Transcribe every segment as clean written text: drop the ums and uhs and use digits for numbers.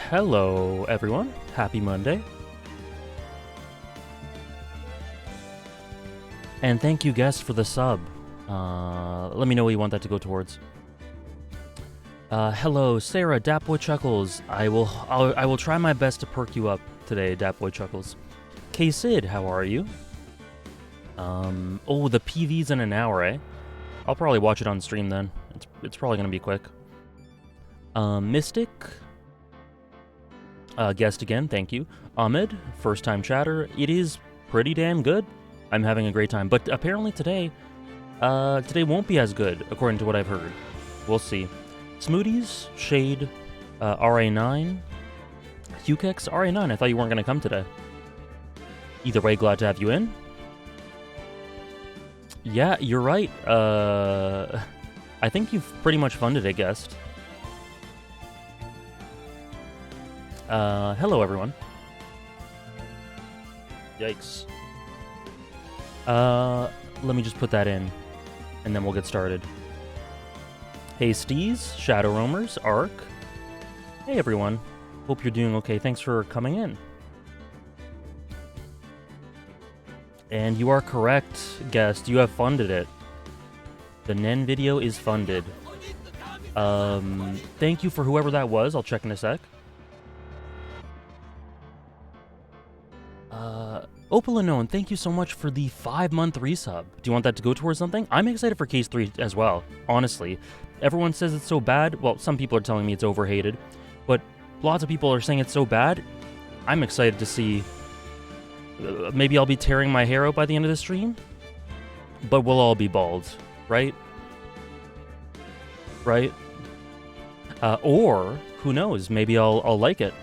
Hello, everyone. Happy Monday. And thank you, guests, for the sub. Let me know what you want that to go towards. Hello, Sarah, Dapboy Chuckles. I will try my best to perk you up today, Dapboy Chuckles. K-Sid, how are you? Oh, the PV's in an hour, eh? I'll probably watch it on stream then. It's probably gonna be quick. Mystic. Guest again, thank you. Ahmed, first time chatter. It is pretty damn good. I'm having a great time, but apparently today won't be as good, according to what I've heard. We'll see. Smoothies, Shade, RA9, Hukex, RA9. I thought you weren't gonna come today. Either way, glad to have you in. Yeah, you're right. I think you've pretty much funded it, guest. Hello, everyone. Yikes. Let me just put that in, and then we'll get started. Hey, Steez, Shadow Roamers, Ark. Hey, everyone. Hope you're doing okay. Thanks for coming in. And you are correct, guest. You have funded it. The Nen video is funded. Thank you for whoever that was. I'll check in a sec. Opal Unknown, thank you so much for the 5-month resub. Do you want that to go towards something? I'm excited for Case 3 as well, honestly. Everyone says it's so bad. Well, some people are telling me it's overhated, but lots of people are saying it's so bad. I'm excited to see. Maybe I'll be tearing my hair out by the end of the stream, but we'll all be bald, right? Right? Or, who knows, maybe I'll like it.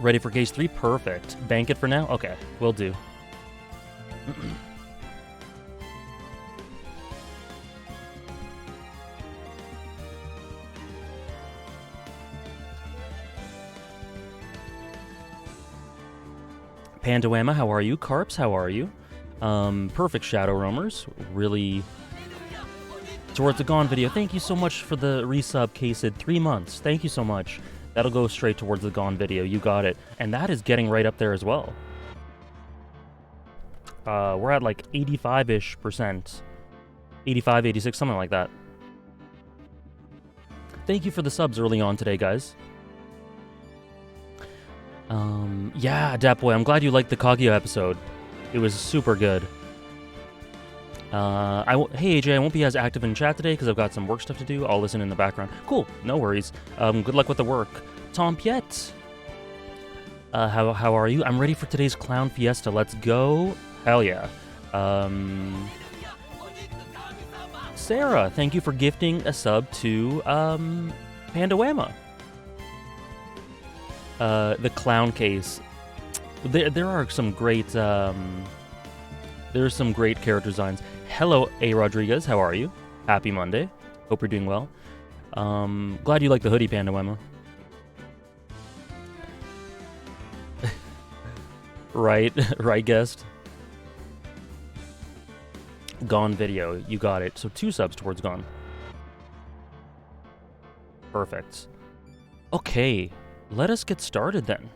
Ready for Case 3? Perfect. Bank it for now? Okay, will do. Pandawama, how are you? Carps, how are you? Perfect, Shadow Roamers. Really towards the Gone video. Thank you so much for the resub, K-Sid. 3 months. Thank you so much. That'll go straight towards the Gone video. You got it. And that is getting right up there as well. We're at like 85-ish%. 85, 86, something like that. Thank you for the subs early on today, guys. Yeah, Dapboy, I'm glad you liked the Kaguya episode. It was super good. Hey AJ, I won't be as active in chat today because I've got some work stuff to do. I'll listen in the background. Cool, no worries. Good luck with the work. Tom Piet, how are you? I'm ready for today's Clown Fiesta. Let's go. Hell yeah. Sarah, thank you for gifting a sub to Pandawama. The clown case. There are some great there's some great character designs. Hello, A. Rodriguez. How are you? Happy Monday. Hope you're doing well. Glad you like the hoodie, Pandawama. Right, right, guest. Gone video. You got it. So 2 subs towards Gone. Perfect. Okay, let us get started then.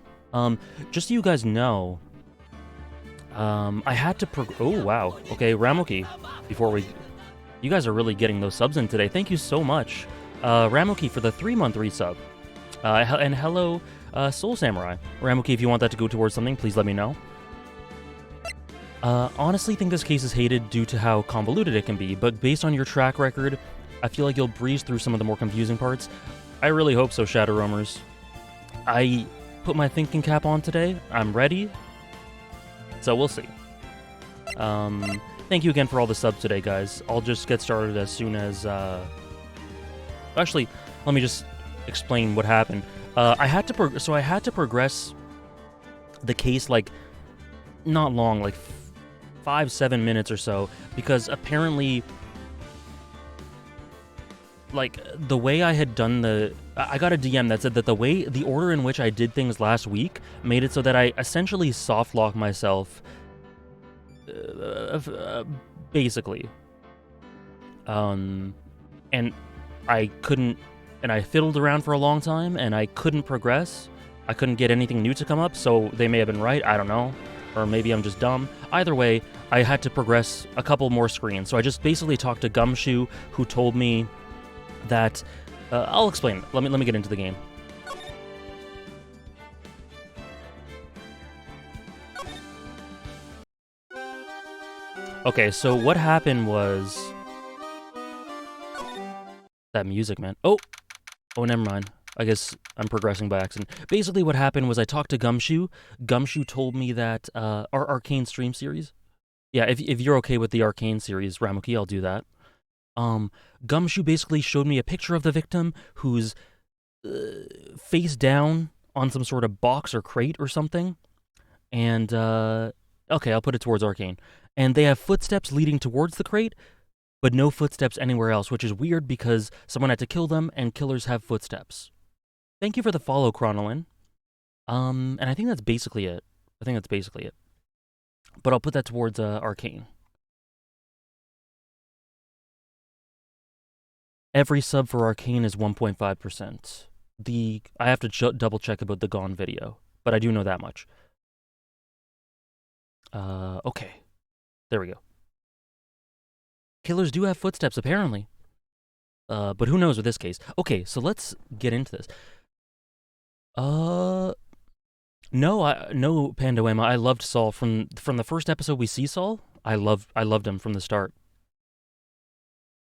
Just so you guys know, I had to oh, wow. Okay, Ramoki, before we... You guys are really getting those subs in today. Thank you so much. Ramoki for the 3-month resub. And hello, Soul Samurai. Ramuki, if you want that to go towards something, please let me know. Honestly think this case is hated due to how convoluted it can be, but based on your track record, I feel like you'll breeze through some of the more confusing parts. I really hope so, Shadow Roamers. I put my thinking cap on today. I'm ready. So we'll see. Thank you again for all the subs today, guys. I'll just get started as soon as... Actually, let me just explain what happened. I had to progress the case, like, not long, like 5-7 minutes or so, because apparently, like, the way I had done I got a DM that said that the order in which I did things last week made it so that I essentially soft lock myself, basically. And I fiddled around for a long time, and I couldn't progress. I couldn't get anything new to come up, so they may have been right, I don't know. Or maybe I'm just dumb. Either way, I had to progress a couple more screens. So I just basically talked to Gumshoe, who told me that... I'll explain. Let me get into the game. Okay, so what happened was... That music, man. Oh, never mind. I guess I'm progressing by accident. Basically, what happened was I talked to Gumshoe. Gumshoe told me that our Arcane stream series... Yeah, if you're okay with the Arcane series, Ramuki, I'll do that. Gumshoe basically showed me a picture of the victim who's face down on some sort of box or crate or something. And, okay, I'll put it towards Arcane. And they have footsteps leading towards the crate, but no footsteps anywhere else, which is weird because someone had to kill them, and killers have footsteps. Thank you for the follow, Chronolin. And I think that's basically it. But I'll put that towards Arcane. Every sub for Arcane is 1.5%. I have to double check about the Gone video, but I do know that much. Okay. There we go. Killers do have footsteps, apparently. But who knows with this case. Okay, so let's get into this. No, Pandoema. I loved Saul from the first episode we see Saul. I loved him from the start.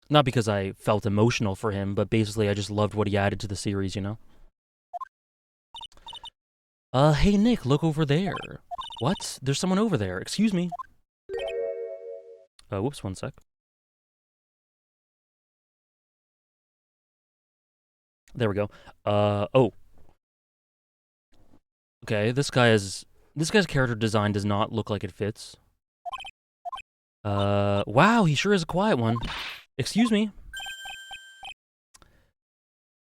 Not because I felt emotional for him, but basically I just loved what he added to the series, you know? Hey Nick, look over there. What? There's someone over there. Excuse me. Whoops, one sec. There we go. Oh. Okay, this guy's character design does not look like it fits. Wow, he sure is a quiet one. Excuse me.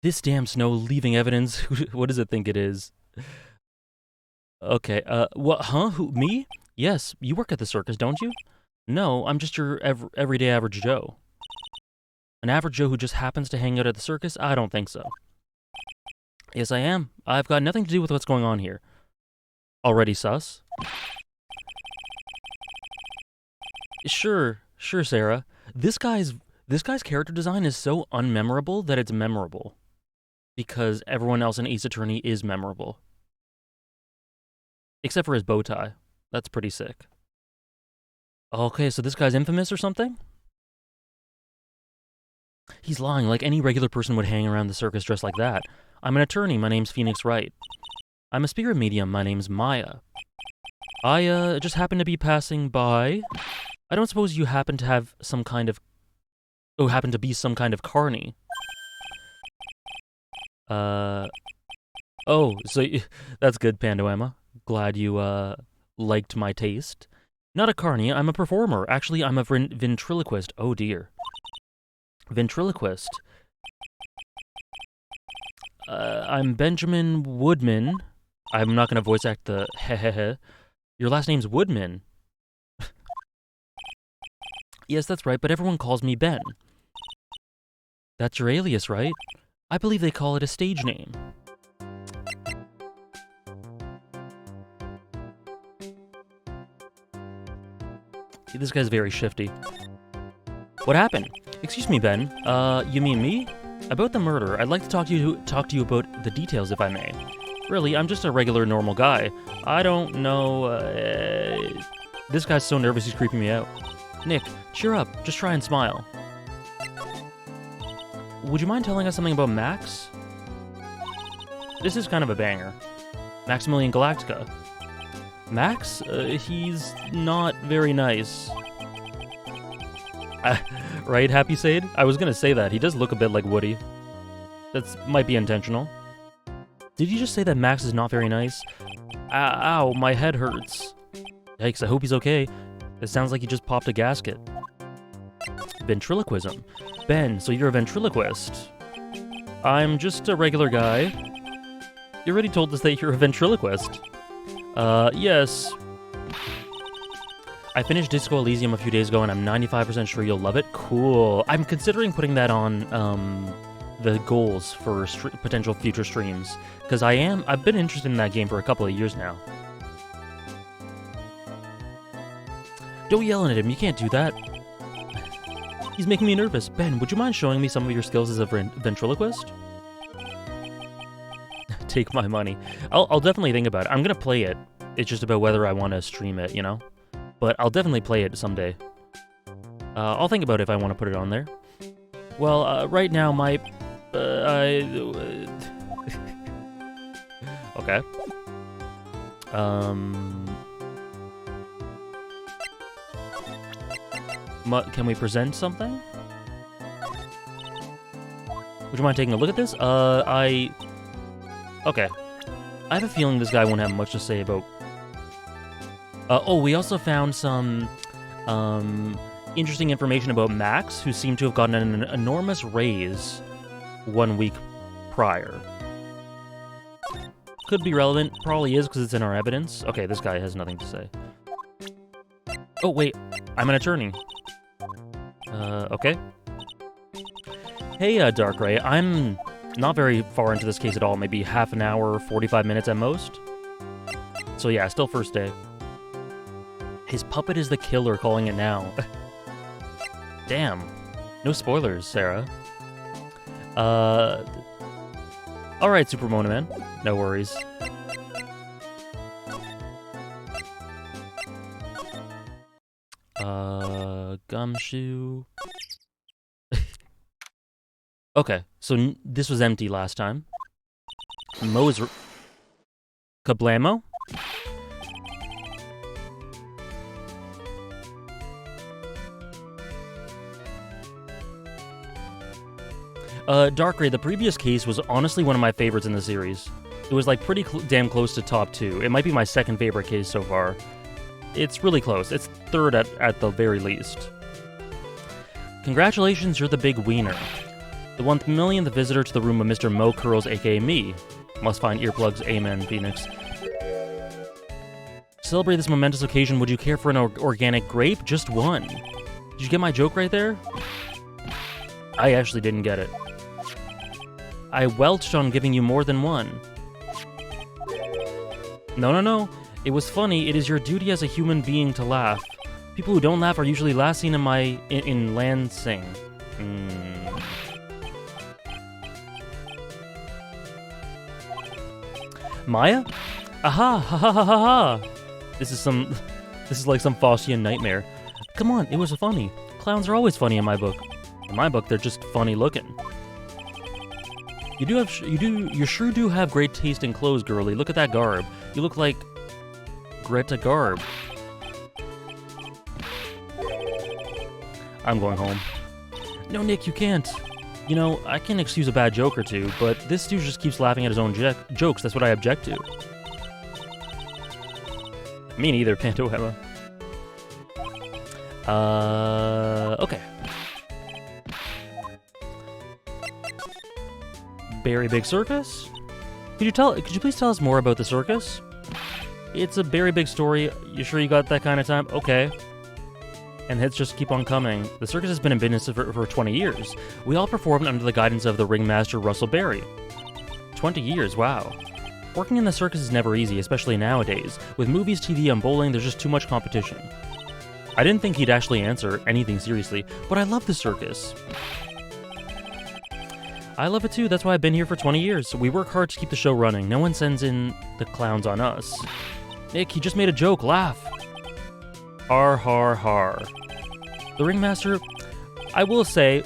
This damn snow leaving evidence. What does it think it is? Okay, what, huh? Who, me? Yes, you work at the circus, don't you? No, I'm just your everyday average Joe. An average Joe who just happens to hang out at the circus? I don't think so. Yes, I am. I've got nothing to do with what's going on here. Already sus? Sure, Sarah. This guy's character design is so unmemorable that it's memorable. Because everyone else in Ace Attorney is memorable. Except for his bow tie. That's pretty sick. Okay, so this guy's infamous or something? He's lying, like any regular person would hang around the circus dressed like that. I'm an attorney, my name's Phoenix Wright. I'm a spirit medium, my name's Maya. I, just happen to be passing by. I don't suppose you happen to have some kind of... Oh, happen to be some kind of carny. Oh, so that's good, Pandoema. Glad you, liked my taste. Not a carny, I'm a performer. Actually, I'm a ventriloquist. Oh, dear. Ventriloquist. I'm Benjamin Woodman. I'm not gonna voice act the hehehe. Your last name's Woodman. Yes, that's right, but everyone calls me Ben. That's your alias, right? I believe they call it a stage name. This guy's very shifty. What happened? Excuse me, Ben. You mean me? About the murder, I'd like to talk to you about the details, if I may. Really, I'm just a regular, normal guy. I don't know. This guy's so nervous he's creeping me out. Nick, cheer up. Just try and smile. Would you mind telling us something about Max? This is kind of a banger. Maximilian Galactica. Max? He's not very nice. Right, Happy Sade? I was gonna say that. He does look a bit like Woody. That might be intentional. Did you just say that Max is not very nice? Ow, my head hurts. Yikes, I hope he's okay. It sounds like he just popped a gasket. Ventriloquism. Ben, so you're a ventriloquist. I'm just a regular guy. You already told us that you're a ventriloquist. Yes. I finished Disco Elysium a few days ago and I'm 95% sure you'll love it. Cool. I'm considering putting that on, the goals for potential future streams. Because I've been interested in that game for a couple of years now. Don't yell at him, you can't do that. He's making me nervous. Ben, would you mind showing me some of your skills as a ventriloquist? Take my money. I'll definitely think about it. I'm gonna play it. It's just about whether I want to stream it, you know? But I'll definitely play it someday. I'll think about if I want to put it on there. Well, right now my... Okay. Can we present something? Would you mind taking a look at this? Okay. I have a feeling this guy won't have much to say about... we also found some, interesting information about Max, who seemed to have gotten an enormous raise 1 week prior. Could be relevant. Probably is, because it's in our evidence. Okay, this guy has nothing to say. Oh, wait. I'm an attorney. Okay. Hey, Darkrai. I'm not very far into this case at all. Maybe half an hour, 45 minutes at most. So yeah, still first day. His puppet is the killer, calling it now. Damn. No spoilers, Sarah. Alright, Super Mona Man. No worries. Gumshoe. Okay, so this was empty last time. Mo is... Kablamo? Darkrai, the previous case was honestly one of my favorites in the series. It was like pretty damn close to top 2. It might be my second favorite case so far. It's really close. It's third at the very least. Congratulations, you're the big wiener. The 1th millionth visitor to the room of Mr. Mo Curls, aka me. Must find earplugs, amen, Phoenix. To celebrate this momentous occasion, would you care for an organic grape? Just one. Did you get my joke right there? I actually didn't get it. I welched on giving you more than one. No. It was funny. It is your duty as a human being to laugh. People who don't laugh are usually last seen in Lansing. Maya? Aha! Ha ha ha ha ha! This is like some Faustian nightmare. Come on, it was funny. Clowns are always funny in my book. In my book, they're just funny looking. You sure do have great taste in clothes, girly. Look at that garb. You look like Greta Garb. I'm going home. No, Nick, you can't. You know, I can excuse a bad joke or two, but this dude just keeps laughing at his own jokes. That's what I object to. Me neither, Pantoema. Okay. Berry Big Circus? Could you please tell us more about the circus? It's a very big story. You sure you got that kind of time? Okay. And hits just keep on coming. The circus has been in business for 20 years. We all performed under the guidance of the ringmaster Russell Berry. 20 years, wow. Working in the circus is never easy, especially nowadays. With movies, TV, and bowling, there's just too much competition. I didn't think he'd actually answer anything seriously, but I love the circus. I love it too. That's why I've been here for 20 years. We work hard to keep the show running. No one sends in the clowns on us. Nick, he just made a joke. Laugh. Har, har, har. The Ringmaster, I will say,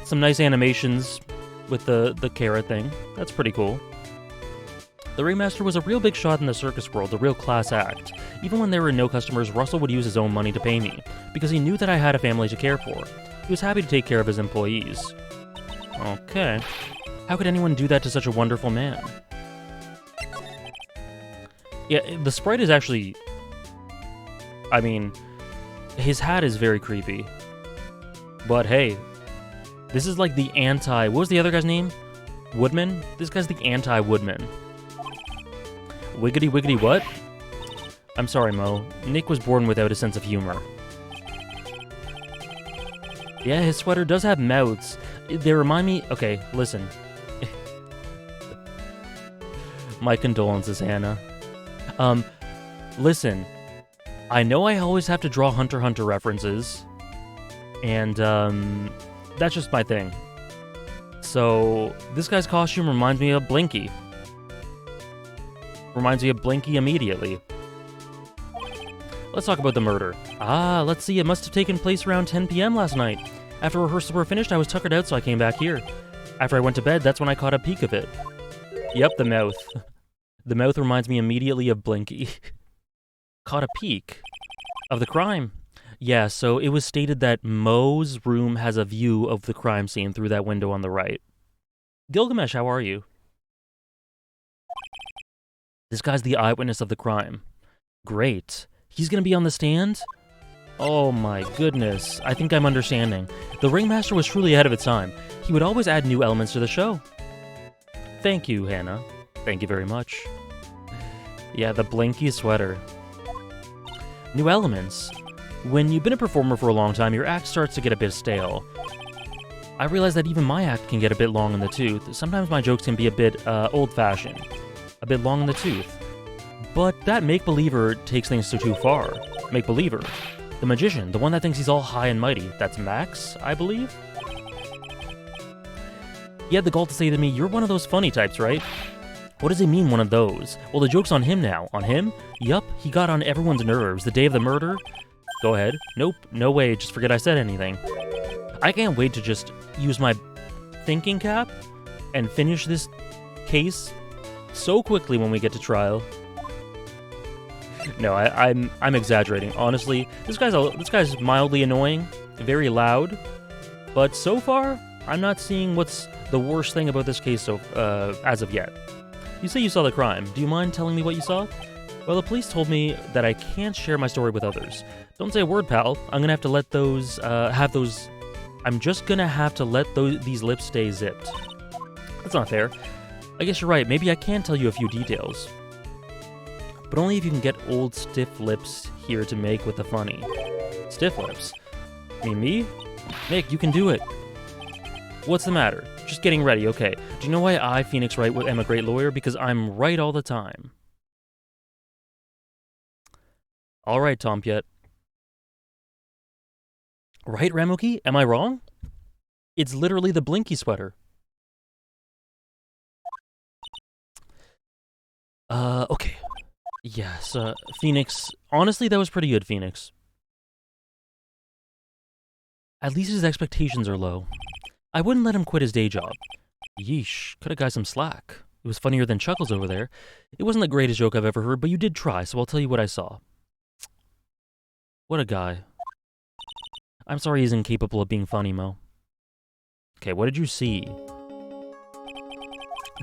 some nice animations with the carrot thing. That's pretty cool. The Ringmaster was a real big shot in the circus world, a real class act. Even when there were no customers, Russell would use his own money to pay me, because he knew that I had a family to care for. He was happy to take care of his employees. Okay. How could anyone do that to such a wonderful man? Yeah, the sprite is actually... I mean, his hat is very creepy. But hey, this is like the anti... What was the other guy's name? Woodman? This guy's the anti-Woodman. Wiggity wiggity what? I'm sorry, Mo. Nick was born without a sense of humor. Yeah, his sweater does have mouths. They remind me... Okay, listen. My condolences, Hannah. Listen. I know I always have to draw Hunter x Hunter references. And, that's just my thing. So, this guy's costume reminds me of Blinky. Reminds me of Blinky immediately. Let's talk about the murder. Ah, let's see, it must have taken place around 10 p.m. last night. After rehearsals were finished, I was tuckered out, so I came back here. After I went to bed, that's when I caught a peek of it. Yep, the mouth. The mouth reminds me immediately of Blinky. Caught a peek of the crime. Yeah, so it was stated that Mo's room has a view of the crime scene through that window on the right. Gilgamesh, how are you? This guy's the eyewitness of the crime. Great. He's gonna be on the stand? Oh my goodness. I think I'm understanding. The Ringmaster was truly ahead of its time. He would always add new elements to the show. Thank you, Hannah. Thank you very much. Yeah, the Blinky sweater. New elements. When you've been a performer for a long time, your act starts to get a bit stale. I realize that even my act can get a bit long in the tooth. Sometimes my jokes can be a bit old-fashioned. A bit long in the tooth. But that make-believer takes things too far. Make-believer. The magician, the one that thinks he's all high and mighty. That's Max, I believe? He had the gall to say to me, "You're one of those funny types, right?" What does he mean, one of those? Well, the joke's on him now. On him? Yup, he got on everyone's nerves. The day of the murder? Go ahead. Nope, no way, just forget I said anything. I can't wait to just use my thinking cap and finish this case so quickly when we get to trial. No, I'm exaggerating. Honestly, this guy's mildly annoying, very loud, but so far I'm not seeing what's the worst thing about this case as of yet. You say you saw the crime. Do you mind telling me what you saw? Well, the police told me that I can't share my story with others. Don't say a word, pal. I'm gonna have to let those I'm just gonna have to let these lips stay zipped. That's not fair. I guess you're right. Maybe I can tell you a few details. But only if you can get old stiff lips here to make with the funny. Stiff lips? I mean, me? Nick, you can do it. What's the matter? Just getting ready, okay. Do you know why I, Phoenix Wright, am a great lawyer? Because I'm right all the time. Alright, Tom Piet. Right, Ramuki? Am I wrong? It's literally the Blinky sweater. Okay. Yes, Phoenix. Honestly, that was pretty good, Phoenix. At least his expectations are low. I wouldn't let him quit his day job. Yeesh, cut a guy some slack. It was funnier than Chuckles over there. It wasn't the greatest joke I've ever heard, but you did try, so I'll tell you what I saw. What a guy. I'm sorry he's incapable of being funny, Mo. Okay, what did you see?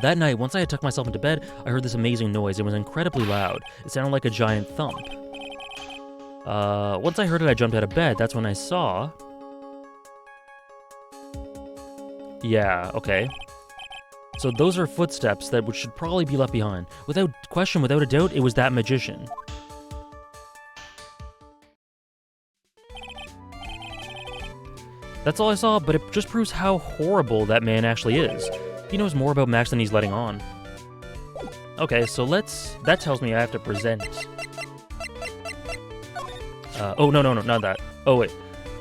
That night, once I had tucked myself into bed, I heard this amazing noise. It was incredibly loud. It sounded like a giant thump. Once I heard it, I jumped out of bed. That's when I saw... Yeah, okay. So those are footsteps that should probably be left behind. Without question, without a doubt, it was that magician. That's all I saw, but it just proves how horrible that man actually is. He knows more about Max than he's letting on. Okay, so that tells me I have to present. Oh, no, not that. Oh, wait.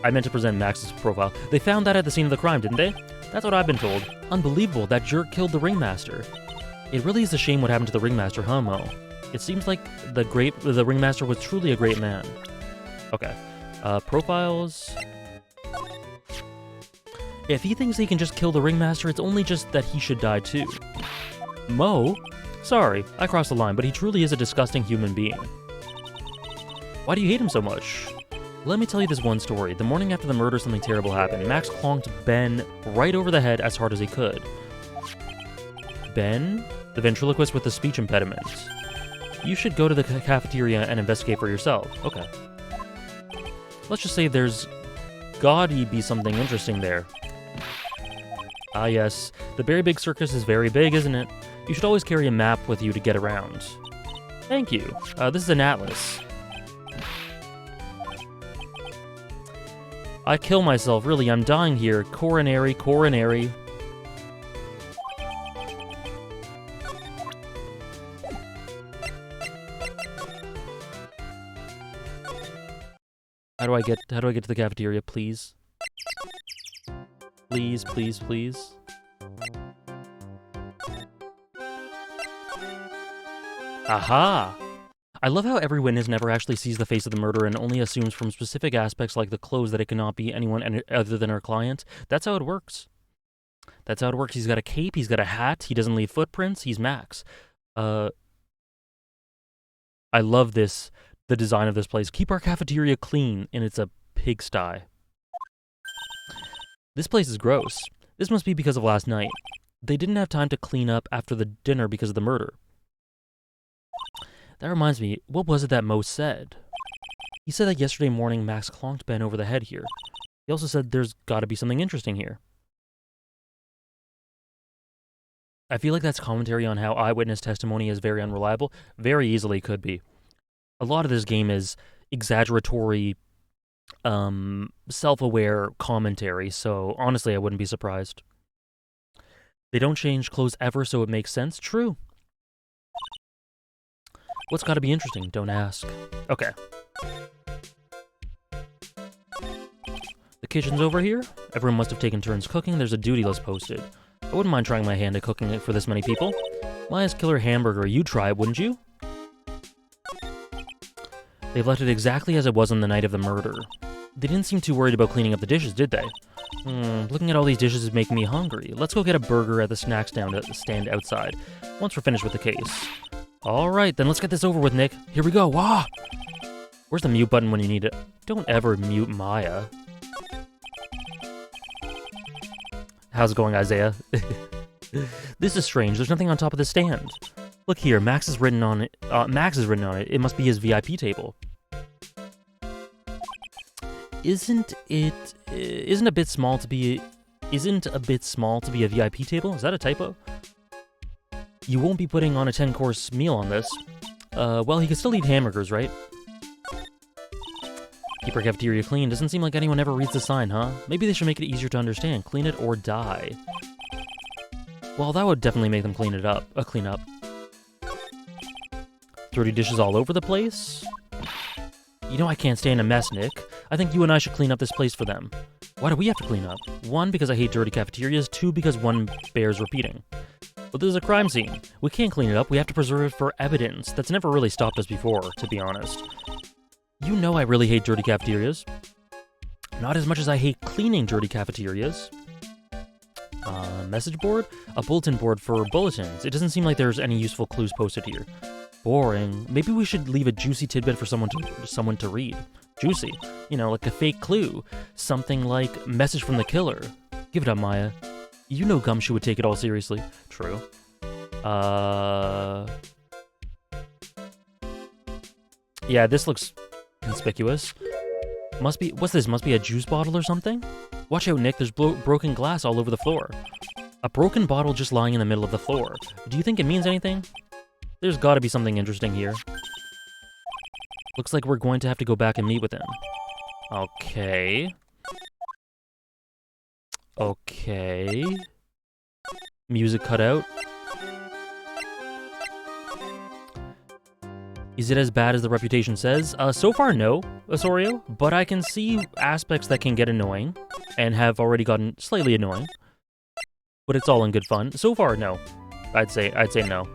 I meant to present Max's profile. They found that at the scene of the crime, didn't they? That's what I've been told. Unbelievable, that jerk killed the ringmaster. It really is a shame what happened to the ringmaster, huh, Mo? It seems like the ringmaster was truly a great man. Okay. Profiles. If he thinks he can just kill the ringmaster, it's only just that he should die too. Mo? Sorry, I crossed the line, but he truly is a disgusting human being. Why do you hate him so much? Let me tell you this one story. The morning after the murder, something terrible happened. Max clonked Ben right over the head as hard as he could. Ben? The ventriloquist with the speech impediment. You should go to the cafeteria and investigate for yourself. Okay. Let's just say there's gotta be something interesting there. Ah yes, the Berry Big Circus is very big, isn't it? You should always carry a map with you to get around. Thank you. This is an atlas. I kill myself, really, I'm dying here. Coronary. How do I get to the cafeteria, please? Please. Aha! I love how every witness never actually sees the face of the murderer and only assumes from specific aspects like the clothes that it cannot be anyone other than our client. That's how it works. He's got a cape, he's got a hat, he doesn't leave footprints, he's Max. I love the design of this place. Keep our cafeteria clean, and it's a pigsty. This place is gross. This must be because of last night. They didn't have time to clean up after the dinner because of the murder. That reminds me, what was it that Mo said? He said that yesterday morning Max clonked Ben over the head here. He also said there's gotta be something interesting here. I feel like that's commentary on how eyewitness testimony is very unreliable. Very easily could be. A lot of this game is exaggeratory, self-aware commentary, so honestly I wouldn't be surprised. They don't change clothes ever, so it makes sense. True. What's gotta be interesting? Don't ask. Okay. The kitchen's over here. Everyone must have taken turns cooking. There's a duty list posted. I wouldn't mind trying my hand at cooking it for this many people. Maya's killer hamburger. You'd try it, wouldn't you? They've left it exactly as it was on the night of the murder. They didn't seem too worried about cleaning up the dishes, did they? Looking at all these dishes is making me hungry. Let's go get a burger at the snack stand outside, once we're finished with the case. Alright, then let's get this over with, Nick. Here we go. Wah! Where's the mute button when you need it? Don't ever mute Maya. How's it going, Isaiah? This is strange. There's nothing on top of the stand. Look here, Max is written on it. It must be his VIP table. Isn't a bit small to be a VIP table? Is that a typo? You won't be putting on a 10-course meal on this. Well, he can still eat hamburgers, right? Keep our cafeteria clean. Doesn't seem like anyone ever reads the sign, huh? Maybe they should make it easier to understand. Clean it or die. Well, that would definitely make them clean up. Dirty dishes all over the place. You know I can't stand a mess, Nick. I think you and I should clean up this place for them. Why do we have to clean up? 1, because I hate dirty cafeterias. 2, because one bears repeating. But this is a crime scene. We can't clean it up. We have to preserve it for evidence. That's never really stopped us before, to be honest. You know I really hate dirty cafeterias. Not as much as I hate cleaning dirty cafeterias. Message board? A bulletin board for bulletins. It doesn't seem like there's any useful clues posted here. Boring. Maybe we should leave a juicy tidbit for someone to read. Juicy. You know, like a fake clue. Something like, message from the killer. Give it up, Maya. You know Gumshoe would take it all seriously. True. Yeah, this looks conspicuous. What's this? Must be a juice bottle or something? Watch out, Nick, there's broken glass all over the floor. A broken bottle just lying in the middle of the floor. Do you think it means anything? There's gotta be something interesting here. Looks like we're going to have to go back and meet with him. Okay. Okay. Music cut out. Is it as bad as the reputation says? So far, no, Osorio, but I can see aspects that can get annoying, and have already gotten slightly annoying. but it's all in good fun. So far, no. I'd say no.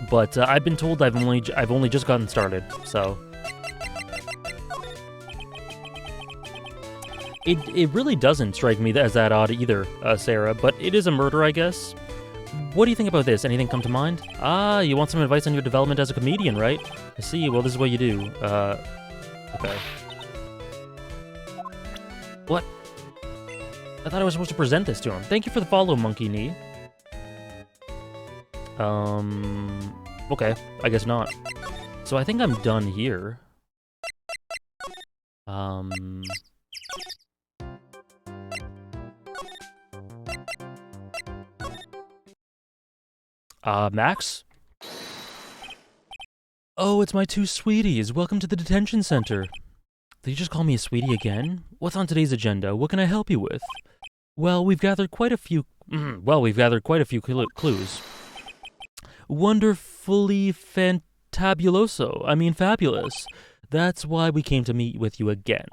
But I've been told I've only just gotten started, so it really doesn't strike me as that odd either, Sarah. But it is a murder, I guess. What do you think about this? Anything come to mind? Ah, you want some advice on your development as a comedian, right? I see. Well, this is what you do. Okay. What? I thought I was supposed to present this to him. Thank you for the follow, Monkey Knee. Okay. I guess not. So I think I'm done here. Max? Oh, it's my two sweeties. Welcome to the detention center. Did you just call me a sweetie again? What's on today's agenda? What can I help you with? Well, we've gathered quite a few... clues. Wonderfully fantabuloso. I mean, fabulous. That's why we came to meet with you again.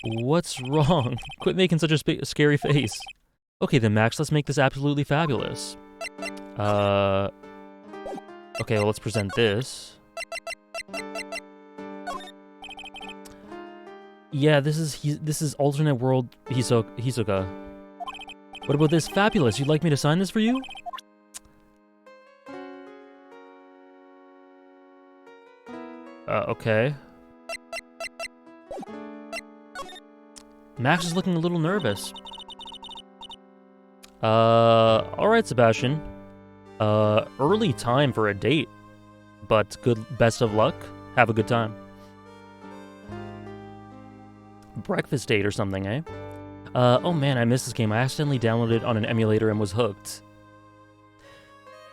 What's wrong? Quit making such a scary face. Okay then, Max, let's make this absolutely fabulous. Okay, well, let's present this. Yeah, this is alternate world Hisoka. What about this? Fabulous. You'd like me to sign this for you? Okay. Max is looking a little nervous. Alright, Sebastian. Early time for a date. But best of luck. Have a good time. Breakfast date or something, eh? Oh man, I missed this game. I accidentally downloaded it on an emulator and was hooked.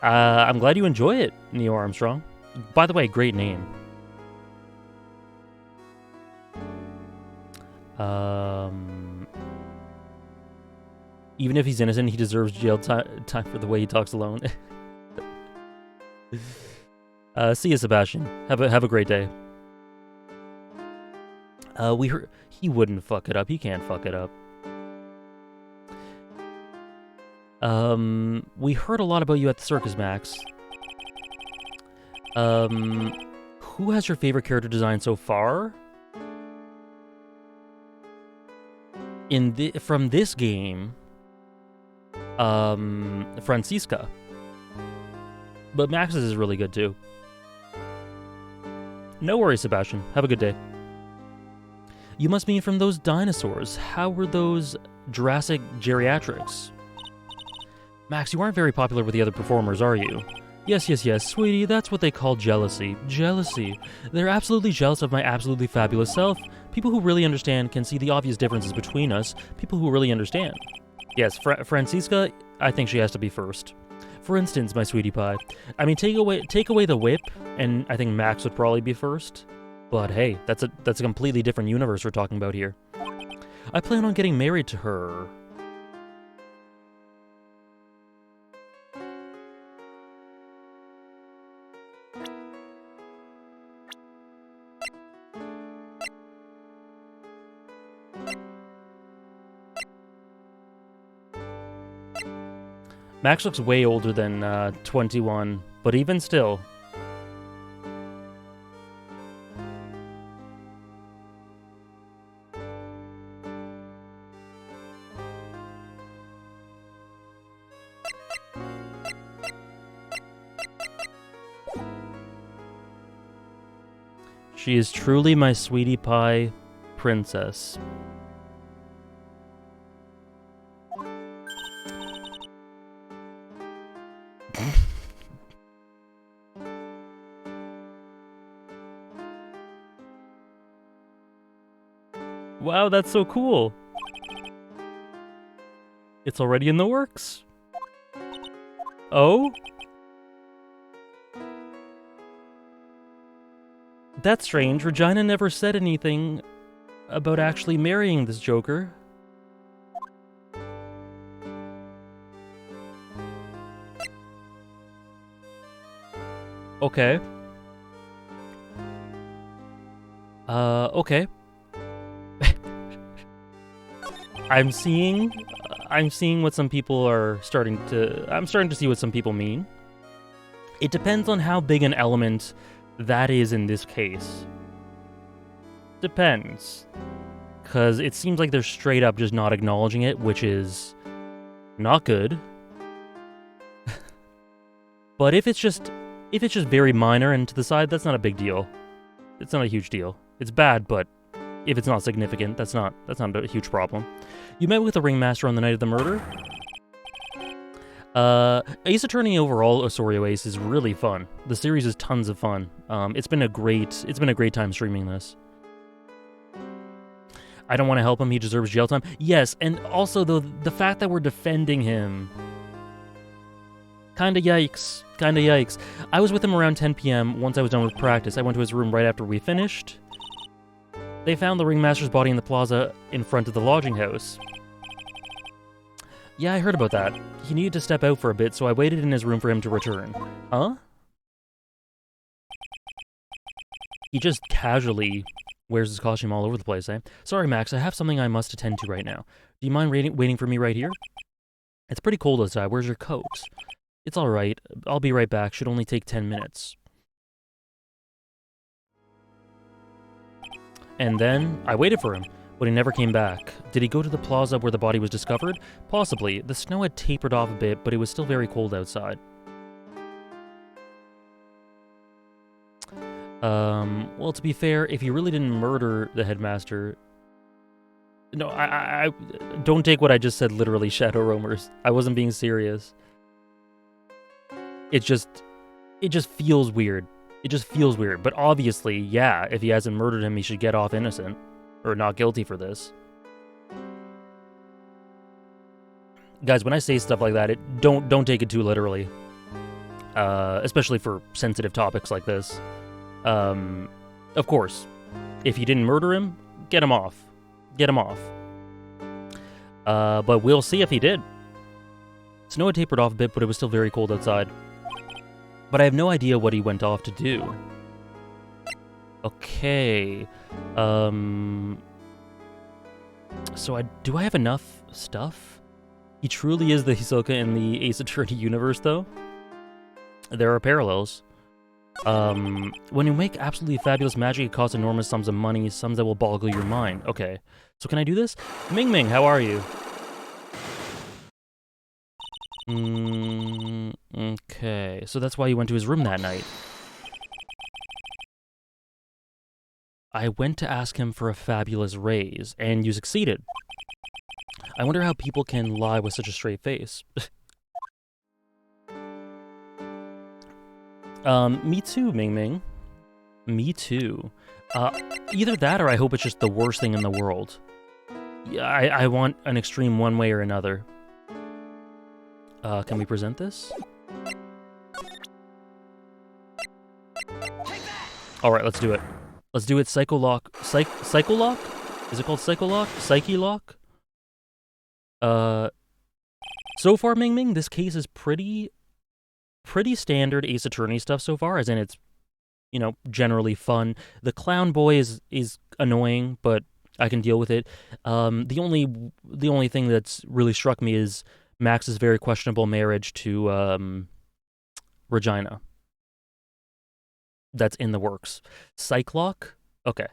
I'm glad you enjoy it, Neo Armstrong. By the way, great name. Even if he's innocent, he deserves jail time for the way he talks alone. See you, Sebastian. Have a great day. We heard he wouldn't fuck it up. He can't fuck it up. We heard a lot about you at the circus, Max. Who has your favorite character design so far? From this game, Francisca. But Max's is really good too. No worries, Sebastian. Have a good day. You must mean from those dinosaurs. How were those Jurassic geriatrics? Max, you aren't very popular with the other performers, are you? Yes, sweetie, that's what they call jealousy. Jealousy. They're absolutely jealous of my absolutely fabulous self. People who really understand can see the obvious differences between us. People who really understand. Yes, Francisca, I think she has to be first. For instance, my sweetie pie. I mean, take away the whip, and I think Max would probably be first. But hey, that's a completely different universe we're talking about here. I plan on getting married to her. Max looks way older than 21, but even still. She is truly my sweetie pie princess. Wow, that's so cool. It's already in the works. Oh? That's strange. Regina never said anything about actually marrying this Joker. Okay. Okay. I'm seeing I'm seeing what some people are starting to... I'm starting to see what some people mean. It depends on how big an element that is in this case. Depends. Because it seems like they're straight up just not acknowledging it, which is not good. But if it's just very minor and to the side, that's not a big deal. It's not a huge deal. It's bad, but if it's not significant, that's not a huge problem. You met with the Ringmaster on the night of the murder. Ace Attorney overall, Osorio Ace, is really fun. The series is tons of fun. It's been a great time streaming this. I don't want to help him. He deserves jail time. Yes, and also though the fact that we're defending him. Kinda yikes. I was with him around 10 p.m. once I was done with practice. I went to his room right after we finished. They found the Ringmaster's body in the plaza in front of the lodging house. Yeah, I heard about that. He needed to step out for a bit, so I waited in his room for him to return. Huh? He just casually wears his costume all over the place, eh? Sorry, Max, I have something I must attend to right now. Do you mind waiting for me right here? It's pretty cold outside. Where's your coat? It's alright. I'll be right back. Should only take 10 minutes. And then, I waited for him, but he never came back. Did he go to the plaza where the body was discovered? Possibly. The snow had tapered off a bit, but it was still very cold outside. Well, to be fair, if he really didn't murder the headmaster... No, I don't take what I just said literally, Shadow Roamers. I wasn't being serious. It just feels weird. It just feels weird. But obviously, yeah, if he hasn't murdered him, he should get off innocent. Or not guilty for this. Guys, when I say stuff like that, don't take it too literally. Especially for sensitive topics like this. Of course, if you didn't murder him, get him off. Get him off. But we'll see if he did. Snow had tapered off a bit, but it was still very cold outside. But I have no idea what he went off to do. Okay. So do I have enough stuff? He truly is the Hisoka in the Ace Attorney universe, though. There are parallels. When you make absolutely fabulous magic, it costs enormous sums of money, sums that will boggle your mind. Okay. So can I do this? Ming Ming, how are you? Okay. So that's why you went to his room that night. I went to ask him for a fabulous raise, and you succeeded. I wonder how people can lie with such a straight face. Me too, Ming Ming. Me too. Either that or I hope it's just the worst thing in the world. Yeah, I want an extreme one way or another. Can we present this? Alright, let's do it. Let's do it Psycholock. Psycholock? Is it called Psycholock? Psyche-lock? So far, Ming Ming, this case is pretty standard Ace Attorney stuff so far, as in it's, you know, generally fun. The clown boy is annoying, but I can deal with it. The only thing that's really struck me is Max's very questionable marriage to Regina. That's in the works. Psychlock? Okay.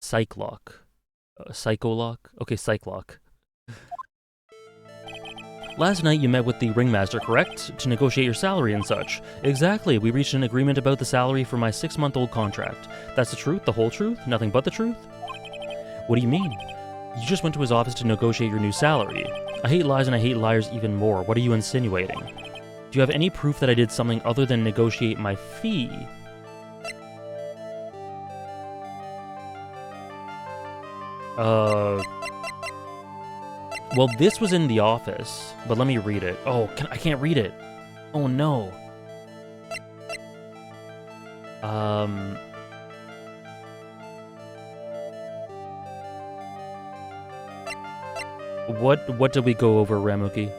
Psychlock. Psycholock? Okay, Psychlock. Last night you met with the Ringmaster, correct? To negotiate your salary and such. Exactly, we reached an agreement about the salary for my 6-month-old contract. That's the truth? The whole truth? Nothing but the truth? What do you mean? You just went to his office to negotiate your new salary. I hate lies and I hate liars even more. What are you insinuating? Do you have any proof that I did something other than negotiate my fee? Well, this was in the office, but let me read it. Oh, I can't read it. Oh, no. What did we go over, Ramuki?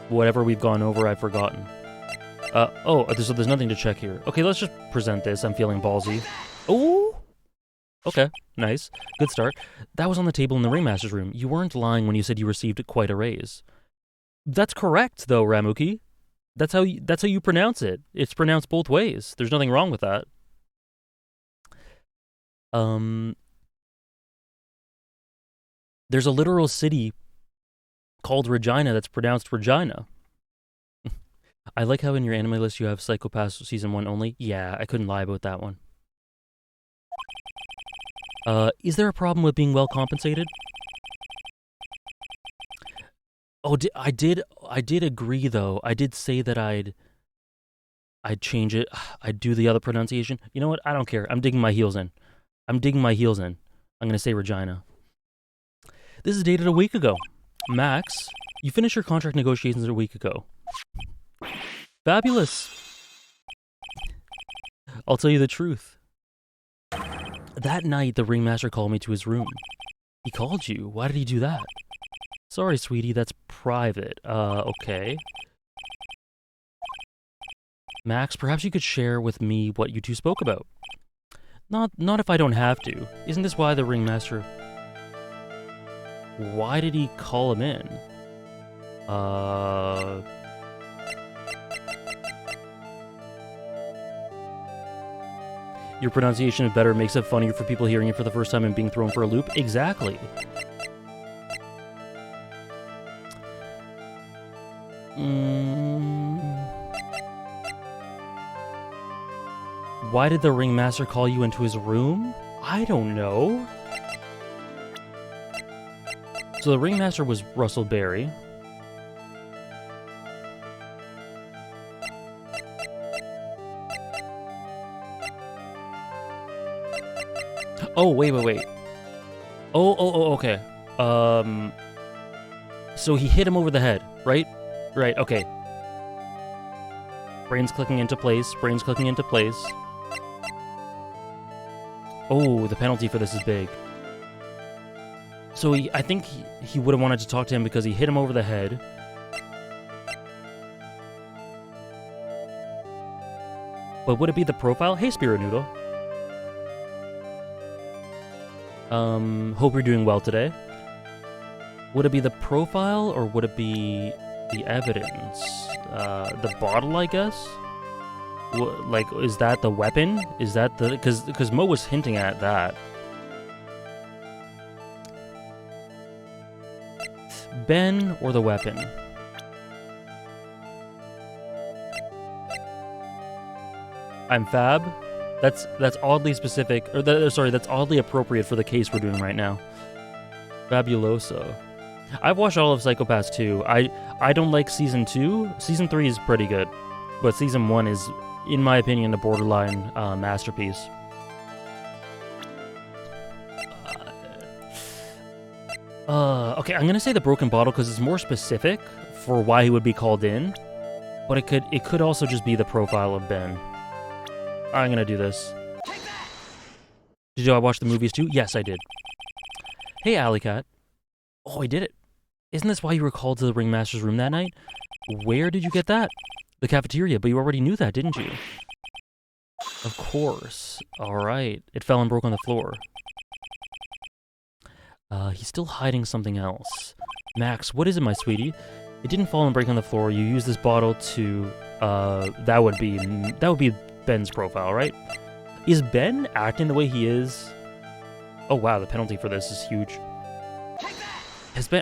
Whatever we've gone over, I've forgotten. So there's nothing to check here. Okay, let's just present this. I'm feeling ballsy. Oh! Okay, nice. Good start. That was on the table in the Ringmaster's room. You weren't lying when you said you received quite a raise. That's correct, though, Ramuki. That's how you pronounce it. It's pronounced both ways. There's nothing wrong with that. There's a literal city called Regina that's pronounced Regina. I like how in your anime list you have Psycho-Pass Season 1 only. Yeah, I couldn't lie about that one. Is there a problem with being well compensated? Oh, I did agree though. I did say that I'd change it. I'd do the other pronunciation. You know what? I don't care. I'm digging my heels in. I'm gonna say Regina. This is dated a week ago. Max, you finished your contract negotiations a week ago. Fabulous. I'll tell you the truth. That night, the Ringmaster called me to his room. He called you? Why did he do that? Sorry, sweetie, that's private. Okay. Max, perhaps you could share with me what you two spoke about. Not if I don't have to. Isn't this why the Ringmaster... Why did he call him in? Your pronunciation is better, makes it funnier for people hearing it for the first time and being thrown for a loop. Exactly. Why did the Ringmaster call you into his room? I don't know. So the Ringmaster was Russell Berry. Oh, wait. Oh, okay. So he hit him over the head, right? Right, okay. Brains clicking into place. Oh, the penalty for this is big. So I think he would have wanted to talk to him because he hit him over the head. But would it be the profile? Hey, Spirit Noodle. Hope you're doing well today. Would it be the profile or would it be the evidence? The bottle, I guess? Like, is that the weapon? Is that the... Because Mo was hinting at that. Ben or the weapon? I'm Fab. That's oddly specific, or that's oddly appropriate for the case we're doing right now. Fabuloso. I've watched all of Psycho-Pass 2. I don't like Season 2. Season 3 is pretty good. But Season 1 is, in my opinion, a borderline masterpiece. Okay, I'm gonna say the broken bottle because it's more specific for why he would be called in. But it could also just be the profile of Ben. I'm gonna do this. Did I watch the movies too? Yes, I did. Hey, Alley Cat. Oh, I did it. Isn't this why you were called to the Ringmaster's room that night? Where did you get that? The cafeteria, but you already knew that, didn't you? Of course. Alright. It fell and broke on the floor. He's still hiding something else. Max, what is it, my sweetie? It didn't fall and break on the floor. You used this bottle to... That would be Ben's profile, right? Is Ben acting the way he is? Oh, wow, the penalty for this is huge.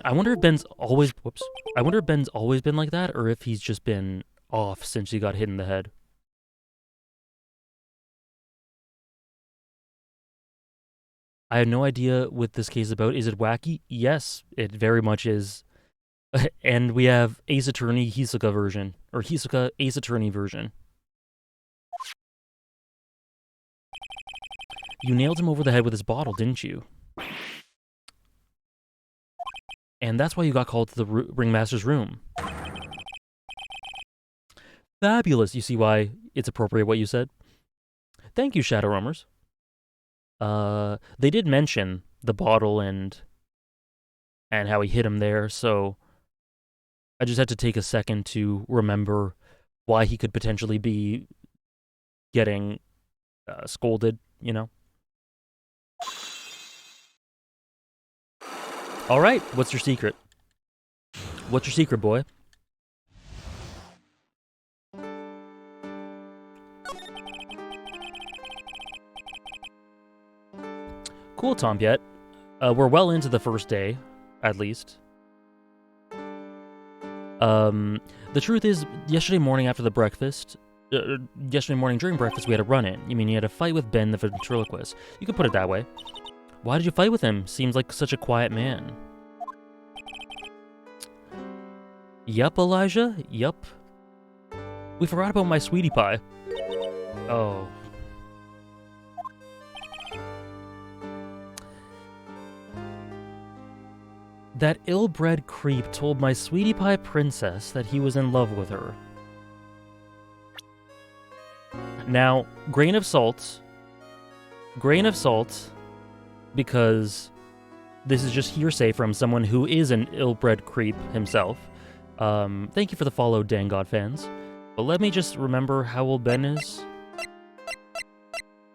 I wonder if Ben's always... Whoops. I wonder if Ben's always been like that, or if he's just been off since he got hit in the head. I have no idea what this case is about. Is it wacky? Yes, it very much is. And we have Ace Attorney Hisoka version, or Hisoka Ace Attorney version. You nailed him over the head with his bottle, didn't you? And that's why you got called to the Ringmaster's room. Fabulous. You see why it's appropriate what you said? Thank you, Shadow Roamers. They did mention the bottle and how he hit him there, so I just had to take a second to remember why he could potentially be getting scolded, you know? All right, what's your secret? What's your secret, boy? Cool, Tompiet. We're well into the first day, at least. The truth is, yesterday morning after the breakfast, yesterday morning during breakfast, we had a run-in. You mean you had a fight with Ben the ventriloquist? You could put it that way. Why did you fight with him? Seems like such a quiet man. Yup, Elijah. Yup. We forgot about my sweetie pie. Oh. That ill-bred creep told my sweetie pie princess that he was in love with her. Now, grain of salt, because this is just hearsay from someone who is an ill-bred creep himself. Thank you for the follow, Dangod fans. But let me just remember how old Ben is.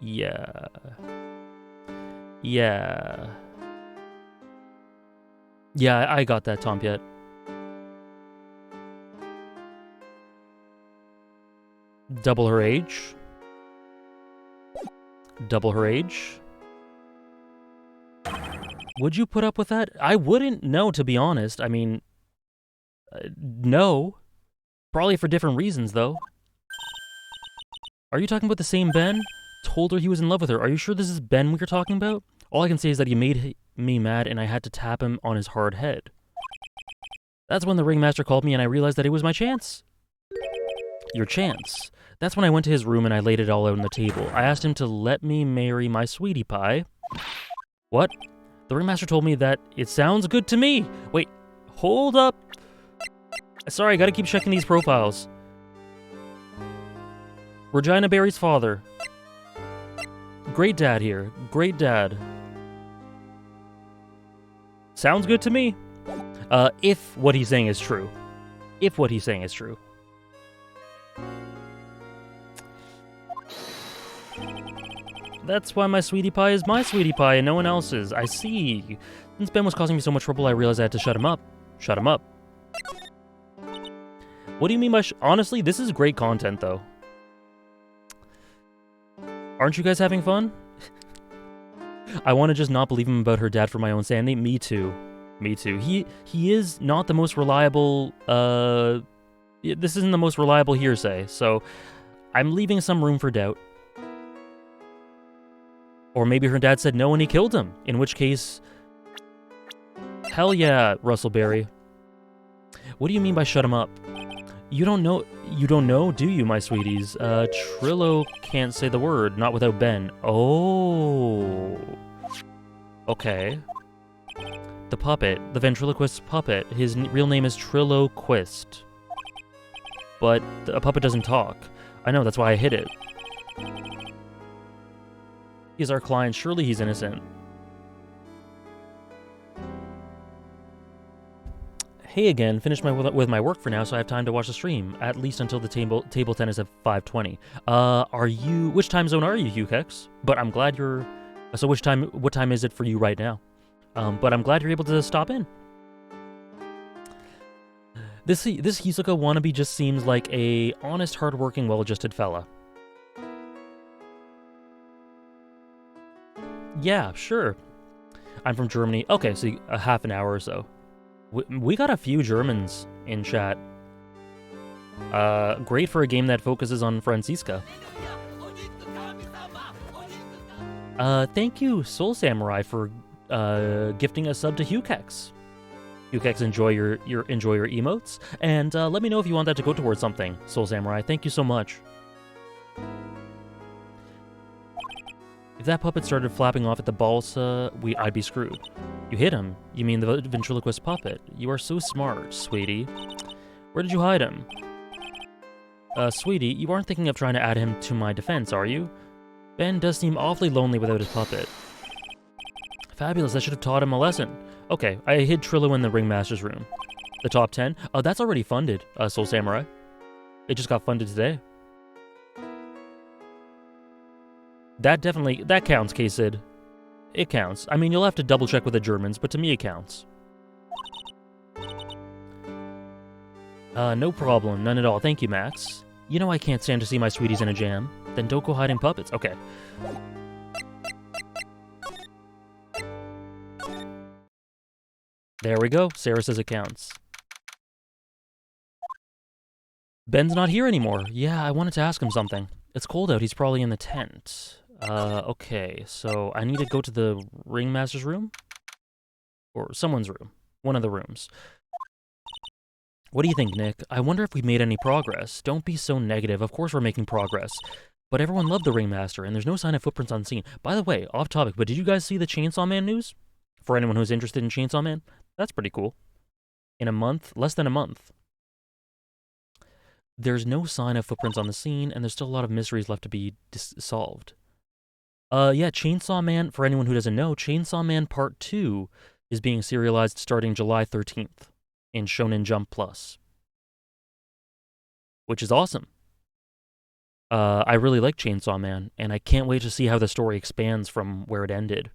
Yeah. Yeah, I got that, Tompiet. Double her age. Double her age. Would you put up with that? I wouldn't know, to be honest. I mean, no. Probably for different reasons, though. Are you talking about the same Ben? Told her he was in love with her. Are you sure this is Ben we're talking about? All I can say is that he made me mad and I had to tap him on his hard head. That's when the ringmaster called me and I realized that it was my chance. Your chance. That's when I went to his room and I laid it all out on the table. I asked him to let me marry my sweetie pie. What? The ringmaster told me that it sounds good to me. Wait, hold up. Sorry, I gotta keep checking these profiles. Regina Berry's father. Great dad here. Great dad. Sounds good to me. If what he's saying is true. If what he's saying is true. That's why my sweetie pie is my sweetie pie and no one else's. I see. Since Ben was causing me so much trouble, I realized I had to shut him up. Shut him up. What do you mean by honestly, this is great content, though. Aren't you guys having fun? I want to just not believe him about her dad for my own sanity. Me too. Me too. He is not the most reliable, this isn't the most reliable hearsay, so I'm leaving some room for doubt. Or maybe her dad said no and he killed him, in which case... Hell yeah, Russell Berry. What do you mean by shut him up? You don't know, do you, my sweeties? Trillo can't say the word, not without Ben. Oh. Okay. The puppet, the ventriloquist's puppet, his real name is Trillo Quist. But a puppet doesn't talk. I know, that's why I hid it. He's our client, surely he's innocent. Hey again, finished with my work for now, so I have time to watch the stream, at least until the table tennis at 5:20. Which time zone are you, Hukex? But I'm glad you're, so what time is it for you right now? But I'm glad you're able to stop in. This Hisoka wannabe just seems like a honest, hardworking, well-adjusted fella. Yeah, sure. I'm from Germany. Okay, so a half an hour or so. We got a few Germans in chat. Great for a game that focuses on Franziska. Thank you, Soul Samurai, for gifting a sub to Hukex. Hukex, enjoy your emotes, and let me know if you want that to go towards something, Soul Samurai. Thank you so much. If that puppet started flapping off at the balsa, I'd be screwed. You hit him. You mean the ventriloquist puppet. You are so smart, sweetie. Where did you hide him? Sweetie, you aren't thinking of trying to add him to my defense, are you? Ben does seem awfully lonely without his puppet. Fabulous, I should have taught him a lesson. Okay, I hid Trillo in the ringmaster's room. The top 10? Oh, that's already funded, Soul Samurai. It just got funded today. That counts, K-Sid. It counts. I mean, you'll have to double check with the Germans, but to me it counts. No problem, none at all. Thank you, Max. You know I can't stand to see my sweeties in a jam. Then don't go hiding puppets. Okay. There we go. Sarah says it counts. Ben's not here anymore. Yeah, I wanted to ask him something. It's cold out. He's probably in the tent. Okay. So I need to go to the ringmaster's room? Or someone's room. One of the rooms. What do you think, Nick? I wonder if we made any progress. Don't be so negative. Of course we're making progress. But everyone loved the ringmaster, and there's no sign of footprints on scene. By the way, off topic, but did you guys see the Chainsaw Man news? For anyone who's interested in Chainsaw Man? That's pretty cool. In a month, less than a month. There's no sign of footprints on the scene, and there's still a lot of mysteries left to be solved. Yeah, Chainsaw Man, for anyone who doesn't know, Chainsaw Man Part 2 is being serialized starting July 13th in Shonen Jump Plus. Which is awesome. I really like Chainsaw Man, and I can't wait to see how the story expands from where it ended.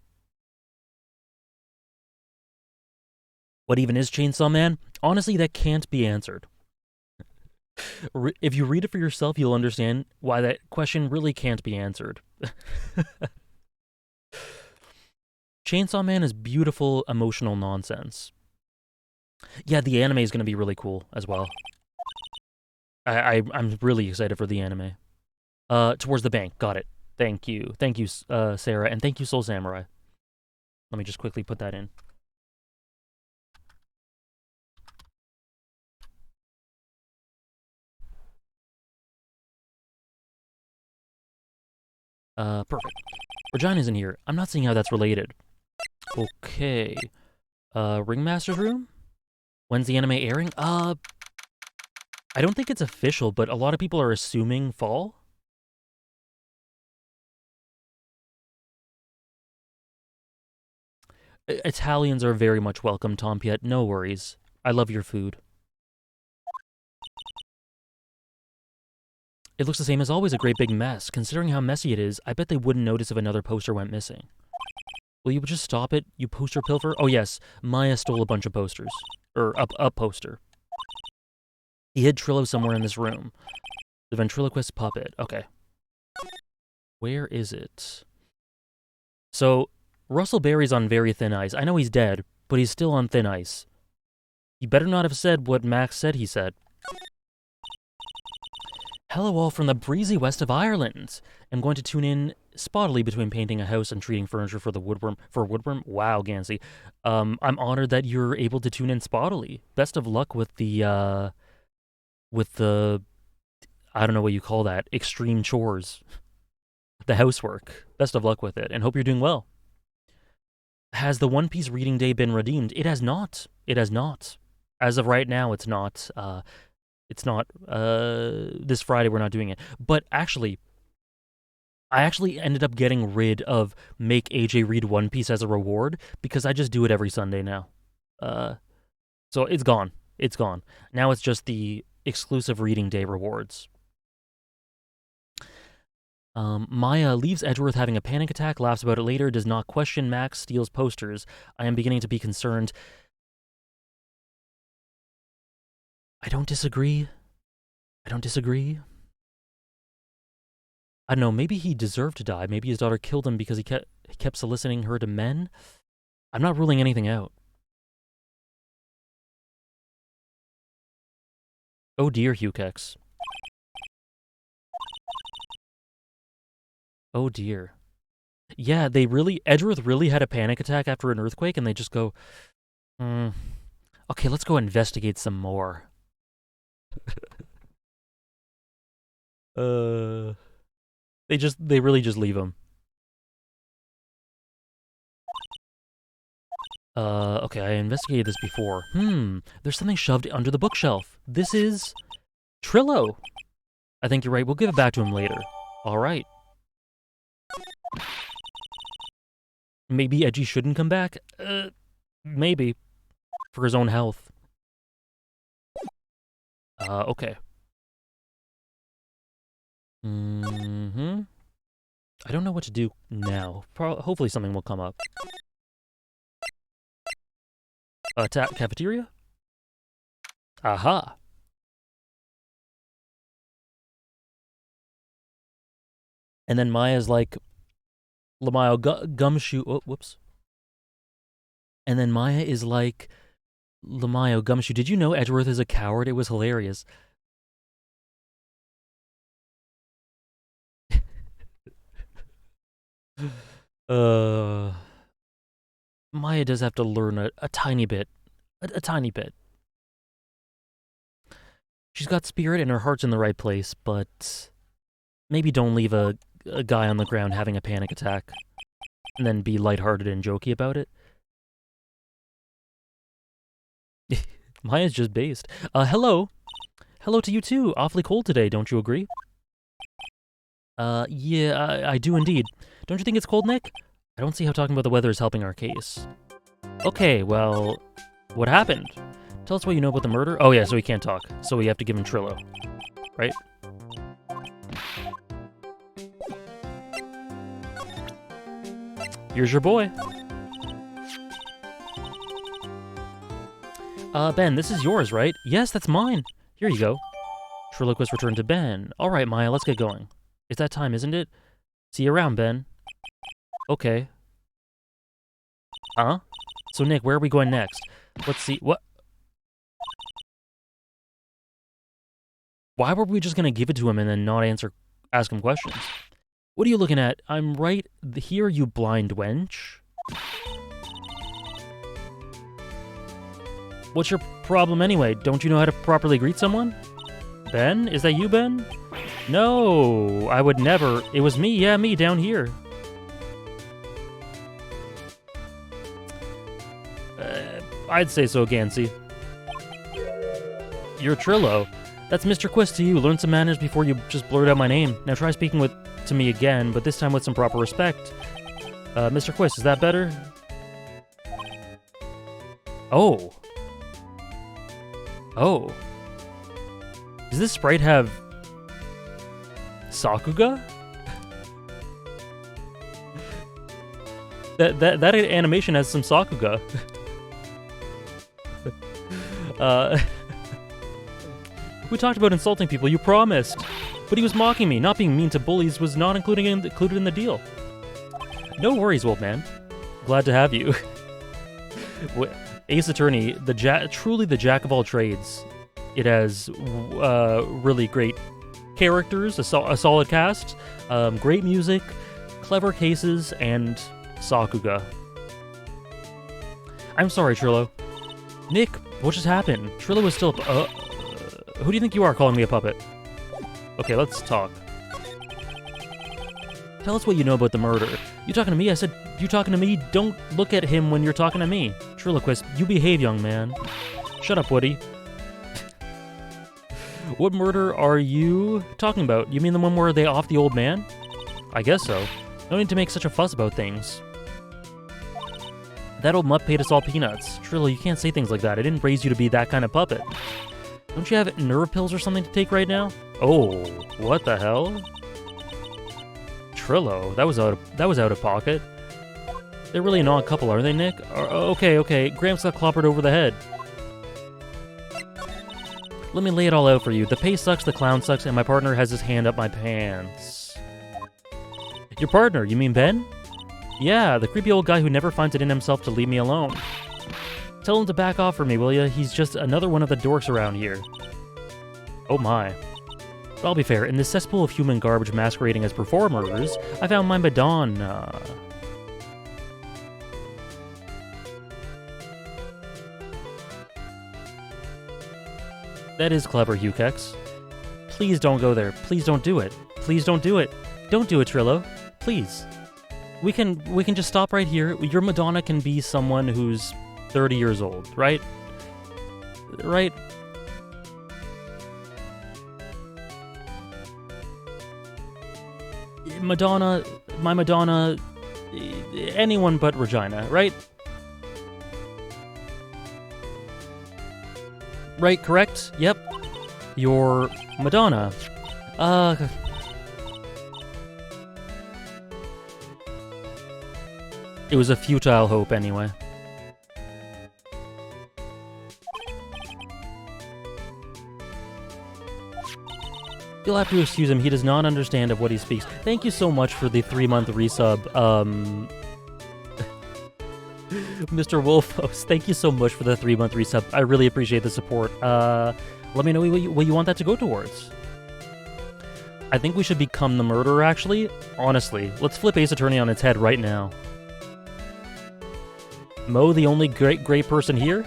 What even is Chainsaw Man? Honestly, that can't be answered. If you read it for yourself, you'll understand why that question really can't be answered. Chainsaw Man is beautiful, emotional nonsense. Yeah, the anime is going to be really cool as well. I'm really excited for the anime. Towards the bank. Got it. Thank you. Thank you, Sarah, and thank you, Soul Samurai. Let me just quickly put that in. Perfect. Regina's in here. I'm not seeing how that's related. Okay. Ringmaster's room? When's the anime airing? I don't think it's official, but a lot of people are assuming fall. Italians are very much welcome, Tompiet. No worries. I love your food. It looks the same as always, a great big mess. Considering how messy it is, I bet they wouldn't notice if another poster went missing. Will you just stop it, you poster pilfer? Oh yes, Maya stole a bunch of posters. Or a poster. He hid Trillo somewhere in this room. The ventriloquist puppet. Okay. Where is it? So, Russell Berry's on very thin ice. I know he's dead, but he's still on thin ice. He better not have said what Max said he said. Hello all from the breezy west of Ireland. I'm going to tune in spottily between painting a house and treating furniture for the woodworm. Wow, Gansey. I'm honored that you're able to tune in spottily. Best of luck with the, I don't know what you call that, extreme chores. The housework. Best of luck with it, and hope you're doing well. Has the One Piece reading day been redeemed? It has not. It has not. As of right now, it's not. It's not, this Friday we're not doing it. But actually, I actually ended up getting rid of make AJ read One Piece as a reward because I just do it every Sunday now. So it's gone. It's gone. Now it's just the exclusive reading day rewards. Maya leaves Edgeworth having a panic attack, laughs about it later, does not question Max, steals posters. I am beginning to be concerned. I don't disagree. I don't know, maybe he deserved to die. Maybe his daughter killed him because he kept soliciting her to men. I'm not ruling anything out. Oh dear, Hukex. Oh dear. Yeah, Edgeworth really had a panic attack after an earthquake, and they just go, okay, let's go investigate some more. They really just leave him. Okay, I investigated this before. There's something shoved under the bookshelf. This is Trillo. I think you're right. We'll give it back to him later. All right. Maybe Edgy shouldn't come back? Maybe. For his own health. Okay. I don't know what to do now. Hopefully something will come up. Cafeteria? Aha. And then Maya's like, Lamayo Gumshoe. Oh, whoops. And then Maya is like, Lamayo Gumshoe, did you know Edgeworth is a coward? It was hilarious. Maya does have to learn a tiny bit. A tiny bit. She's got spirit and her heart's in the right place, but maybe don't leave a guy on the ground having a panic attack and then be lighthearted and jokey about it. Maya's just based. Hello. Hello to you too. Awfully cold today, don't you agree? Yeah, I do indeed. Don't you think it's cold, Nick? I don't see how talking about the weather is helping our case. Okay, well, what happened? Tell us what you know about the murder. Oh yeah, so he can't talk. So we have to give him Trillo, right? Here's your boy. Ben, this is yours, right? Yes, that's mine. Here you go. Trilloquist returned to Ben. All right, Maya, let's get going. It's that time, isn't it? See you around, Ben. Okay. Huh? So, Nick, where are we going next? Let's see. What? Why were we just gonna give it to him and then not ask him questions? What are you looking at? I'm right here, you blind wench. What's your problem anyway? Don't you know how to properly greet someone? Ben? Is that you, Ben? No, I would never. It was me, yeah, me, down here. I'd say so, Gansey. You're Trillo. That's Mr. Quist to you. Learn some manners before you just blurt out my name. Now try speaking to me again, but this time with some proper respect. Mr. Quist, is that better? Oh. Oh. Does this sprite have Sakuga? that animation has some Sakuga. We talked about insulting people, you promised. But he was mocking me. Not being mean to bullies was not included in the deal. No worries, old man. Glad to have you. Ace Attorney, truly the jack of all trades. It has really great characters, a solid cast, great music, clever cases, and Sakuga. I'm sorry, Trillo. Nick, what just happened? Trillo was still... who do you think you are calling me a puppet? Okay, let's talk. Tell us what you know about the murder. You talking to me? I said, you talking to me? Don't look at him when you're talking to me. Trilloquist, you behave, young man. Shut up, Woody. What murder are you talking about? You mean the one where they off the old man? I guess so. No need to make such a fuss about things. That old mutt paid us all peanuts. Trillo, you can't say things like that. I didn't raise you to be that kind of puppet. Don't you have nerve pills or something to take right now? Oh, what the hell? Trillo, that was out of pocket. They're really an odd couple, are they, Nick? Okay. Gramps got clobbered over the head. Let me lay it all out for you. The pay sucks, the clown sucks, and my partner has his hand up my pants. Your partner? You mean Ben? Yeah, the creepy old guy who never finds it in himself to leave me alone. Tell him to back off for me, will ya? He's just another one of the dorks around here. Oh my. But I'll be fair, in this cesspool of human garbage masquerading as performers, I found my Madonna. That is clever, Hukex. Please don't go there. Please don't do it. Please don't do it. Don't do it, Trillo. Please. We can just stop right here. Your Madonna can be someone who's 30 years old, right? Right? Madonna, my Madonna, anyone but Regina, right? Right, correct? Yep. Your Madonna. It was a futile hope anyway. You'll have to excuse him. He does not understand of what he speaks. Thank you so much for the 3-month resub. Mr. Wolfos, thank you so much for the 3-month resub. I really appreciate the support. Let me know what you want that to go towards. I think we should become the murderer, actually. Honestly, let's flip Ace Attorney on its head right now. Mo, the only great person here?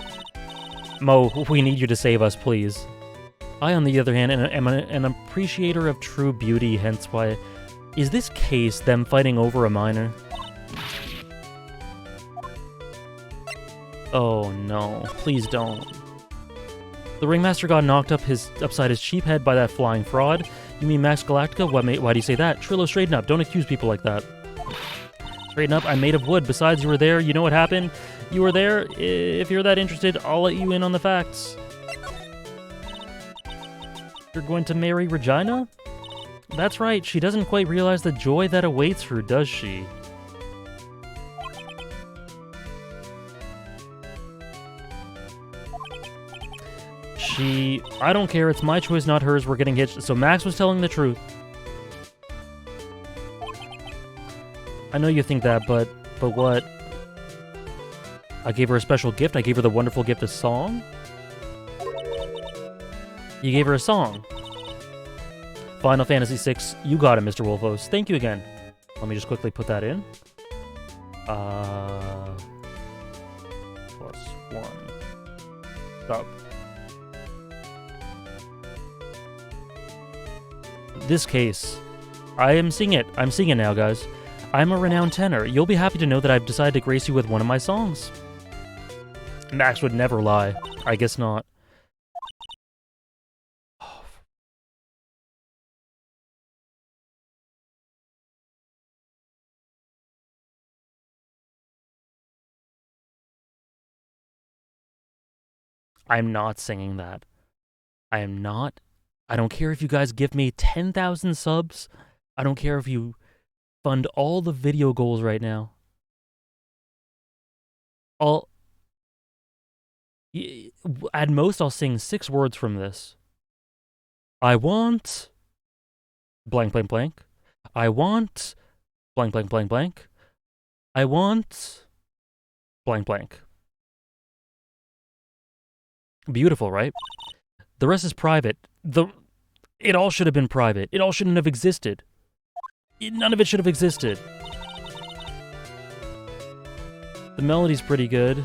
Mo, we need you to save us, please. I, on the other hand, am an appreciator of true beauty, hence why... Is this case them fighting over a minor? Oh no, please don't. The Ringmaster got knocked upside his cheap head by that flying fraud. You mean Max Galactica? Why do you say that? Trillo, straighten up. Don't accuse people like that. Straighten up. I'm made of wood. Besides, you were there. You know what happened? You were there. If you're that interested, I'll let you in on the facts. You're going to marry Regina? That's right. She doesn't quite realize the joy that awaits her, does she? I don't care, it's my choice, not hers, we're getting hitched, so Max was telling the truth. I know you think that, but what? I gave her a special gift? I gave her the wonderful gift of song? You gave her a song. Final Fantasy VI, you got it, Mr. Wolfos. Thank you again. Let me just quickly put that in. +1. Stop. This case. I am seeing it. I'm seeing it now, guys. I'm a renowned tenor. You'll be happy to know that I've decided to grace you with one of my songs. Max would never lie. I guess not. I'm not singing that. I am not. I don't care if you guys give me 10,000 subs. I don't care if you fund all the video goals right now. At most, I'll sing 6 words from this. I want... blank, blank, blank. I want... blank, blank, blank, blank. I want... blank, blank. Beautiful, right? The rest is private. It all should have been private. It all shouldn't have existed. None of it should have existed. The melody's pretty good.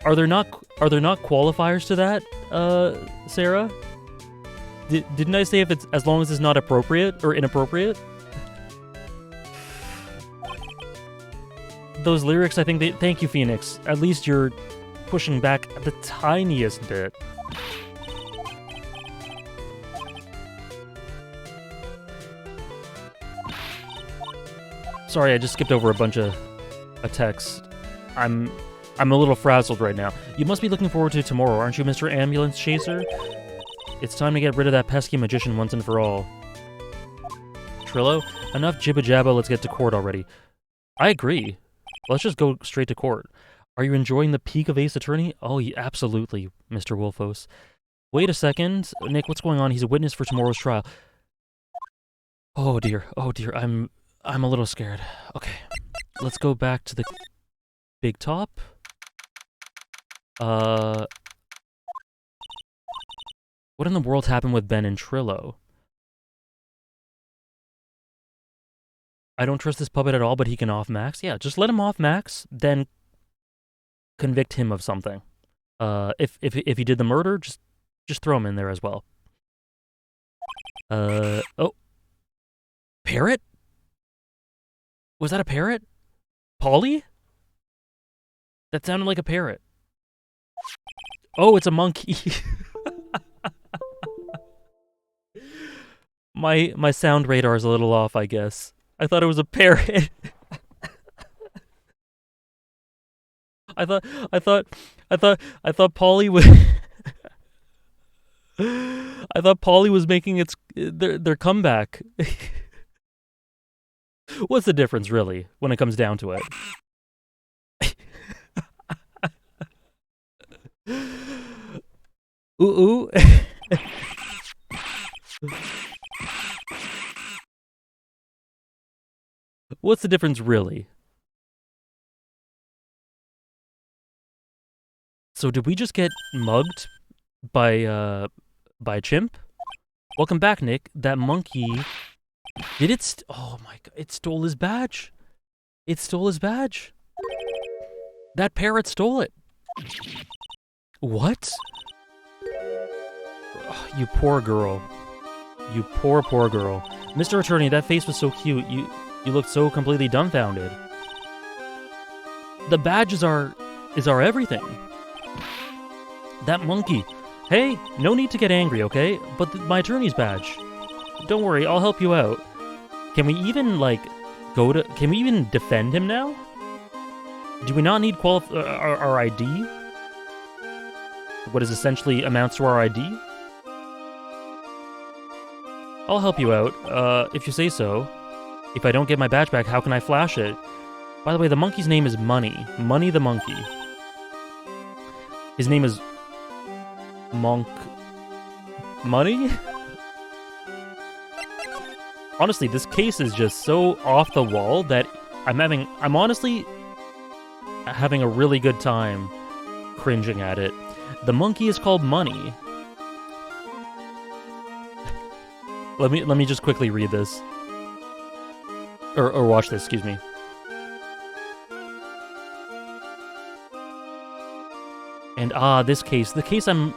Are there not qualifiers to that, Sarah? Didn't I say if it's as long as it's not appropriate or inappropriate? Those lyrics, I think they... Thank you, Phoenix. At least you're pushing back the tiniest bit. Sorry, I just skipped over a bunch of texts. I'm a little frazzled right now. You must be looking forward to tomorrow, aren't you, Mr. Ambulance Chaser? It's time to get rid of that pesky magician once and for all. Trillo, enough jibba-jabba, let's get to court already. I agree. Let's just go straight to court. Are you enjoying the peak of Ace Attorney? Oh, yeah, absolutely, Mr. Wolfos. Wait a second. Nick, what's going on? He's a witness for tomorrow's trial. Oh dear, I'm a little scared. Okay, let's go back to the big top. What in the world happened with Ben and Trillo? I don't trust this puppet at all, but he can off Max. Yeah, just let him off Max, then convict him of something. If he did the murder, just throw him in there as well. Oh. Parrot? Was that a parrot? Polly? That sounded like a parrot. Oh, it's a monkey. My sound radar is a little off, I guess. I thought it was a parrot. I thought Polly was I thought Polly was making their comeback. What's the difference, really, when it comes down to it? Ooh, ooh. What's the difference, really? So did we just get mugged by a chimp? Welcome back, Nick. That monkey... Did it oh my god, it stole his badge. It stole his badge. That parrot stole it. What? Oh, you poor girl. You poor, poor girl. Mr. Attorney, that face was so cute. You looked so completely dumbfounded. The badge is our everything. That monkey. Hey, no need to get angry, okay? But my attorney's badge. Don't worry, I'll help you out. Can we even, like, can we even defend him now? Do we not need our ID? What is essentially amounts to our ID? I'll help you out, if you say so. If I don't get my badge back, how can I flash it? By the way, the monkey's name is Money. Money the monkey. His name is... Money? Honestly, this case is just so off the wall that I'm honestly having a really good time cringing at it. The monkey is called Money. Let me just quickly read this. Or watch this, excuse me. And this case, the case I'm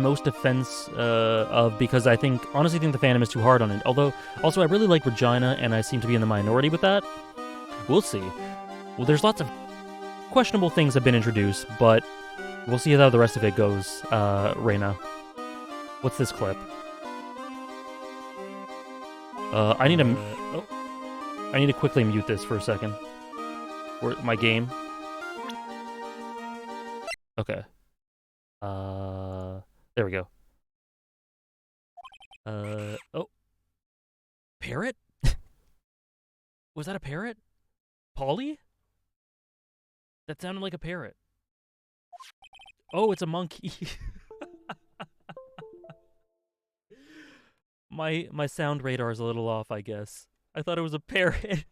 most defense of, because I honestly think the fandom is too hard on it. Although, also, I really like Regina, and I seem to be in the minority with that. We'll see. Well, there's lots of questionable things have been introduced, but we'll see how the rest of it goes, Reina. What's this clip? I need to quickly mute this for a second. My game. Okay. There we go. Oh. Parrot? Was that a parrot? Polly? That sounded like a parrot. Oh, it's a monkey. My sound radar is a little off, I guess. I thought it was a parrot.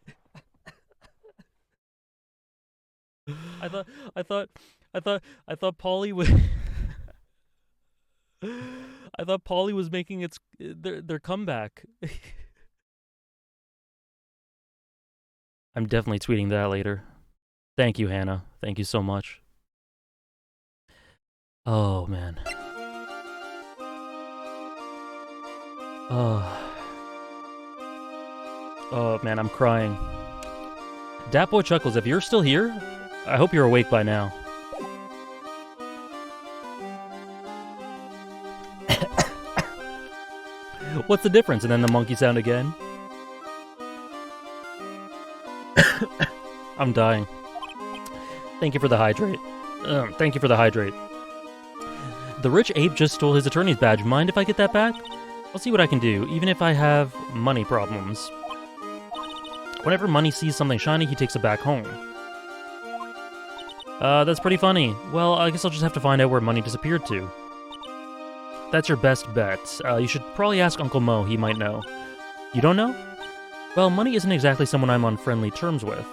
I thought Polly was I thought Polly was making their comeback. I'm definitely tweeting that later. Thank you, Hannah. Thank you so much. Oh, man. Oh, man, I'm crying. Datboy Chuckles, if you're still here, I hope you're awake by now. What's the difference? And then the monkey sound again. I'm dying. Thank you for the hydrate. Thank you for the hydrate. The rich ape just stole his attorney's badge. Mind if I get that back? I'll see what I can do, even if I have money problems. Whenever Money sees something shiny, he takes it back home. That's pretty funny. Well, I guess I'll just have to find out where Money disappeared to. That's your best bet. You should probably ask Uncle Mo, he might know. You don't know? Well, Money isn't exactly someone I'm on friendly terms with.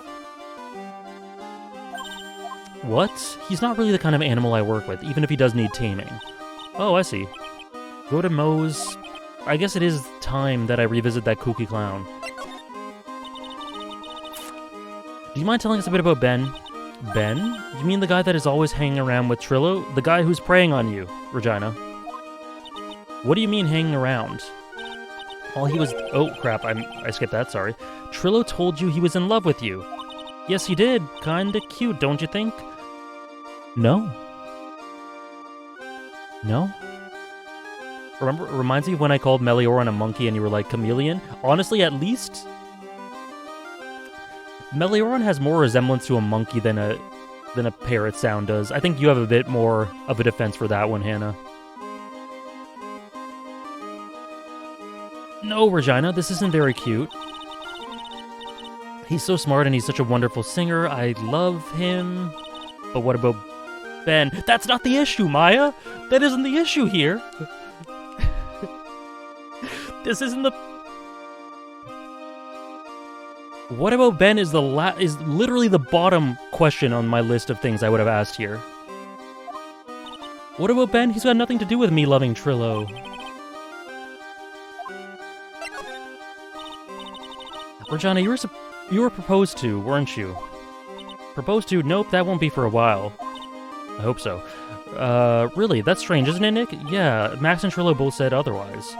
What? He's not really the kind of animal I work with, even if he does need taming. Oh, I see. Go to Mo's... I guess it is time that I revisit that kooky clown. Do you mind telling us a bit about Ben? Ben? You mean the guy that is always hanging around with Trillo? The guy who's preying on you, Regina. What do you mean hanging around? Well, he was... Oh, crap, I skipped that, sorry. Trillo told you he was in love with you. Yes, he did. Kinda cute, don't you think? No. No? Remember, it reminds me of when I called Melioran a monkey and you were like, chameleon? Honestly, at least... Melioran has more resemblance to a monkey than a parrot sound does. I think you have a bit more of a defense for that one, Hannah. No, Regina, this isn't very cute. He's so smart and he's such a wonderful singer. I love him. But what Ben, that's not the issue, Maya. That isn't the issue here. This isn't the... What about Ben is is literally the bottom question on my list of things I would have asked here. What about Ben? He's got nothing to do with me loving Trillo. Regina, you were proposed to, weren't you? Proposed to? Nope, that won't be for a while. I hope so. Really? That's strange, isn't it, Nick? Yeah, Max and Trillo both said otherwise.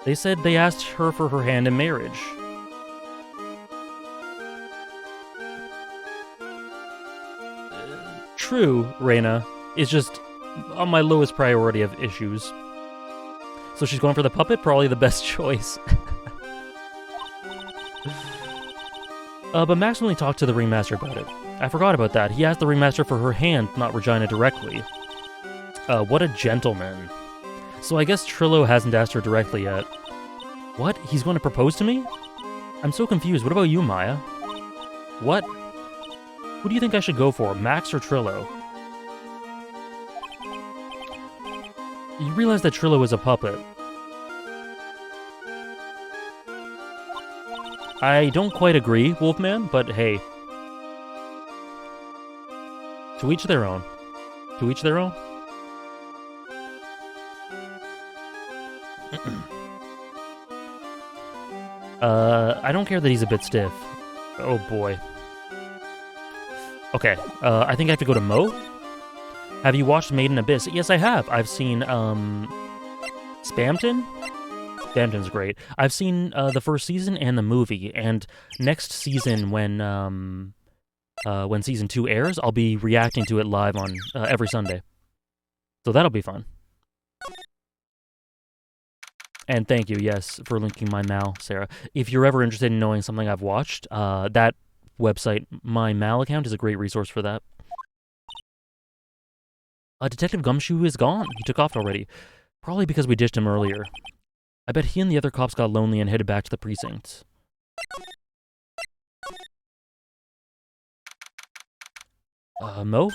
They said they asked her for her hand in marriage. True, Reina, is just on my lowest priority of issues. So she's going for the puppet? Probably the best choice. But Max only talked to the ringmaster about it. I forgot about that. He asked the ringmaster for her hand, not Regina directly. What a gentleman. So I guess Trillo hasn't asked her directly yet. What? He's going to propose to me? I'm so confused. What about you, Maya? What? Who do you think I should go for, Max or Trillo? You realize that Trillo is a puppet. I don't quite agree, Wolfman, but hey. To each their own. To each their own? I don't care that he's a bit stiff. Oh boy. Okay, I think I have to go to Mo? Have you watched Made in Abyss? Yes, I have. I've seen, Spamton? Spamton's great. I've seen, the first season and the movie, and next season when season 2 airs, I'll be reacting to it live on, every Sunday. So that'll be fun. And thank you, yes, for linking my Mal, Sarah. If you're ever interested in knowing something I've watched, that website, my Mal account, is a great resource for that. Detective Gumshoe is gone. He took off already. Probably because we ditched him earlier. I bet he and the other cops got lonely and headed back to the precinct. Mo?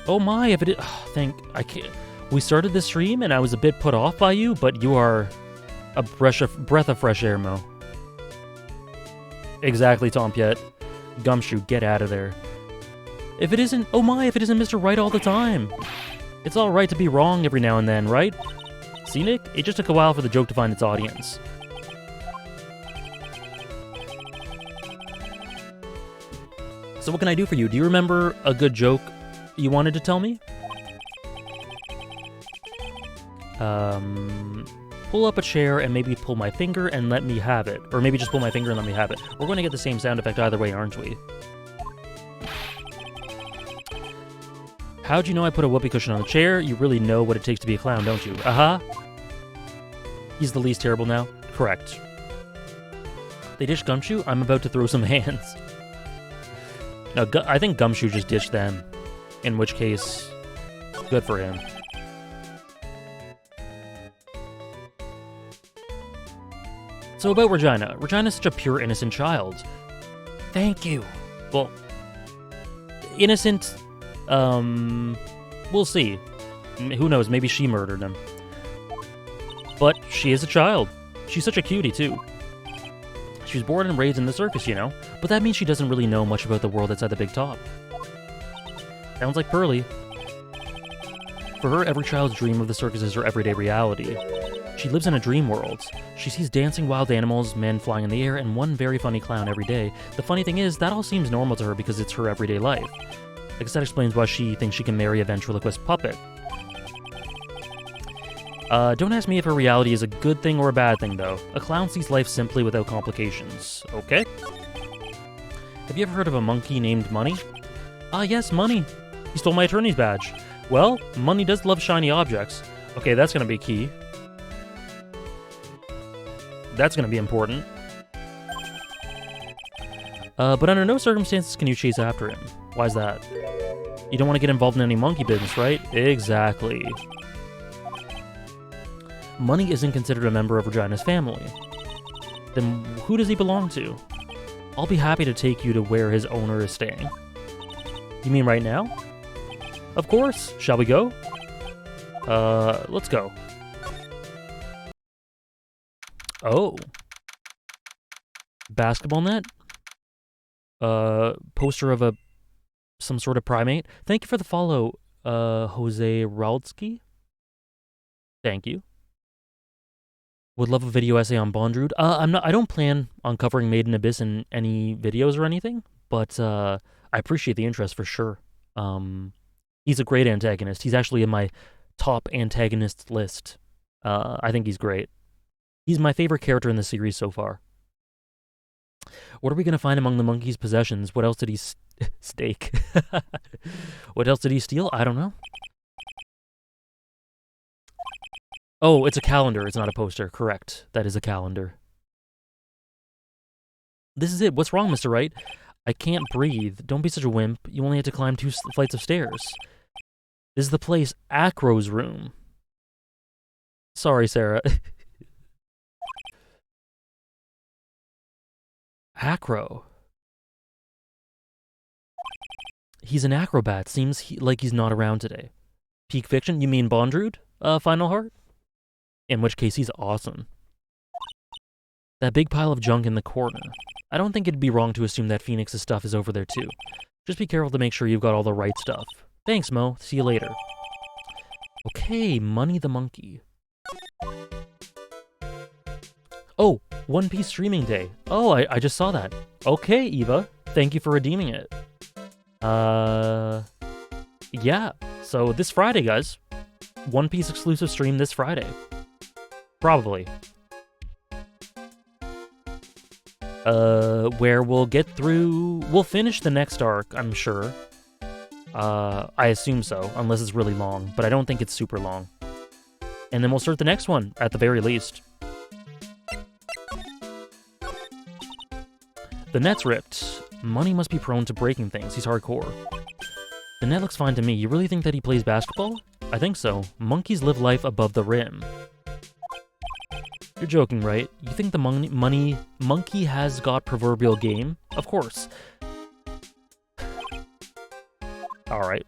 Oh my, if it is... I can't... We started this stream and I was a bit put off by you, but you are a breath of fresh air, Mo. Exactly, Tompiet. Gumshoe, get out of there. If it isn't... Oh my, if it isn't Mr. Right all the time. It's alright to be wrong every now and then, right? See, Nick? It just took a while for the joke to find its audience. So what can I do for you? Do you remember a good joke you wanted to tell me? Pull up a chair and maybe pull my finger and let me have it. Or maybe just pull my finger and let me have it. We're going to get the same sound effect either way, aren't we? How'd you know I put a whoopee cushion on the chair? You really know what it takes to be a clown, don't you? Uh-huh. He's the least terrible now? Correct. They ditched Gumshoe? I'm about to throw some hands. No, I think Gumshoe just ditched them. In which case, good for him. So about Regina. Regina's such a pure, innocent child. Thank you. Well, innocent... we'll see. Who knows, maybe she murdered him. But she is a child. She's such a cutie, too. She was born and raised in the circus, you know? But that means she doesn't really know much about the world outside the big top. Sounds like Pearly. For her, every child's dream of the circus is her everyday reality. She lives in a dream world. She sees dancing wild animals, men flying in the air, and one very funny clown every day. The funny thing is, that all seems normal to her because it's her everyday life. I guess that explains why she thinks she can marry a ventriloquist puppet. Don't ask me if her reality is a good thing or a bad thing, though. A clown sees life simply without complications. Okay? Have you ever heard of a monkey named Money? Ah, yes, Money. He stole my attorney's badge. Well, Money does love shiny objects. Okay, that's gonna be key. That's gonna be important. But under no circumstances can you chase after him. Why's that? You don't want to get involved in any monkey business, right? Exactly. Money isn't considered a member of Regina's family. Then who does he belong to? I'll be happy to take you to where his owner is staying. You mean right now? Of course. Shall we go? Let's go. Oh. Basketball net? Poster of some sort of primate. Thank you for the follow, Jose Raldsky. Thank you. Would love a video essay on Bondrewd. I don't plan on covering Made in Abyss in any videos or anything, but I appreciate the interest for sure. He's a great antagonist. He's actually in my top antagonist list. I think he's great. He's my favorite character in the series so far. What are we gonna find among the monkey's possessions? What else did he stake? What else did he steal? I don't know. Oh, it's a calendar. It's not a poster. Correct. That is a calendar. This is it. What's wrong, Mr. Wright? I can't breathe. Don't be such a wimp. You only had to climb 2 flights of stairs. This is the place. Acro's room. Sorry, Sarah. Acro. He's an acrobat. Seems like he's not around today. Peak Fiction? You mean Bondrewd? Final Heart? In which case, he's awesome. That big pile of junk in the corner. I don't think it'd be wrong to assume that Phoenix's stuff is over there too. Just be careful to make sure you've got all the right stuff. Thanks, Mo. See you later. Okay, Money the Monkey. Oh, One Piece streaming day. Oh, I just saw that. Okay, Eva. Thank you for redeeming it. Yeah. So this Friday, guys. One Piece exclusive stream this Friday. Probably. Where we'll finish the next arc, I'm sure. I assume so, unless it's really long, but I don't think it's super long. And then we'll start the next one, at the very least. The net's ripped. Money must be prone to breaking things. He's hardcore. The net looks fine to me. You really think that he plays basketball? I think so. Monkeys live life above the rim. You're joking, right? You think the monkey has got proverbial game? Of course. Alright.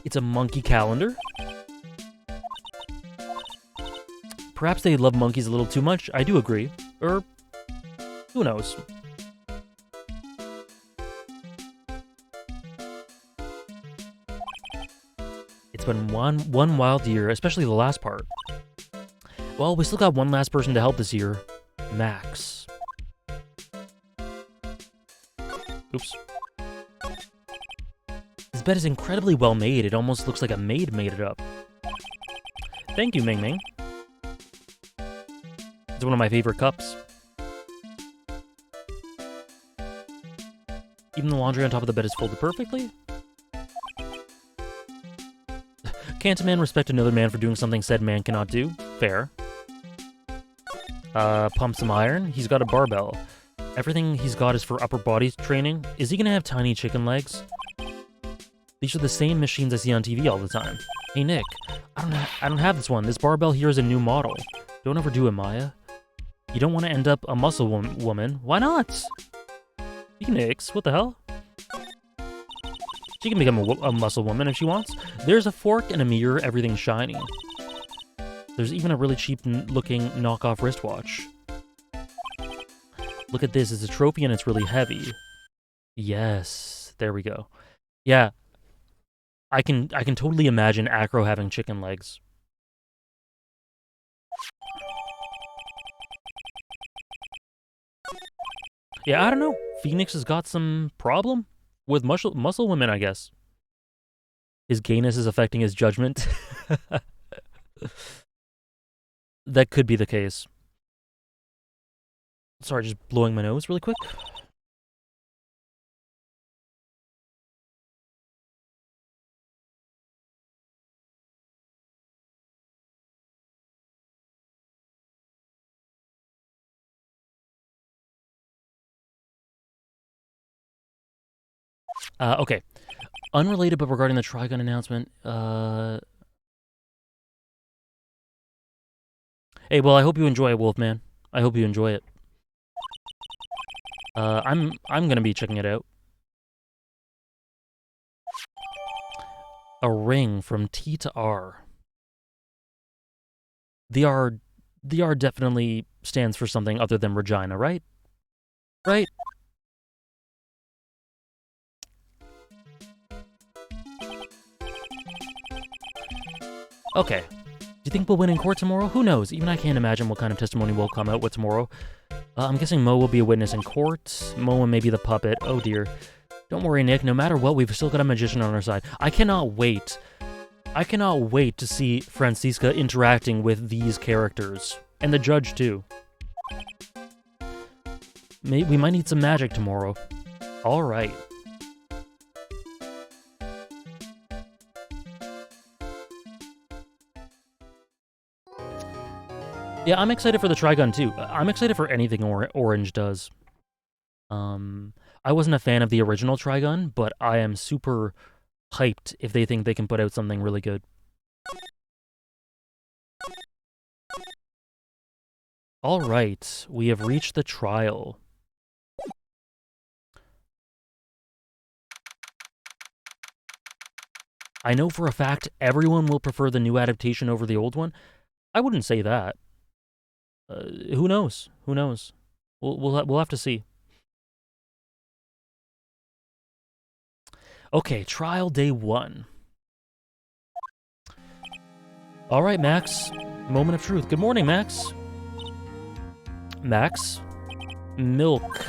It's a monkey calendar. Perhaps they love monkeys a little too much. I do agree. Or, who knows? It's been one wild year, especially the last part. Well, we still got one last person to help this year. Max. Oops. This bed is incredibly well made. It almost looks like a maid made it up. Thank you, Ming Ming. It's one of my favorite cups. Even the laundry on top of the bed is folded perfectly. Can't a man respect another man for doing something said man cannot do? Fair. Pump some iron. He's got a barbell. Everything he's got is for upper body training. Is he gonna have tiny chicken legs? These are the same machines I see on TV all the time. Hey Nick, I don't have this one. This barbell here is a new model. Don't overdo it, Maya. You don't want to end up a muscle woman. Why not? Phoenix, what the hell? She can become a muscle woman if she wants. There's a fork and a mirror, everything's shiny. There's even a really cheap-looking knockoff wristwatch. Look at this, it's a trophy and it's really heavy. Yes, there we go. Yeah, I can totally imagine Acro having chicken legs. Yeah, I don't know. Phoenix has got some problem with muscle women, I guess. His gayness is affecting his judgment. That could be the case. Sorry, just blowing my nose really quick. Okay. Unrelated, but regarding the Trigun announcement, hey, well, I hope you enjoy it, Wolfman. I hope you enjoy it. I'm gonna be checking it out. A ring from T to R. The R definitely stands for something other than Regina, right? Right? Okay. Do you think we'll win in court tomorrow? Who knows? Even I can't imagine what kind of testimony will come out with tomorrow. I'm guessing Mo will be a witness in court. Mo and maybe the puppet. Oh dear. Don't worry, Nick. No matter what, we've still got a magician on our side. I cannot wait. I cannot wait to see Franziska interacting with these characters. And the judge, too. We might need some magic tomorrow. Alright. Yeah, I'm excited for the Trigun, too. I'm excited for anything Orange does. I wasn't a fan of the original Trigun, but I am super hyped if they think they can put out something really good. Alright, we have reached the trial. I know for a fact everyone will prefer the new adaptation over the old one. I wouldn't say that. Who knows? Who knows? We'll have to see. Okay, trial day 1. All right, Max. Moment of truth. Good morning, Max. Max? Milk.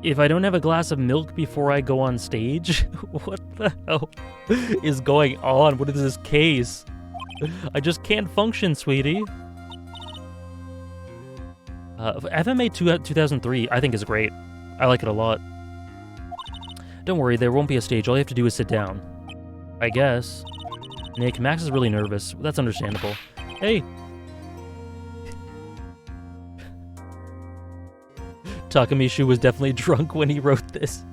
If I don't have a glass of milk before I go on stage? What the hell is going on? What is this case? I just can't function, sweetie. FMA 2003, I think, is great. I like it a lot. Don't worry, there won't be a stage. All you have to do is sit down. I guess. Nick, Max is really nervous. That's understandable. Hey! Takamishu was definitely drunk when he wrote this.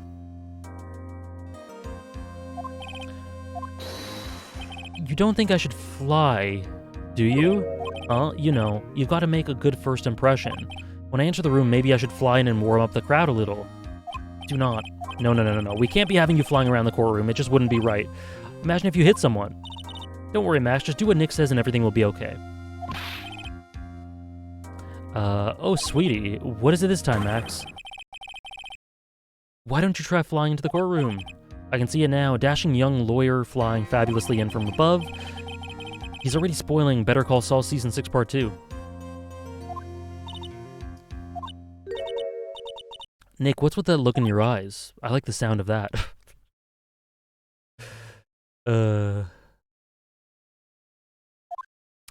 You don't think I should fly, do you? You know, you've got to make a good first impression. When I enter the room, maybe I should fly in and warm up the crowd a little. Do not. No. We can't be having you flying around the courtroom. It just wouldn't be right. Imagine if you hit someone. Don't worry, Max. Just do what Nick says and everything will be okay. Oh, sweetie. What is it this time, Max? Why don't you try flying into the courtroom? I can see it now. A dashing young lawyer flying fabulously in from above. He's already spoiling Better Call Saul Season 6 Part 2. Nick, what's with that look in your eyes? I like the sound of that.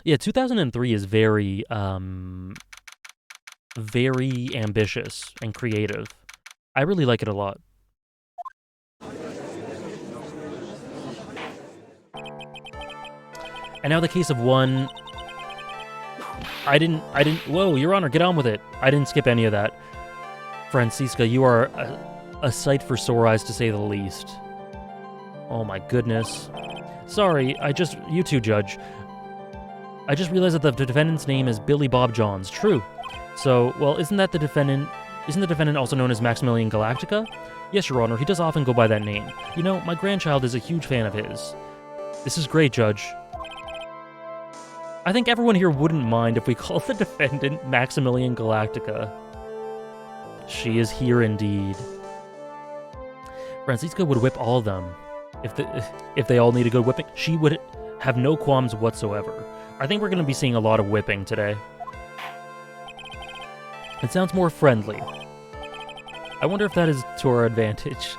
Yeah, 2003 is very, very ambitious and creative. I really like it a lot. And now the case of one... I didn't... Whoa, Your Honor, get on with it. I didn't skip any of that. Franziska, you are a sight for sore eyes, to say the least. Oh my goodness. Sorry, you too, Judge. I just realized that the defendant's name is Billy Bob Johns. True. So, well, isn't the defendant also known as Maximilian Galactica? Yes, Your Honor, he does often go by that name. You know, my grandchild is a huge fan of his. This is great, Judge. I think everyone here wouldn't mind if we called the defendant Maximilian Galactica. She is here indeed. Franziska would whip all of them. If they all need a good whipping, she would have no qualms whatsoever. I think we're going to be seeing a lot of whipping today. It sounds more friendly. I wonder if that is to our advantage.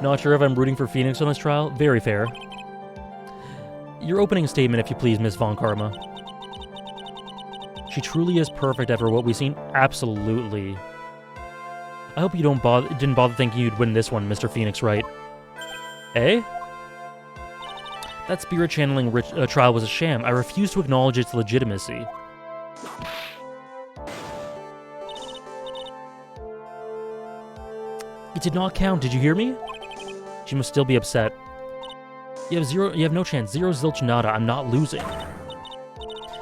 Not sure if I'm rooting for Phoenix on this trial. Very fair. Your opening statement, if you please, Miss Von Karma. She truly is perfect after what we've seen. Absolutely. I hope you didn't bother thinking you'd win this one, Mr. Phoenix, right? Eh? That spirit channeling trial was a sham. I refuse to acknowledge its legitimacy. It did not count. Did you hear me? She must still be upset. You have zero. You have no chance. Zero zilch nada. I'm not losing.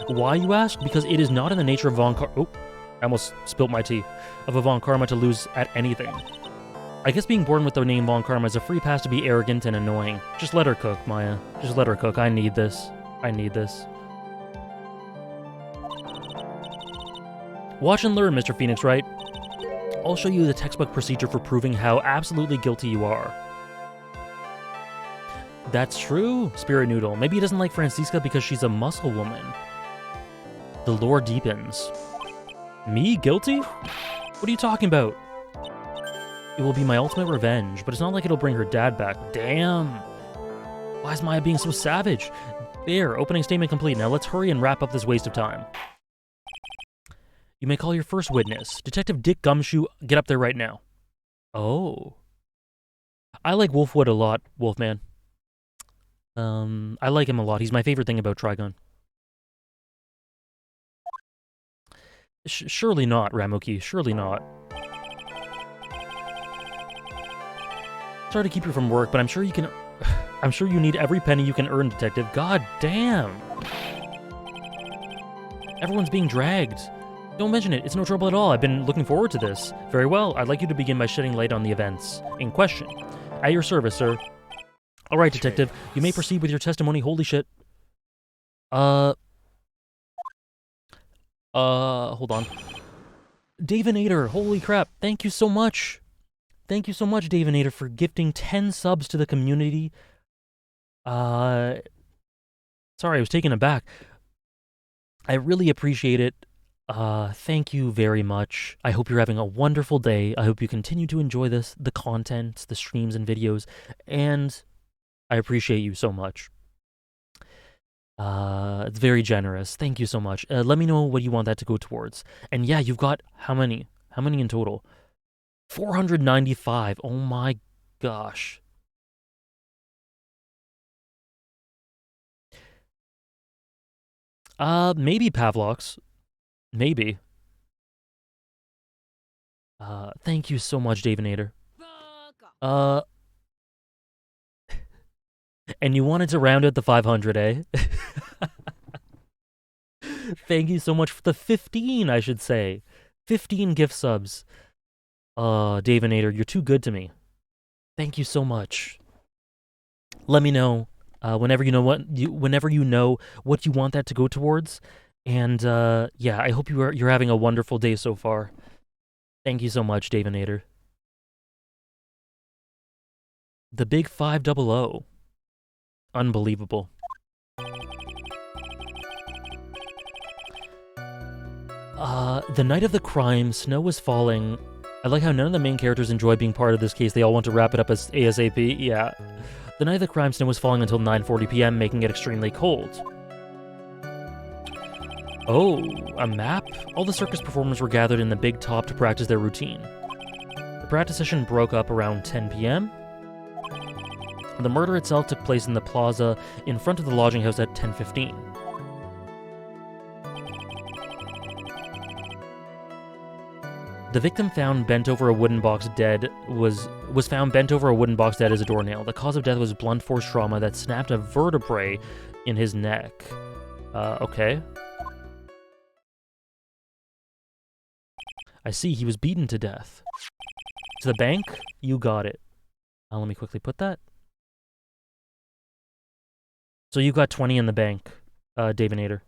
Why, you ask? Because it is not in the nature of Von Karma. Oh, I almost spilt my tea. Of a Von Karma to lose at anything. I guess being born with the name Von Karma is a free pass to be arrogant and annoying. Just let her cook, Maya. Just let her cook. I need this. I need this. Watch and learn, Mr. Phoenix Wright. I'll show you the textbook procedure for proving how absolutely guilty you are. That's true, Spirit Noodle. Maybe he doesn't like Franziska because she's a muscle woman. The lore deepens. Me? Guilty? What are you talking about? It will be my ultimate revenge, but it's not like it'll bring her dad back. Damn. Why is Maya being so savage? There, opening statement complete. Now let's hurry and wrap up this waste of time. You may call your first witness. Detective Dick Gumshoe, get up there right now. Oh. I like Wolfwood a lot, Wolfman. I like him a lot. He's my favorite thing about Trigun. Surely not, Ramuki. Surely not. Sorry to keep you from work, but I'm sure you can... I'm sure you need every penny you can earn, Detective. God damn. Everyone's being dragged. Don't mention it. It's no trouble at all. I've been looking forward to this. Very well. I'd like you to begin by shedding light on the events in question. At your service, sir. All right, Detective. You may proceed with your testimony. Holy shit. Hold on. Davinator, holy crap. Thank you so much. Thank you so much, Davinator, for gifting 10 subs to the community. Sorry, I was taken aback. I really appreciate it. Thank you very much. I hope you're having a wonderful day. I hope you continue to enjoy the content, the streams and videos, and I appreciate you so much. It's very generous. Thank you so much. Let me know what you want that to go towards. And yeah, you've got how many? How many in total? 495. Oh my gosh. Maybe Pavlox. Maybe. Thank you so much, Davinator. And you wanted to round out the 500, eh? Thank you so much for the 15, I should say. 15 gift subs. Davinator, you're too good to me. Thank you so much. Let me know whenever you know what you want that to go towards. And yeah, I hope you're having a wonderful day so far. Thank you so much, Davinator. The big 500. Unbelievable. The night of the crime, snow was falling. I like how none of the main characters enjoy being part of this case. They all want to wrap it up as ASAP. Yeah. The night of the crime, snow was falling until 9:40 p.m., making it extremely cold. Oh, a map? All the circus performers were gathered in the big top to practice their routine. The practice session broke up around 10 p.m. The murder itself took place in the plaza in front of the lodging house at 10:15. The victim found bent over a wooden box dead was found bent over a wooden box dead as a doornail. The cause of death was blunt force trauma that snapped a vertebrae in his neck. Okay. I see, he was beaten to death. To the bank? You got it. Let me quickly put that. So you got 20 in the bank, Davinator.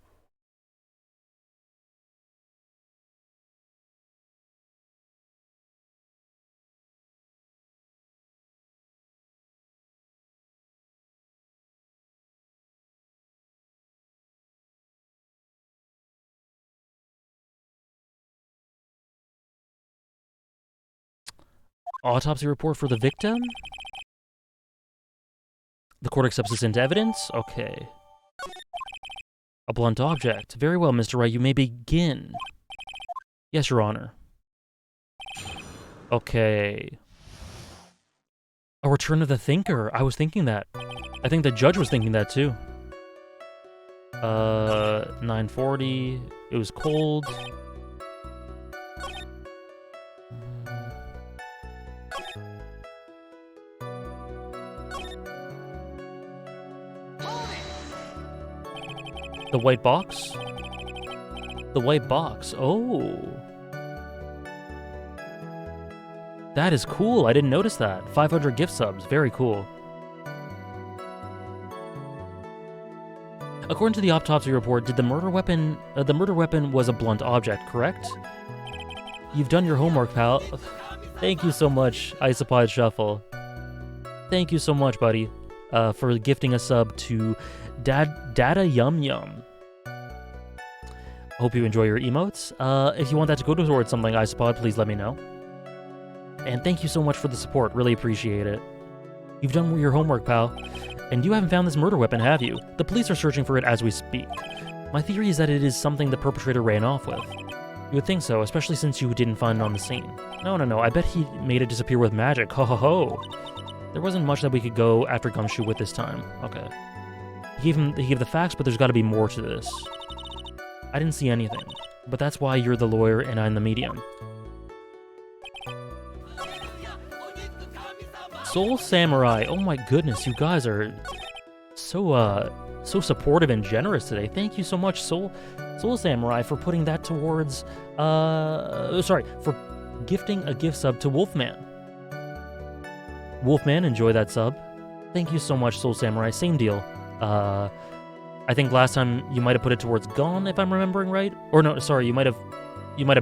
Autopsy report for the victim? The court accepts this into evidence? Okay. A blunt object. Very well, Mr. Wright, you may begin. Yes, Your Honor. Okay. A return of the thinker. I was thinking that. I think the judge was thinking that too. 9:40. It was cold. The white box? The white box. Oh. That is cool. I didn't notice that. 500 gift subs. Very cool. According to the autopsy report, did the murder weapon was a blunt object, correct? You've done your homework, pal. Thank you so much, Isopod Shuffle. Thank you so much, buddy, for gifting a sub to Dada Yum Yum. Hope you enjoy your emotes. If you want that to go towards something, Isopod, please let me know. And thank you so much for the support. Really appreciate it. You've done your homework, pal. And you haven't found this murder weapon, have you? The police are searching for it as we speak. My theory is that it is something the perpetrator ran off with. You would think so, especially since you didn't find it on the scene. No. I bet he made it disappear with magic. Ho ho ho. There wasn't much that we could go after Gumshoe with this time. Okay. He gave the facts, but there's got to be more to this. I didn't see anything. But that's why you're the lawyer and I'm the medium. Soul Samurai. Oh my goodness, you guys are so supportive and generous today. Thank you so much, Soul Samurai, for putting that towards for gifting a gift sub to Wolfman. Wolfman, enjoy that sub. Thank you so much, Soul Samurai. Same deal. I think last time you might have put it towards Gone, if I'm remembering right. Or no, sorry, you might have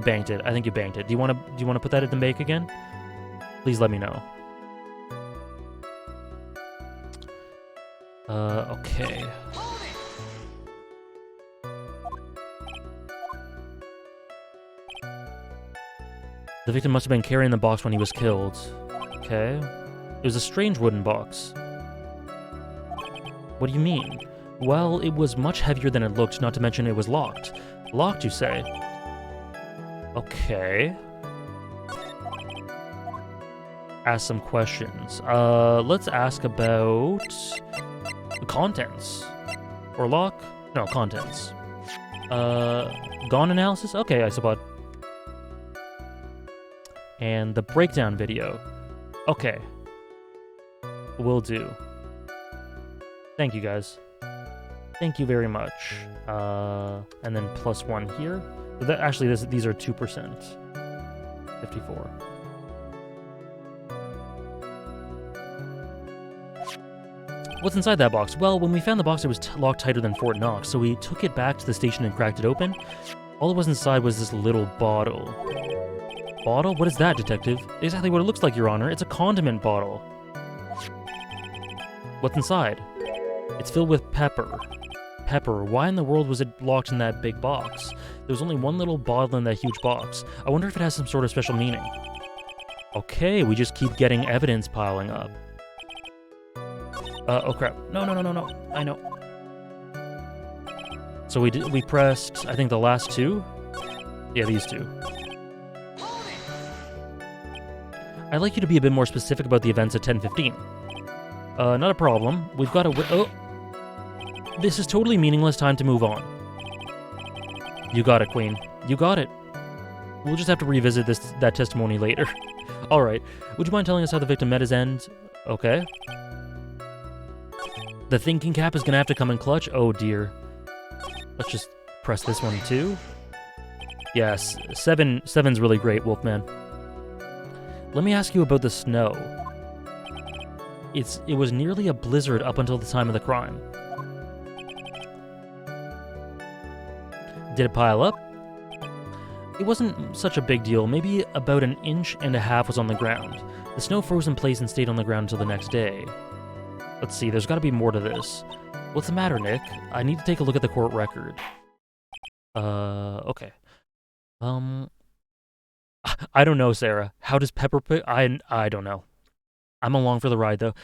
banked it. I think you banked it. Do you want to put that in the bank again? Please let me know. Okay. The victim must have been carrying the box when he was killed. Okay. It was a strange wooden box. What do you mean? Well, it was much heavier than it looked, not to mention it was locked. Locked, you say? Okay. Ask some questions. Let's ask about the contents. Or lock? No, contents. Gone analysis? Okay, I suppose. And the breakdown video. Okay. Will do. Thank you, guys. Thank you very much. And then +1 here. Actually, these are 2%. 54. What's inside that box? Well, when we found the box, it was locked tighter than Fort Knox, so we took it back to the station and cracked it open. All that was inside was this little bottle. Bottle? What is that, detective? Exactly what it looks like, Your Honor. It's a condiment bottle. What's inside? It's filled with pepper. Pepper. Why in the world was it locked in that big box? There was only one little bottle in that huge box. I wonder if it has some sort of special meaning. Okay, we just keep getting evidence piling up. Oh crap. No. I know. So we pressed, I think, the last two? Yeah, these two. I'd like you to be a bit more specific about the events at 10:15. Not a problem. We've got to... Oh! This is totally meaningless. Time to move on. You got it, Queen. You got it. We'll just have to revisit that testimony later. Alright. Would you mind telling us how the victim met his end? Okay. The thinking cap is gonna have to come in clutch? Oh dear. Let's just press this one too. Yes, 7's really great, Wolfman. Let me ask you about the snow. It was nearly a blizzard up until the time of the crime. Did it pile up? It wasn't such a big deal. Maybe about 1.5 inches was on the ground. The snow froze in place and stayed on the ground until the next day. Let's see, there's got to be more to this. What's the matter, Nick? I need to take a look at the court record. Okay. I don't know, Sarah. How does Pepper pick? I don't know. I'm along for the ride, though.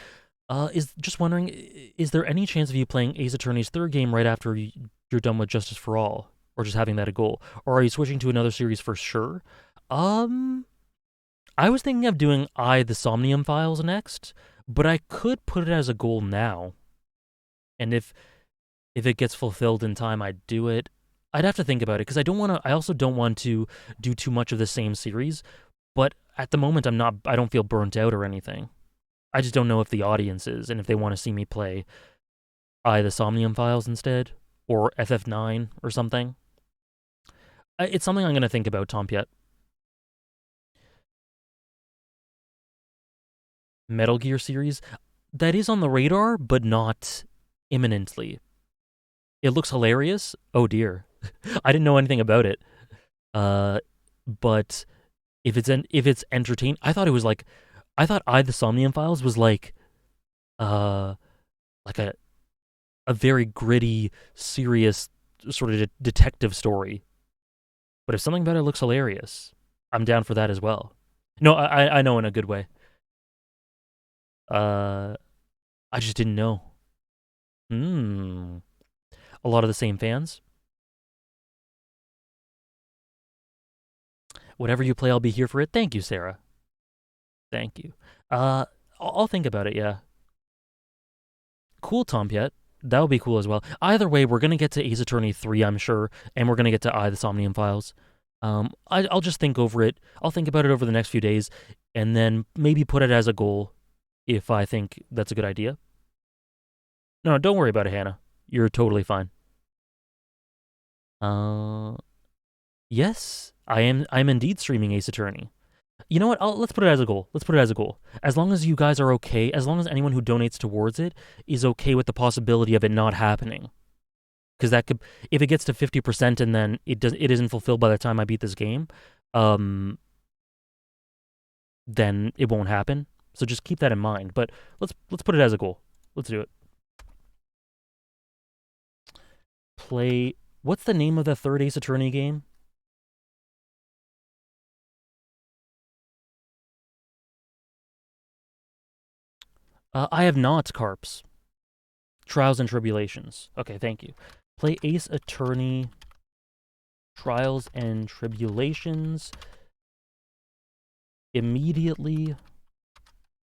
Just wondering, is there any chance of you playing Ace Attorney's third game right after you're done with Justice for All? Or just having that a goal? Or are you switching to another series for sure? I was thinking of doing The Somnium Files next, but I could put it as a goal now. And if it gets fulfilled in time, I'd do it. I'd have to think about it, because I also don't want to do too much of the same series, but at the moment I don't feel burnt out or anything. I just don't know if the audience is, and if they want to see me play The Somnium Files instead. or FF9 or something. It's something I'm going to think about, Tompiet. Metal Gear series, that is on the radar, but not imminently. It looks hilarious. Oh dear. I didn't know anything about it. But if it's entertaining, I thought the Somnium Files was like a very gritty, serious sort of detective story. But if something about it looks hilarious, I'm down for that as well. No, I know in a good way. I just didn't know. A lot of the same fans. Whatever you play, I'll be here for it. Thank you, Sarah. Thank you. I'll think about it, yeah. Cool, Tompiet. That would be cool as well. Either way, we're going to get to Ace Attorney 3, I'm sure, and we're going to get to the Somnium Files. I'll just think over it. I'll think about it over the next few days, and then maybe put it as a goal if I think that's a good idea. No, don't worry about it, Hannah. You're totally fine. Yes, I'm indeed streaming Ace Attorney. You know what? Let's put it as a goal. As long as you guys are okay, as long as anyone who donates towards it is okay with the possibility of it not happening. Because that could, if it gets to 50% and then it isn't fulfilled by the time I beat this game, then it won't happen. So just keep that in mind. But let's put it as a goal. Let's do it. Play. What's the name of the third Ace Attorney game? I have not, Carps. Trials and Tribulations. Okay, thank you. Play Ace Attorney Trials and Tribulations immediately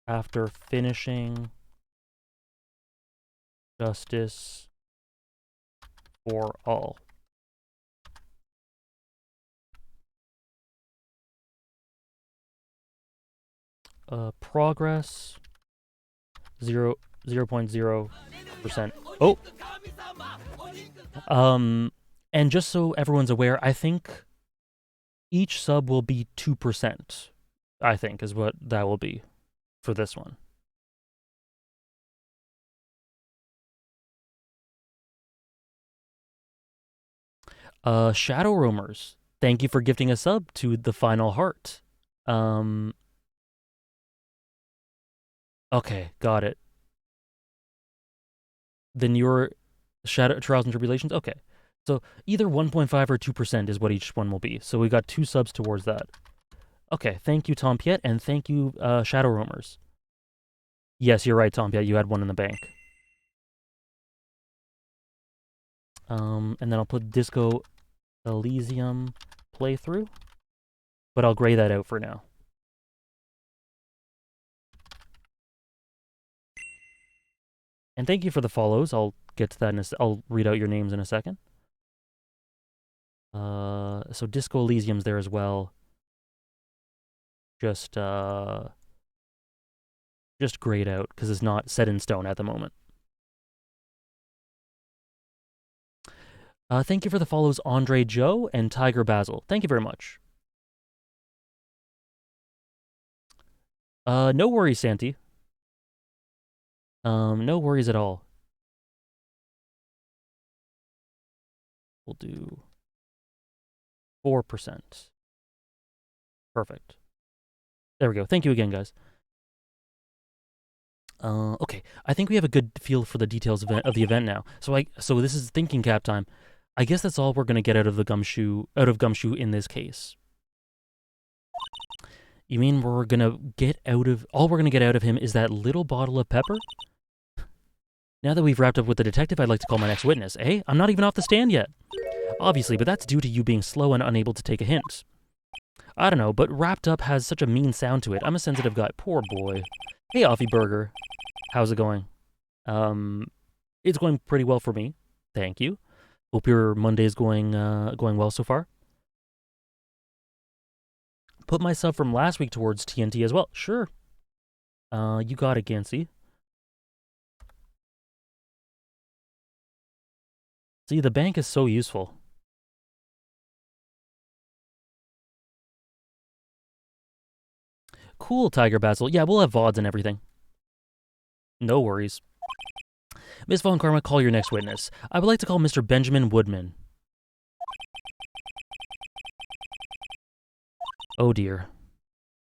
after finishing Justice for All. Progress 0.0%. Oh. And just so everyone's aware, I think each sub will be 2%. I think is what that will be for this one. Shadow Roamers, thank you for gifting a sub to the Final Heart. Okay, got it. Then your Shadow Trials and Tribulations. Okay, so either 1.5 or 2% is what each one will be. So we got 2 subs towards that. Okay, thank you, Tompiet, and thank you, Shadow Roamers. Yes, you're right, Tompiet. You had one in the bank. And then I'll put Disco Elysium playthrough, but I'll gray that out for now. And thank you for the follows. I'll get to that I'll read out your names in a second. So Disco Elysium's there as well. Just grayed out because it's not set in stone at the moment. Thank you for the follows, Andre Joe and Tiger Basil. Thank you very much. No worries, Santi. No worries at all. We'll do 4%. Perfect. There we go. Thank you again, guys. Okay, I think we have a good feel for the details of the event now. So this is thinking cap time. I guess that's all we're gonna get out of Gumshoe in this case. You mean all we're gonna get out of him is that little bottle of pepper? Now that we've wrapped up with the detective, I'd like to call my next witness. Eh? I'm not even off the stand yet. Obviously, but that's due to you being slow and unable to take a hint. I don't know, but wrapped up has such a mean sound to it. I'm a sensitive guy. Poor boy. Hey, Offie Burger. How's it going? It's going pretty well for me. Thank you. Hope your Monday's going well so far. Put my sub from last week towards TNT as well. Sure. You got it, Gansey. See, the bank is so useful. Cool, Tiger Basil. Yeah, we'll have VODs and everything. No worries. Miss Von Karma, call your next witness. I would like to call Mr. Benjamin Woodman. Oh dear.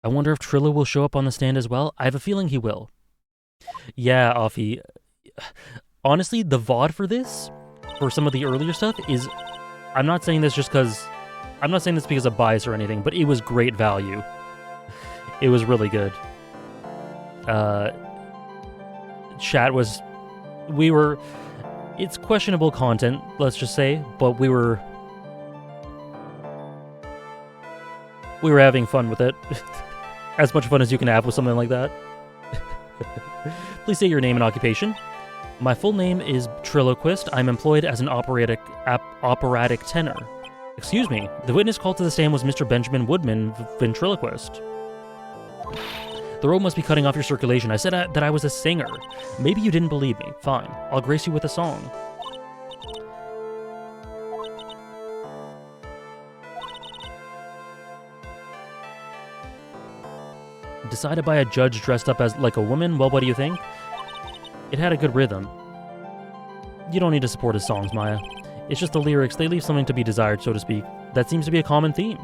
I wonder if Trillo will show up on the stand as well. I have a feeling he will. Yeah, Offie. Honestly, the VOD for this, for some of the earlier stuff, is... I'm not saying this just because... I'm not saying this because of bias or anything, but it was great value. It was really good. Chat was... We were... It's questionable content, let's just say, but we were having fun with it. As much fun as you can have with something like that. Please say your name and occupation. My full name is Trilloquist. I'm employed as an operatic tenor. Excuse me. The witness called to the stand was Mr. Benjamin Woodman, ventriloquist. The rope must be cutting off your circulation. I said that I was a singer. Maybe you didn't believe me. Fine. I'll grace you with a song. Decided by a judge dressed up as like a woman? Well, what do you think? It had a good rhythm. You don't need to support his songs, Maya. It's just the lyrics, they leave something to be desired, so to speak. That seems to be a common theme.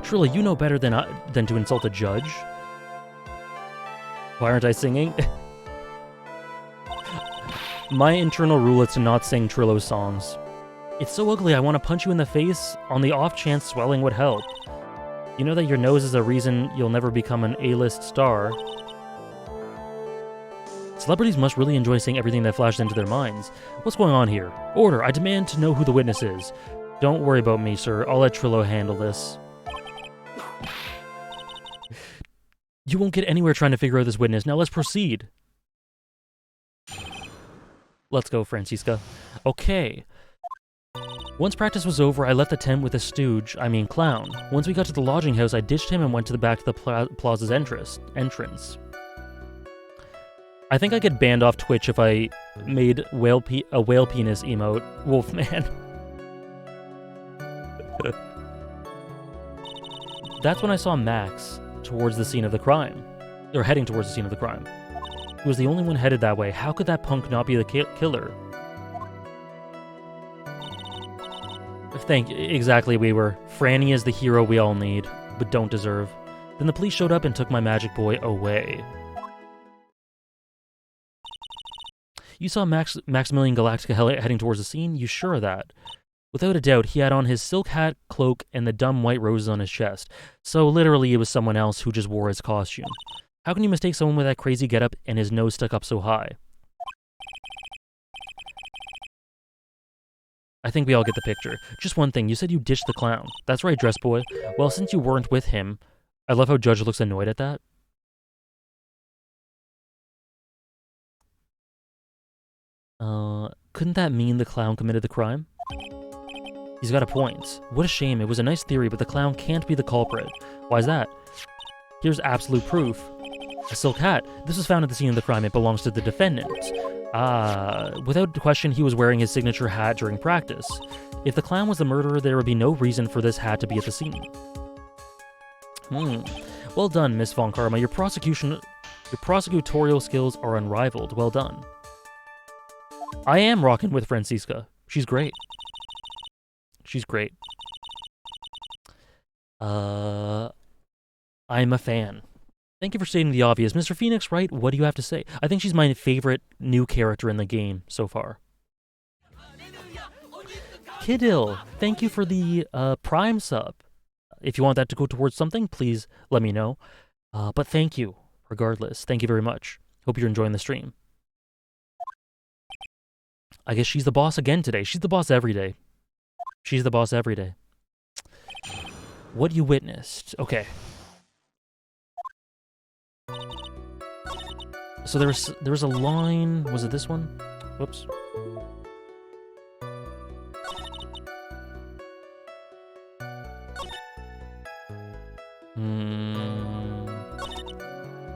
Trilla, you know better than to insult a judge. Why aren't I singing? My internal rule is to not sing Trillo's songs. It's so ugly, I want to punch you in the face on the off chance swelling would help. You know that your nose is a reason you'll never become an A-list star. Celebrities must really enjoy seeing everything that flashes into their minds. What's going on here? Order! I demand to know who the witness is. Don't worry about me, sir. I'll let Trillo handle this. You won't get anywhere trying to figure out this witness. Now let's proceed. Let's go, Francisca. Okay. Once practice was over, I left the tent with a clown. Once we got to the lodging house, I ditched him and went to the back of the plaza's entrance. I think I get banned off Twitch if I made a whale penis emote. Wolfman. That's when I saw Max towards the scene of the crime. Or heading towards the scene of the crime. He was the only one headed that way. How could that punk not be the killer? Exactly, we were. Franny is the hero we all need, but don't deserve. Then the police showed up and took my magic boy away. You saw Maximilian Galactica heading towards the scene? You sure of that? Without a doubt, he had on his silk hat, cloak, and the dumb white roses on his chest. So literally it was someone else who just wore his costume. How can you mistake someone with that crazy getup and his nose stuck up so high? I think we all get the picture. Just one thing, you said you ditched the clown. That's right, dress boy. Well, since you weren't with him, I love how Judge looks annoyed at that. Couldn't that mean the clown committed the crime? He's got a point. What a shame, it was a nice theory, but the clown can't be the culprit. Why is that? Here's absolute proof. A silk hat. This was found at the scene of the crime. It belongs to the defendant. Without question, he was wearing his signature hat during practice. If the clown was the murderer, there would be no reason for this hat to be at the scene. Well done, Miss Von Karma. Your prosecutorial skills are unrivaled. Well done. I am rocking with Francisca. She's great. She's great. I'm a fan. Thank you for stating the obvious. Mr. Phoenix, right? What do you have to say? I think she's my favorite new character in the game so far. Kidil, thank you for the Prime sub. If you want that to go towards something, please let me know. But thank you, regardless. Thank you very much. Hope you're enjoying the stream. I guess she's the boss again today. She's the boss every day. She's the boss every day. What you witnessed. Okay. So there was a line. Was it this one? Whoops.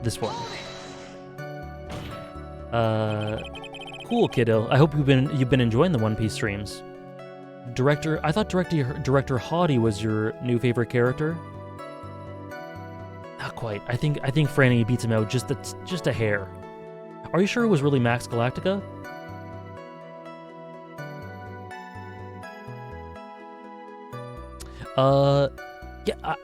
This one. Cool, kiddo. I hope you've been enjoying the One Piece streams. I thought Director Hottie was your new favorite character. Not quite. I think Franny beats him out just a hair. Are you sure it was really Max Galactica? Yeah.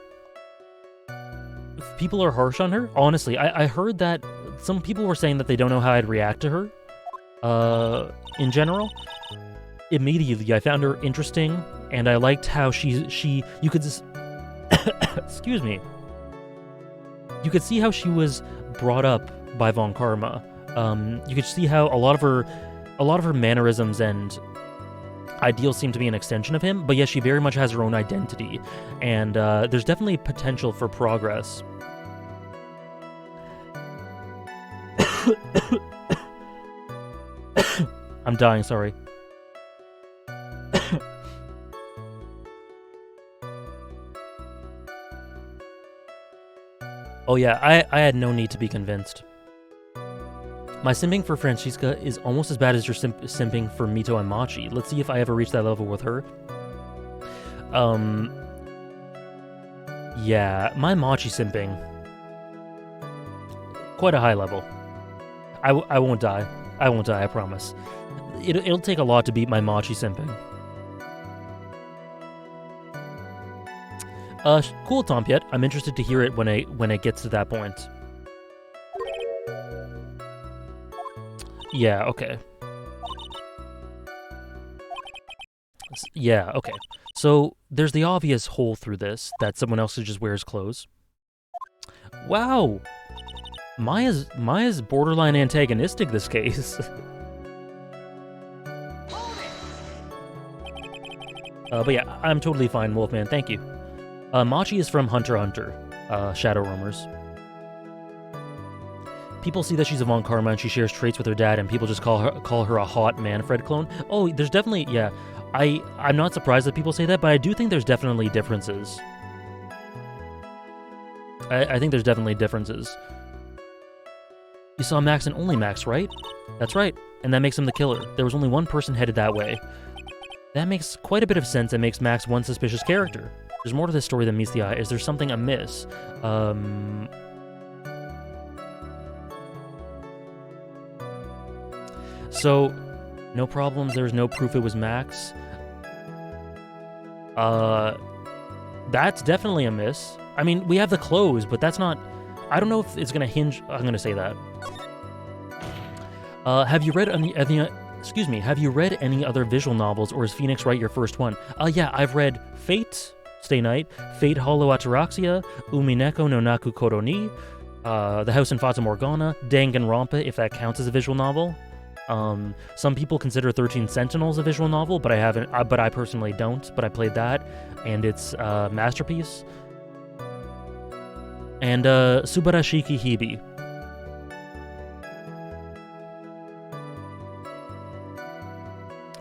People are harsh on her. Honestly, I heard that some people were saying that they don't know how I'd react to her. In general, immediately I found her interesting, and I liked how you could just excuse me. You could see how she was brought up by Von Karma. You could see how a lot of her mannerisms and ideals seem to be an extension of him, but yes, she very much has her own identity, and there's definitely potential for progress. I'm dying, sorry. Oh yeah, I had no need to be convinced. My simping for Francisca is almost as bad as your simping for Mito and Machi. Let's see if I ever reach that level with her. Yeah, my Machi simping. Quite a high level. I won't die. I won't die, I promise. It'll take a lot to beat my Machi simping. Cool, Tompiet. I'm interested to hear it when it gets to that point. Yeah, okay. Yeah, okay. So, there's the obvious hole through this, that someone else who just wears clothes. Wow! Maya's borderline antagonistic this case. But yeah, I'm totally fine, Wolfman, thank you. Machi is from Hunter x Hunter, Shadow Roamers. People see that she's a Von Karma and she shares traits with her dad, and people just call her a hot Manfred clone. Oh, there's definitely, yeah. I'm not surprised that people say that, but I do think there's definitely differences. I think there's definitely differences. You saw Max and only Max, right? That's right, and that makes him the killer. There was only one person headed that way. That makes quite a bit of sense and makes Max one suspicious character. There's more to this story than meets the eye. Is there something amiss? So, no problems, there's no proof it was Max. That's definitely a miss. I mean, we have the clothes, but that's not... I don't know if it's gonna hinge... I'm gonna say that. Have you read any... Excuse me, have you read any other visual novels, or is Phoenix Wright your first one? Yeah, I've read Fate, Stay Night, Fate Hollow Ataraxia, Umineko no Naku Koro ni, The House in Fata Morgana, Danganronpa, if that counts as a visual novel. Some people consider 13 Sentinels a visual novel, but I haven't. But I personally don't. But I played that, and it's a masterpiece. And Subarashiki Hibi.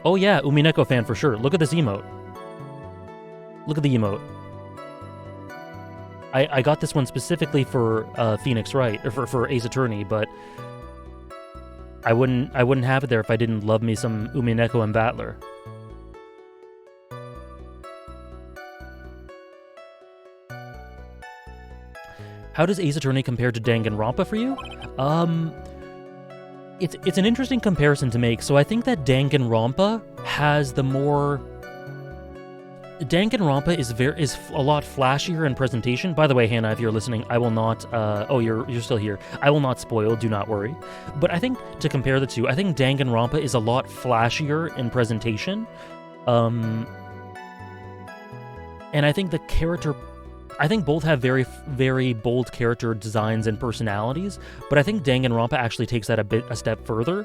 Oh yeah, Umineko fan for sure. Look at this emote. Look at the emote. I got this one specifically for Phoenix Wright, or for Ace Attorney, but I wouldn't have it there if I didn't love me some Umineko and Battler. How does Ace Attorney compare to Danganronpa for you? It's an interesting comparison to make. So I think that Danganronpa has the more... Danganronpa is a lot flashier in presentation. By the way, Hannah, if you're listening, I will not... oh, you're still here. I will not spoil, do not worry. But I think, to compare the two, I think Danganronpa is a lot flashier in presentation. And I think the character... I think both have very, very bold character designs and personalities, but I think Danganronpa actually takes that a step further.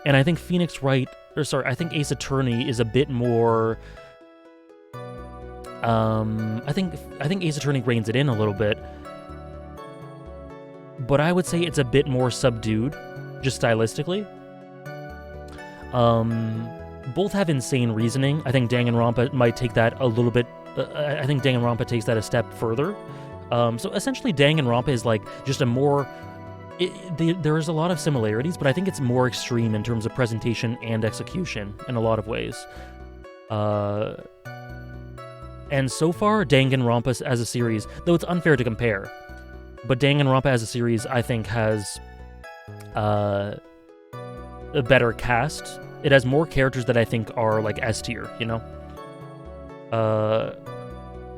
And I think I think Ace Attorney is a bit more... I think Ace Attorney reins it in a little bit, but I would say it's a bit more subdued, just stylistically. Both have insane reasoning. I think Danganronpa might take that a little bit. I think Danganronpa takes that a step further. So essentially, Danganronpa is like just a more There is a lot of similarities, but I think it's more extreme in terms of presentation and execution in a lot of ways. And so far, Danganronpa as a series, though it's unfair to compare, but Danganronpa as a series, I think, has a better cast. It has more characters that I think are like S tier, you know?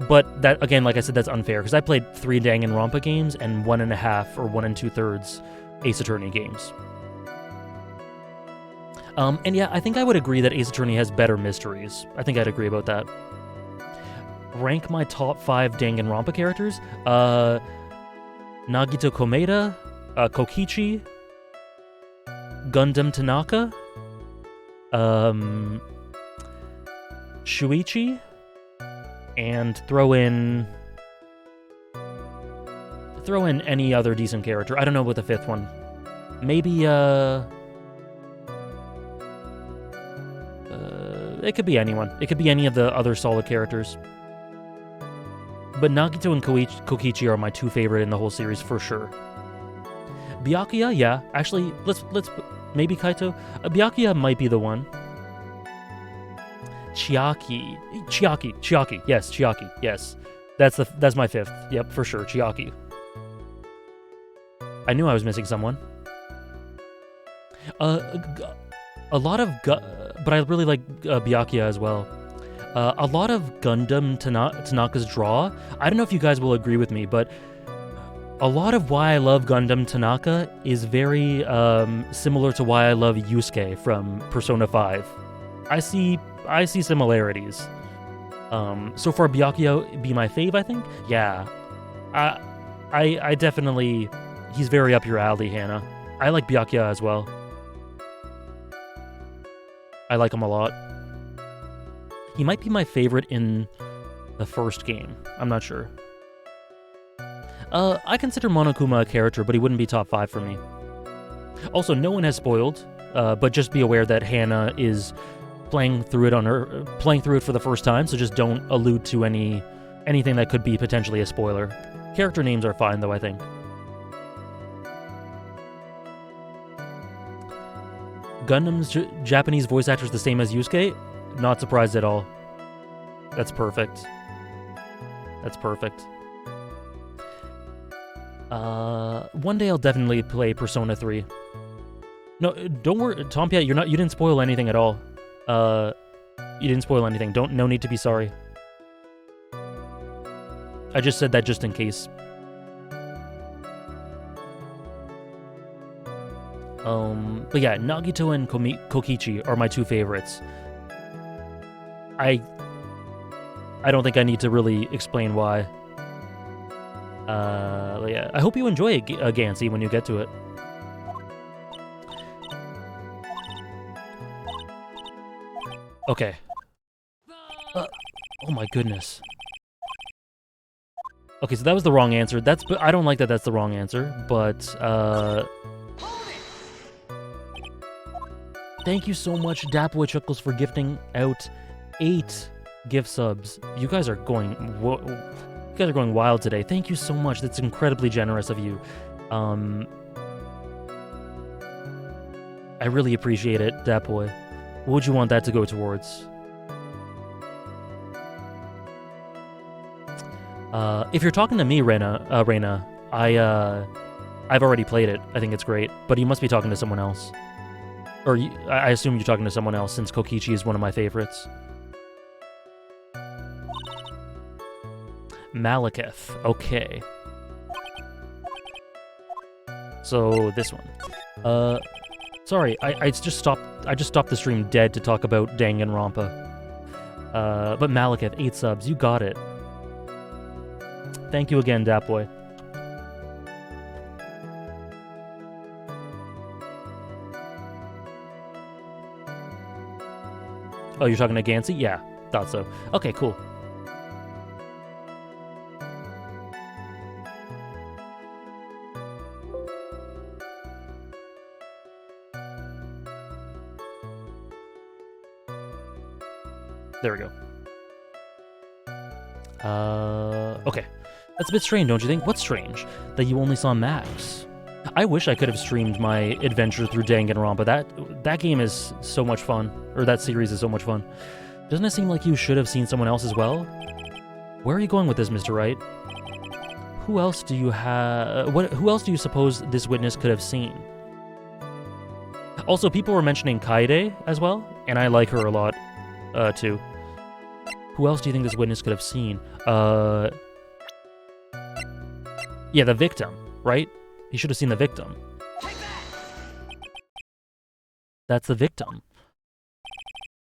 But that, again, like I said, that's unfair, because I played 3 Danganronpa games and 1.5 or 1 2/3 Ace Attorney games. And yeah, I think I would agree that Ace Attorney has better mysteries. I think I'd agree about that. Rank my top 5 Danganronpa characters. Nagito Komeda, Kokichi, Gundam Tanaka, Shuichi, and throw in any other decent character. I don't know about the 5th one. Maybe it could be anyone. It could be any of the other solid characters. But Nagito and Kokichi are my 2 favorite in the whole series for sure. Byakuya, yeah. Actually, let's maybe Kaito. Byakuya might be the one. Chiaki. Yes, Chiaki. Yes. That's my 5th. Yep, for sure. Chiaki. I knew I was missing someone. A lot of but I really like Byakuya as well. A lot of Gundam Tanaka's draw. I don't know if you guys will agree with me, but a lot of why I love Gundam Tanaka is very similar to why I love Yusuke from Persona 5. I see similarities. So far, Byakuya be my fave, I think. Yeah, I definitely. He's very up your alley, Hannah. I like Byakuya as well. I like him a lot. He might be my favorite in the first game. I'm not sure. I consider Monokuma a character, but he wouldn't be top 5 for me. Also, no one has spoiled, but just be aware that Hannah is playing through it for the first time, so just don't allude to anything that could be potentially a spoiler. Character names are fine, though, I think. Gundam's Japanese voice actor is the same as Yusuke? Not surprised at all. That's perfect. That's perfect. One day I'll definitely play Persona 3. No, don't worry, Tompia, you didn't spoil anything at all. You didn't spoil anything. No need to be sorry. I just said that just in case. But yeah, Nagito and Kokichi are my 2 favorites. I don't think I need to really explain why. Yeah, I hope you enjoy it, Gansey, when you get to it. Okay. Oh my goodness. Okay, so that was the wrong answer. I don't like that that's the wrong answer, but, thank you so much, Dapboy Chuckles, for gifting out 8 gift subs. You guys are going wild today. Thank you so much. That's incredibly generous of you. I really appreciate it, Dapboy. What would you want that to go towards? If you're talking to me, Reyna, I've already played it. I think it's great, but you must be talking to someone else. Or I assume you're talking to someone else, since Kokichi is one of my favorites. Malekith. Okay. So this one. Sorry, I just stopped the stream dead to talk about Danganronpa. But Malekith, 8 subs, you got it. Thank you again, Dapboy. Oh, you're talking to Gansey? Yeah, thought so. Okay, cool. There we go. Okay. That's a bit strange, don't you think? What's strange? That you only saw Max. I wish I could have streamed my adventure through Danganronpa. That game is so much fun, or that series is so much fun. Doesn't it seem like you should have seen someone else as well? Where are you going with this, Mr. Wright? Who else do you have? Who else do you suppose this witness could have seen? Also, people were mentioning Kaede as well, and I like her a lot, too. Who else do you think this witness could have seen? Yeah, the victim, right? He should have seen the victim. That's the victim.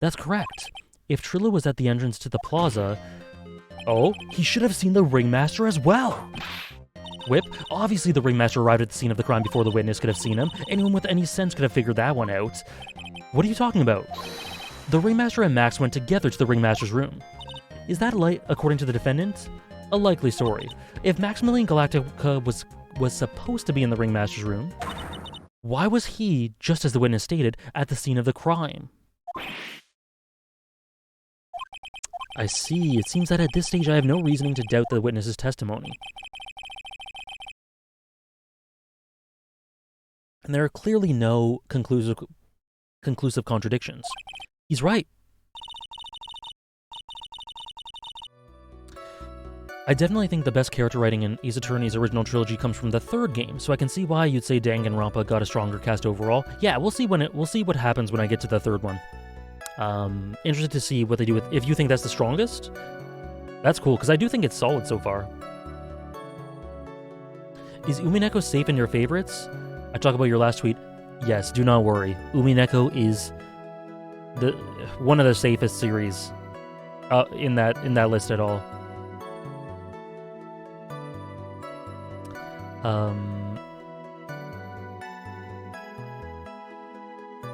That's correct. If Trilla was at the entrance to the plaza... Oh, he should have seen the ringmaster as well! Whip, obviously the ringmaster arrived at the scene of the crime before the witness could have seen him. Anyone with any sense could have figured that one out. What are you talking about? The ringmaster and Max went together to the ringmaster's room. Is that, according to the defendant, a likely story? If Maximilian Galactica was supposed to be in the ringmaster's room, why was he, just as the witness stated, at the scene of the crime? I see. It seems that at this stage I have no reasoning to doubt the witness's testimony. And there are clearly no conclusive contradictions. He's right. I definitely think the best character writing in Ace Attorney's original trilogy comes from the third game, so I can see why you'd say Danganronpa got a stronger cast overall. Yeah, we'll see what happens when I get to the third one. Interested to see what they do with... If you think that's the strongest, that's cool, because I do think it's solid so far. Is Umineko safe in your favorites? I talk about your last tweet. Yes, do not worry. Umineko is one of the safest series in that list at all.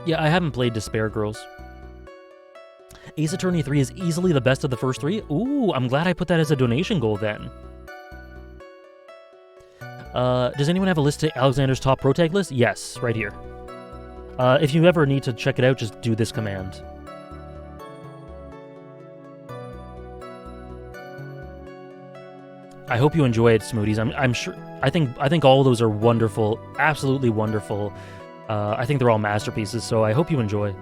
Yeah, I haven't played Despair Girls. Ace Attorney 3 is easily the best of the first three? Ooh, I'm glad I put that as a donation goal then. Does anyone have a list to Alexander's top pro tag list? Yes, right here. If you ever need to check it out, just do this command. I hope you enjoy it, Smoothies. I'm sure. I think all those are wonderful, absolutely wonderful. I think they're all masterpieces, so I hope you enjoy.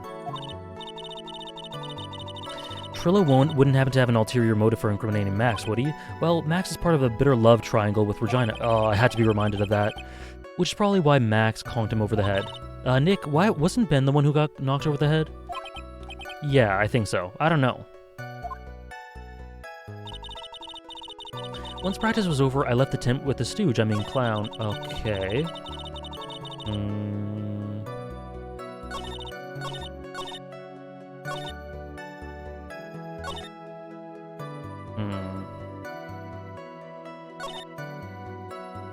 Trilla wouldn't happen to have an ulterior motive for incriminating Max, would he? Well, Max is part of a bitter love triangle with Regina. Oh, I had to be reminded of that. Which is probably why Max conked him over the head. Nick, why wasn't Ben the one who got knocked over the head? Yeah, I think so. I don't know. Once practice was over, I left the tent with the stooge, I mean clown. Okay.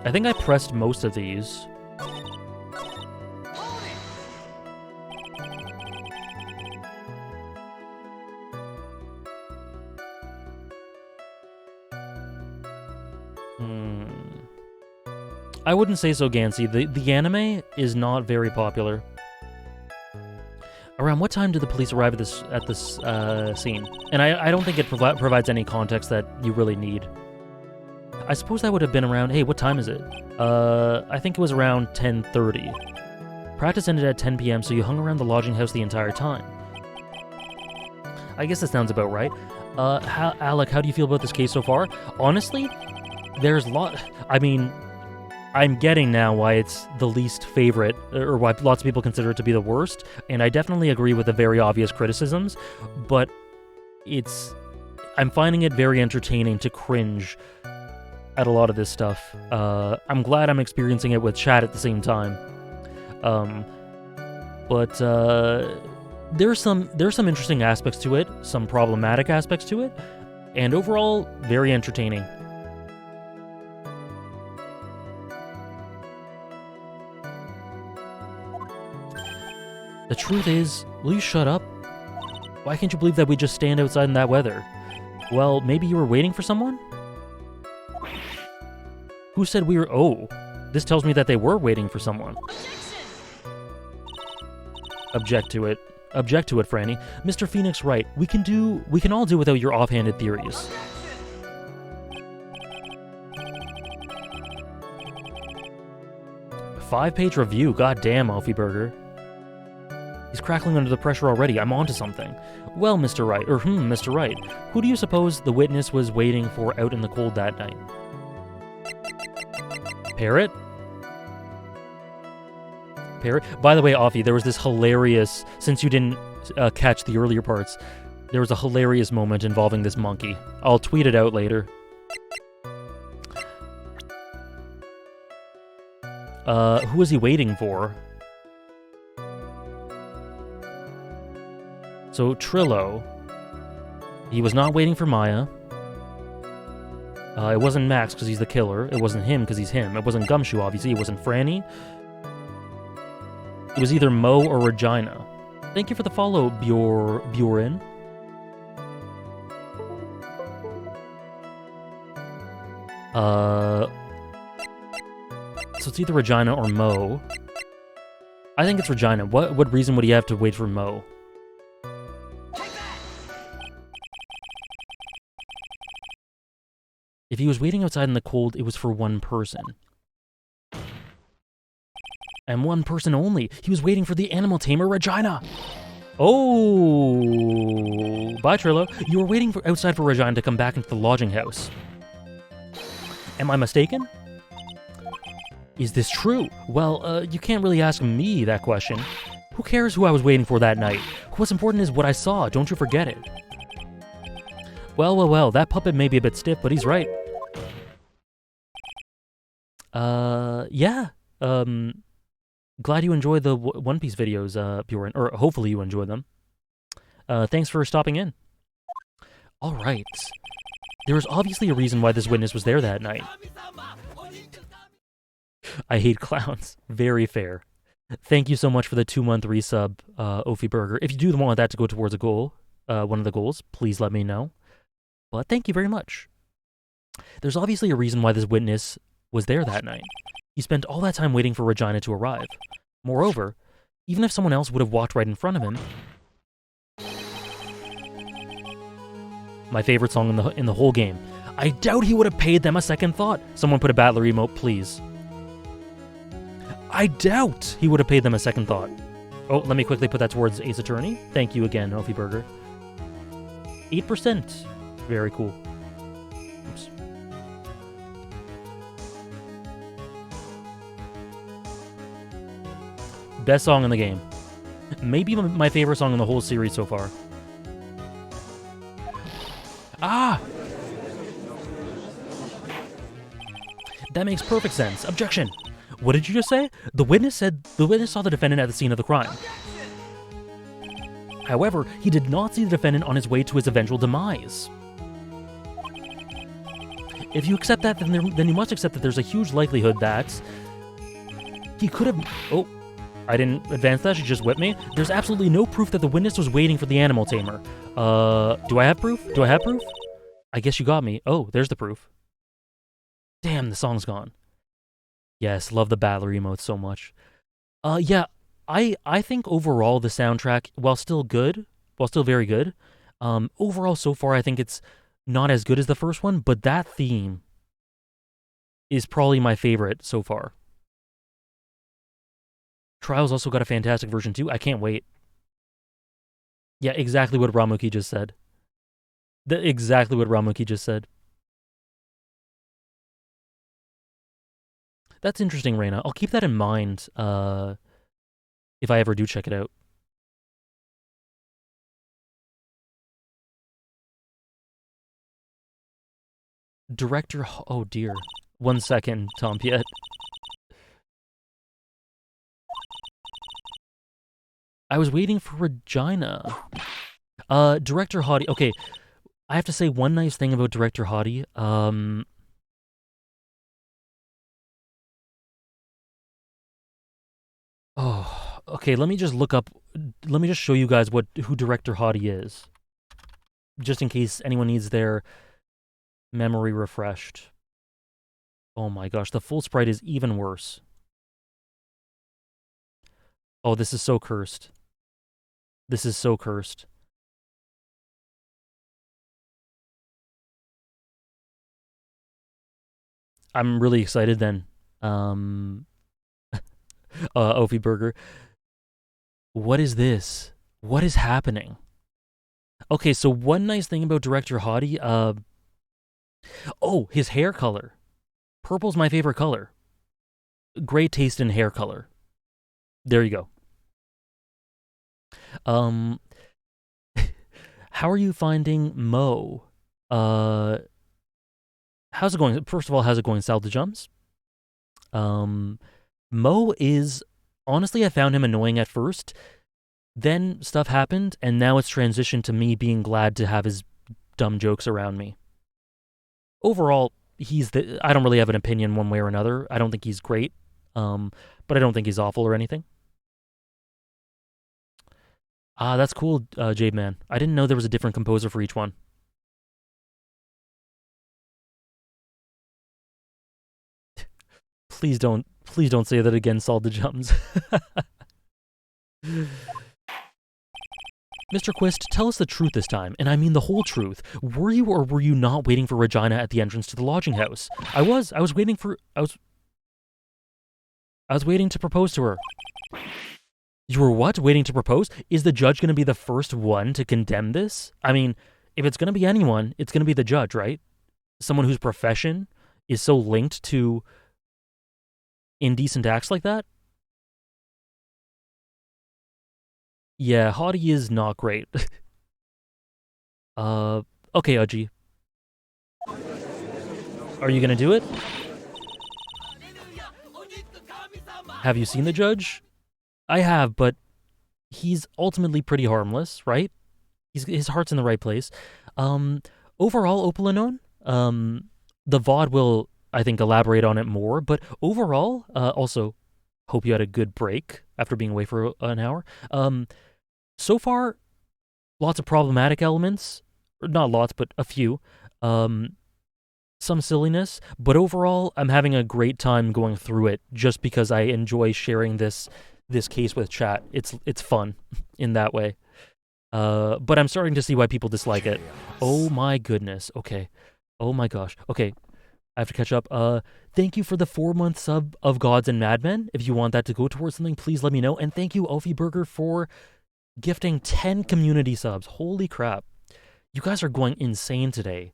I think I pressed most of these. I wouldn't say so, Gansey. The anime is not very popular. Around what time did the police arrive at this scene? And I don't think it provides any context that you really need. I suppose that would have been around... Hey, what time is it? I think it was around 10:30. Practice ended at 10 p.m., so you hung around the lodging house the entire time. I guess that sounds about right. Alec, how do you feel about this case so far? Honestly, there's I mean, I'm getting now why it's the least favorite, or why lots of people consider it to be the worst, and I definitely agree with the very obvious criticisms, but I'm finding it very entertaining to cringe at a lot of this stuff. I'm glad I'm experiencing it with chat at the same time. But there's some interesting aspects to it, some problematic aspects to it, and overall, very entertaining. The truth is, will you shut up? Why can't you believe that we just stand outside in that weather? Well, maybe you were waiting for someone? Who said we were... Oh, this tells me that they were waiting for someone. Object to it. Object to it, Franny. Mr. Phoenix, right. We can all do without your offhanded theories. 5-page review. God damn, Alfie Burger. He's crackling under the pressure already. I'm onto something. Well, Mr. Wright, Mr. Wright, who do you suppose the witness was waiting for out in the cold that night? Parrot? Parrot? By the way, Alfie, there was this hilarious, since you didn't catch the earlier parts, there was a hilarious moment involving this monkey. I'll tweet it out later. Who was he waiting for? So, Trillo. He was not waiting for Maya. It wasn't Max, because he's the killer. It wasn't him, because he's him. It wasn't Gumshoe, obviously. It wasn't Franny. It was either Mo or Regina. Thank you for the follow, Bjorn. So it's either Regina or Mo. I think it's Regina. What reason would he have to wait for Mo? If he was waiting outside in the cold, it was for one person. And one person only. He was waiting for the animal tamer, Regina. Oh, bye, Trillo. You were waiting outside for Regina to come back into the lodging house. Am I mistaken? Is this true? Well, you can't really ask me that question. Who cares who I was waiting for that night? What's important is what I saw. Don't you forget it. Well, that puppet may be a bit stiff, but he's right. Yeah. Glad you enjoyed the One Piece videos, Bjorn, or hopefully you enjoyed them. Thanks for stopping in. All right. There was obviously a reason why this witness was there that night. I hate clowns. Very fair. Thank you so much for the 2-month resub, Ophi Burger. If you do want that to go towards a goal, one of the goals, please let me know. But thank you very much. There's obviously a reason why this witness was there that night. He spent all that time waiting for Regina to arrive. Moreover, even if someone else would have walked right in front of him, my favorite song in the whole game, I doubt he would have paid them a second thought. Someone put a battler emote, please. I doubt he would have paid them a second thought. Oh, let me quickly put that towards Ace Attorney. Thank you again, Ophi Burger. 8%. Very cool. Oops. Best song in the game. Maybe my favorite song in the whole series so far. Ah! That makes perfect sense. Objection! What did you just say? The witness said the witness saw the defendant at the scene of the crime. However, he did not see the defendant on his way to his eventual demise. If you accept that, then you must accept that there's a huge likelihood that he could have... Oh, I didn't advance that. She just whipped me. There's absolutely no proof that the witness was waiting for the animal tamer. Do I have proof? Do I have proof? I guess you got me. Oh, there's the proof. Damn, the song's gone. Yes, love the battler emote so much. Yeah, I think overall the soundtrack, while still very good, overall so far I think it's not as good as the first one, but that theme is probably my favorite so far. Trials also got a fantastic version too. I can't wait. Yeah, exactly what Ramuki just said. Exactly what Ramuki just said. That's interesting, Reina. I'll keep that in mind if I ever do check it out. Director... Oh, dear. 1 second, Tom Piet. I was waiting for Regina. Director Hottie... Okay, I have to say one nice thing about Director Hottie. Oh, okay, let me just look up... Let me just show you guys who Director Hottie is. Just in case anyone needs their memory refreshed. Oh my gosh, the full sprite is even worse. Oh, this is so cursed. This is so cursed. I'm really excited then. Ophi Burger. What is this? What is happening? Okay, so one nice thing about Director Hottie, oh, his hair color. Purple's my favorite color. Great taste in hair color. There you go. How are you finding Mo? How's it going? First of all, how's it going, Salda Jums? Mo is honestly, I found him annoying at first. Then stuff happened, and now it's transitioned to me being glad to have his dumb jokes around me. Overall, I don't really have an opinion one way or another. I don't think he's great, but I don't think he's awful or anything. Ah, that's cool, Jade Man. I didn't know there was a different composer for each one. Please don't say that again, Salda Jums. Mr. Quist, tell us the truth this time, and I mean the whole truth. Were you or were you not waiting for Regina at the entrance to the lodging house? I was waiting to propose to her. You were what? Waiting to propose? Is the judge going to be the first one to condemn this? I mean, if it's going to be anyone, it's going to be the judge, right? Someone whose profession is so linked to indecent acts like that? Yeah, Hottie is not great. Okay, Udgy. Are you gonna do it? Have you seen the judge? I have, but he's ultimately pretty harmless, right? His heart's in the right place. Overall, Opalanon, the VOD will, I think, elaborate on it more, but overall, also, hope you had a good break after being away for an hour. So far, lots of problematic elements. Not lots, but a few. Some silliness, but overall, I'm having a great time going through it just because I enjoy sharing this case with chat. It's fun in that way. But I'm starting to see why people dislike it. Oh my goodness. Okay. Oh my gosh. Okay. I have to catch up. Thank you for the 4-month sub of Gods and Madmen. If you want that to go towards something, please let me know. And thank you, Ophi Burger, for gifting 10 community subs. Holy crap. You guys are going insane today.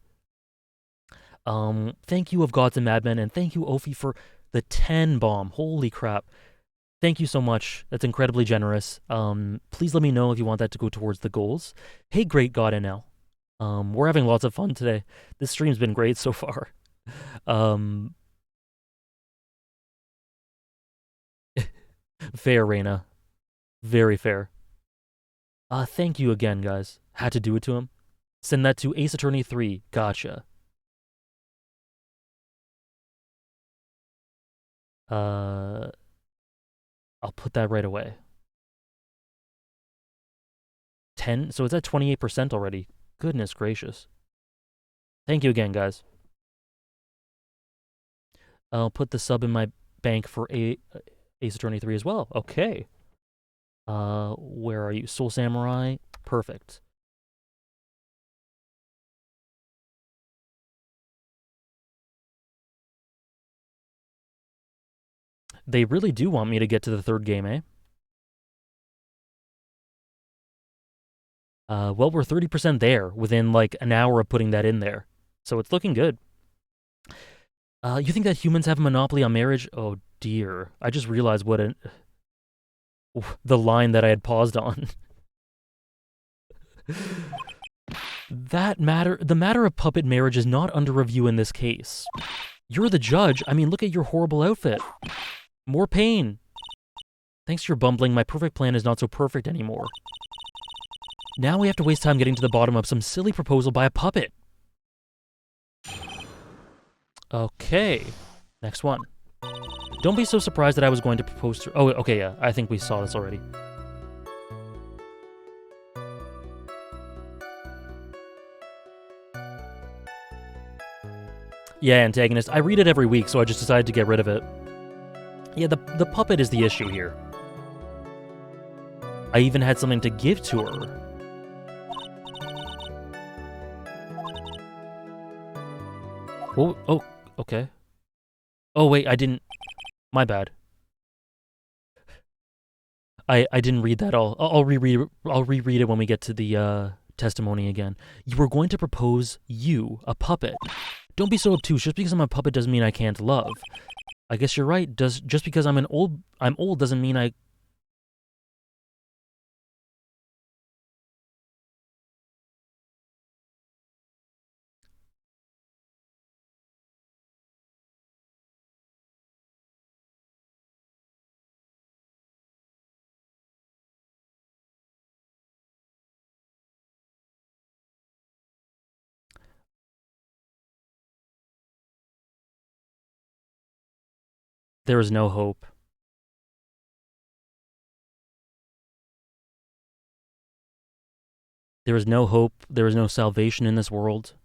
Thank you of Gods and Madmen, and thank you, Ophi, for the 10 bomb. Holy crap. Thank you so much. That's incredibly generous. Please let me know if you want that to go towards the goals. Hey, great God NL. We're having lots of fun today. This stream's been great so far. Fair, Reina. Very fair. Thank you again, guys. Had to do it to him. Send that to Ace Attorney 3. Gotcha. I'll put that right away. 10, so it's at 28% already. Goodness gracious. Thank you again, guys. I'll put the sub in my bank for Ace Attorney 3 as well. Okay. Where are you? Soul Samurai? Perfect. They really do want me to get to the third game, eh? Well, we're 30% there within like an hour of putting that in there. So it's looking good. You think that humans have a monopoly on marriage? Oh dear. I just realized the line that I had paused on. The matter of puppet marriage is not under review in this case. You're the judge. I mean, look at your horrible outfit. More pain. Thanks to your bumbling, my perfect plan is not so perfect anymore. Now we have to waste time getting to the bottom of some silly proposal by a puppet. Okay. Next one. Don't be so surprised that I was going to propose to... Oh, okay, yeah. I think we saw this already. Yeah, antagonist. I read it every week, so I just decided to get rid of it. Yeah, the puppet is the issue here. I even had something to give to her. Oh, okay. Oh, wait, I didn't... My bad. I didn't read that all. I'll reread it. I'll reread it when we get to the testimony again. You were going to propose you, a puppet. Don't be so obtuse. Just because I'm a puppet doesn't mean I can't love. I guess you're right. Just because I'm old doesn't mean I. There is no hope. There is no hope. There is no salvation in this world.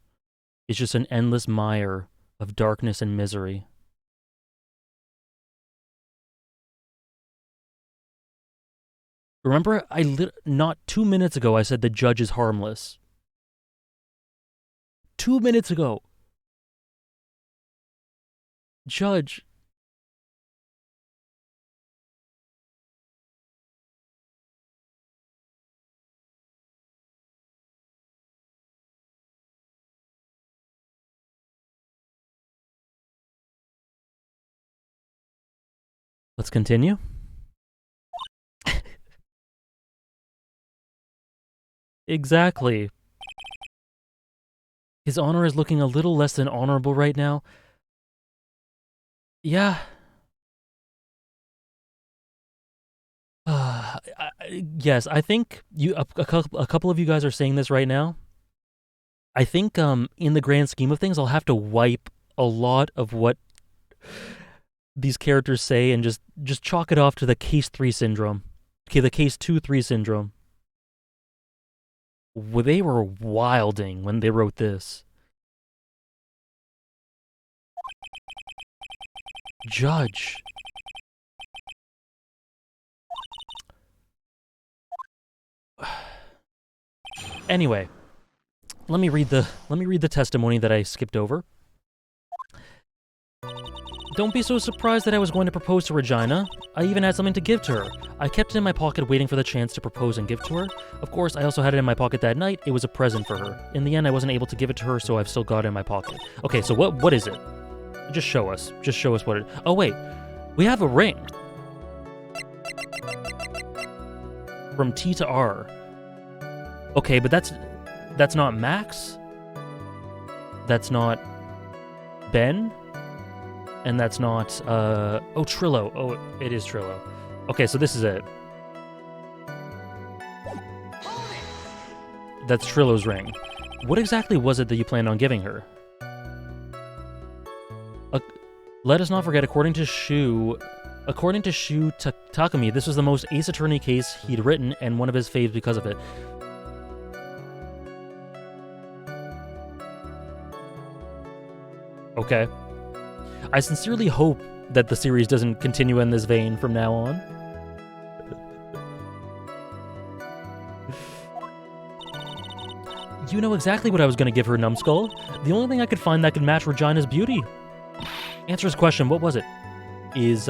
It's just an endless mire of darkness and misery. Remember, not 2 minutes ago I said the judge is harmless. 2 minutes ago. Judge. Let's continue. Exactly. His honor is looking a little less than honorable right now. Yeah. Yes, I think a couple of you guys are saying this right now. I think in the grand scheme of things, I'll have to wipe a lot of what these characters say and just chalk it off to the Case 3 syndrome. Okay, the Case 2-3 syndrome. They were wilding when they wrote this. Judge. Anyway, let me read the testimony that I skipped over. Don't be so surprised that I was going to propose to Regina. I even had something to give to her. I kept it in my pocket waiting for the chance to propose and give to her. Of course, I also had it in my pocket that night. It was a present for her. In the end, I wasn't able to give it to her, so I've still got it in my pocket. Okay, so what is it? Just show us. Just show us what it... Oh, wait. We have a ring. From T to R. Okay, but that's not Max. That's not Ben. And that's not, oh, Trillo. Oh, it is Trillo. Okay, so this is it. That's Trillo's ring. What exactly was it that you planned on giving her? Let us not forget, according to Shu Takumi, this was the most Ace Attorney case he'd written and one of his faves because of it. Okay. I sincerely hope that the series doesn't continue in this vein from now on. You know exactly what I was going to give her, Numbskull. The only thing I could find that could match Regina's beauty. Answer his question, what was it? Is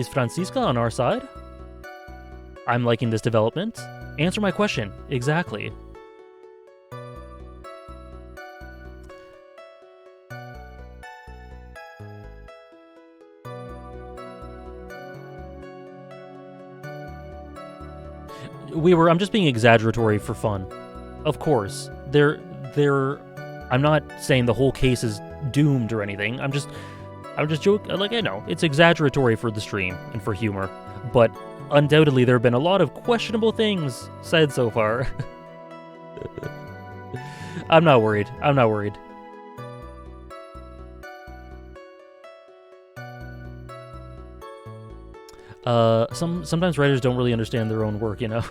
Francisca on our side? I'm liking this development. Answer my question, exactly. I'm just being exaggeratory for fun. Of course. I'm not saying the whole case is doomed or anything. I'm just joking. Like, I know, it's exaggeratory for the stream and for humor. But undoubtedly, there have been a lot of questionable things said so far. I'm not worried. Sometimes writers don't really understand their own work, you know?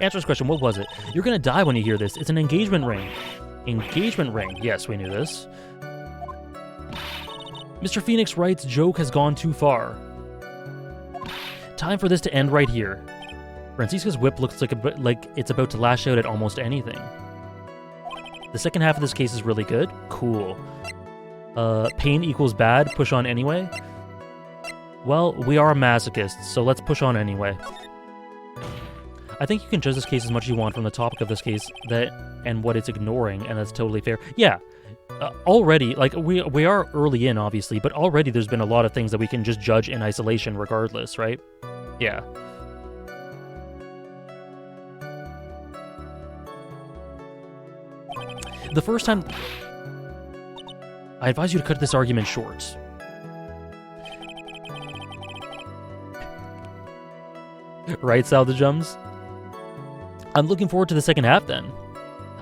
Answer this question, what was it? You're gonna die when you hear this. It's an engagement ring. Engagement ring. Yes, we knew this. Mr. Phoenix writes, joke has gone too far. Time for this to end right here. Francisca's whip looks like it's about to lash out at almost anything. The second half of this case is really good. Cool. Pain equals bad. Push on anyway. Well, we are masochists, so let's push on anyway. I think you can judge this case as much as you want from the topic of this case and what it's ignoring, and that's totally fair. Yeah, already, like, we are early in, obviously, but already there's been a lot of things that we can just judge in isolation regardless, right? Yeah. The first time... I advise you to cut this argument short. Right, Salvajums? I'm looking forward to the second half, then.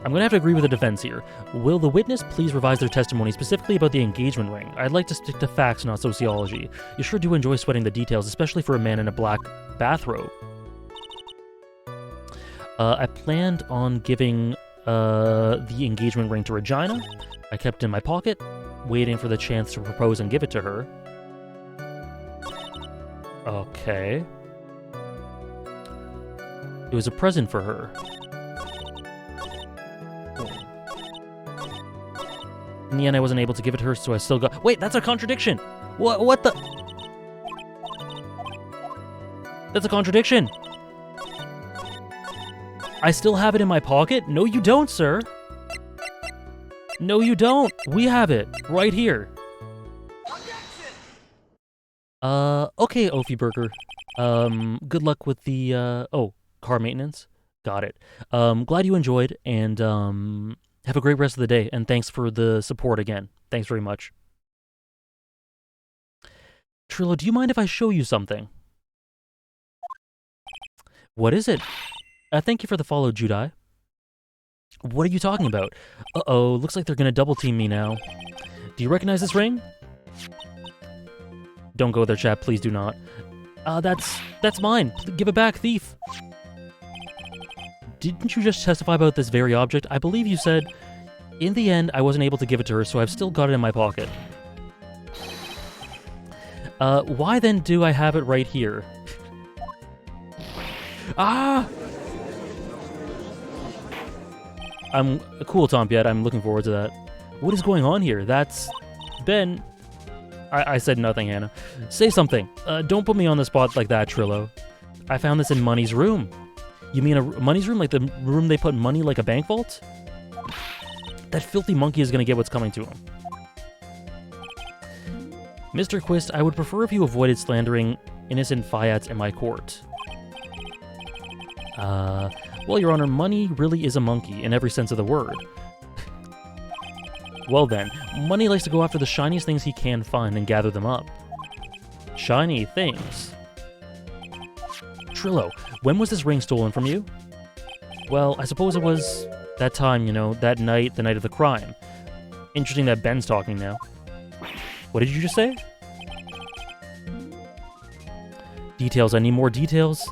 I'm going to have to agree with the defense here. Will the witness please revise their testimony specifically about the engagement ring? I'd like to stick to facts, not sociology. You sure do enjoy sweating the details, especially for a man in a black bathrobe. I planned on giving the engagement ring to Regina. I kept it in my pocket, waiting for the chance to propose and give it to her. Okay. It was a present for her. In the end, I wasn't able to give it to her, so I still got... Wait, that's a contradiction! What the... That's a contradiction! I still have it in my pocket? No, you don't, sir! No, you don't! We have it! Right here! Okay, Ophi Burger. Good luck with the, oh, car maintenance? Got it. Glad you enjoyed, and, have a great rest of the day, and thanks for the support again. Thanks very much. Trillo, do you mind if I show you something? What is it? Thank you for the follow, Judai. What are you talking about? Uh-oh, looks like they're gonna double-team me now. Do you recognize this ring? Don't go there, chap. Please do not. That's mine. Give it back, thief. Didn't you just testify about this very object? I believe you said, in the end, I wasn't able to give it to her, so I've still got it in my pocket. Why then do I have it right here? Ah! I'm cool, Tompiet. I'm looking forward to that. What is going on here? That's... Ben... I said nothing, Hannah. Say something. Don't put me on the spot like that, Trillo. I found this in Money's room. You mean Money's room? Like the room they put money like a bank vault? That filthy monkey is gonna get what's coming to him. Mr. Quist, I would prefer if you avoided slandering innocent Fiats in my court. Well, Your Honor, Money really is a monkey in every sense of the word. Well then, Money likes to go after the shiniest things he can find and gather them up. Shiny things. Trillo, when was this ring stolen from you? Well, I suppose it was that time, you know, that night, the night of the crime. Interesting that Ben's talking now. What did you just say? Details, I need more details.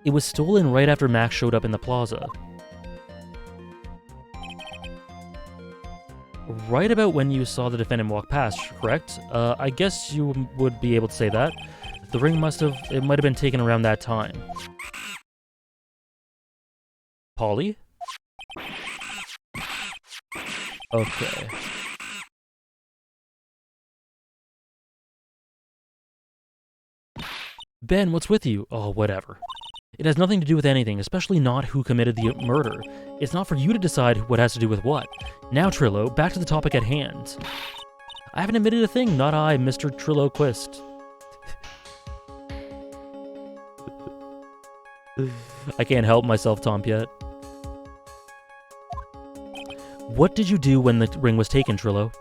It was stolen right after Max showed up in the plaza. Right about when you saw the defendant walk past, correct? I guess you would be able to say that. The ring might have been taken around that time. Polly? Okay. Ben, what's with you? Oh, whatever. It has nothing to do with anything, especially not who committed the murder. It's not for you to decide what has to do with what. Now, Trillo, back to the topic at hand. I haven't admitted a thing, not I, Mr. Trillo Quist. I can't help myself, Tompiet. What did you do when the ring was taken, Trillo?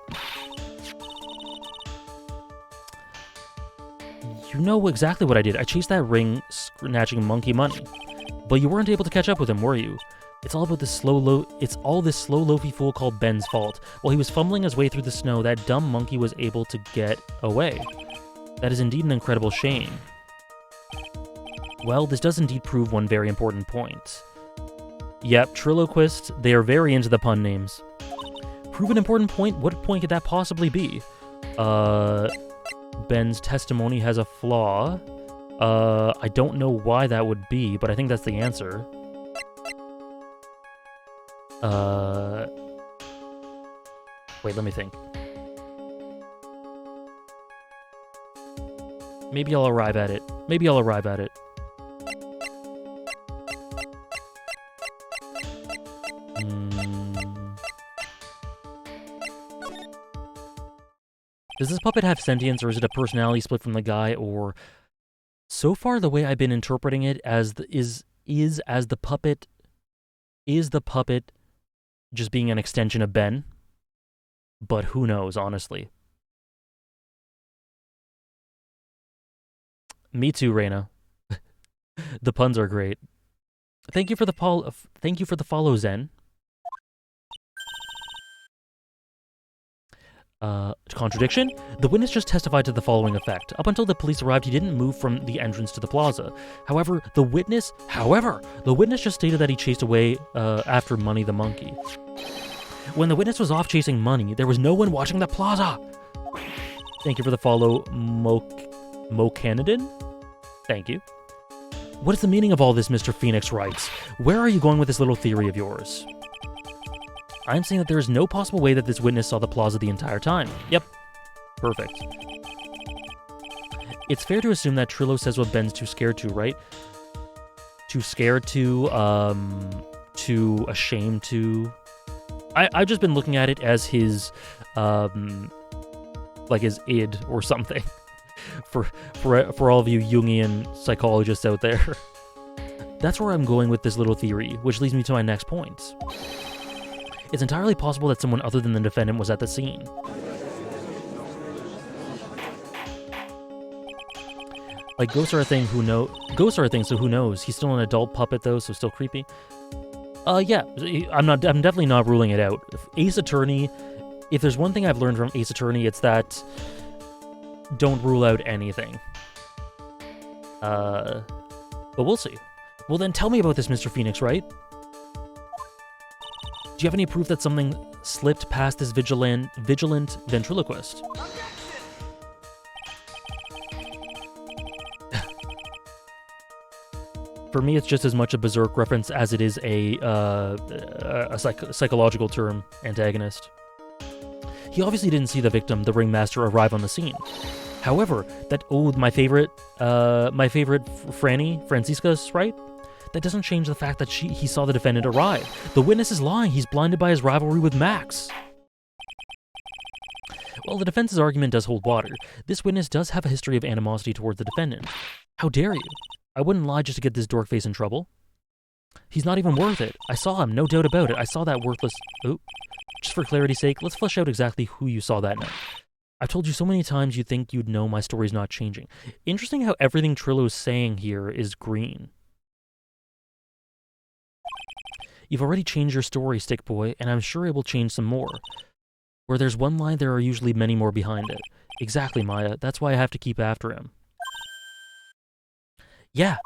You know exactly what I did. I chased that ring, snatching monkey money. But you weren't able to catch up with him, were you? It's all this slow loafy fool called Ben's fault. While he was fumbling his way through the snow, that dumb monkey was able to get away. That is indeed an incredible shame. Well, this does indeed prove one very important point. Yep, Trilloquist, they are very into the pun names. Prove an important point? What point could that possibly be? Ben's testimony has a flaw. I don't know why that would be, but I think that's the answer. Wait, let me think. Maybe I'll arrive at it. Maybe I'll arrive at it. Does this puppet have sentience, or is it a personality split from the guy, or... So far, the way I've been interpreting it as is the puppet just being an extension of Ben? But who knows, honestly. Me too, Reina. The puns are great. Thank you for the follow, Zen. Contradiction? The witness just testified to the following effect. Up until the police arrived, he didn't move from the entrance to the plaza. However, the witness just stated that he chased away after Money the monkey. When the witness was off chasing Money, there was no one watching the plaza. Thank you for the follow, Mokanadin? Thank you. What is the meaning of all this, Mr. Phoenix writes? Where are you going with this little theory of yours? I'm saying that there is no possible way that this witness saw the plaza the entire time. Yep. Perfect. It's fair to assume that Trillo says what Ben's too scared to, right? Too scared to, too ashamed to... I've just been looking at it as his, like his id or something. for all of you Jungian psychologists out there. That's where I'm going with this little theory, which leads me to my next point. It's entirely possible that someone other than the defendant was at the scene. Like, ghosts are a thing, so who knows? He's still an adult puppet, though, so still creepy. Yeah, I'm definitely not ruling it out. Ace Attorney, if there's one thing I've learned from Ace Attorney, it's that don't rule out anything. But we'll see. Well, then tell me about this, Mr. Phoenix, right? Do you have any proof that something slipped past this vigilant ventriloquist? For me, it's just as much a Berserk reference as it is a psychological term, antagonist. He obviously didn't see the victim, the ringmaster, arrive on the scene. However, my favorite Franny, Francisca's, right? That doesn't change the fact that he saw the defendant arrive. The witness is lying. He's blinded by his rivalry with Max. Well, the defense's argument does hold water. This witness does have a history of animosity towards the defendant. How dare you? I wouldn't lie just to get this dork face in trouble. He's not even worth it. I saw him, no doubt about it. I saw that worthless... Oh, just for clarity's sake, let's flesh out exactly who you saw that night. I've told you so many times you'd think you'd know my story's not changing. Interesting how everything Trillo's saying here is green. You've already changed your story, Stick Boy, and I'm sure it will change some more. Where there's one line, there are usually many more behind it. Exactly, Maya. That's why I have to keep after him. Yeah.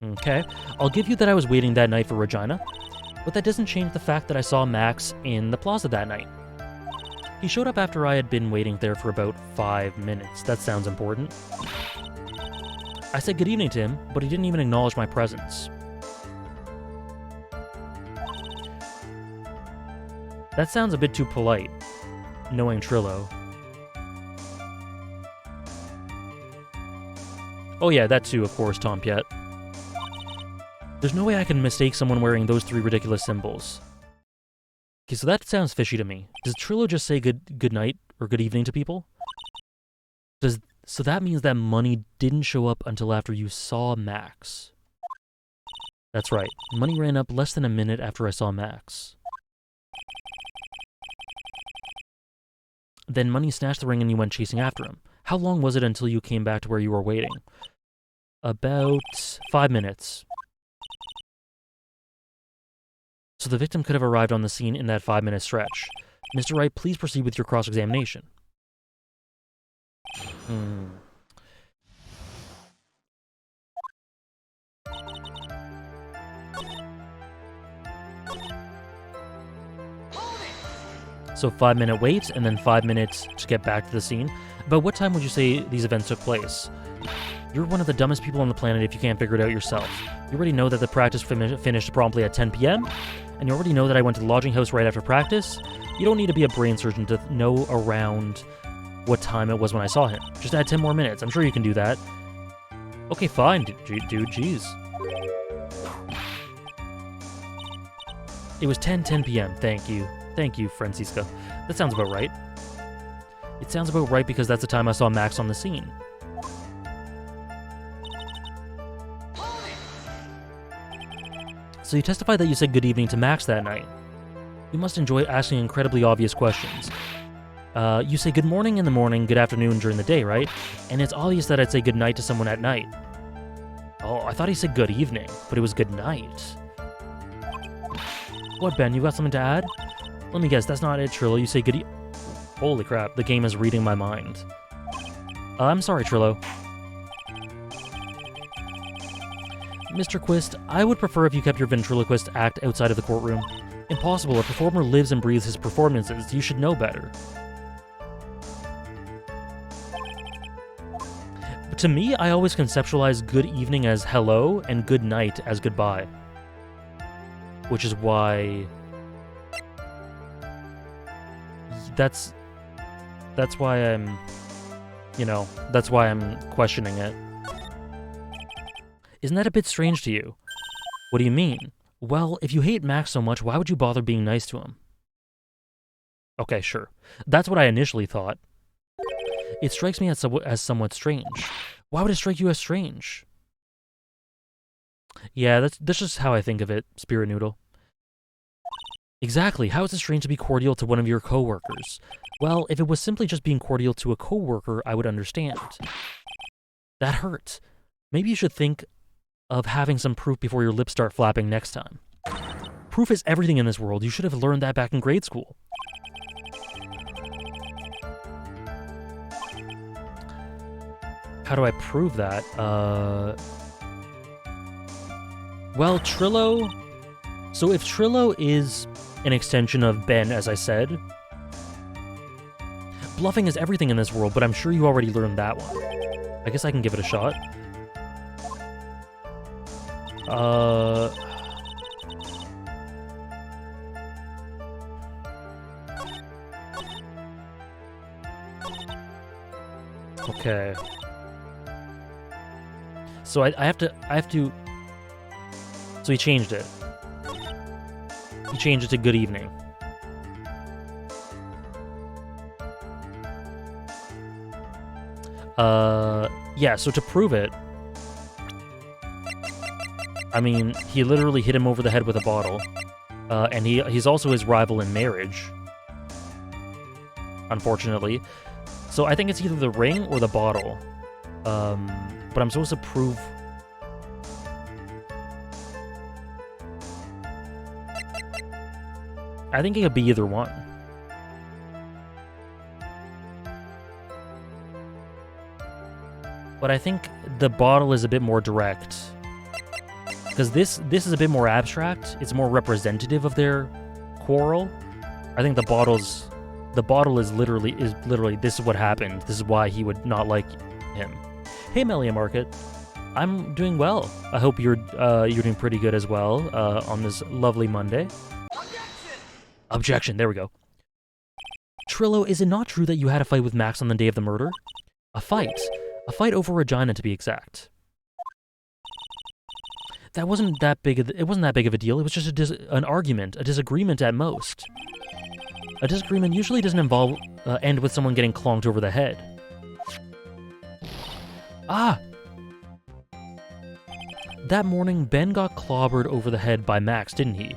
Okay, I'll give you that I was waiting that night for Regina, but that doesn't change the fact that I saw Max in the plaza that night. He showed up after I had been waiting there for about 5 minutes. That sounds important. I said good evening to him, but he didn't even acknowledge my presence. That sounds a bit too polite, knowing Trillo. Oh yeah, that too, of course, Tom Piet. There's no way I can mistake someone wearing those 3 ridiculous symbols. Okay, so that sounds fishy to me. Does Trillo just say good night or good evening to people? So that means that Money didn't show up until after you saw Max. That's right. Money ran up less than a minute after I saw Max. Then Money snatched the ring and you went chasing after him. How long was it until you came back to where you were waiting? About 5 minutes. So the victim could have arrived on the scene in that 5-minute stretch. Mr. Wright, please proceed with your cross-examination. So 5-minute wait, and then 5 minutes to get back to the scene. About what time would you say these events took place? You're one of the dumbest people on the planet if you can't figure it out yourself. You already know that the practice finished promptly at 10 p.m., and you already know that I went to the lodging house right after practice. You don't need to be a brain surgeon to know around what time it was when I saw him. Just add 10 more minutes. I'm sure you can do that. Okay, fine, dude, jeez. It was 10 p.m. Thank you. Thank you, Francisca. That sounds about right. It sounds about right because that's the time I saw Max on the scene. So you testified that you said good evening to Max that night. You must enjoy asking incredibly obvious questions. You say good morning in the morning, good afternoon during the day, right? And it's obvious that I'd say good night to someone at night. Oh, I thought he said good evening, but it was good night. What, Ben, you got something to add? Let me guess, that's not it, Trillo. You say good Holy crap, the game is reading my mind. I'm sorry, Trillo. Mr. Quist, I would prefer if you kept your ventriloquist act outside of the courtroom. Impossible, a performer lives and breathes his performances. You should know better. But to me, I always conceptualize good evening as hello and good night as goodbye. Which is why... That's why I'm... You know, that's why I'm questioning it. Isn't that a bit strange to you? What do you mean? Well, if you hate Max so much, why would you bother being nice to him? Okay, sure. That's what I initially thought. It strikes me as somewhat strange. Why would it strike you as strange? Yeah, that's just how I think of it, Spirit Noodle. Exactly. How is it strange to be cordial to one of your coworkers? Well, if it was simply just being cordial to a coworker, I would understand. That hurt. Maybe you should think of having some proof before your lips start flapping next time. Proof is everything in this world. You should have learned that back in grade school. How do I prove that? Well, Trillo... So if Trillo is an extension of Ben, as I said... Bluffing is everything in this world, but I'm sure you already learned that one. I guess I can give it a shot. Okay. So I have to... So he changed it. He changed it to good evening. Yeah, so to prove it... I mean, he literally hit him over the head with a bottle. And he's also his rival in marriage. Unfortunately. So I think it's either the ring or the bottle. But I'm supposed to prove... I think it could be either one. But I think the bottle is a bit more direct. Because this is a bit more abstract. It's more representative of their quarrel. I think the bottle is literally this is what happened. This is why he would not like him. Hey, Melia Market. I'm doing well. I hope you're doing pretty good as well on this lovely Monday. Objection, there we go. Trillo, is it not true that you had a fight with Max on the day of the murder? A fight? A fight over Regina, to be exact. That wasn't that big of it wasn't that big of a deal. It was just an argument, a disagreement at most. A disagreement usually doesn't involve end with someone getting clonked over the head. Ah! That morning, Ben got clobbered over the head by Max, didn't he?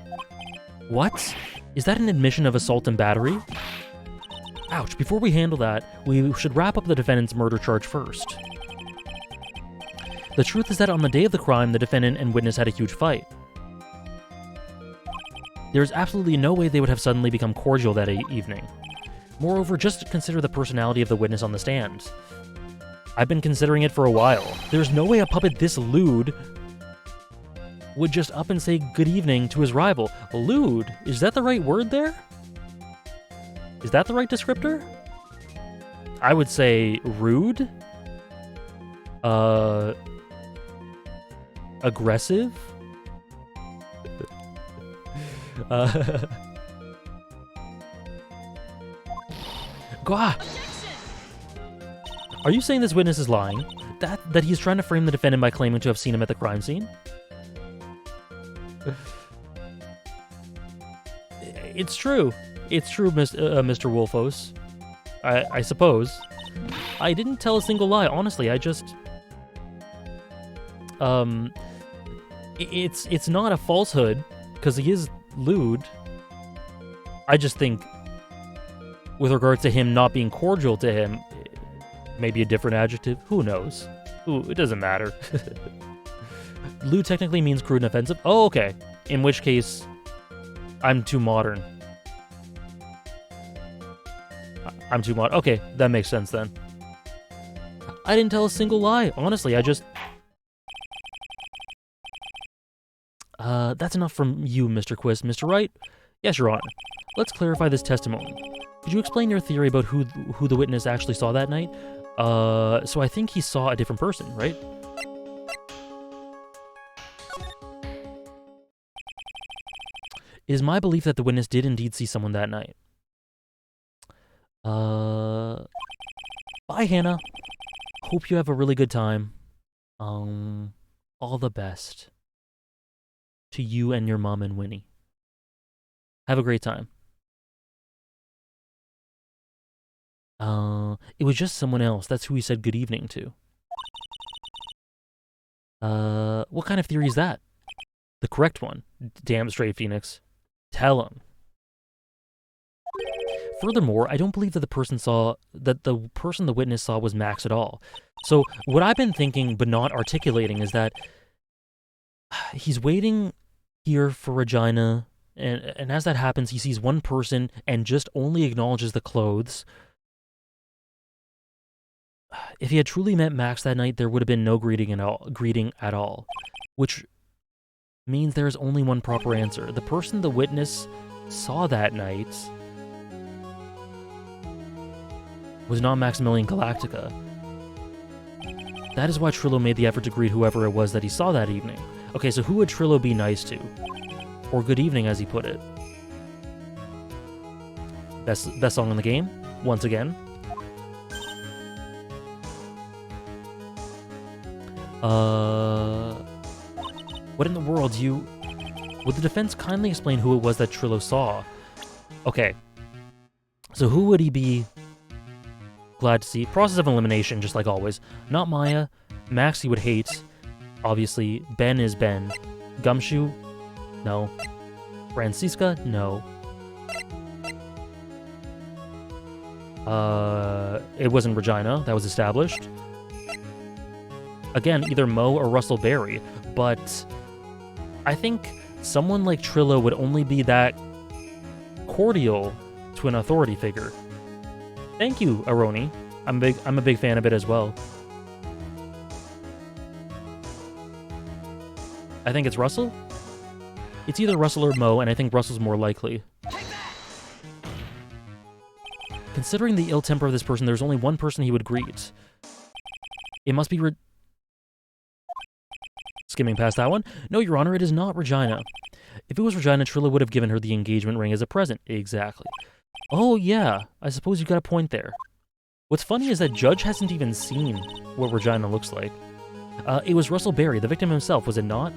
What? Is that an admission of assault and battery? Ouch, before we handle that, we should wrap up the defendant's murder charge first. The truth is that on the day of the crime, the defendant and witness had a huge fight. There is absolutely no way they would have suddenly become cordial that evening. Moreover, just consider the personality of the witness on the stand. I've been considering it for a while. There's no way a puppet this lewd would just up and say good evening to his rival. Lewd? Is that the right word there? Is that the right descriptor? I would say rude? Aggressive? God. Are you saying this witness is lying? That he's trying to frame the defendant by claiming to have seen him at the crime scene? It's true. It's true, Mr. Wolfos. I suppose. I didn't tell a single lie, honestly. I just... It's not a falsehood, because he is lewd. I just think, with regards to him not being cordial to him, maybe a different adjective? Who knows? Ooh, it doesn't matter. Lewd technically means crude and offensive? Oh, okay. In which case, I'm too modern. I'm too modern. Okay, that makes sense then. I didn't tell a single lie. Honestly, I just... That's enough from you, Mr. Quist. Mr. Wright? Yes, Your Honor. Let's clarify this testimony. Could you explain your theory about who the witness actually saw that night? So I think he saw a different person, right? It is my belief that the witness did indeed see someone that night. Bye, Hannah. Hope you have a really good time. All the best. To you and your mom and Winnie. Have a great time. It was just someone else. That's who he said good evening to. What kind of theory is that? The correct one. Damn straight, Phoenix. Tell him. Furthermore, I don't believe that the person the witness saw was Max at all. So, what I've been thinking but not articulating is that he's waiting here for Regina, and as that happens, he sees one person and just only acknowledges the clothes. If he had truly met Max that night, there would have been no greeting at all, which means there is only one proper answer. The person the witness saw that night was not Maximilian Galactica. That is why Trillo made the effort to greet whoever it was that he saw that evening. Okay, so who would Trillo be nice to? Or good evening, as he put it. Best song in the game, once again. What in the world, would the defense kindly explain who it was that Trillo saw? Okay. So who would he be glad to see? Process of elimination, just like always. Not Maya. Max he would hate. Obviously. Ben is Ben. Gumshoe? No. Francisca? No. It wasn't Regina. That was established. Again, either Mo or Russell Berry. But I think someone like Trillo would only be that cordial to an authority figure. Thank you, Aroni. I'm a big fan of it as well. I think it's Russell? It's either Russell or Mo, and I think Russell's more likely. Considering the ill temper of this person, there's only one person he would greet. It must be Skimming past that one. No, Your Honor, it is not Regina. If it was Regina, Trillo would have given her the engagement ring as a present. Exactly. Oh, yeah. I suppose you've got a point there. What's funny is that Judge hasn't even seen what Regina looks like. It was Russell Berry, the victim himself, was it not?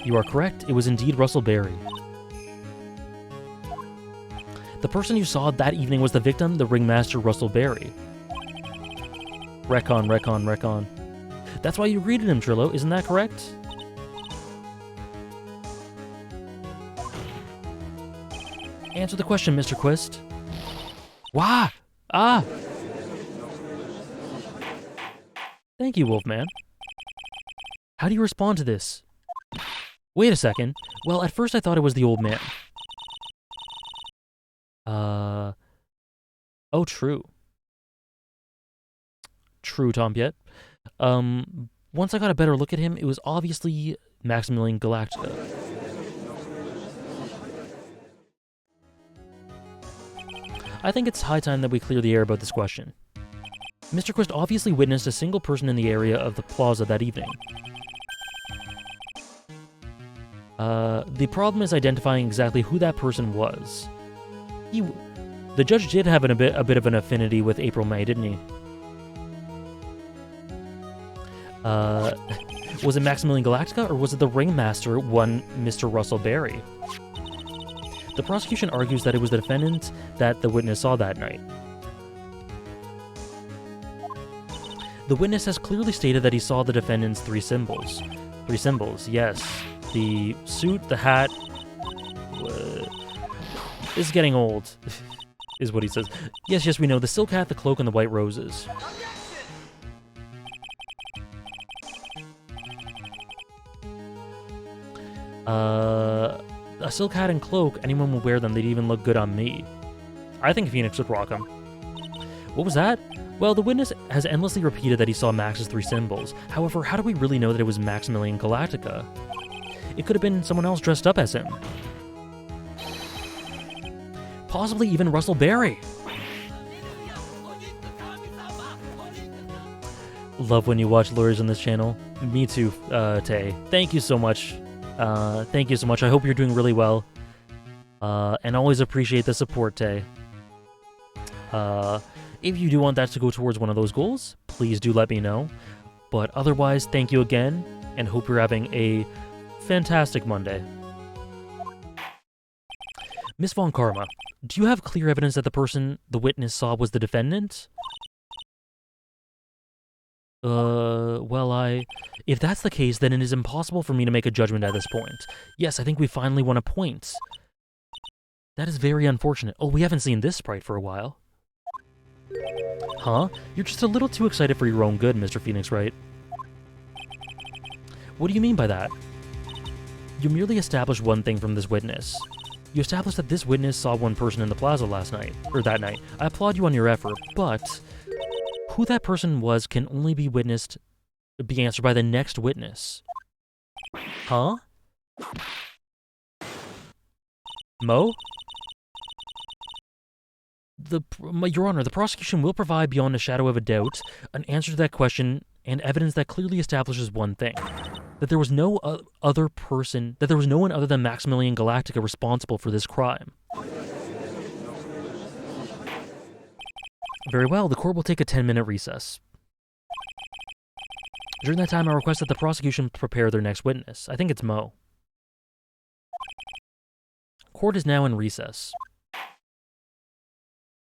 You are correct. It was indeed Russell Berry. The person you saw that evening was the victim, the ringmaster Russell Berry. Recon, recon, recon. That's why you greeted him, Trillo. Isn't that correct? Answer the question, Mr. Quist. Wah! Ah! Thank you, Wolfman. How do you respond to this? Wait a second. Well, at first I thought it was the old man. Oh, true. True, Tompiet. Once I got a better look at him, it was obviously Maximilian Galactica. I think it's high time that we clear the air about this question. Mr. Quist obviously witnessed a single person in the area of the plaza that evening. The problem is identifying exactly who that person was. The judge did have a bit of an affinity with April May, didn't he? Was it Maximilian Galactica, or was it the Ringmaster, one Mr. Russell Berry? The prosecution argues that it was the defendant that the witness saw that night. The witness has clearly stated that he saw the defendant's three symbols. Three symbols, yes. The suit, the hat... This is getting old, is what he says. Yes, we know. The silk hat, the cloak, and the white roses. A silk hat and cloak, anyone would wear them, they'd even look good on me. I think Phoenix would rock them. What was that? Well, the witness has endlessly repeated that he saw Max's three symbols. However, how do we really know that it was Maximilian Galactica? It could have been someone else dressed up as him. Possibly even Russell Berry. Love when you watch lawyers on this channel. Me too, Tay. Thank you so much. Thank you so much. I hope you're doing really well. And always appreciate the support, Tay. If you do want that to go towards one of those goals, please do let me know. But otherwise, thank you again, and hope you're having a fantastic Monday. Miss Von Karma, do you have clear evidence that the person the witness saw was the defendant? Well, if that's the case, then it is impossible for me to make a judgment at this point. Yes, I think we finally won a point. That is very unfortunate. Oh, we haven't seen this sprite for a while. Huh? You're just a little too excited for your own good, Mr. Phoenix, right? What do you mean by that? You merely established one thing from this witness. You established that this witness saw one person in the plaza last night, or that night. I applaud you on your effort, but who that person was can only be answered by the next witness. Huh? Mo? Your Honor, the prosecution will provide beyond a shadow of a doubt an answer to that question and evidence that clearly establishes one thing. That there was no other person, that there was no one other than Maximilian Galactica responsible for this crime. Very well, the court will take a 10-minute recess. During that time, I request that the prosecution prepare their next witness. I think it's Mo. Court is now in recess.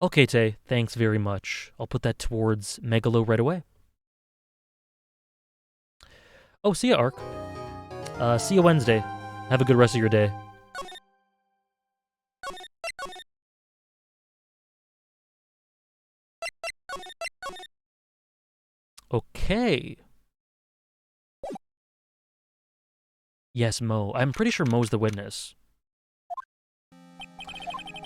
Okay, Tay, thanks very much. I'll put that towards Megalo right away. Oh, see ya, Ark. See you Wednesday. Have a good rest of your day. Okay. Yes, Mo. I'm pretty sure Mo's the witness.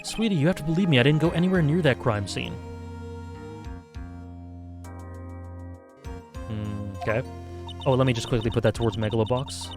Sweetie, you have to believe me, I didn't go anywhere near that crime scene. Okay. Oh, let me just quickly put that towards Megalobox.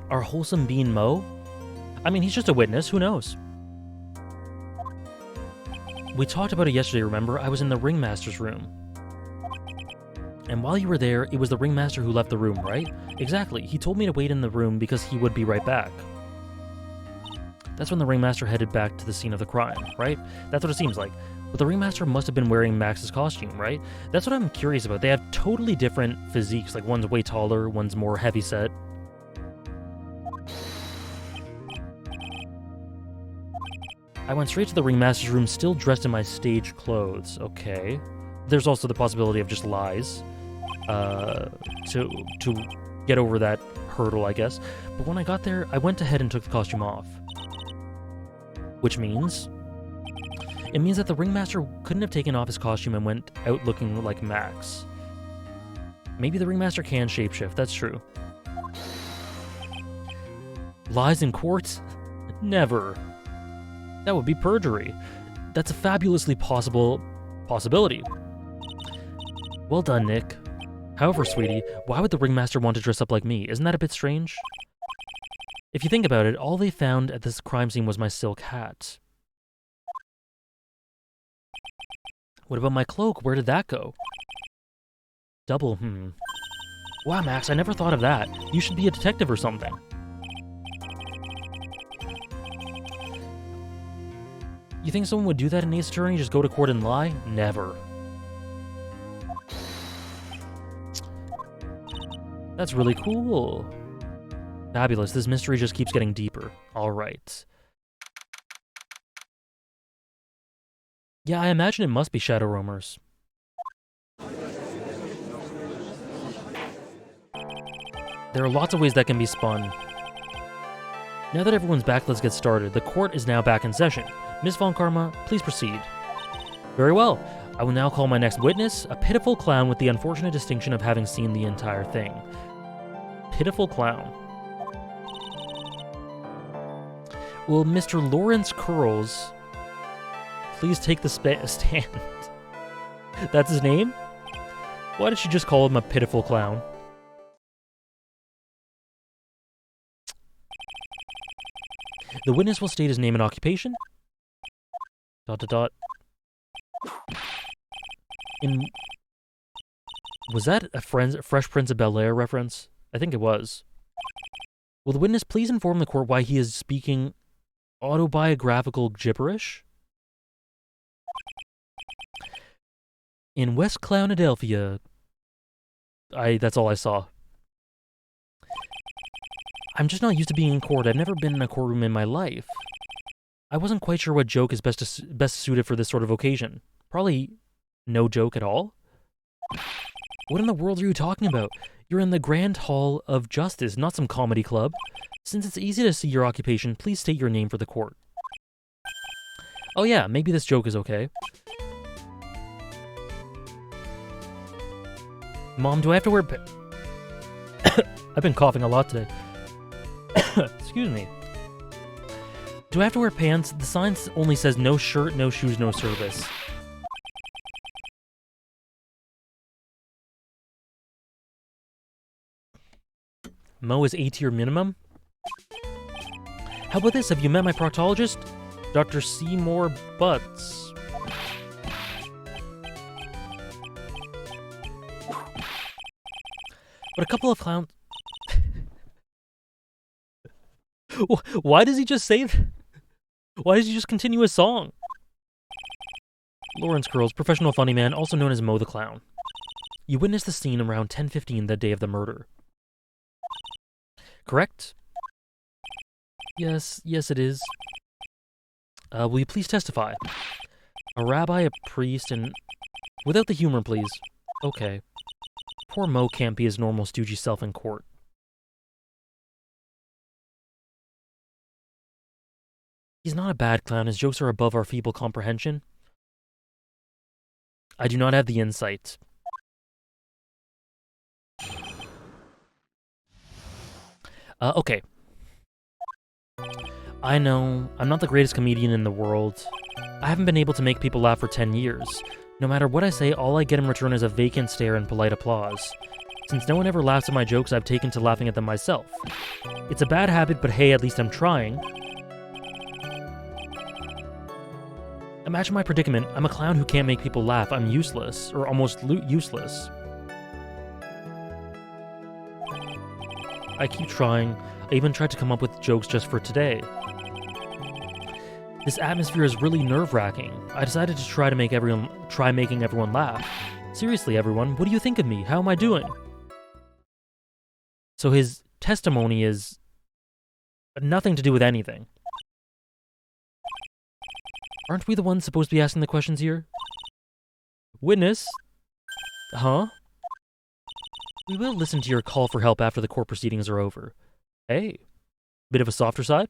Our wholesome bean Mo? I mean, he's just a witness, who knows? We talked about it yesterday, remember? I was in the Ringmaster's room. And while you were there, it was the Ringmaster who left the room, right? Exactly. He told me to wait in the room because he would be right back. That's when the Ringmaster headed back to the scene of the crime, right? That's what it seems like. But the Ringmaster must have been wearing Max's costume, right? That's what I'm curious about. They have totally different physiques, like one's way taller, one's more heavyset. I went straight to the Ringmaster's room, still dressed in my stage clothes. Okay. There's also the possibility of just lies. To get over that hurdle, I guess. But when I got there, I went ahead and took the costume off. Which means... It means that the Ringmaster couldn't have taken off his costume and went out looking like Max. Maybe the Ringmaster can shapeshift, that's true. Lies in court? Never. That would be perjury. That's a fabulously possibility. Well done, Nick. However, sweetie, why would the ringmaster want to dress up like me? Isn't that a bit strange? If you think about it, all they found at this crime scene was my silk hat. What about my cloak? Where did that go? Double, Wow, Max, I never thought of that. You should be a detective or something. You think someone would do that in Ace Attorney? Just go to court and lie? Never. That's really cool. Fabulous. This mystery just keeps getting deeper. Alright. Yeah, I imagine it must be Shadow Roamers. There are lots of ways that can be spun. Now that everyone's back, let's get started. The court is now back in session. Ms. Von Karma, please proceed. Very well. I will now call my next witness, a pitiful clown with the unfortunate distinction of having seen the entire thing. Pitiful clown. Will Mr. Lawrence Curls please take the stand? That's his name? Why did she just call him a pitiful clown? The witness will state his name and occupation. ... Was that a Fresh Prince of Bel-Air reference? I think it was. Will the witness please inform the court why he is speaking autobiographical gibberish? In West Clownadelphia. That's all I saw. I'm just not used to being in court. I've never been in a courtroom in my life. I wasn't quite sure what joke is best suited for this sort of occasion. Probably no joke at all? What in the world are you talking about? You're in the Grand Hall of Justice, not some comedy club. Since it's easy to see your occupation, please state your name for the court. Oh yeah, maybe this joke is okay. Mom, do I have to wear I've been coughing a lot today. Excuse me. Do I have to wear pants? The sign only says no shirt, no shoes, no service. Mo is A-tier minimum? How about this? Have you met my proctologist? Dr. Seymour Butts. But a couple of clowns... Why does he just say that? Why does he just continue his song? Lawrence Curls, professional funny man, also known as Mo the Clown. You witnessed the scene around 10:15 the day of the murder. Correct? Yes, it is. Will you please testify? A rabbi, a priest, and... Without the humor, please. Okay. Poor Mo can't be his normal stoogey self in court. He's not a bad clown. His jokes are above our feeble comprehension. I do not have the insight. Okay. I know, I'm not the greatest comedian in the world. I haven't been able to make people laugh for 10 years. No matter what I say, all I get in return is a vacant stare and polite applause. Since no one ever laughs at my jokes, I've taken to laughing at them myself. It's a bad habit, but hey, at least I'm trying. Imagine my predicament. I'm a clown who can't make people laugh. I'm useless, or almost useless. I keep trying. I even tried to come up with jokes just for today. This atmosphere is really nerve-wracking. I decided to try making everyone laugh. Seriously, everyone, what do you think of me? How am I doing? So his testimony is nothing to do with anything. Aren't we the ones supposed to be asking the questions here? Witness? Huh? We will listen to your call for help after the court proceedings are over. Hey, bit of a softer side?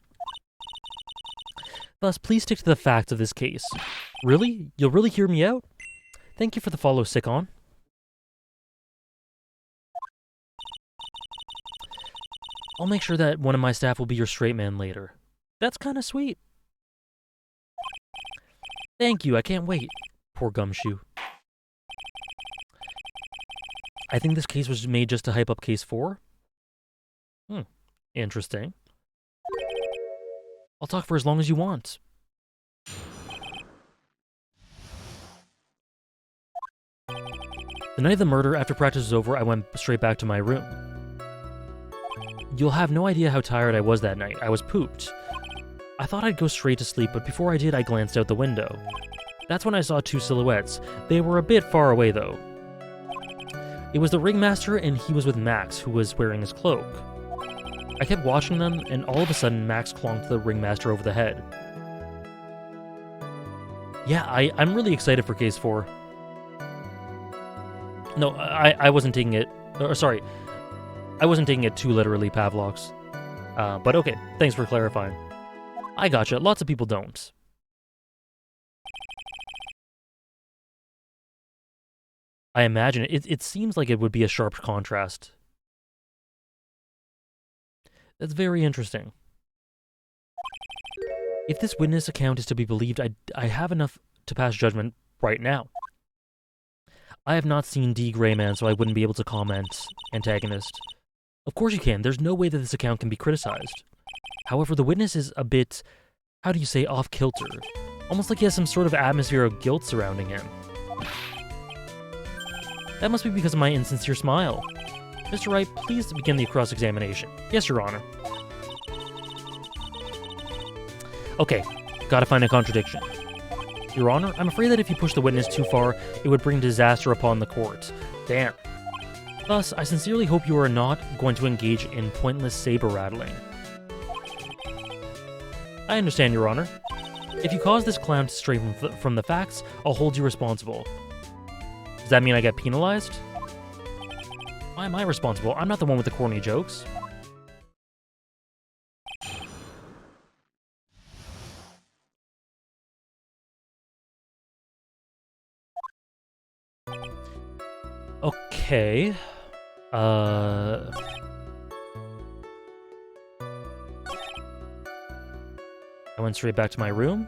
Thus, please stick to the facts of this case. Really? You'll really hear me out? Thank you for the follow, Sickon. I'll make sure that one of my staff will be your straight man later. That's kind of sweet. Thank you, I can't wait. Poor Gumshoe. I think this case was made just to hype up case 4. Interesting. I'll talk for as long as you want. The night of the murder, after practice was over, I went straight back to my room. You'll have no idea how tired I was that night. I was pooped. I thought I'd go straight to sleep, but before I did, I glanced out the window. That's when I saw 2 silhouettes. They were a bit far away, though. It was the ringmaster, and he was with Max, who was wearing his cloak. I kept watching them, and all of a sudden, Max clonked the ringmaster over the head. Yeah, I'm really excited for case 4. No, I wasn't taking it... sorry. I wasn't taking it too literally, Pavlox. But okay, thanks for clarifying. I gotcha, lots of people don't. I imagine it seems like it would be a sharp contrast. That's very interesting. If this witness account is to be believed, I have enough to pass judgment right now. I have not seen D. Greyman, so I wouldn't be able to comment. Antagonist. Of course you can. There's no way that this account can be criticized. However, the witness is a bit, how do you say, off-kilter. Almost like he has some sort of atmosphere of guilt surrounding him. That must be because of my insincere smile. Mr. Wright, please begin the cross-examination. Yes, Your Honor. Okay, gotta find a contradiction. Your Honor, I'm afraid that if you push the witness too far, it would bring disaster upon the court. Damn. Thus, I sincerely hope you are not going to engage in pointless saber-rattling. I understand, Your Honor. If you cause this clown to stray from the facts, I'll hold you responsible. Does that mean I get penalized? Why am I responsible? I'm not the one with the corny jokes. Okay. I went straight back to my room.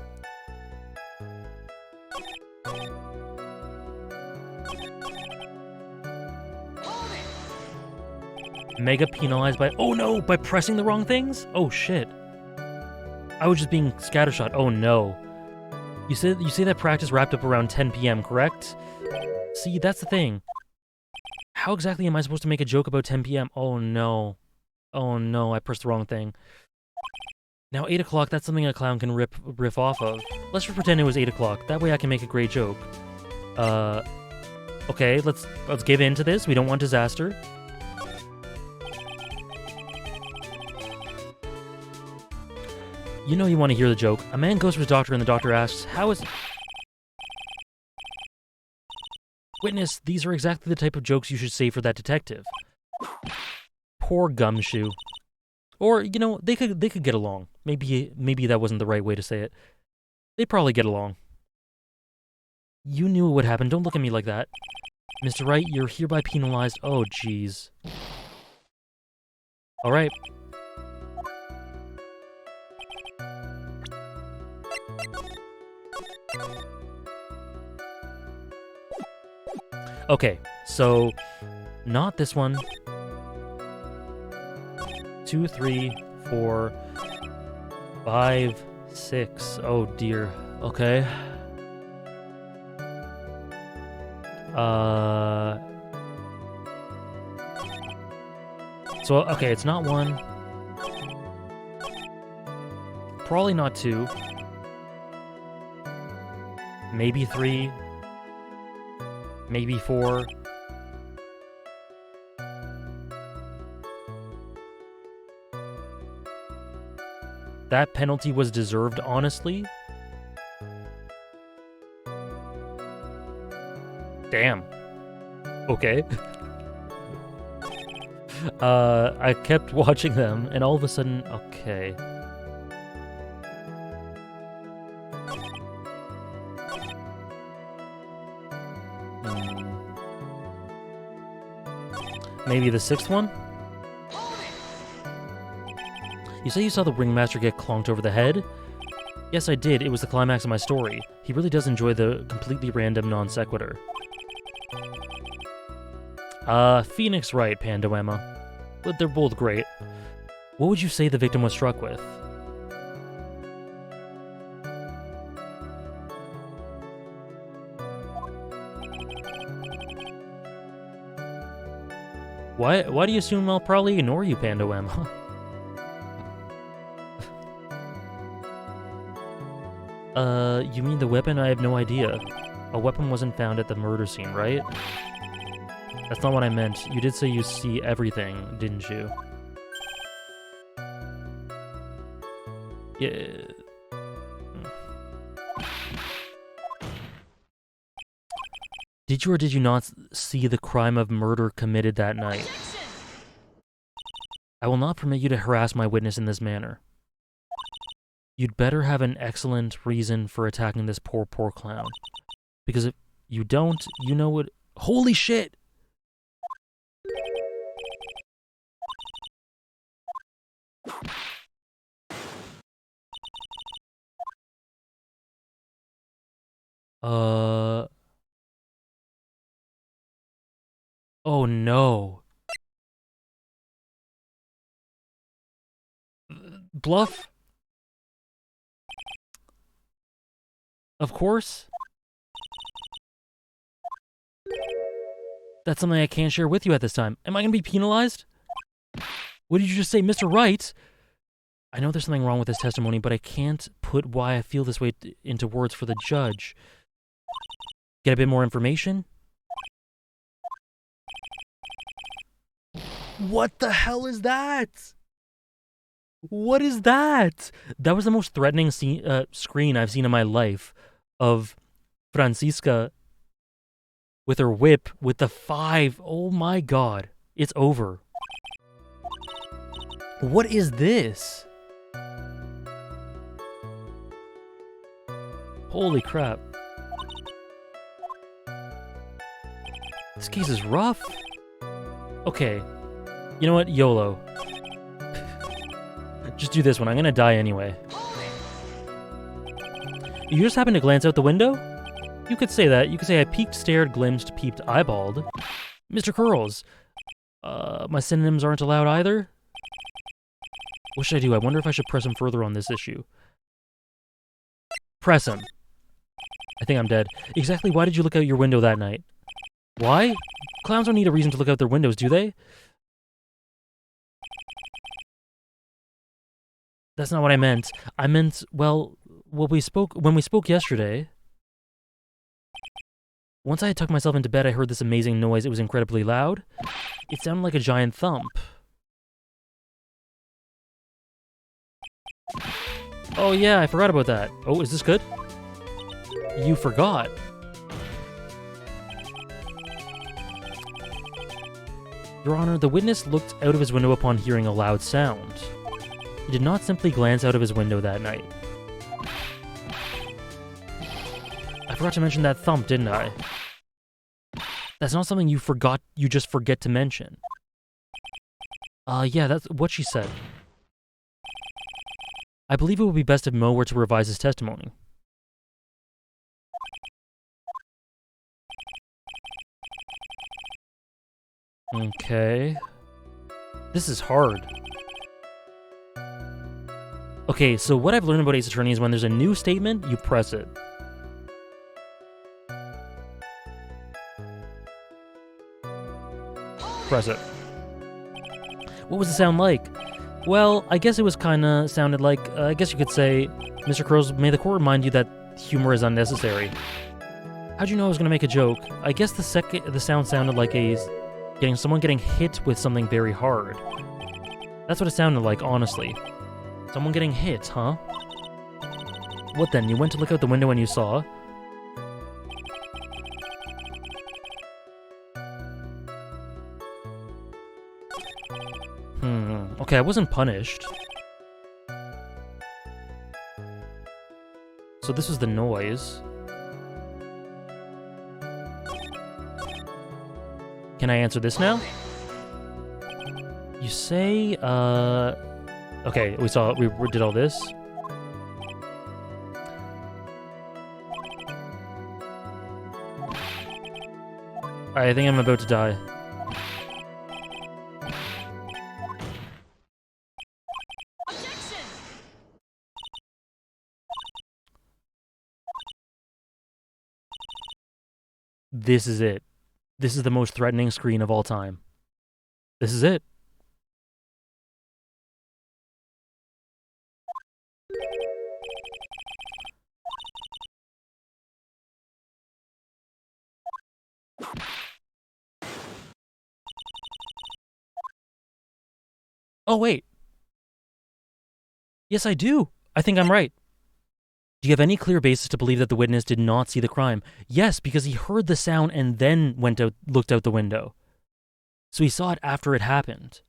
Mega penalized by... Oh no! By pressing the wrong things? Oh shit. I was just being scattershot. Oh no. You say that practice wrapped up around 10 p.m., correct? See, that's the thing. How exactly am I supposed to make a joke about 10 p.m.? Oh no. Oh no, I pressed the wrong thing. Now 8 o'clock, that's something a clown can riff off of. Let's just pretend it was 8 o'clock. That way I can make a great joke. Okay, let's give in to this. We don't want disaster. You know you want to hear the joke. A man goes to his doctor and the doctor asks, how is... Witness, these are exactly the type of jokes you should say for that detective. Poor Gumshoe. Or, you know, they could get along. Maybe that wasn't the right way to say it. They probably get along. You knew what would happen. Don't look at me like that. Mr. Wright, you're hereby penalized. Oh, jeez. Alright. Okay, so not this one. 2, 3, 4, 5, 6. Oh dear. Okay. So okay, it's not 1. Probably not 2. Maybe 3. Maybe 4. That penalty was deserved, honestly. Damn. Okay. I kept watching them, and all of a sudden, okay. Maybe the 6th one? You say you saw the ringmaster get clonked over the head? Yes, I did. It was the climax of my story. He really does enjoy the completely random non sequitur. Phoenix right, Pandoema. But they're both great. What would you say the victim was struck with? Why do you assume I'll probably ignore you, Pandoema? You mean the weapon? I have no idea. A weapon wasn't found at the murder scene, right? That's not what I meant. You did say you see everything, didn't you? Yeah. Did you or did you not see the crime of murder committed that night? I will not permit you to harass my witness in this manner. You'd better have an excellent reason for attacking this poor clown. Because if you don't, you know what— Holy shit! Oh no. Bluff? Of course. That's something I can't share with you at this time. Am I gonna be penalized? What did you just say, Mr. Wright? I know there's something wrong with this testimony, but I can't put why I feel this way into words for the judge. Get a bit more information? What the hell is that? What is that? That was the most threatening screen I've seen in my life of Franziska with her whip with the 5. Oh my god. It's over. What is this? Holy crap. This case is rough. Okay. You know what? YOLO. Just do this one. I'm gonna die anyway. You just happened to glance out the window? You could say that. You could say I peeked, stared, glimpsed, peeped, eyeballed. Mr. Curls. My synonyms aren't allowed either? What should I do? I wonder if I should press him further on this issue. Press him. I think I'm dead. Exactly why did you look out your window that night? Why? Clowns don't need a reason to look out their windows, do they? That's not what I meant. I meant, well, when we spoke yesterday, once I had tucked myself into bed, I heard this amazing noise. It was incredibly loud. It sounded like a giant thump. Oh yeah, I forgot about that. Oh, is this good? You forgot. Your Honor, the witness looked out of his window upon hearing a loud sound. He did not simply glance out of his window that night. I forgot to mention that thump, didn't I? That's not something you just forget to mention. Yeah, that's what she said. I believe it would be best if Mo were to revise his testimony. Okay. This is hard. Okay, so what I've learned about Ace Attorney is when there's a new statement, you press it. Press it. What was the sound like? Well, I guess it was kinda sounded like, I guess you could say, Mr. Crows, may the court remind you that humor is unnecessary. How'd you know I was gonna make a joke? I guess the sound sounded like someone getting hit with something very hard. That's what it sounded like, honestly. Someone getting hit, huh? What then? You went to look out the window and you saw? Okay, I wasn't punished. So this was the noise. Can I answer this now? You say, Okay, we did all this. Alright, I think I'm about to die. This is it. This is the most threatening screen of all time. This is it. Oh, wait. Yes, I do. I think I'm right. Do you have any clear basis to believe that the witness did not see the crime? Yes, because he heard the sound and then looked out the window. So he saw it after it happened.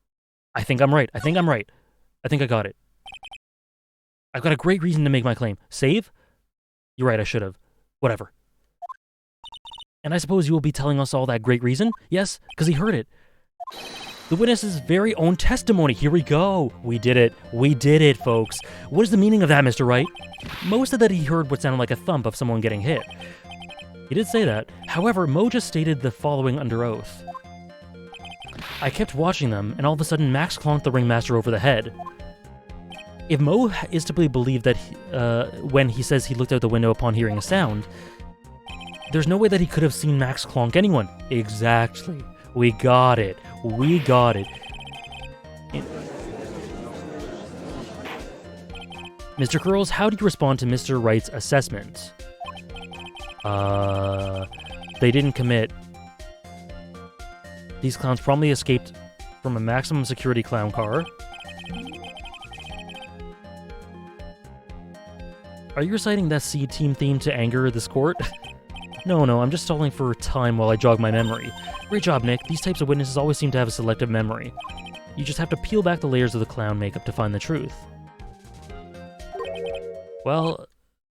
I think I'm right. I think I'm right. I think I got it. I've got a great reason to make my claim. Save? You're right, I should have. Whatever. And I suppose you will be telling us all that great reason? Yes, because he heard it. The witness's very own testimony. Here we go. We did it. We did it, folks. What is the meaning of that, Mr. Wright? Mo said that he heard what sounded like a thump of someone getting hit. He did say that. However, Mo just stated the following under oath. I kept watching them, and all of a sudden Max clonked the ringmaster over the head. If Mo is to be believed that when he says he looked out the window upon hearing a sound, there's no way that he could have seen Max clonk anyone. Exactly. We got it. We got it. Mr. Curls, how do you respond to Mr. Wright's assessment? They didn't commit. These clowns promptly escaped from a maximum security clown car. Are you reciting that C Team theme to anger this court? No, I'm just stalling for time while I jog my memory. Great job, Nick. These types of witnesses always seem to have a selective memory. You just have to peel back the layers of the clown makeup to find the truth. Well,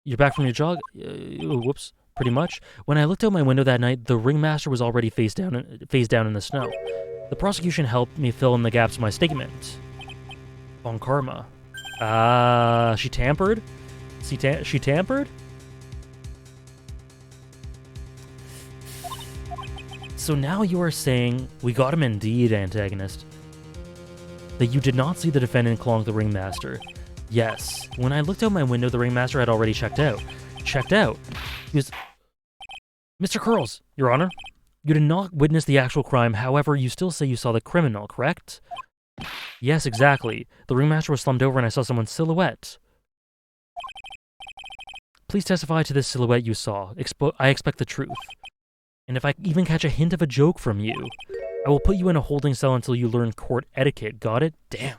you're back from your jog? Whoops. Pretty much. When I looked out my window that night, the ringmaster was already face down in the snow. The prosecution helped me fill in the gaps of my statement. Von Karma. She tampered? She tampered? So now you are saying, we got him indeed, antagonist, that you did not see the defendant clonk the ringmaster. Yes. When I looked out my window, the ringmaster had already checked out. Checked out? He was... Mr. Curls, Your Honor, you did not witness the actual crime, however, you still say you saw the criminal, correct? Yes, exactly. The ringmaster was slumped over and I saw someone's silhouette. Please testify to this silhouette you saw. I expect the truth. And if I even catch a hint of a joke from you, I will put you in a holding cell until you learn court etiquette. Got it? Damn.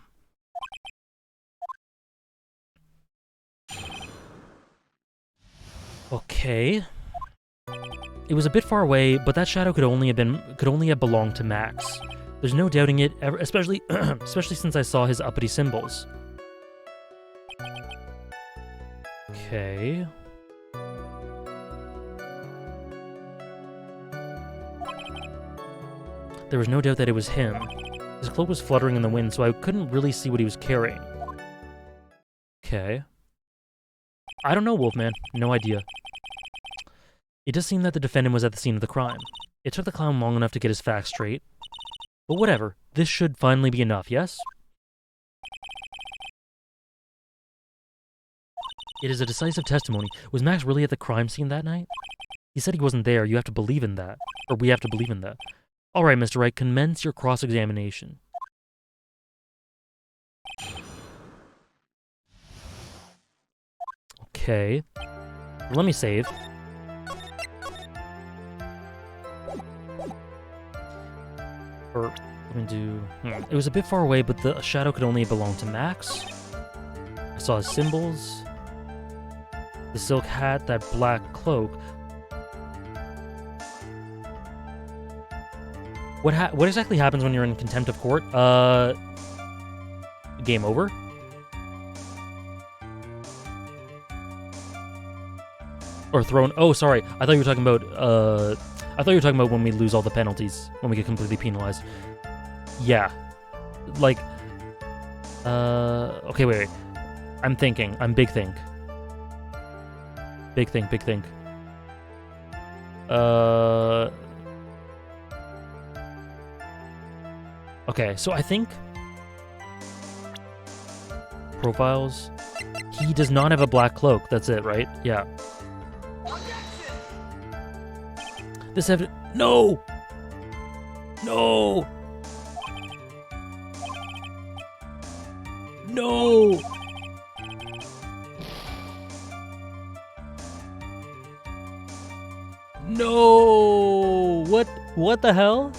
Okay. It was a bit far away, but that shadow could only have belonged to Max. There's no doubting it, especially since I saw his uppity symbols. Okay. There was no doubt that it was him. His cloak was fluttering in the wind, so I couldn't really see what he was carrying. Okay. I don't know, Wolfman. No idea. It does seem that the defendant was at the scene of the crime. It took the clown long enough to get his facts straight. But whatever. This should finally be enough, yes? It is a decisive testimony. Was Max really at the crime scene that night? He said he wasn't there. You have to believe in that. Or we have to believe in that. All right, Mr. Wright, commence your cross-examination. Okay. Let me save. Or, let me do... It was a bit far away, but the shadow could only belong to Max. I saw his symbols. The silk hat, that black cloak. What exactly happens when you're in contempt of court? Game over? Or thrown... Oh, sorry. I thought you were talking about, I thought you were talking about when we lose all the penalties. When we get completely penalized. Yeah. Like... Okay, wait. I'm thinking. I'm big think. Big think, big think. Okay, so I think... Profiles. He does not have a black cloak. That's it, right? Yeah. This No! No! No! No! What the hell?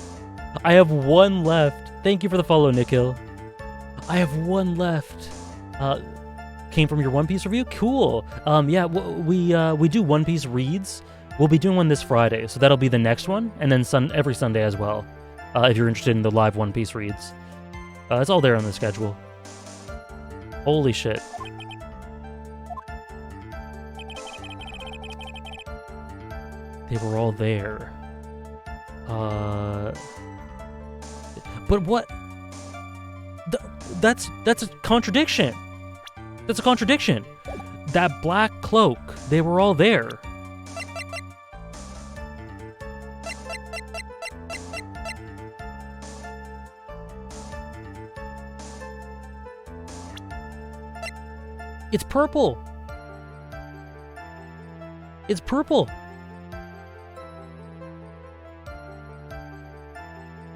I have one left. Thank you for the follow, Nikhil. I have one left. Came from your One Piece review? Cool. Yeah, we do One Piece reads. We'll be doing one this Friday, so that'll be the next one, and then every Sunday as well, if you're interested in the live One Piece reads. It's all there on the schedule. Holy shit. They were all there. But what? That's a contradiction. That's a contradiction. That black cloak, they were all there. It's purple. It's purple.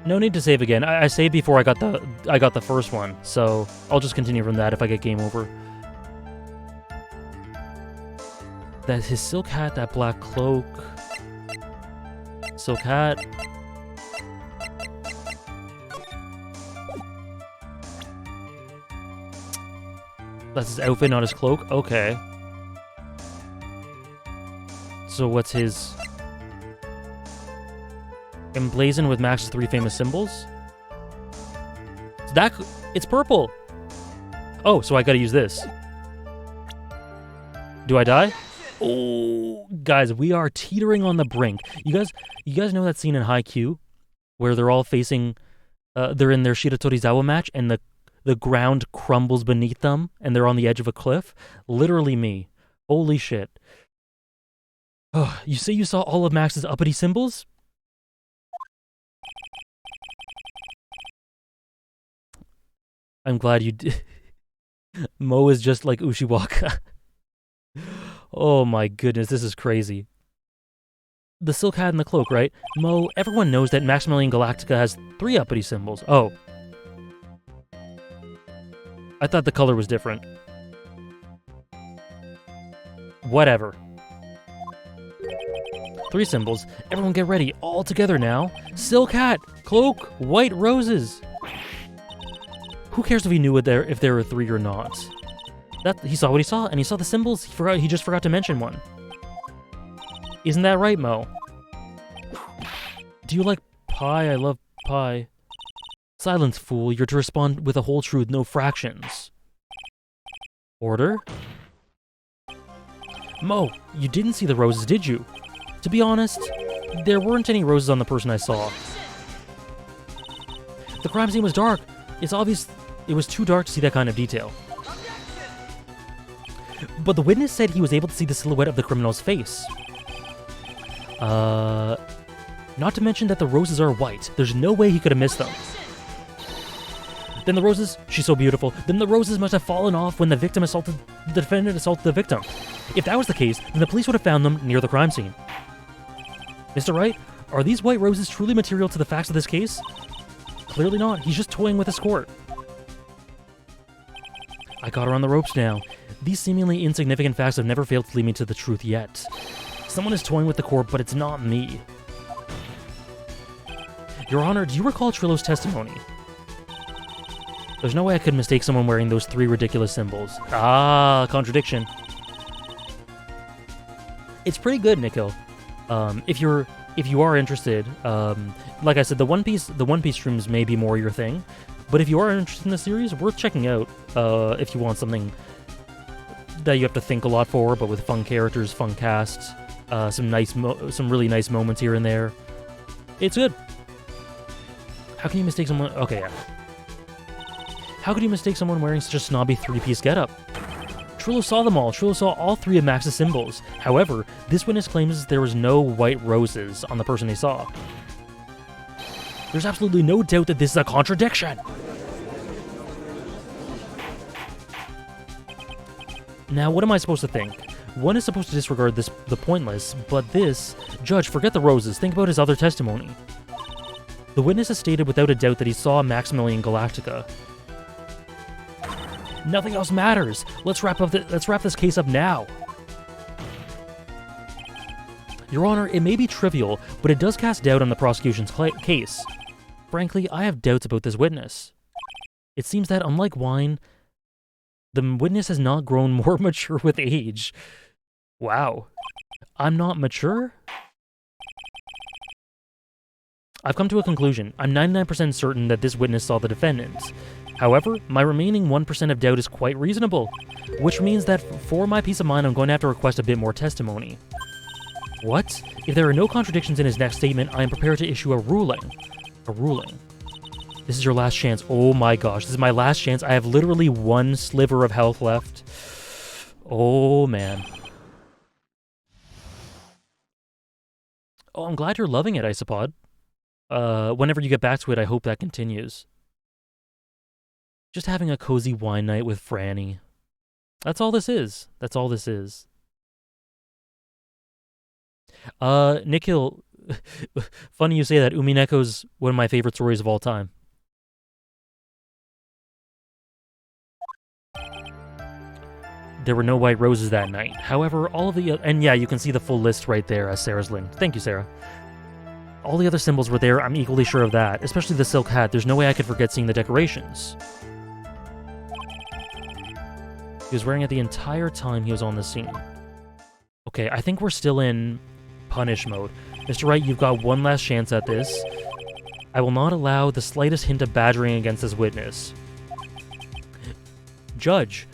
No need to save again. I saved before I got the first one, so I'll just continue from that if I get game over. That's his silk hat, that black cloak. Silk hat. That's his outfit, not his cloak? Okay. So what's his... Emblazoned with Max's 3 famous symbols? It's purple! Oh, so I gotta use this. Do I die? Oh, guys, we are teetering on the brink. You guys know that scene in Haikyuu where they're all facing... they're in their Shiratorizawa match and the ground crumbles beneath them and they're on the edge of a cliff? Literally me. Holy shit. Oh, you say you saw all of Max's uppity symbols? I'm glad you did. Mo is just like Ushiwaka. Oh my goodness, this is crazy. The silk hat and the cloak, right? Mo, everyone knows that Maximilian Galactica has 3 uppity symbols. Oh. I thought the color was different. Whatever. 3 symbols. Everyone get ready. All together now. Silk hat, cloak, white roses. Who cares if he knew if there were 3 or not? He saw what he saw, and he saw the symbols. He just forgot to mention one. Isn't that right, Mo? Do you like pie? I love pie. Silence, fool. You're to respond with a whole truth, no fractions. Order? Mo, you didn't see the roses, did you? To be honest, there weren't any roses on the person I saw. The crime scene was dark. It's obvious it was too dark to see that kind of detail. But the witness said he was able to see the silhouette of the criminal's face. Not to mention that the roses are white. There's no way he could have missed them. Then the roses, she's so beautiful. Then the roses must have fallen off when the defendant assaulted the victim. If that was the case, then the police would have found them near the crime scene. Mr. Wright, are these white roses truly material to the facts of this case? Clearly not. He's just toying with his court. I got her on the ropes now. These seemingly insignificant facts have never failed to lead me to the truth yet. Someone is toying with the court, but it's not me. Your Honor, do you recall Trillo's testimony? There's no way I could mistake someone wearing those 3 ridiculous symbols. Ah, contradiction. It's pretty good, Nikhil. If you are interested, like I said, the One Piece streams may be more your thing, but if you are interested in the series, worth checking out. If you want something that you have to think a lot for, but with fun characters, fun casts, some really nice moments here and there. It's good. How can you mistake someone? Okay, yeah. How could you mistake someone wearing such a snobby three-piece getup? Trullo saw them all. Trullo saw all three of Max's symbols. However, this witness claims there was no white roses on the person they saw. There's absolutely no doubt that this is a contradiction. Now, what am I supposed to think? One is supposed to disregard the pointless, but this... Judge, forget the roses. Think about his other testimony. The witness has stated without a doubt that he saw Maximilian Galactica. Nothing else matters. Let's wrap this case up now. Your Honor, it may be trivial, but it does cast doubt on the prosecution's case. Frankly, I have doubts about this witness. It seems that, unlike wine, the witness has not grown more mature with age. Wow. I'm not mature? I've come to a conclusion. I'm 99% certain that this witness saw the defendant. However, my remaining 1% of doubt is quite reasonable, which means that for my peace of mind, I'm going to have to request a bit more testimony. What? If there are no contradictions in his next statement, I am prepared to issue a ruling. A ruling. This is your last chance. Oh my gosh, this is my last chance. I have literally one sliver of health left. Oh man. Oh, I'm glad you're loving it, Isopod. Whenever you get back to it, I hope that continues. Just having a cozy wine night with Franny. That's all this is. That's all this is. Nikhil, funny you say that. Umineko's one of my favorite stories of all time. There were no white roses that night. However, all of the... And yeah, you can see the full list right there as Sarah's Lynn. Thank you, Sarah. All the other symbols were there, I'm equally sure of that. Especially the silk hat. There's no way I could forget seeing the decorations. He was wearing it the entire time he was on the scene. Okay, I think we're still in punish mode. Mr. Wright, you've got one last chance at this. I will not allow the slightest hint of badgering against this witness. Judge,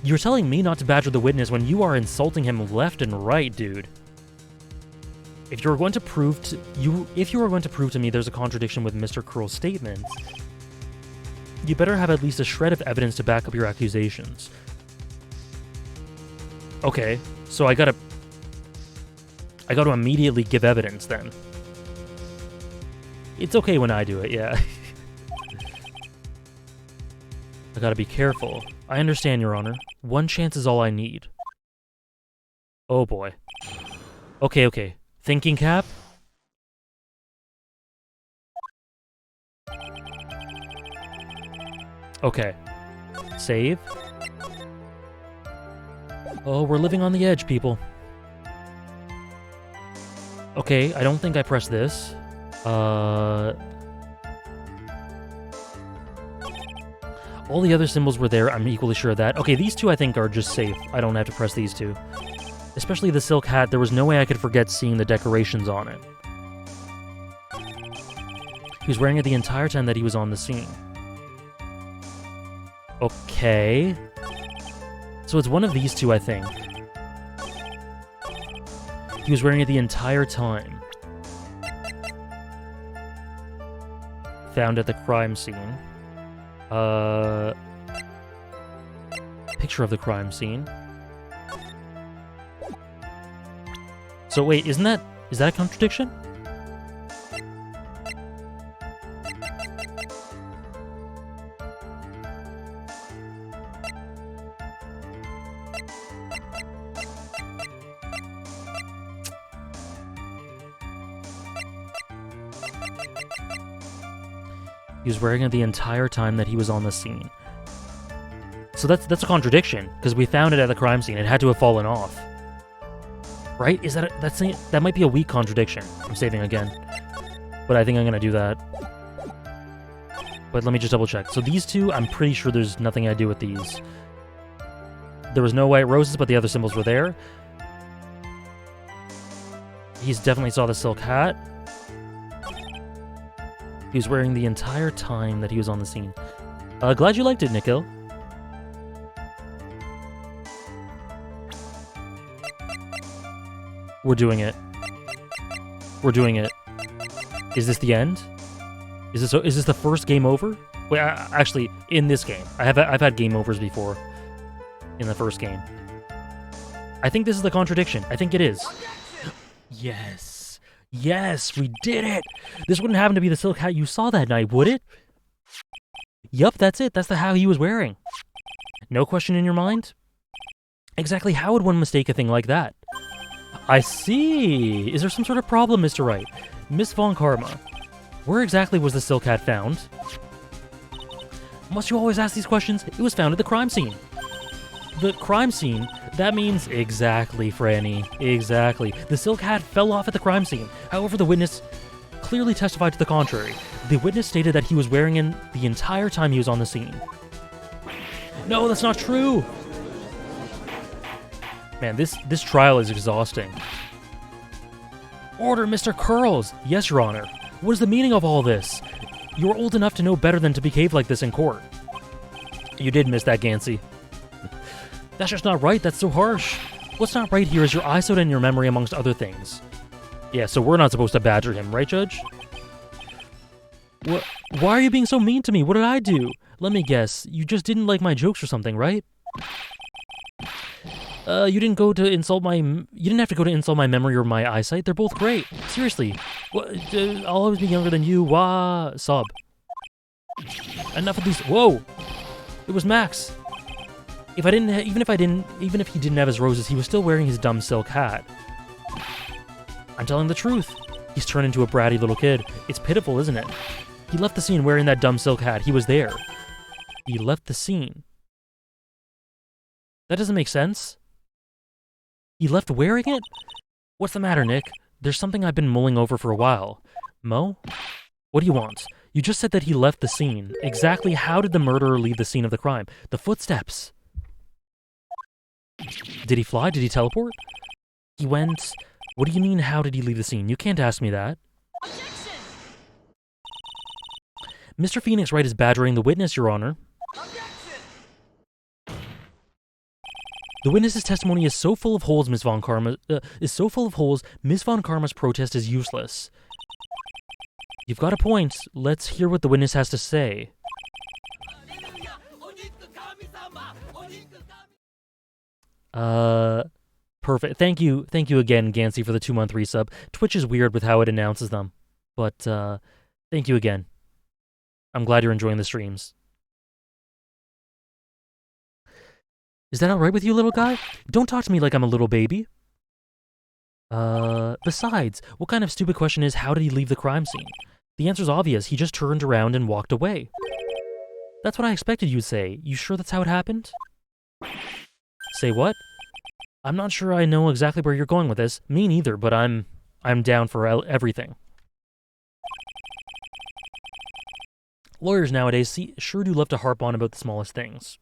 you're telling me not to badger the witness when you are insulting him left and right, dude. If you are going to prove to me there's a contradiction with Mr. Curl's statements, you better have at least a shred of evidence to back up your accusations. Okay, so I gotta immediately give evidence then. It's okay when I do it, yeah. I gotta be careful. I understand, Your Honor. One chance is all I need. Oh boy. Okay. Thinking cap? Okay. Save. Oh, we're living on the edge, people. Okay, I don't think I pressed this. All the other symbols were there, I'm equally sure of that. Okay, these two I think are just safe. I don't have to press these two. Especially the silk hat, there was no way I could forget seeing the decorations on it. He was wearing it the entire time that he was on the scene. Okay. So it's one of these two, I think. He was wearing it the entire time. Found at the crime scene. Picture of the crime scene. So wait, is that a contradiction? He was wearing it the entire time that he was on the scene. So that's a contradiction, because we found it at the crime scene. It had to have fallen off. Right? Is that might be a weak contradiction. I'm saving again. But I think I'm gonna do that. But let me just double check. So these two, I'm pretty sure there's nothing I do with these. There was no white roses, but the other symbols were there. He's definitely saw the silk hat. He was wearing the entire time that he was on the scene. Glad you liked it, Nikhil. We're doing it. We're doing it. Is this the end? Is this the first game over? Wait, actually, in this game, I've had game overs before. In the first game, I think this is the contradiction. I think it is. Yes, yes, we did it. This wouldn't happen to be the silk hat you saw that night, would it? Yup, that's it. That's the hat he was wearing. No question in your mind? Exactly how would one mistake a thing like that? I see. Is there some sort of problem, Mr. Wright? Miss Von Karma, where exactly was the silk hat found? Must you always ask these questions? It was found at the crime scene. The crime scene? That means exactly, Franny. Exactly. The silk hat fell off at the crime scene. However, the witness clearly testified to the contrary. The witness stated that he was wearing it the entire time he was on the scene. No, that's not true! Man, this trial is exhausting. Order, Mr. Curls! Yes, Your Honor. What is the meaning of all this? You're old enough to know better than to behave like this in court. You did miss that, Gansey. That's just not right, that's so harsh. What's not right here is your eyesight and your memory, amongst other things. Yeah, so we're not supposed to badger him, right, Judge? What? Why are you being so mean to me? What did I do? Let me guess, you just didn't like my jokes or something, right? You didn't have to go to insult my memory or my eyesight. They're both great. Seriously. I'll always be younger than you. Wah. Sob. Enough of these. Whoa. It was Max. Even if he didn't have his roses, he was still wearing his dumb silk hat. I'm telling the truth. He's turned into a bratty little kid. It's pitiful, isn't it? He left the scene wearing that dumb silk hat. He was there. He left the scene. That doesn't make sense. He left wearing it? What's the matter, Nick? There's something I've been mulling over for a while. Mo? What do you want? You just said that he left the scene. Exactly how did the murderer leave the scene of the crime? The footsteps. Did he fly? Did he teleport? He went... What do you mean, how did he leave the scene? You can't ask me that. Objection! Mr. Phoenix Wright is badgering the witness, Your Honor. Objection! The witness's testimony is so full of holes, Miss Von Karma... Miss Von Karma's protest is useless. You've got a point. Let's hear what the witness has to say. Perfect. Thank you again, Gansey, for the 2-month resub. Twitch is weird with how it announces them, but thank you again. I'm glad you're enjoying the streams. Is that alright with you, little guy? Don't talk to me like I'm a little baby. Besides, what kind of stupid question is, how did he leave the crime scene? The answer's obvious. He just turned around and walked away. That's what I expected you'd say. You sure that's how it happened? Say what? I'm not sure I know exactly where you're going with this. Me neither, but I'm down for everything. Lawyers nowadays sure do love to harp on about the smallest things.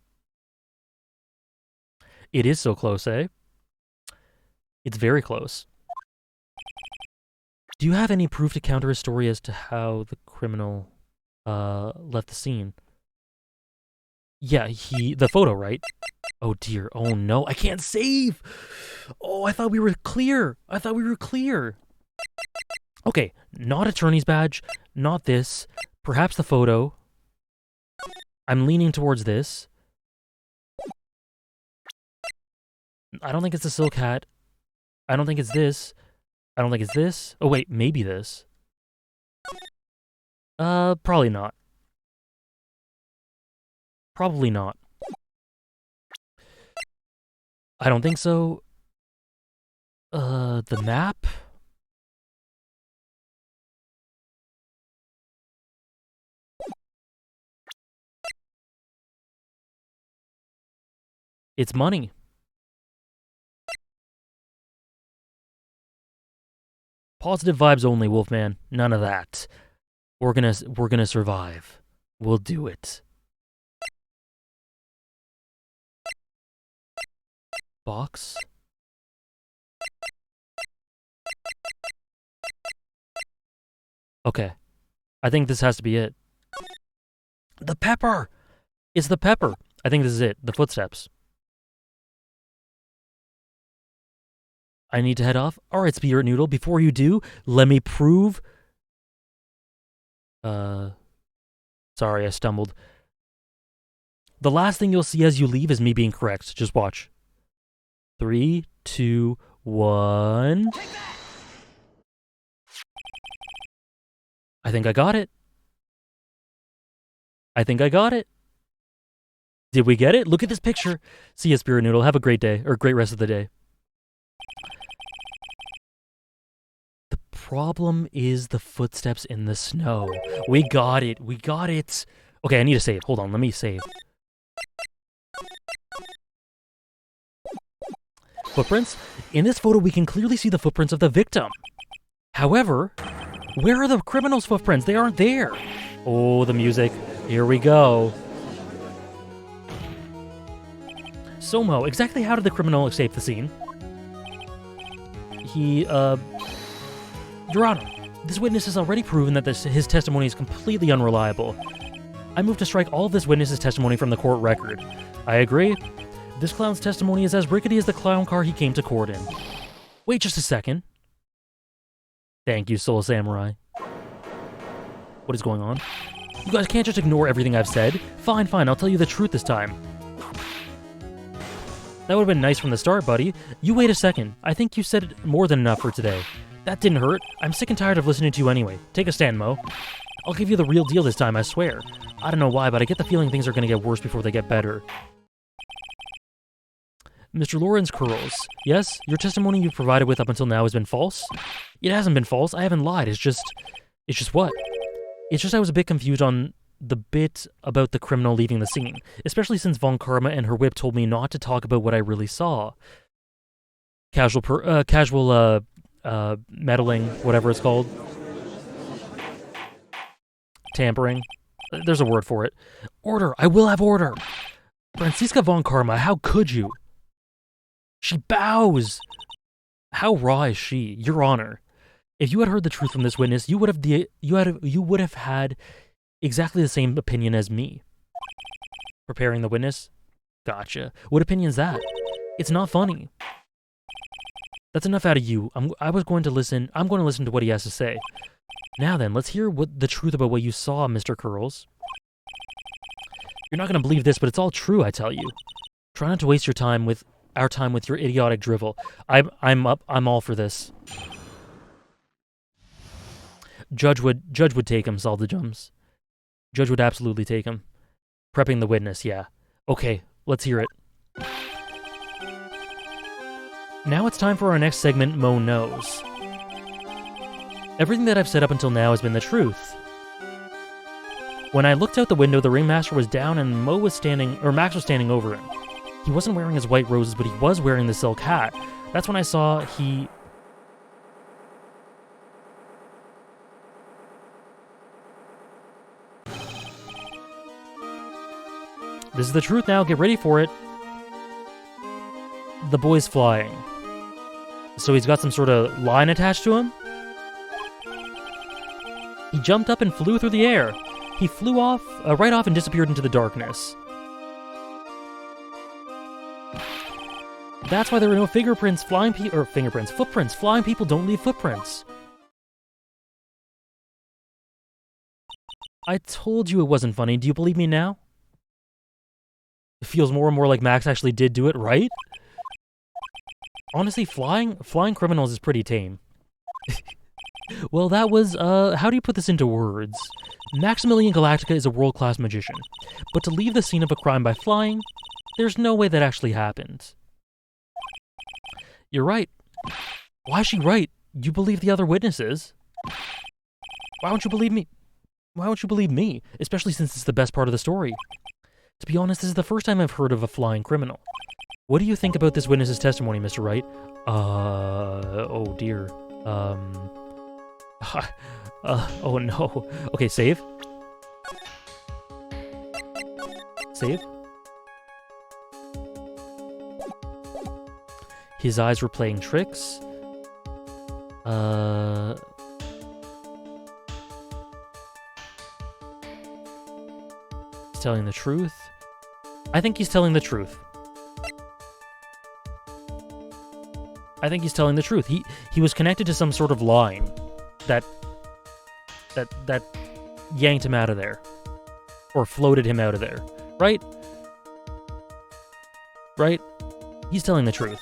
It is so close, eh? It's very close. Do you have any proof to counter his story as to how the criminal left the scene? Yeah, the photo, right? Oh dear, oh no, I can't save! Oh, I thought we were clear! Okay, not attorney's badge, not this, perhaps the photo. I'm leaning towards this. I don't think it's the silk hat. I don't think it's this. I don't think it's this. Oh wait, maybe this. Probably not. Probably not. I don't think so. The map? It's money. Positive vibes only, Wolfman. None of that. We're gonna survive. We'll do it. Box. Okay. I think this has to be it. The pepper! It's the pepper. I think this is it. The footsteps. I need to head off. Alright, Spirit Noodle, before you do, let me prove... Sorry, Sorry, I stumbled. The last thing you'll see as you leave is me being correct. Just watch. 3, 2, 1. I think I got it. I think I got it. Did we get it? Look at this picture. See ya, Spirit Noodle. Have a great day, or great rest of the day. The problem is the footsteps in the snow. We got it. We got it. Okay, I need to save. Hold on, let me save. Footprints? In this photo, we can clearly see the footprints of the victim. However, where are the criminal's footprints? They aren't there. Oh, the music. Here we go. Somo, exactly how did the criminal escape the scene? Your Honor, this witness has already proven that his testimony is completely unreliable. I move to strike all of this witness's testimony from the court record. I agree. This clown's testimony is as rickety as the clown car he came to court in. Wait just a second. Thank you, Soul Samurai. What is going on? You guys can't just ignore everything I've said. Fine, I'll tell you the truth this time. That would have been nice from the start, buddy. You wait a second. I think you said more than enough for today. That didn't hurt. I'm sick and tired of listening to you anyway. Take a stand, Mo. I'll give you the real deal this time, I swear. I don't know why, but I get the feeling things are going to get worse before they get better. Mr. Lawrence Curls, yes, your testimony you've provided with up until now has been false? It hasn't been false. I haven't lied. It's just what? It's just I was a bit confused on the bit about the criminal leaving the scene, especially since Von Karma and her whip told me not to talk about what I really saw. Casual meddling, whatever it's called. Tampering. There's a word for it. Order. I will have order. Franziska Von Karma, how could you? She bows. How raw is she? Your Honor. If you had heard the truth from this witness, you would have had exactly the same opinion as me. Preparing the witness? Gotcha. What opinion's that? It's not funny. That's enough out of you. I'm going to listen to what he has to say. Now then, let's hear the truth about what you saw, Mr. Curls. You're not going to believe this, but it's all true, I tell you. Try not to waste our time with your idiotic drivel. I'm all for this. Judge would take him, solve the jumps. Judge would absolutely take him. Prepping the witness, yeah. Okay, let's hear it. Now it's time for our next segment, Mo Knows. Everything that I've said up until now has been the truth. When I looked out the window, the ringmaster was down and Max was standing over him. He wasn't wearing his white roses, but he was wearing the silk hat. That's when I saw he... This is the truth now, get ready for it. The boy's flying. So he's got some sort of line attached to him? He jumped up and flew through the air. He flew off, right off and disappeared into the darkness. That's why there were no footprints. Flying people don't leave footprints. I told you it wasn't funny. Do you believe me now? It feels more and more like Max actually did do it, right? Honestly, flying criminals is pretty tame. Well, that was, how do you put this into words? Maximilian Galactica is a world-class magician, but to leave the scene of a crime by flying, there's no way that actually happened. You're right. Why is she right? You believe the other witnesses. Why won't you believe me? Why won't you believe me? Especially since it's the best part of the story. To be honest, this is the first time I've heard of a flying criminal. What do you think about this witness's testimony, Mr. Wright? Oh dear. Oh no. Okay, save. Save. His eyes were playing tricks. He's telling the truth. I think he's telling the truth. I think he's telling the truth. He was connected to some sort of line that yanked him out of there. Or floated him out of there. Right? Right? He's telling the truth.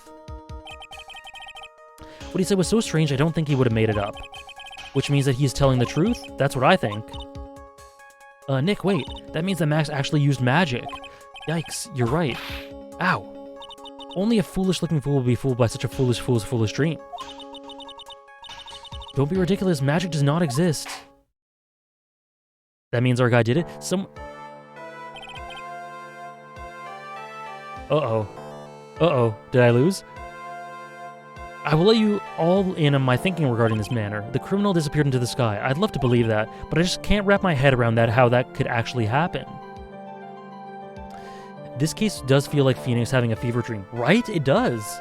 What he said was so strange, I don't think he would have made it up. Which means that he's telling the truth? That's what I think. Nick, wait. That means that Max actually used magic. Yikes, you're right. Ow. Only a foolish-looking fool will be fooled by such a foolish dream. Don't be ridiculous. Magic does not exist. That means our guy did it? Uh-oh. Uh-oh. Did I lose? I will let you all in on my thinking regarding this matter. The criminal disappeared into the sky. I'd love to believe that, but I just can't wrap my head around how that could actually happen. This case does feel like Phoenix having a fever dream, right? It does.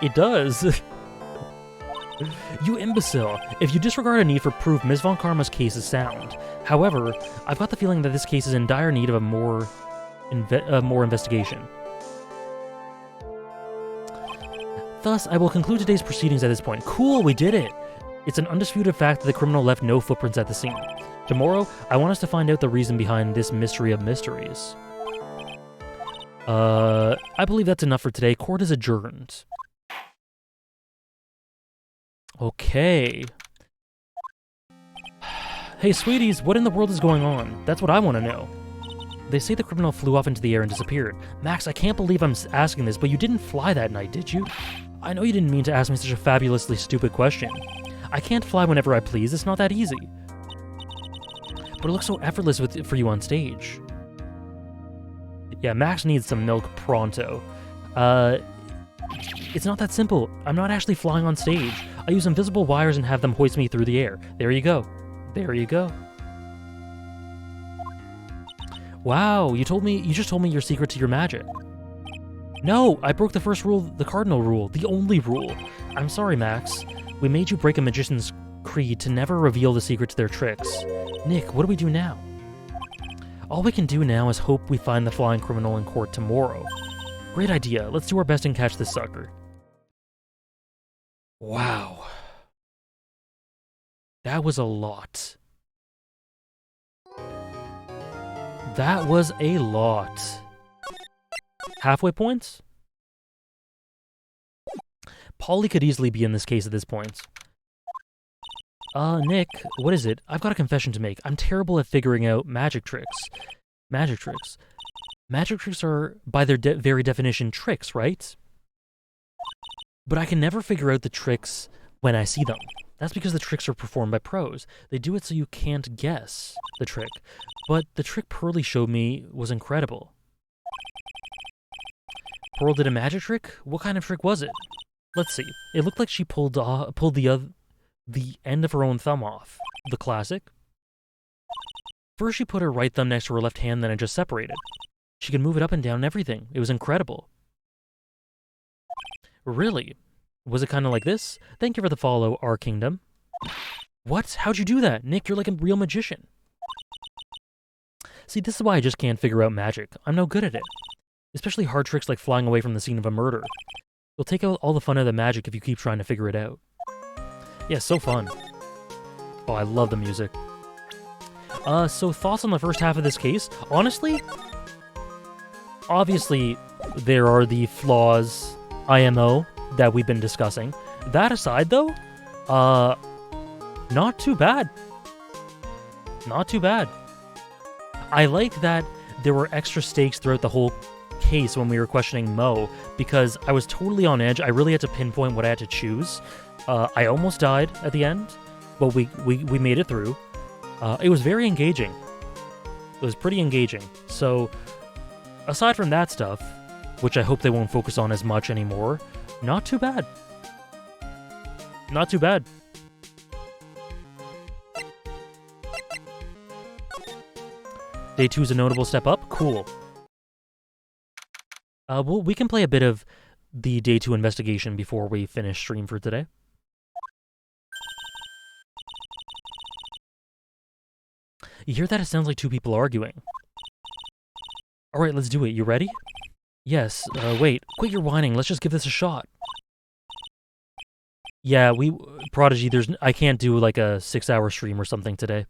It does. You imbecile. If you disregard a need for proof, Ms. Von Karma's case is sound. However, I've got the feeling that this case is in dire need of more investigation. Thus, I will conclude today's proceedings at this point. Cool, we did it! It's an undisputed fact that the criminal left no footprints at the scene. Tomorrow, I want us to find out the reason behind this mystery of mysteries. I believe that's enough for today. Court is adjourned. Okay. Hey, sweeties, what in the world is going on? That's what I want to know. They say the criminal flew off into the air and disappeared. Max, I can't believe I'm asking this, but you didn't fly that night, did you? I know you didn't mean to ask me such a fabulously stupid question. I can't fly whenever I please, it's not that easy. But it looks so effortless for you on stage. Yeah, Max needs some milk pronto. It's not that simple. I'm not actually flying on stage. I use invisible wires and have them hoist me through the air. There you go. There you go. Wow, you just told me your secret to your magic. No, I broke the first rule, the cardinal rule, the only rule. I'm sorry, Max. We made you break a magician's creed to never reveal the secret to their tricks. Nick, what do we do now? All we can do now is hope we find the flying criminal in court tomorrow. Great idea. Let's do our best and catch this sucker. Wow. That was a lot. That was a lot. Halfway points? Polly could easily be in this case at this point. Nick, what is it? I've got a confession to make. I'm terrible at figuring out magic tricks. Magic tricks. Magic tricks are, by their very definition, tricks, right? But I can never figure out the tricks when I see them. That's because the tricks are performed by pros. They do it so you can't guess the trick. But the trick Pearly showed me was incredible. Pearl did a magic trick? What kind of trick was it? Let's see. It looked like she pulled the end of her own thumb off. The classic. First she put her right thumb next to her left hand, then it just separated. She could move it up and down and everything. It was incredible. Really? Was it kind of like this? Thank you for the follow, Our Kingdom. What? How'd you do that? Nick, you're like a real magician. See, this is why I just can't figure out magic. I'm no good at it. Especially hard tricks like flying away from the scene of a murder. You'll take out all the fun of the magic if you keep trying to figure it out. Yeah, so fun. Oh, I love the music. So thoughts on the first half of this case? Honestly, obviously, there are the flaws, IMO, that we've been discussing. That aside, though, not too bad. Not too bad. I like that there were extra stakes throughout the whole case when we were questioning Mo, because I was totally on edge. I really had to pinpoint what I had to choose. I almost died at the end, but we made it through. It was very engaging. It was pretty engaging. So, aside from that stuff, which I hope they won't focus on as much anymore, not too bad. Not too bad. Day 2 is a notable step up? Cool. Well, we can play a bit of the Day 2 investigation before we finish stream for today. You hear that? It sounds like two people arguing. Alright, let's do it. You ready? Yes. Wait. Quit your whining. Let's just give this a shot. Yeah, Prodigy, I can't do like a 6-hour stream or something today.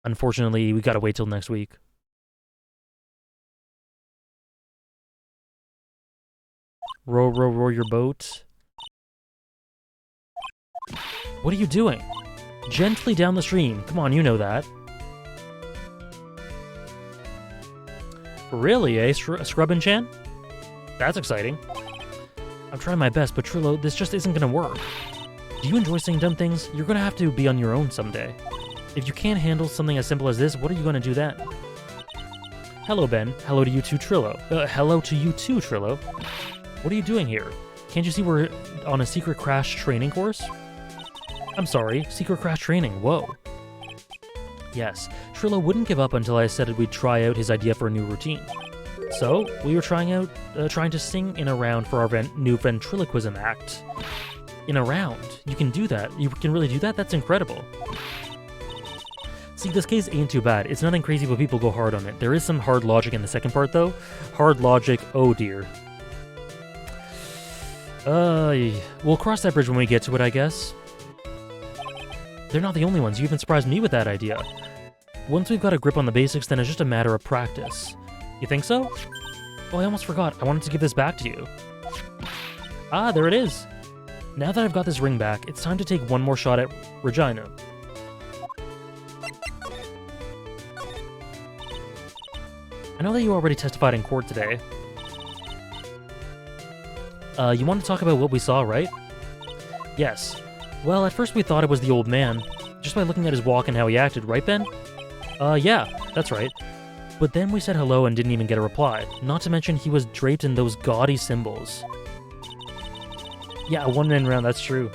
Unfortunately, we gotta wait till next week. Row, row, row your boat. What are you doing? Gently down the stream. Come on, you know that. Really, eh, Scrubbin-chan? That's exciting. I'm trying my best, but Trillo, this just isn't gonna work. Do you enjoy saying dumb things? You're gonna have to be on your own someday. If you can't handle something as simple as this, what are you gonna do then? Hello, Ben. Hello to you too, Trillo. Hello to you too, Trillo. What are you doing here? Can't you see we're on a secret crash training course? I'm sorry, secret crash training, whoa. Yes, Trillo wouldn't give up until I said we'd try out his idea for a new routine. So, we were trying to sing in a round for our new ventriloquism act. In a round? You can do that? You can really do that? That's incredible. See, this case ain't too bad. It's nothing crazy, but people go hard on it. There is some hard logic in the second part, though. Hard logic, oh dear. We'll cross that bridge when we get to it, I guess. They're not the only ones. You even surprised me with that idea. Once we've got a grip on the basics, then it's just a matter of practice. You think so? Oh, I almost forgot. I wanted to give this back to you. Ah, there it is. Now that I've got this ring back, it's time to take one more shot at Regina. I know that you already testified in court today. You want to talk about what we saw, right? Yes. Well, at first we thought it was the old man, just by looking at his walk and how he acted, right, Ben? Yeah, that's right. But then we said hello and didn't even get a reply, not to mention he was draped in those gaudy symbols. Yeah, one man round, that's true.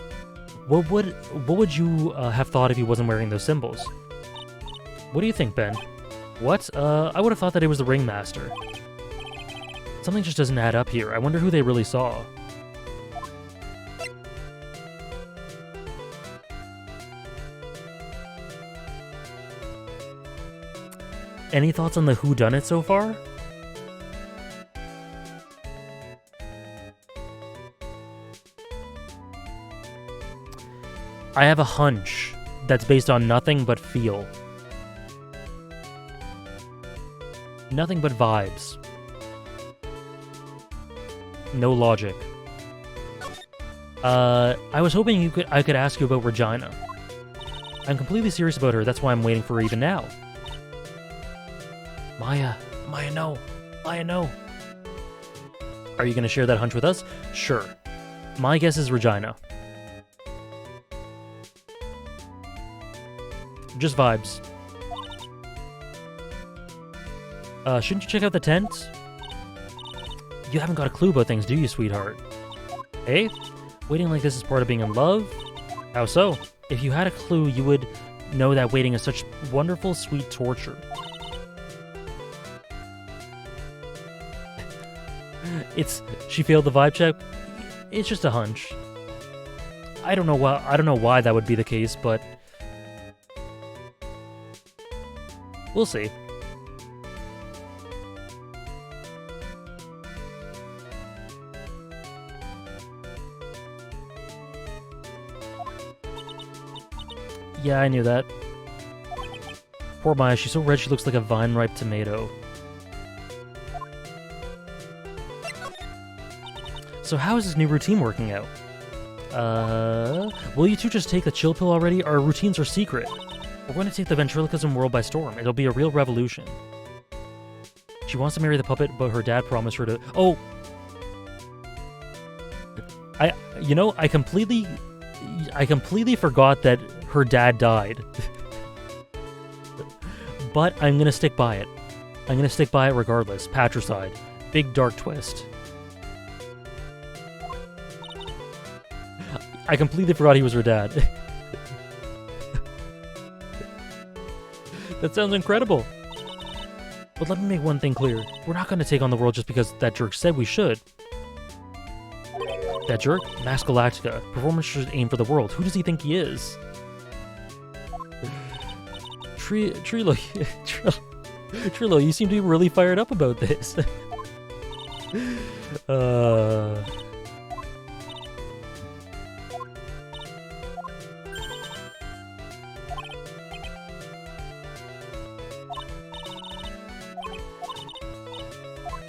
What would you have thought if he wasn't wearing those symbols? What do you think, Ben? What? I would have thought that it was the ringmaster. Something just doesn't add up here. I wonder who they really saw. Any thoughts on the whodunit so far? I have a hunch that's based on nothing but feel. Nothing but vibes. No logic. I was hoping I could ask you about Regina. I'm completely serious about her, that's why I'm waiting for her even now. Maya, no. Maya, no. Are you gonna share that hunch with us? Sure. My guess is Regina. Just vibes. Shouldn't you check out the tent? You haven't got a clue about things, do you, sweetheart? Eh? Waiting like this is part of being in love? How so? If you had a clue, you would know that waiting is such wonderful, sweet torture. She failed the vibe check? It's just a hunch. I don't know why that would be the case, but we'll see. Yeah, I knew that. Poor Maya, she's so red she looks like a vine-ripe tomato. So how is this new routine working out? Will you two just take the chill pill already? Our routines are secret. We're going to take the ventriloquism world by storm. It'll be a real revolution. She wants to marry the puppet, but her dad promised her to... Oh! I completely forgot that her dad died. But I'm gonna stick by it. I'm gonna stick by it regardless. Patricide. Big dark twist. I completely forgot he was her dad. That sounds incredible. But let me make one thing clear. We're not gonna take on the world just because that jerk said we should. That jerk? Max Galactica. Performance should aim for the world. Who does he think he is? Trillo, you seem to be really fired up about this.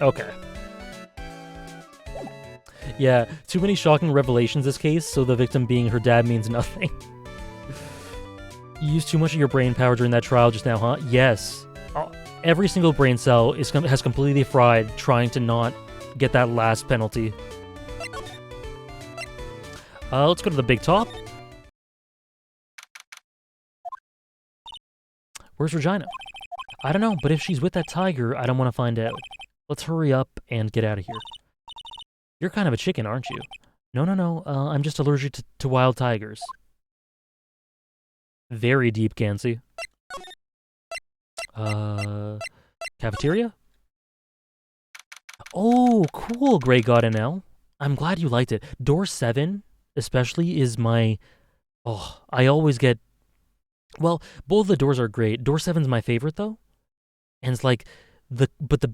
Okay. Yeah, too many shocking revelations this case, so the victim being her dad means nothing. You used too much of your brain power during that trial just now, huh? Yes. Every single brain cell has completely fried trying to not get that last penalty. Let's go to the big top. Where's Regina? I don't know, but if she's with that tiger, I don't want to find out. Let's hurry up and get out of here. You're kind of a chicken, aren't you? No. I'm just allergic to wild tigers. Very deep, Gansey. Cafeteria? Oh, cool, Grey God NL. I'm glad you liked it. Door 7, especially, is my... Oh, I always get... Well, both of the doors are great. Door 7's my favorite, though. And it's like... But the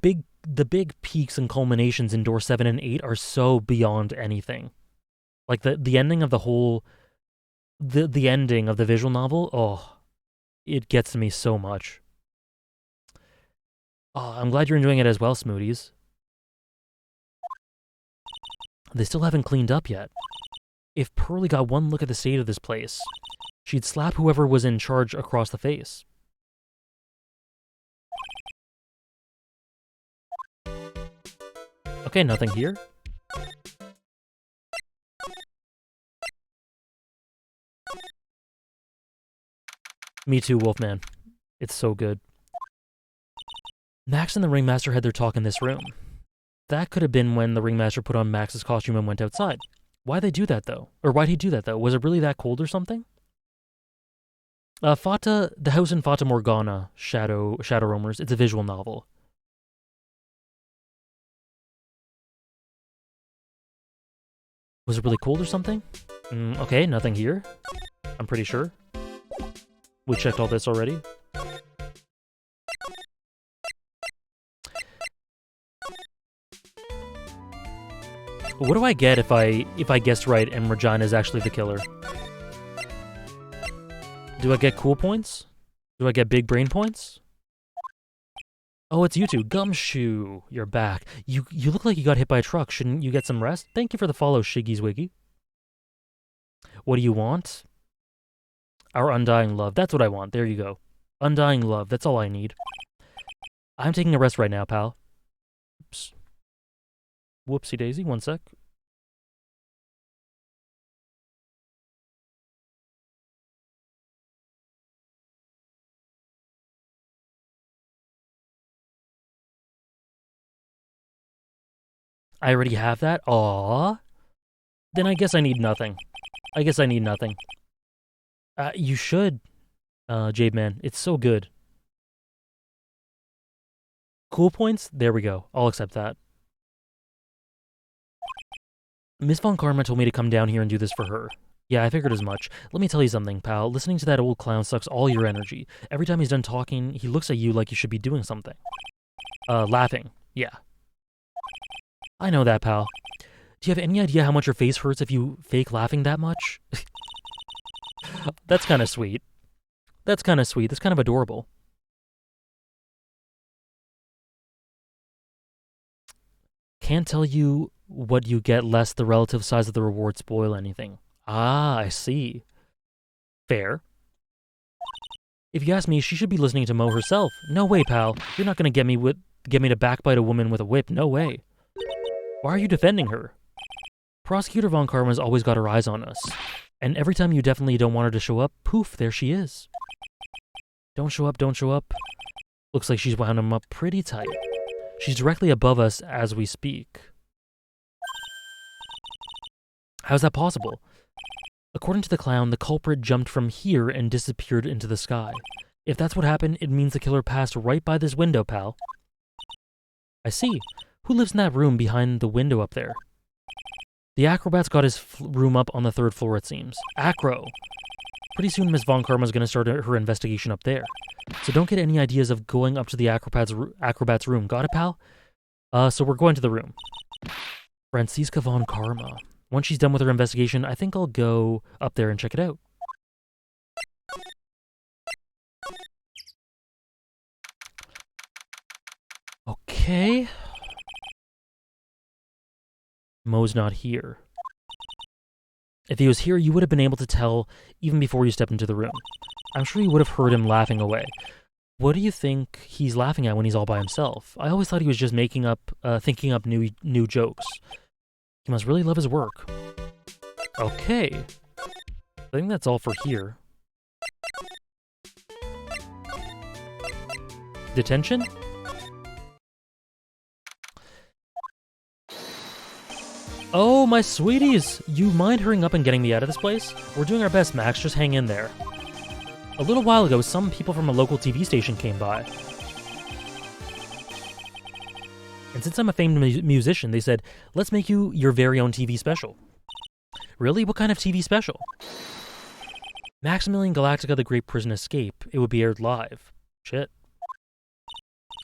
big peaks and culminations in Door 7 and 8 are so beyond anything. Like, the ending of the whole... The ending of the visual novel, oh, it gets to me so much. Oh, I'm glad you're enjoying it as well, Smoothies. They still haven't cleaned up yet. If Pearly got one look at the state of this place, she'd slap whoever was in charge across the face. Okay, nothing here. Me too, Wolfman. It's so good. Max and the Ringmaster had their talk in this room. That could have been when the Ringmaster put on Max's costume and went outside. Why'd they do that, though? Or why'd he do that, though? Was it really that cold or something? The House in Fata Morgana, Shadow Roamers. It's a visual novel. Was it really cold or something? Okay, nothing here. I'm pretty sure. We checked all this already. What do I get if I guessed right and Regina is actually the killer? Do I get cool points? Do I get big brain points? Oh, it's you two. Gumshoe, you're back. You look like you got hit by a truck. Shouldn't you get some rest? Thank you for the follow, Shiggy's Wiggy. What do you want? Our undying love. That's what I want. There you go. Undying love. That's all I need. I'm taking a rest right now, pal. Oops. Whoopsie daisy. One sec. I already have that? Aww. Then I guess I need nothing. You should, Jade Man. It's so good. Cool points? There we go. I'll accept that. Miss Von Karma told me to come down here and do this for her. Yeah, I figured as much. Let me tell you something, pal. Listening to that old clown sucks all your energy. Every time he's done talking, he looks at you like you should be doing something. Laughing. Yeah. I know that, pal. Do you have any idea how much your face hurts if you fake laughing that much? That's kind of sweet. That's kind of adorable. Can't tell you what you get lest the relative size of the reward spoil anything. Ah, I see. Fair. If you ask me, she should be listening to Mo herself. No way, pal. You're not gonna get me to backbite a woman with a whip. No way. Why are you defending her? Prosecutor Von Karma's always got her eyes on us. And every time you definitely don't want her to show up, poof, there she is. Don't show up. Looks like she's wound him up pretty tight. She's directly above us as we speak. How's that possible? According to the clown, the culprit jumped from here and disappeared into the sky. If that's what happened, it means the killer passed right by this window, pal. I see. Who lives in that room behind the window up there? The acrobat's got his room up on the 3rd floor, it seems. Acro! Pretty soon Miss Von Karma's gonna start her investigation up there. So don't get any ideas of going up to the acrobat's room. Got it, pal? So we're going to the room. Franziska Von Karma. Once she's done with her investigation, I think I'll go up there and check it out. Okay. Mo's not here. If he was here, you would have been able to tell even before you stepped into the room. I'm sure you would have heard him laughing away. What do you think he's laughing at when he's all by himself? I always thought he was just thinking up new jokes. He must really love his work. Okay. I think that's all for here. Detention? Oh, my sweeties! You mind hurrying up and getting me out of this place? We're doing our best, Max. Just hang in there. A little while ago, some people from a local TV station came by. And since I'm a famed musician, they said, let's make you your very own TV special. Really? What kind of TV special? Maximilian Galactica: The Great Prison Escape. It would be aired live. Shit.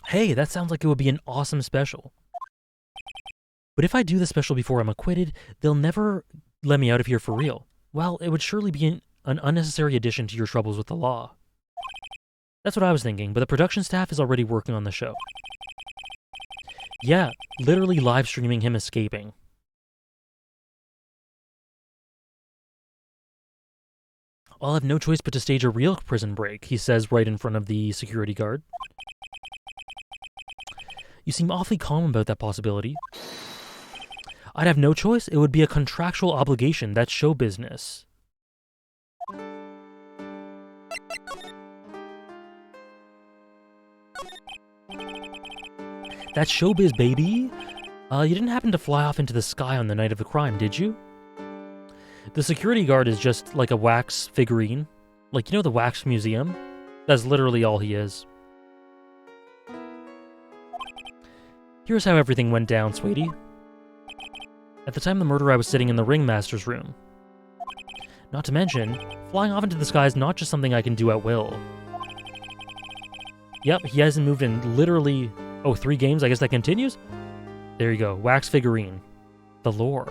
Hey, that sounds like it would be an awesome special. But if I do the special before I'm acquitted, they'll never let me out of here for real. Well, it would surely be an unnecessary addition to your troubles with the law. That's what I was thinking, but the production staff is already working on the show. Yeah, literally live streaming him escaping. I'll have no choice but to stage a real prison break, he says right in front of the security guard. You seem awfully calm about that possibility. I'd have no choice. It would be a contractual obligation. That's show business. That's showbiz, baby. You didn't happen to fly off into the sky on the night of the crime, did you? The security guard is just like a wax figurine. Like, you know the wax museum? That's literally all he is. Here's how everything went down, sweetie. At the time of the murder, I was sitting in the ringmaster's room. Not to mention, flying off into the sky is not just something I can do at will. Yep, he hasn't moved in literally, 3 games, I guess that continues? There you go, wax figurine. The lore.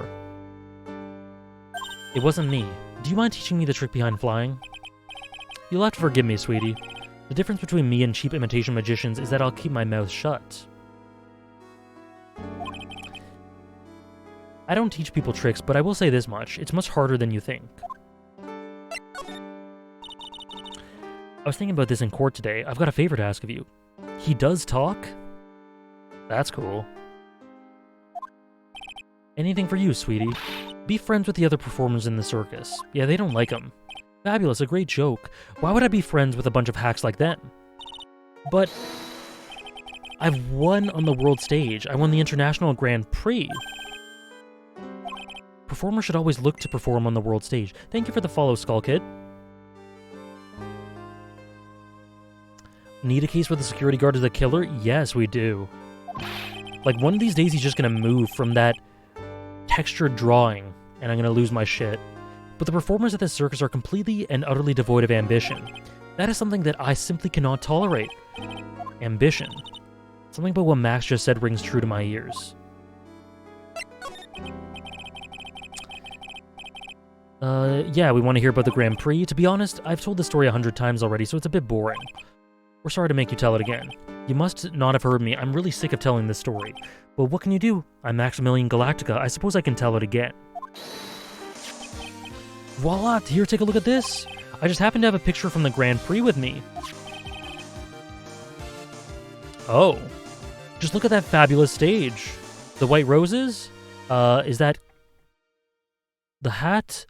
It wasn't me. Do you mind teaching me the trick behind flying? You'll have to forgive me, sweetie. The difference between me and cheap imitation magicians is that I'll keep my mouth shut. I don't teach people tricks, but I will say this much. It's much harder than you think. I was thinking about this in court today. I've got a favor to ask of you. He does talk? That's cool. Anything for you, sweetie. Be friends with the other performers in the circus. Yeah, they don't like him. Fabulous, a great joke. Why would I be friends with a bunch of hacks like them? But I've won on the world stage. I won the International Grand Prix. Performers should always look to perform on the world stage. Thank you for the follow, Skull Kid. Need a case where the security guard is a killer? Yes, we do. Like, one of these days he's just gonna move from that textured drawing, and I'm gonna lose my shit. But the performers at this circus are completely and utterly devoid of ambition. That is something that I simply cannot tolerate. Ambition. Something about what Max just said rings true to my ears. Yeah, we want to hear about the Grand Prix. To be honest, I've told the story 100 times already, so it's a bit boring. We're sorry to make you tell it again. You must not have heard me. I'm really sick of telling this story. But what can you do? I'm Maximilian Galactica. I suppose I can tell it again. Voila! Here, take a look at this. I just happen to have a picture from the Grand Prix with me. Oh. Just look at that fabulous stage. The white roses? Is that the hat?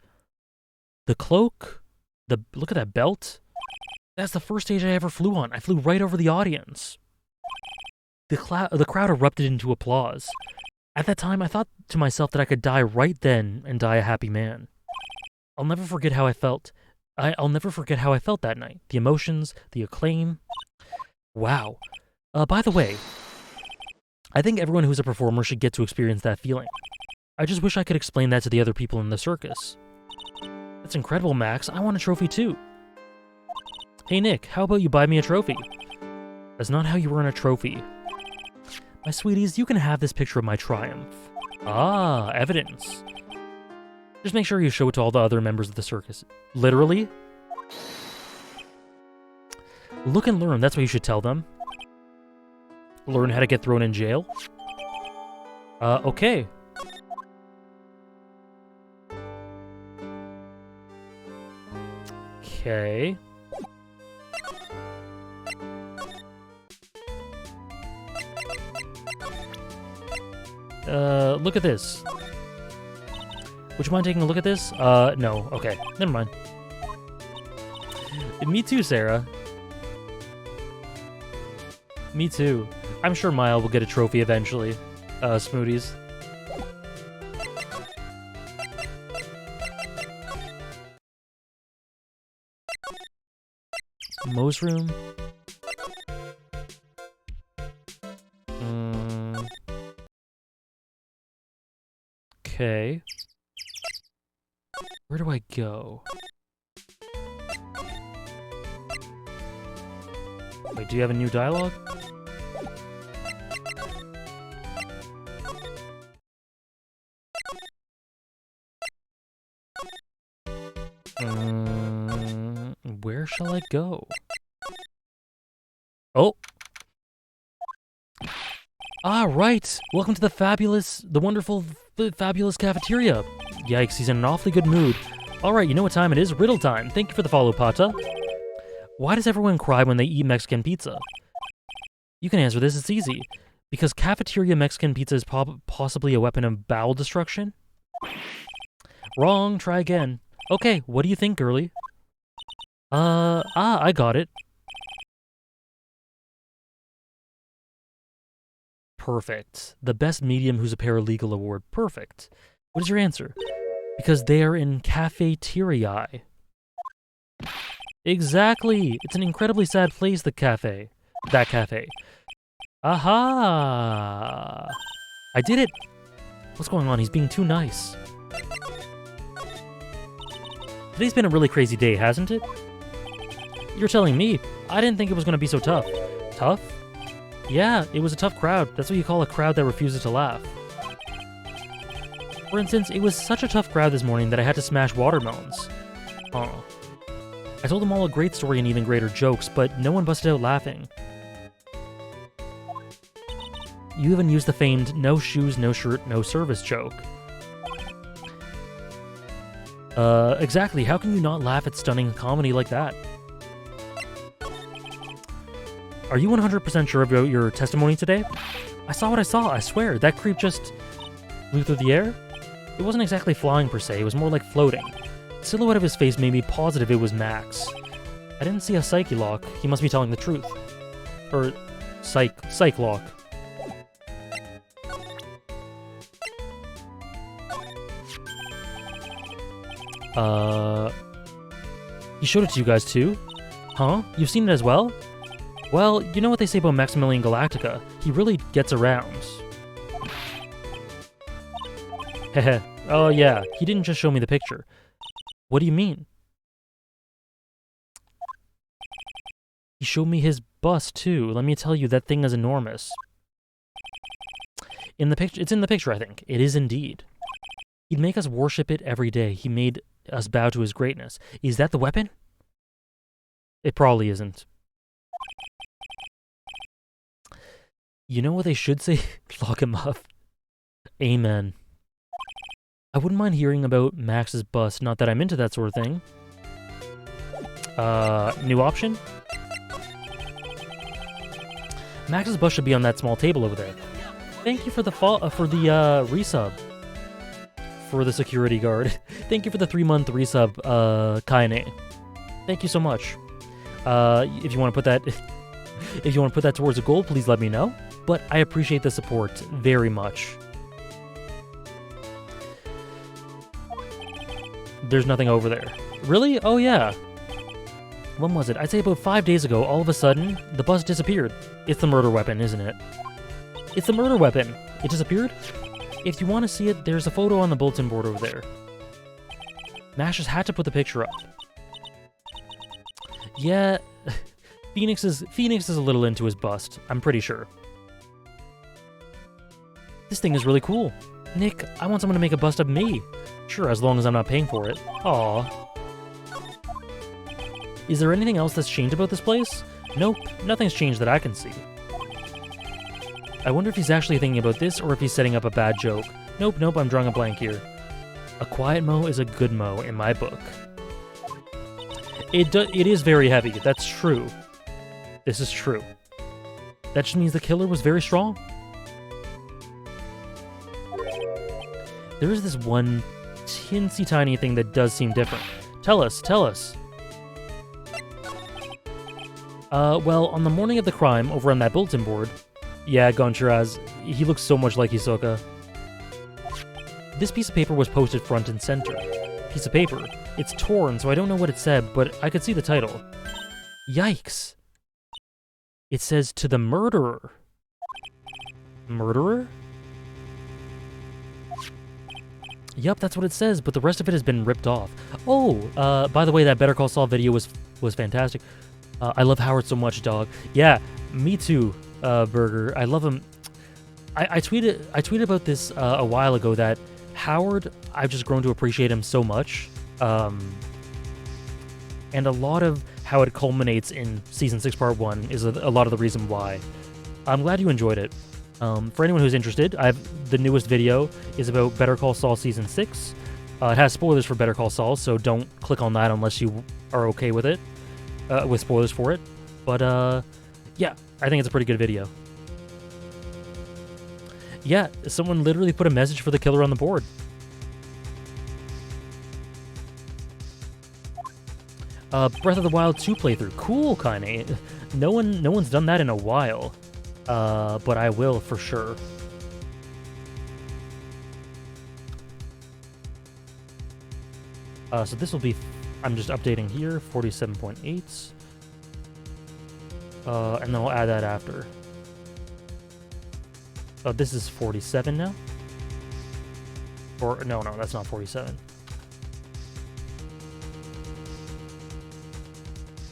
The cloak? Look at that belt. That's the first stage I ever flew on. I flew right over the audience. The crowd erupted into applause. At that time, I thought to myself that I could die right then and die a happy man. I'll never forget how I felt. I'll never forget how I felt that night. The emotions, the acclaim. Wow. By the way, I think everyone who's a performer should get to experience that feeling. I just wish I could explain that to the other people in the circus. That's incredible, Max. I want a trophy too. Hey, Nick, how about you buy me a trophy? That's not how you earn a trophy. My sweeties, you can have this picture of my triumph. Ah, evidence. Just make sure you show it to all the other members of the circus. Literally? Look and learn, that's what you should tell them. Learn how to get thrown in jail? Okay. Okay. Look at this. Would you mind taking a look at this? No. Okay. Never mind. Me too, Sarah. Me too. I'm sure Mile will get a trophy eventually. Smoothies. Mo's room. Okay. Where do I go? Wait, do you have a new dialogue? Where shall I go? Oh! Ah, right! Welcome to the wonderful, fabulous cafeteria! Yikes, he's in an awfully good mood. Alright, you know what time it is? Riddle time! Thank you for the follow, Pata. Why does everyone cry when they eat Mexican pizza? You can answer this, it's easy. Because cafeteria Mexican pizza is possibly a weapon of bowel destruction? Wrong, try again. Okay, what do you think, girly? I got it. Perfect. The best medium who's a paralegal award. Perfect. What is your answer? Because they are in cafeteriae. Exactly. It's an incredibly sad place, the cafe. That cafe. Aha! I did it! What's going on? He's being too nice. Today's been a really crazy day, hasn't it? You're telling me. I didn't think it was going to be so tough. Tough? Yeah, it was a tough crowd. That's what you call a crowd that refuses to laugh. For instance, it was such a tough crowd this morning that I had to smash watermelons. Oh. I told them all a great story and even greater jokes, but no one busted out laughing. You even used the famed no shoes, no shirt, no service joke. Exactly. How can you not laugh at stunning comedy like that? Are you 100% sure about your testimony today? I saw what I saw, I swear. That creep just flew through the air? It wasn't exactly flying per se, it was more like floating. The silhouette of his face made me positive it was Max. I didn't see a psyche lock. He must be telling the truth. Or psych lock. He showed it to you guys too? Huh? You've seen it as well? Well, you know what they say about Maximilian Galactica. He really gets around. Heh. Oh yeah, he didn't just show me the picture. What do you mean? He showed me his bust too. Let me tell you, that thing is enormous. In the picture, it's in the picture, I think. It is indeed. He'd make us worship it every day. He made us bow to his greatness. Is that the weapon? It probably isn't. You know what they should say? Lock him up. Amen. I wouldn't mind hearing about Max's bust, not that I'm into that sort of thing. New option? Max's bust should be on that small table over there. Thank you for the resub. For the security guard. Thank you for the 3-month resub, Kaine. Thank you so much. If you want to put that towards a goal, please let me know. But I appreciate the support very much. There's nothing over there. Really? Oh yeah. When was it? I'd say about 5 days ago, all of a sudden, the bus disappeared. It's the murder weapon, isn't it? It's the murder weapon. It disappeared? If you want to see it, there's a photo on the bulletin board over there. Mash just had to put the picture up. Yeah, Phoenix is a little into his bust, I'm pretty sure. This thing is really cool. Nick, I want someone to make a bust of me. Sure, as long as I'm not paying for it. Aww. Is there anything else that's changed about this place? Nope, nothing's changed that I can see. I wonder if he's actually thinking about this or if he's setting up a bad joke. Nope, I'm drawing a blank here. A quiet Mo is a good Mo in my book. It is very heavy. That's true. This is true. That just means the killer was very strong. There is this one teensy tiny thing that does seem different. Tell us, tell us. Well, on the morning of the crime, over on that bulletin board... Yeah, Gonchiraz, he looks so much like Hisoka. This piece of paper was posted front and center. Piece of paper. It's torn, so I don't know what it said, but I could see the title. Yikes. It says, to the murderer. Murderer? Yup, that's what it says, but the rest of it has been ripped off. Oh, by the way, that Better Call Saul video was fantastic. I love Howard so much, dog. Yeah, me too, Burger. I love him. I tweeted about this a while ago that Howard, I've just grown to appreciate him so much. And a lot of how it culminates in Season 6 Part 1 is a lot of the reason why. I'm glad you enjoyed it. For anyone who's interested, the newest video is about Better Call Saul Season 6. It has spoilers for Better Call Saul, so don't click on that unless you are okay with it, with spoilers for it. But, yeah, I think it's a pretty good video. Yeah, someone literally put a message for the killer on the board. Breath of the Wild 2 playthrough. Cool, Kaine. No one's done that in a while. But I will for sure. So this will be, I'm just updating here, 47.8. And then I'll add that after. This is 47 now? Or, no, that's not 47.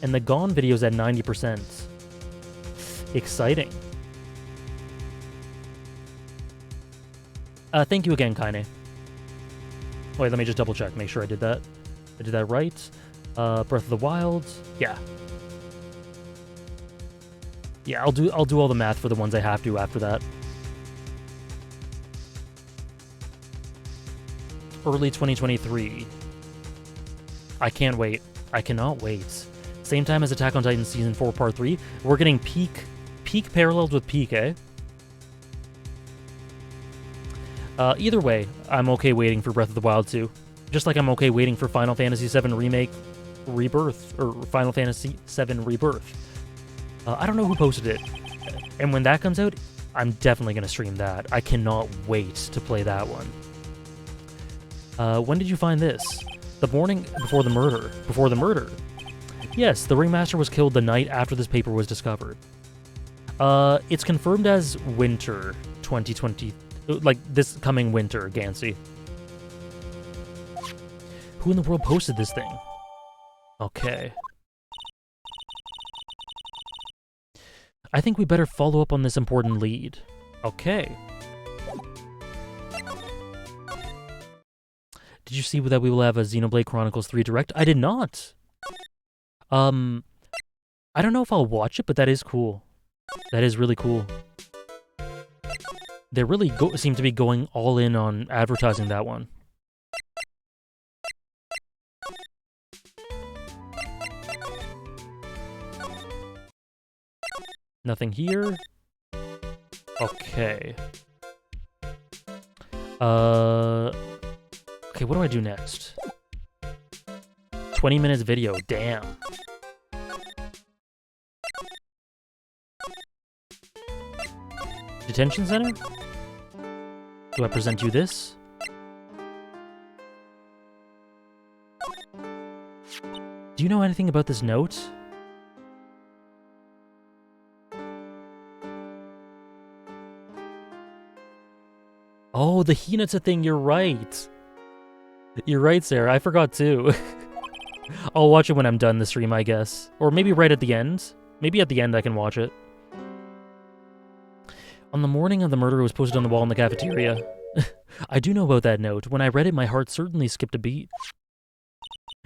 And the Gone video's at 90%. Exciting. Thank you again, Kaine. Wait, let me just double check, make sure I did that. I did that right. Breath of the Wild. Yeah. Yeah, I'll do all the math for the ones I have to after that. Early 2023. I can't wait. I cannot wait. Same time as Attack on Titan Season 4 Part 3. We're getting peak paralleled with peak, eh? Either way, I'm okay waiting for Breath of the Wild 2. Just like I'm okay waiting for Final Fantasy VII Remake Rebirth, or Final Fantasy VII Rebirth. I don't know who posted it, and when that comes out, I'm definitely going to stream that. I cannot wait to play that one. When did you find this? The morning before the murder. Before the murder. Yes, the Ringmaster was killed the night after this paper was discovered. It's confirmed as winter 2020, like this coming winter, Gansey. Who in the world posted this thing? Okay. I think we better follow up on this important lead. Okay. Did you see that we will have a Xenoblade Chronicles 3 Direct? I did not! I don't know if I'll watch it, but that is cool. That is really cool. They really seem to be going all in on advertising that one. Nothing here. Okay. Okay, what do I do next? 20 minutes video, damn. Detention center? Do I present you this? Do you know anything about this note? Oh, the Hinata thing, you're right. You're right, Sarah, I forgot too. I'll watch it when I'm done the stream, I guess. Or maybe right at the end. Maybe at the end I can watch it. On the morning of the murder, it was posted on the wall in the cafeteria. I do know about that note. When I read it, my heart certainly skipped a beat.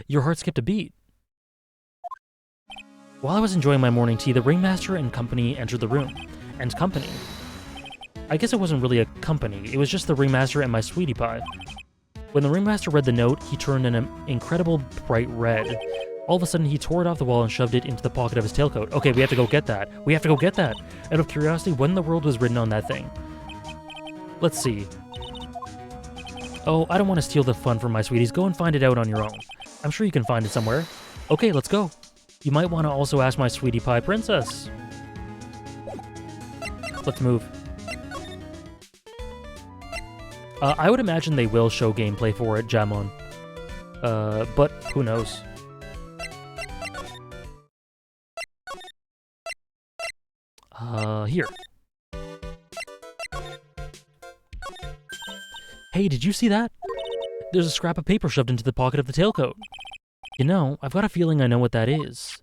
Your heart skipped a beat? While I was enjoying my morning tea, the Ringmaster and company entered the room. And company. I guess it wasn't really a company, it was just the Ringmaster and my sweetie pie. When the Ringmaster read the note, he turned an incredible bright red. All of a sudden, he tore it off the wall and shoved it into the pocket of his tailcoat. Okay, we have to go get that. We have to go get that. Out of curiosity, when in the world was written on that thing? Let's see. Oh, I don't want to steal the fun from my sweeties. Go and find it out on your own. I'm sure you can find it somewhere. Okay, let's go. You might want to also ask my sweetie pie princess. Let's move. I would imagine they will show gameplay for it, Jamon. But who knows? Here. Hey, did you see that? There's a scrap of paper shoved into the pocket of the tailcoat. You know, I've got a feeling I know what that is.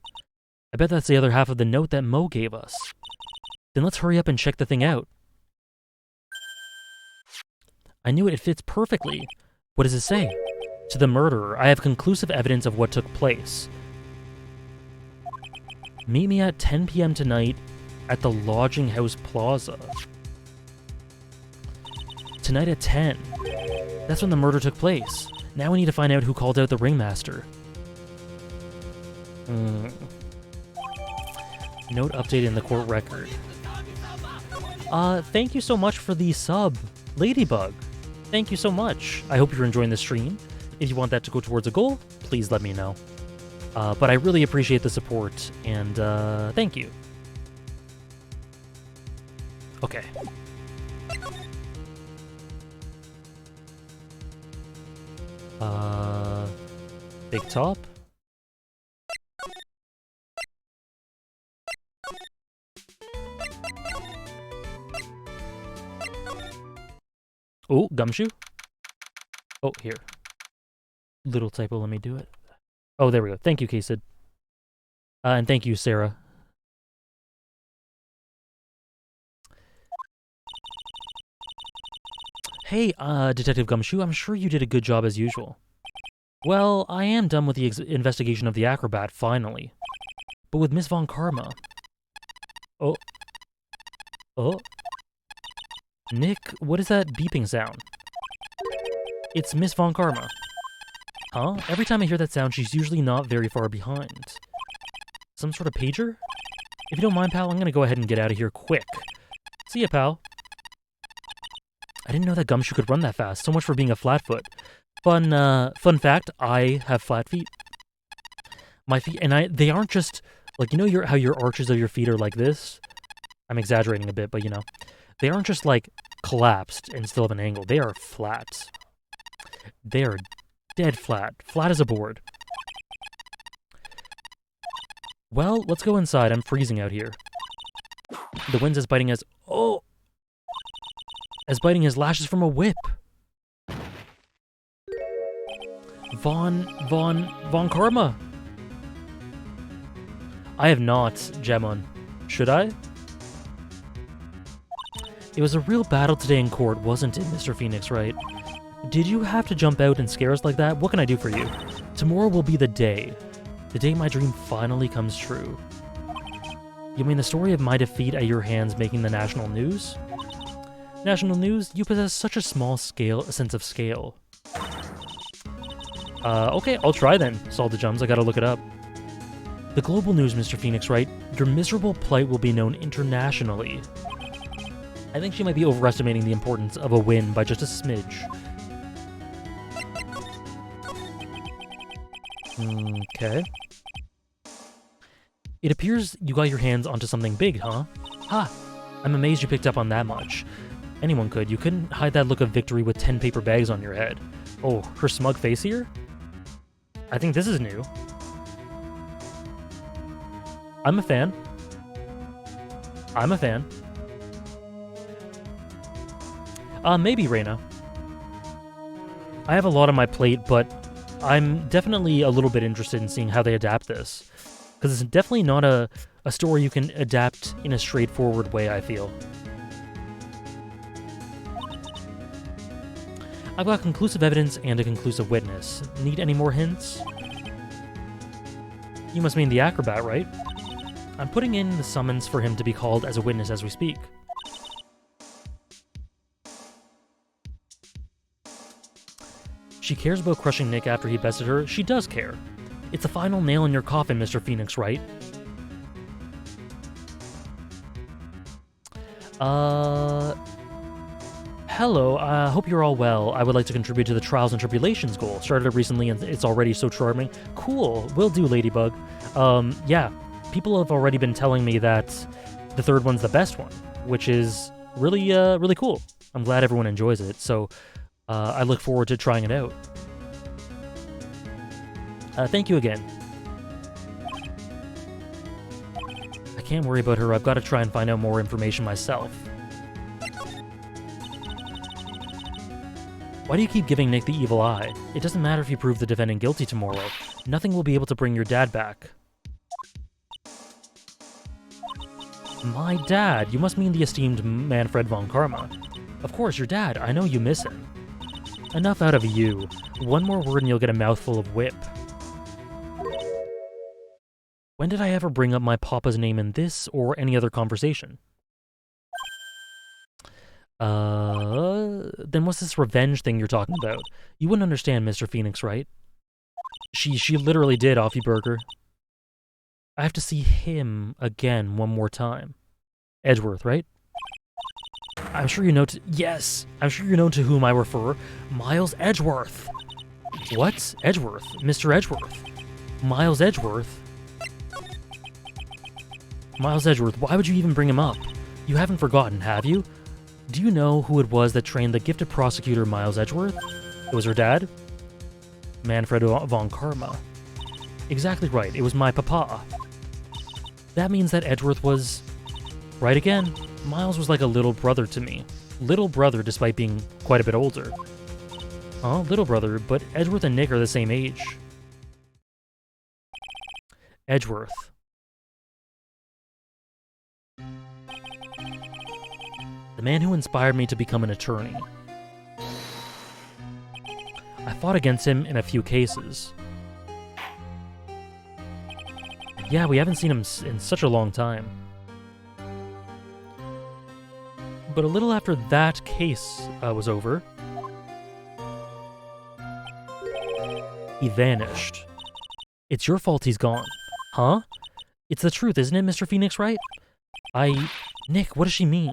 I bet that's the other half of the note that Mo gave us. Then let's hurry up and check the thing out. I knew it fits perfectly. What does it say? To the murderer, I have conclusive evidence of what took place. Meet me at 10 p.m. tonight at the Lodging House Plaza. Tonight at 10. That's when the murder took place. Now we need to find out who called out the ringmaster. Note updated in the court record. Thank you so much for the sub, Ladybug. Thank you so much. I hope you're enjoying the stream. If you want that to go towards a goal, please let me know. But I really appreciate the support, and thank you. Okay. Big top. Oh, gumshoe? Oh, here. Little typo, let me do it. Oh, there we go. Thank you, K-Sid. And thank you, Sarah. Hey, Detective Gumshoe, I'm sure you did a good job as usual. Well, I am done with the investigation of the acrobat, finally. But with Miss Von Karma... Oh. Oh. Nick, what is that beeping sound? It's Miss Von Karma. Huh? Every time I hear that sound, she's usually not very far behind. Some sort of pager? If you don't mind, pal, I'm gonna go ahead and get out of here quick. See ya, pal. I didn't know that Gumshoe could run that fast. So much for being a flatfoot. Fun fact, I have flat feet. My feet, and they aren't just, like, you know how your arches of your feet are like this? I'm exaggerating a bit, but you know. They aren't just, like, collapsed and still have an angle. They are flat. They are dead flat. Flat as a board. Well, let's go inside. I'm freezing out here. The wind's as biting as... Oh! As biting as lashes from a whip. Von Karma. I have not, Gemon. Should I? It was a real battle today in court, wasn't it, Mr. Phoenix, right? Did you have to jump out and scare us like that? What can I do for you? Tomorrow will be the day. The day my dream finally comes true. You mean the story of my defeat at your hands making the national news? National news? You possess such a sense of scale. Okay, I'll try then, Salted Jums. I gotta look it up. The global news, Mr. Phoenix, right? Your miserable plight will be known internationally. I think she might be overestimating the importance of a win by just a smidge. Okay. It appears you got your hands onto something big, huh? Ha! I'm amazed you picked up on that much. Anyone could. You couldn't hide that look of victory with 10 paper bags on your head. Oh, her smug face here? I think this is new. I'm a fan. I'm a fan. Maybe Reina. I have a lot on my plate, but I'm definitely a little bit interested in seeing how they adapt this. Because it's definitely not a story you can adapt in a straightforward way, I feel. I've got conclusive evidence and a conclusive witness. Need any more hints? You must mean the acrobat, right? I'm putting in the summons for him to be called as a witness as we speak. She cares about crushing Nick after he bested her. She does care. It's the final nail in your coffin, Mr. Phoenix, right? Hello, hope you're all well. I would like to contribute to the Trials and Tribulations goal. Started it recently and it's already so charming. Cool, will do, Ladybug. Yeah, people have already been telling me that the third one's the best one, which is really, really cool. I'm glad everyone enjoys it, so I look forward to trying it out. Thank you again. I can't worry about her. I've got to try and find out more information myself. Why do you keep giving Nick the evil eye? It doesn't matter if you prove the defendant guilty tomorrow. Nothing will be able to bring your dad back. My dad? You must mean the esteemed Manfred von Karma. Of course, your dad. I know you miss him. Enough out of you. One more word and you'll get a mouthful of whip. When did I ever bring up my papa's name in this or any other conversation? Then what's this revenge thing you're talking about? You wouldn't understand, Mr. Phoenix, right? She literally did, Offie Burger. I have to see him again one more time. Edgeworth, right? I'm sure you know yes! I'm sure you know to whom I refer. Miles Edgeworth! What? Edgeworth? Mr. Edgeworth? Miles Edgeworth? Miles Edgeworth, why would you even bring him up? You haven't forgotten, have you? Do you know who it was that trained the gifted prosecutor Miles Edgeworth? It was her dad? Manfred von Karma. Exactly right, it was my papa. That means that Edgeworth was... right again. Miles was like a little brother to me. Little brother despite being quite a bit older. Oh, little brother, but Edgeworth and Nick are the same age. Edgeworth. The man who inspired me to become an attorney. I fought against him in a few cases. Yeah, we haven't seen him in such a long time. But a little after that case was over, he vanished. It's your fault he's gone. Huh? It's the truth, isn't it, Mr. Phoenix, right? Nick, what does she mean?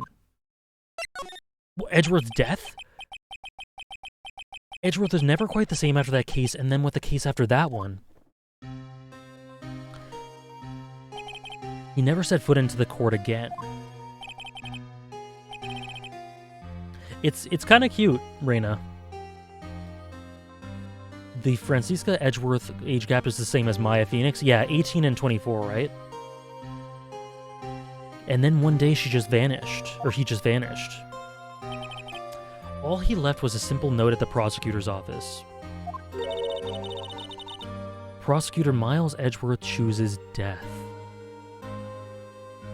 Edgeworth's death? Edgeworth was never quite the same after that case, and then with the case after that one. He never set foot into the court again. It's kind of cute, Reina. The Franziska Edgeworth age gap is the same as Maya Phoenix. Yeah, 18 and 24, right? And then one day she just vanished, or he just vanished. All he left was a simple note at the prosecutor's office. Prosecutor Miles Edgeworth chooses death.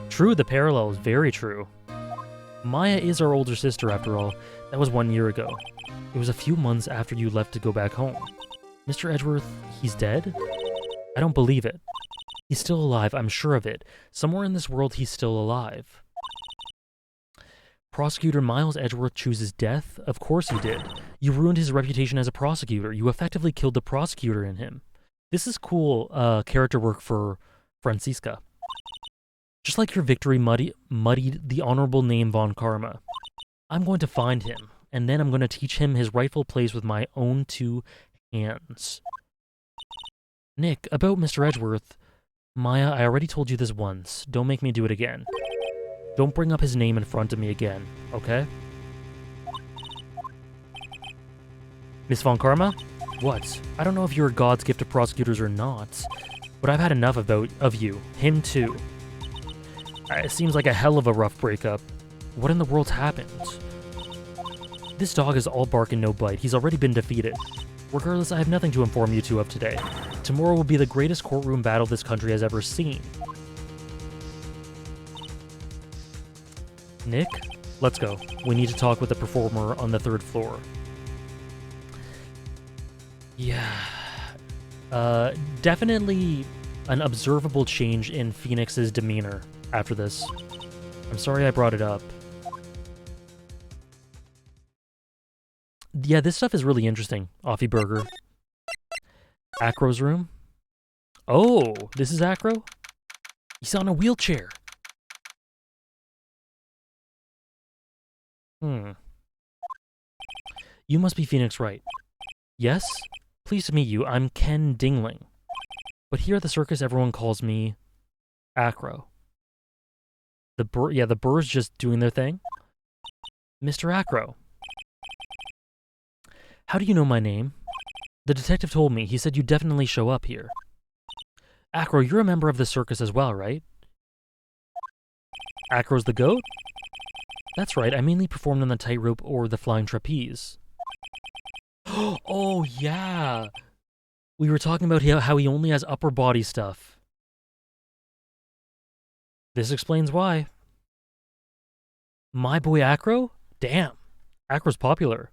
True, the parallel is very true. Maya is our older sister, after all. That was 1 year ago. It was a few months after you left to go back home. Mr. Edgeworth, he's dead? I don't believe it. He's still alive, I'm sure of it. Somewhere in this world, he's still alive. Prosecutor Miles Edgeworth chooses death? Of course you did. You ruined his reputation as a prosecutor. You effectively killed the prosecutor in him. This is cool character work for Franziska. Just like your victory muddied the honorable name Von Karma. I'm going to find him, and then I'm going to teach him his rightful place with my own 2 hands. Nick, about Mr. Edgeworth. Maya, I already told you this once. Don't make me do it again. Don't bring up his name in front of me again, okay? Miss Von Karma? What? I don't know if you're God's gift to prosecutors or not, but I've had enough of you. Him too. It seems like a hell of a rough breakup. What in the world's happened? This dog is all bark and no bite. He's already been defeated. Regardless, I have nothing to inform you two of today. Tomorrow will be the greatest courtroom battle this country has ever seen. Nick, let's go. We need to talk with the performer on the 3rd floor. Yeah. Definitely an observable change in Phoenix's demeanor after this. I'm sorry I brought it up. Yeah, this stuff is really interesting. Offie Burger. Acro's room. Oh, this is Acro? He's on a wheelchair. You must be Phoenix Wright. Yes? Pleased to meet you. I'm Ken Dingling. But here at the circus, everyone calls me Acro. The birds just doing their thing. Mr. Acro. How do you know my name? The detective told me. He said you definitely show up here. Acro, you're a member of the circus as well, right? Acro's the goat? That's right, I mainly performed on the tightrope or the flying trapeze. Oh, yeah! We were talking about how he only has upper body stuff. This explains why. My boy Acro? Damn, Acro's popular.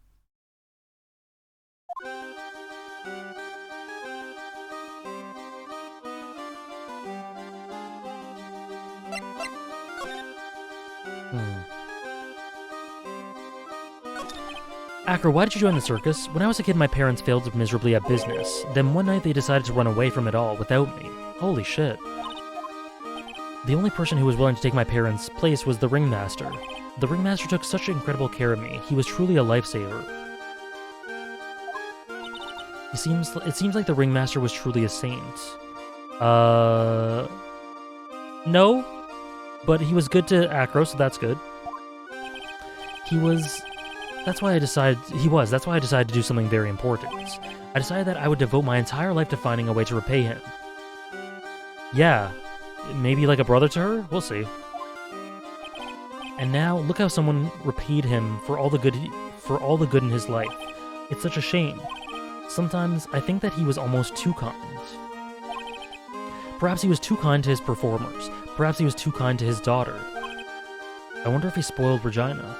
Acro, why did you join the circus? When I was a kid, my parents failed miserably at business. Then one night they decided to run away from it all without me. Holy shit. The only person who was willing to take my parents' place was the ringmaster. The ringmaster took such incredible care of me. He was truly a lifesaver. It seems like the ringmaster was truly a saint. No. But he was good to Acro, so that's good. That's why I decided to do something very important. I decided that I would devote my entire life to finding a way to repay him. Yeah, maybe like a brother to her? We'll see. And now, look how someone repaid him for all the good in his life. It's such a shame. Sometimes I think that he was almost too kind. Perhaps he was too kind to his performers. Perhaps he was too kind to his daughter. I wonder if he spoiled Regina.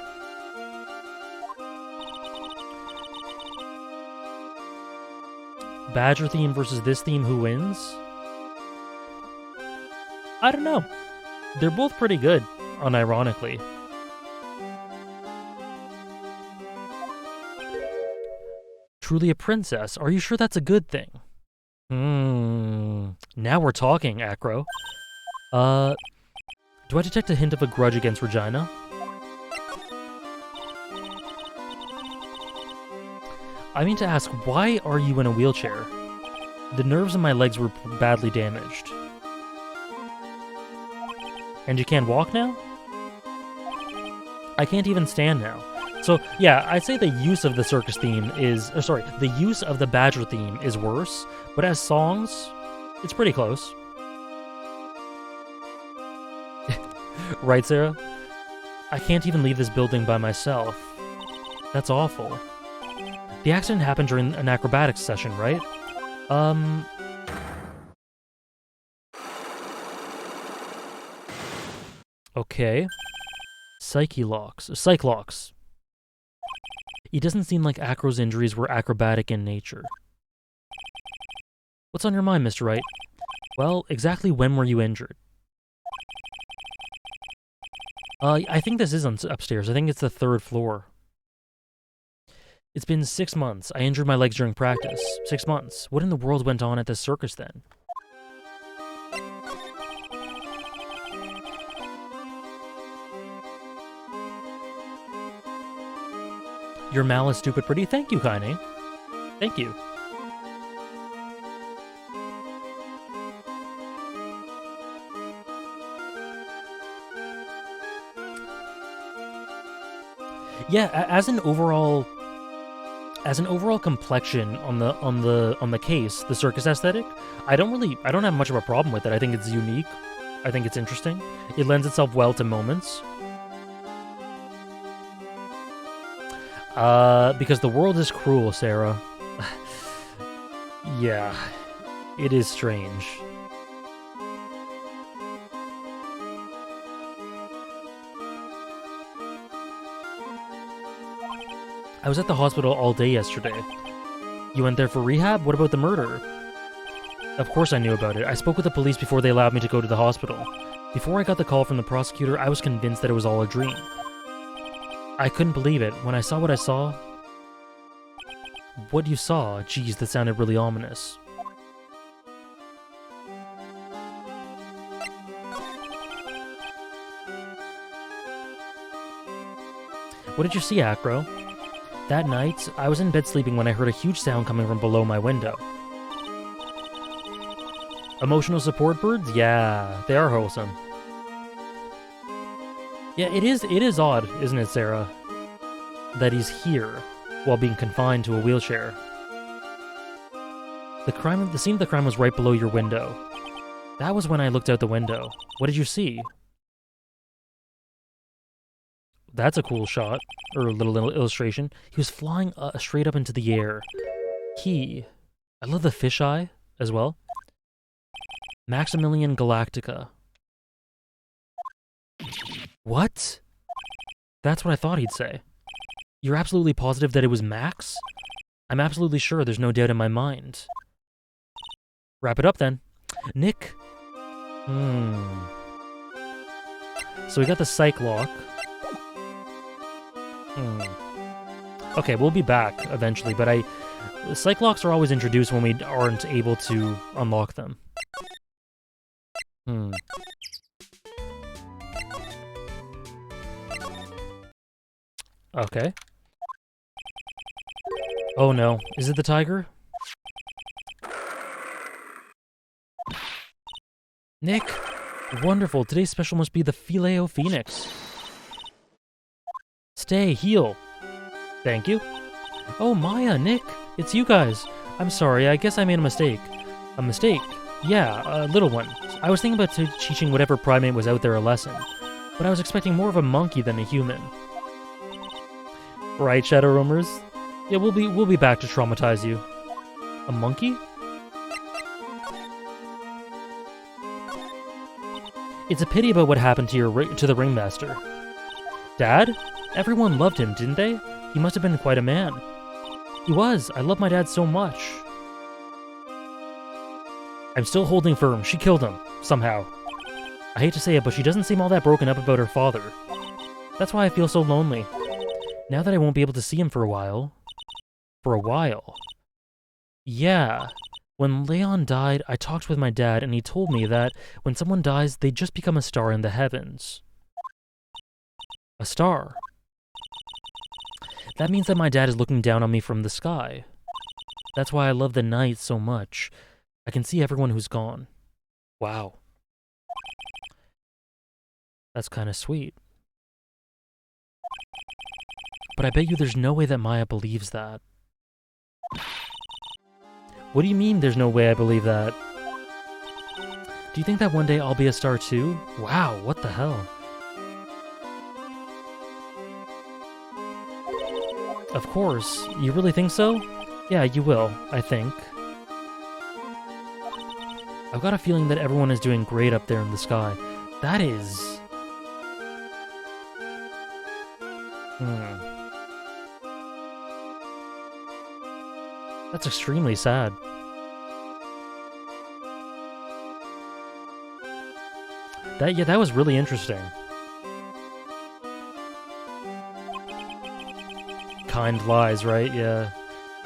Badger theme versus this theme, who wins? I don't know. They're both pretty good, unironically. Truly a princess. Are you sure that's a good thing? Now we're talking, Acro. Do I detect a hint of a grudge against Regina? I mean to ask, why are you in a wheelchair? The nerves in my legs were badly damaged. And you can't walk now? I can't even stand now. So, yeah, I'd say the use of the circus theme is... the use of the Badger theme is worse, but as songs, it's pretty close. Right, Sarah? I can't even leave this building by myself. That's awful. The accident happened during an acrobatics session, right? Okay. Psych-locks. It doesn't seem like Acro's injuries were acrobatic in nature. What's on your mind, Mr. Wright? Well, exactly when were you injured? I think this is upstairs. I think it's the 3rd floor. It's been 6 months. I injured my legs during practice. 6 months. What in the world went on at this circus then? Your mal is stupid pretty. Thank you, Kaine. Thank you. Yeah, as an overall complexion on the case, the circus aesthetic, I don't have much of a problem with it. I think it's unique. I think it's interesting. It lends itself well to moments. Because the world is cruel, Sarah. Yeah, it is strange. I was at the hospital all day yesterday. You went there for rehab? What about the murder? Of course I knew about it. I spoke with the police before they allowed me to go to the hospital. Before I got the call from the prosecutor, I was convinced that it was all a dream. I couldn't believe it. When I saw what I saw... What you saw? Geez, that sounded really ominous. What did you see, Acro? That night, I was in bed sleeping when I heard a huge sound coming from below my window. Emotional support birds? Yeah, they are wholesome. Yeah, it is odd, isn't it, Sarah? That he's here while being confined to a wheelchair. The scene of the crime was right below your window. That was when I looked out the window. What did you see? That's a cool shot, or a little illustration. He was flying straight up into the air. I love the fisheye as well. Maximilian Galactica. What? That's what I thought he'd say. You're absolutely positive that it was Max? I'm absolutely sure, there's no doubt in my mind. Wrap it up then. Nick. So we got the psych lock. Okay, we'll be back eventually, but psych locks are always introduced when we aren't able to unlock them. Okay. Oh no, is it the tiger? Nick! Wonderful, today's special must be the Filet Phoenix. Stay, heal. Thank you. Oh, Maya, Nick, it's you guys. I'm sorry, I guess I made a mistake. A mistake? Yeah, a little one. I was thinking about teaching whatever primate was out there a lesson, but I was expecting more of a monkey than a human. Right, Shadow Roamers? Yeah, we'll be back to traumatize you. A monkey? It's a pity about what happened to the ringmaster. Dad? Everyone loved him, didn't they? He must have been quite a man. He was. I love my dad so much. I'm still holding firm. She killed him. Somehow. I hate to say it, but she doesn't seem all that broken up about her father. That's why I feel so lonely. Now that I won't be able to see him for a while. For a while? Yeah. When Leon died, I talked with my dad, and he told me that when someone dies, they just become a star in the heavens. A star? That means that my dad is looking down on me from the sky. That's why I love the night so much. I can see everyone who's gone. Wow. That's kind of sweet. But I bet you there's no way that Maya believes that. What do you mean there's no way I believe that? Do you think that one day I'll be a star too? Wow, what the hell? Of course. You really think so? Yeah, you will, I think. I've got a feeling that everyone is doing great up there in the sky. That is... That's extremely sad. That was really interesting. Kind lies, right? Yeah.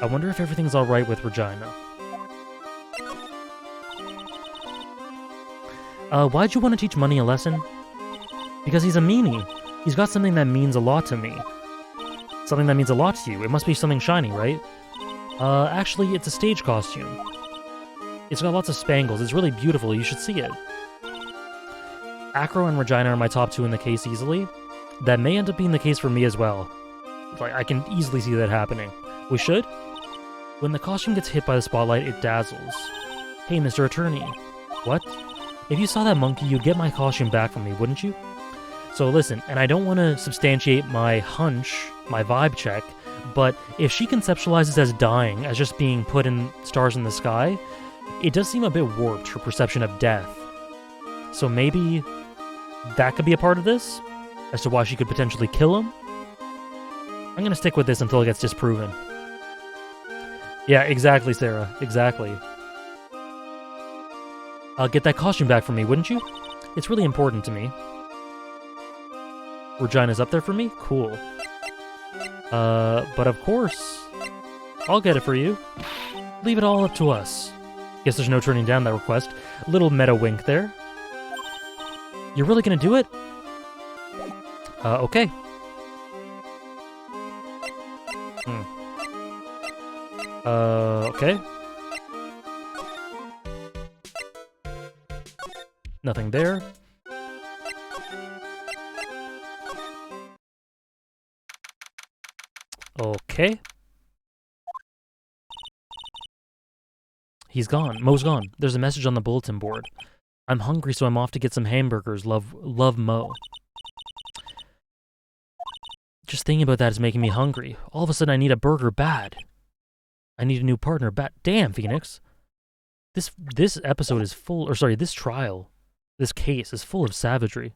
I wonder if everything's alright with Regina. Why'd you want to teach Money a lesson? Because he's a meanie. He's got something that means a lot to me. Something that means a lot to you. It must be something shiny, right? Actually, it's a stage costume. It's got lots of spangles. It's really beautiful. You should see it. Acro and Regina are my top two in the case easily. That may end up being the case for me as well. Like, I can easily see that happening. We should? When the costume gets hit by the spotlight, it dazzles. Hey, Mr. Attorney. What? If you saw that monkey, you'd get my costume back from me, wouldn't you? So listen, and I don't want to substantiate my hunch, my vibe check, but if she conceptualizes as dying, as just being put in stars in the sky, it does seem a bit warped, her perception of death. So maybe that could be a part of this, as to why she could potentially kill him? I'm going to stick with this until it gets disproven. Yeah, exactly, Sarah. Exactly. Get that costume back for me, wouldn't you? It's really important to me. Regina's up there for me? Cool. But of course, I'll get it for you. Leave it all up to us. Guess there's no turning down that request. Little meta wink there. You're really gonna do it? Okay. Hmm. Okay. Nothing there. Okay. He's gone. Mo's gone. There's a message on the bulletin board. I'm hungry, so I'm off to get some hamburgers. Love Mo. Just thinking about that is making me hungry. All of a sudden, I need a burger bad. I need a new partner bad. Damn, Phoenix. This episode is full, or sorry, this trial, this case is full of savagery.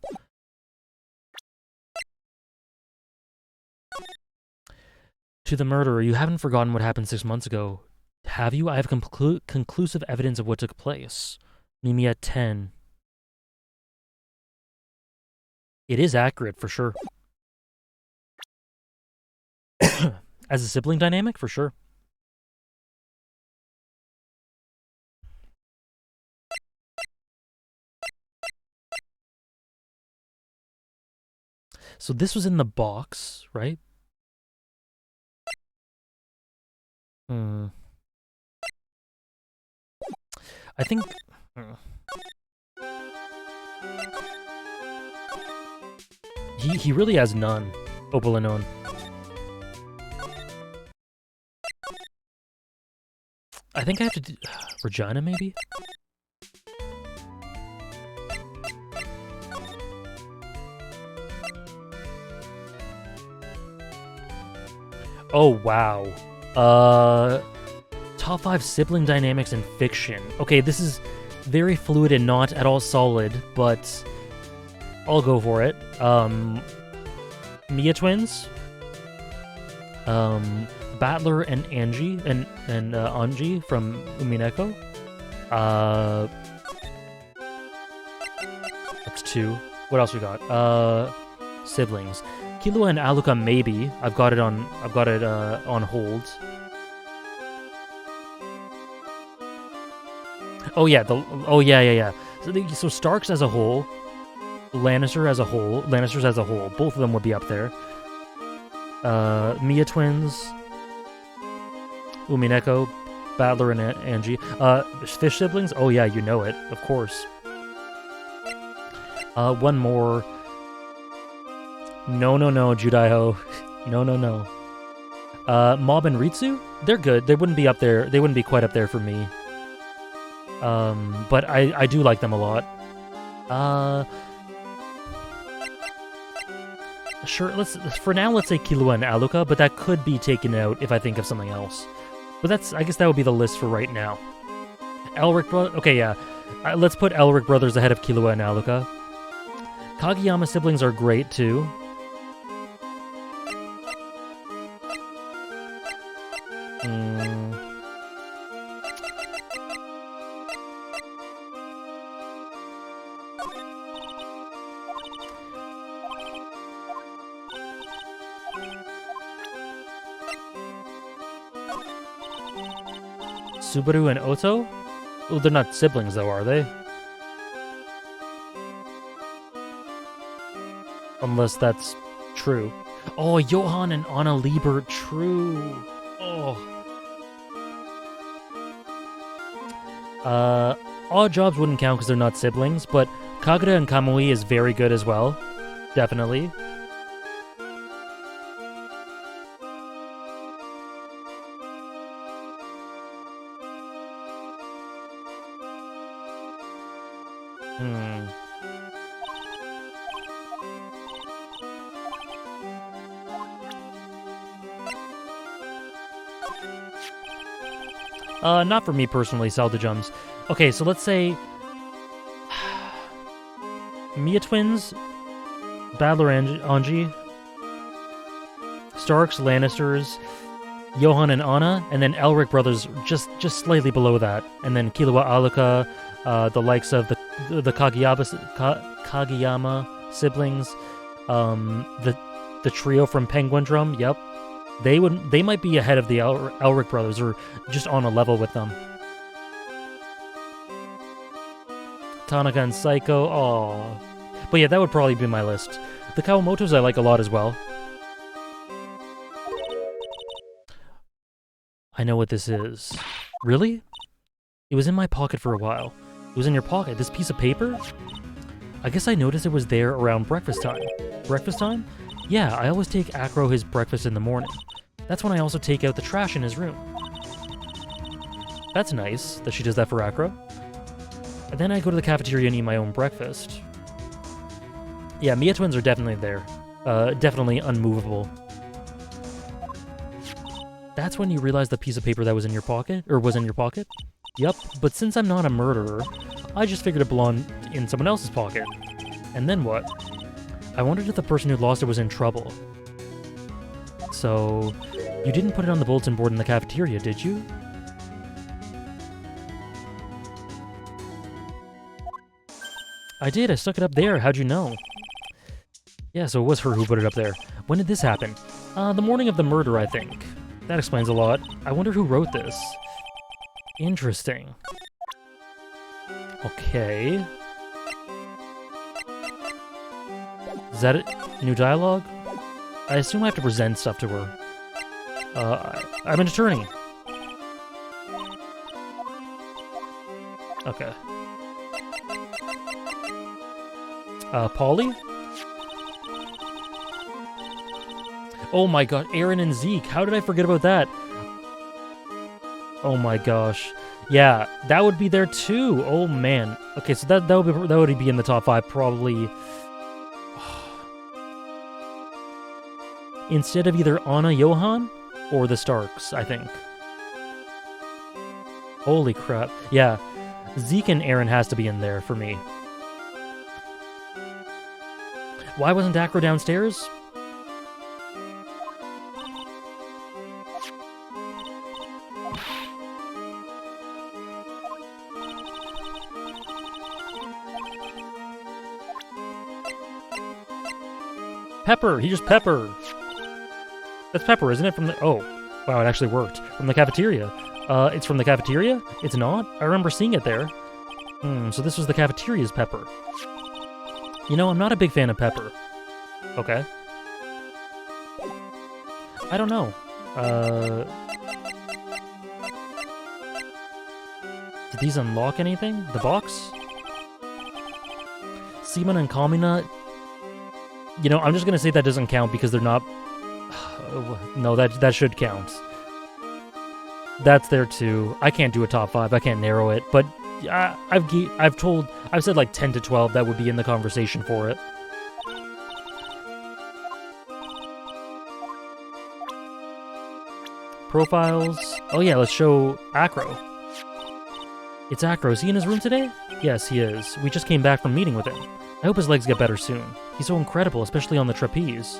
To the murderer, you haven't forgotten what happened 6 months ago, have you? I have conclusive evidence of what took place. Meet me at 10. It is accurate, for sure. As a sibling dynamic, for sure. So this was in the box, right? I think... He really has none, Opalanon. I think I have to do... Regina, maybe? Oh, wow. Top 5 sibling dynamics in fiction. Okay, this is very fluid and not at all solid, but I'll go for it. Mia twins. Battler and Angie and Anji from Umineko. That's 2. What else we got? Siblings. Killua and Aluka, maybe. I've got it on hold. Oh yeah, yeah. So Starks as a whole, Lannisters as a whole, both of them would be up there. Mia twins, Umineko, Battler and Angie. Fish siblings? Oh yeah, you know it, of course. One more. No, Judaiho. No. Mob and Ritsu? They're good. They wouldn't be up there. They wouldn't be quite up there for me. But I do like them a lot. Sure, let's say Killua and Aluka, but that could be taken out if I think of something else. But I guess that would be the list for right now. Elric okay, yeah. Let's put Elric brothers ahead of Killua and Aluka. Kageyama siblings are great too. Subaru and Oto? Oh, they're not siblings though, are they? Unless that's true. Oh, Johan and Anna Liebert, true. Oh. Odd Jobs wouldn't count because they're not siblings, but Kagura and Kamui is very good as well. Definitely. Not for me personally, Saldagems. Okay, so let's say Mia twins, Battler Angie, Starks, Lannisters, Johan and Anna, and then Elric brothers just slightly below that, and then Killua, Aluka, the likes of the Kageyama siblings, the trio from Penguin Drum. Yep. They might be ahead of the Elric brothers, or just on a level with them. Tanaka and Psycho, aww. But yeah, that would probably be my list. The Kawamotos I like a lot as well. I know what this is. Really? It was in my pocket for a while. It was in your pocket? This piece of paper? I guess I noticed it was there around breakfast time. Breakfast time? Yeah, I always take Acro his breakfast in the morning. That's when I also take out the trash in his room. That's nice that she does that for Acro. And then I go to the cafeteria and eat my own breakfast. Yeah, Mia twins are definitely there. Definitely unmovable. That's when you realize the piece of paper that was in your pocket, or was in your pocket? Yup, but since I'm not a murderer, I just figured it belonged in someone else's pocket. And then what? I wondered if the person who lost it was in trouble. So, you didn't put it on the bulletin board in the cafeteria, did you? I did, I stuck it up there, how'd you know? Yeah, so it was her who put it up there. When did this happen? The morning of the murder, I think. That explains a lot. I wonder who wrote this. Interesting. Okay. Is that it? New dialogue? I assume I have to present stuff to her. I'm an attorney. Okay. Polly? Oh my god, Aaron and Zeke. How did I forget about that? Oh my gosh. Yeah, that would be there too. Oh man. Okay, so that would be in the top 5 probably. Instead of either Anna Johan or the Starks, I think. Holy crap. Yeah, Zeke and Aaron has to be in there for me. Why wasn't Acro downstairs? Pepper! He just peppered! That's Pepper, isn't it? From the... Oh. Wow, it actually worked. From the cafeteria. It's from the cafeteria? It's not? I remember seeing it there. So this was the cafeteria's Pepper. You know, I'm not a big fan of Pepper. Okay. I don't know. Did these unlock anything? The box? Simon and Kamina... You know, I'm just gonna say that doesn't count because they're not... No, that should count. That's there too. I can't do a top 5. I can't narrow it, but I've said like 10 to 12 that would be in the conversation for it. Profiles. Oh yeah, let's show Acro. It's Acro. Is he in his room today? Yes, he is. We just came back from meeting with him. I hope his legs get better soon. He's so incredible, especially on the trapeze.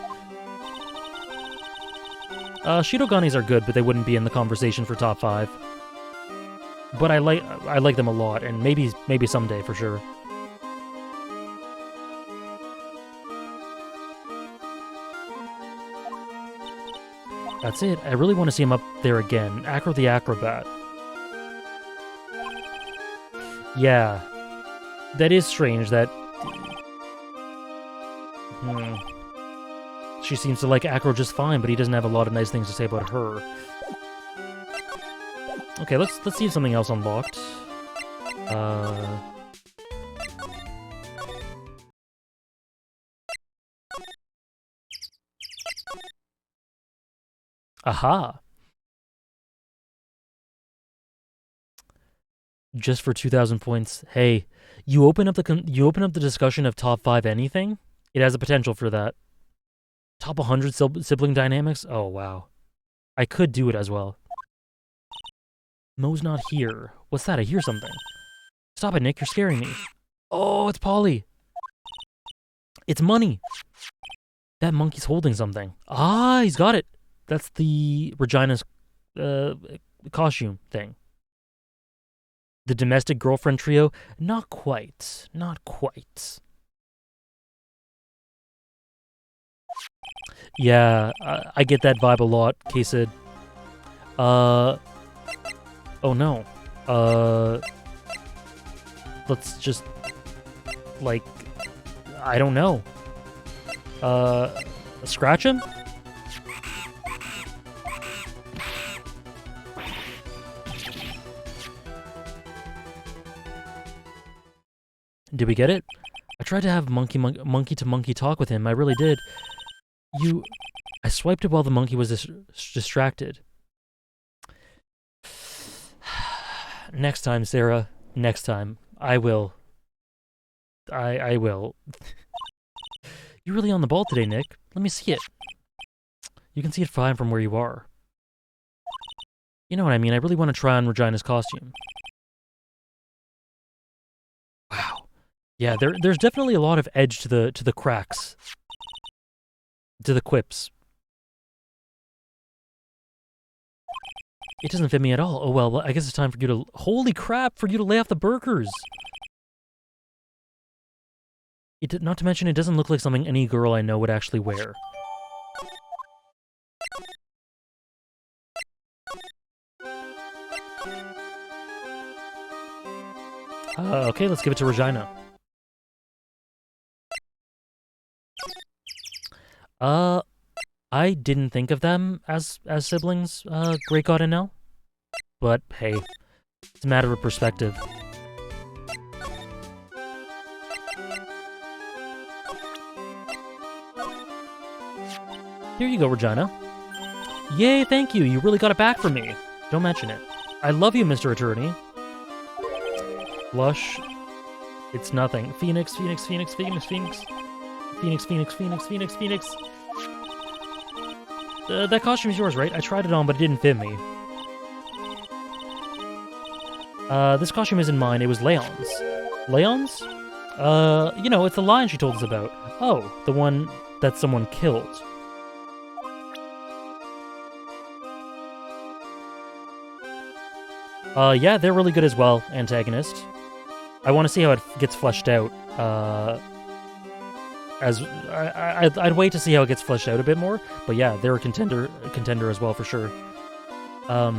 Shidoganis are good, but they wouldn't be in the conversation for top 5. But I like them a lot, and maybe someday for sure. That's it. I really want to see him up there again. Acro the Acrobat. Yeah. That is strange that... She seems to like Acro just fine, but he doesn't have a lot of nice things to say about her. Okay, let's see if something else unlocked. Aha! Just for 2,000 points. Hey, you open up the discussion of top 5 anything? It has a potential for that. Top 100 sibling dynamics? Oh, wow. I could do it as well. Mo's not here. What's that? I hear something. Stop it, Nick. You're scaring me. Oh, it's Polly. It's money. That monkey's holding something. Ah, he's got it. That's the Regina's costume thing. The domestic girlfriend trio? Not quite. Not quite. Yeah, I get that vibe a lot, K-Sid. Oh no. Let's just, like, I don't know. Scratch him? Did we get it? I tried to have monkey-to-monkey talk with him. I really did. I swiped it while the monkey was distracted. Next time, Sarah. Next time. I will. I will. You're really on the ball today, Nick. Let me see it. You can see it fine from where you are. You know what I mean? I really want to try on Regina's costume. Wow. Yeah, there's definitely a lot of edge to the cracks. To the quips. It doesn't fit me at all. Oh well, I guess it's time for you to... Holy crap, for you to lay off the burgers! Not to mention, it doesn't look like something any girl I know would actually wear. Okay, let's give it to Regina. I didn't think of them as siblings, Great God and Nell. But hey, it's a matter of perspective. Here you go, Regina. Yay, thank you. You really got it back for me. Don't mention it. I love you, Mr. Attorney. Blush. It's nothing. Phoenix, Phoenix, Phoenix, Phoenix, Phoenix. Phoenix, Phoenix, Phoenix, Phoenix, Phoenix. That costume is yours, right? I tried it on, but it didn't fit me. This costume isn't mine. It was Leon's. Leon's? You know, it's the lion she told us about. Oh, the one that someone killed. Yeah, they're really good as well, antagonist. I want to see how it gets fleshed out. I'd wait to see how it gets fleshed out a bit more, but yeah, they're a contender as well for sure. I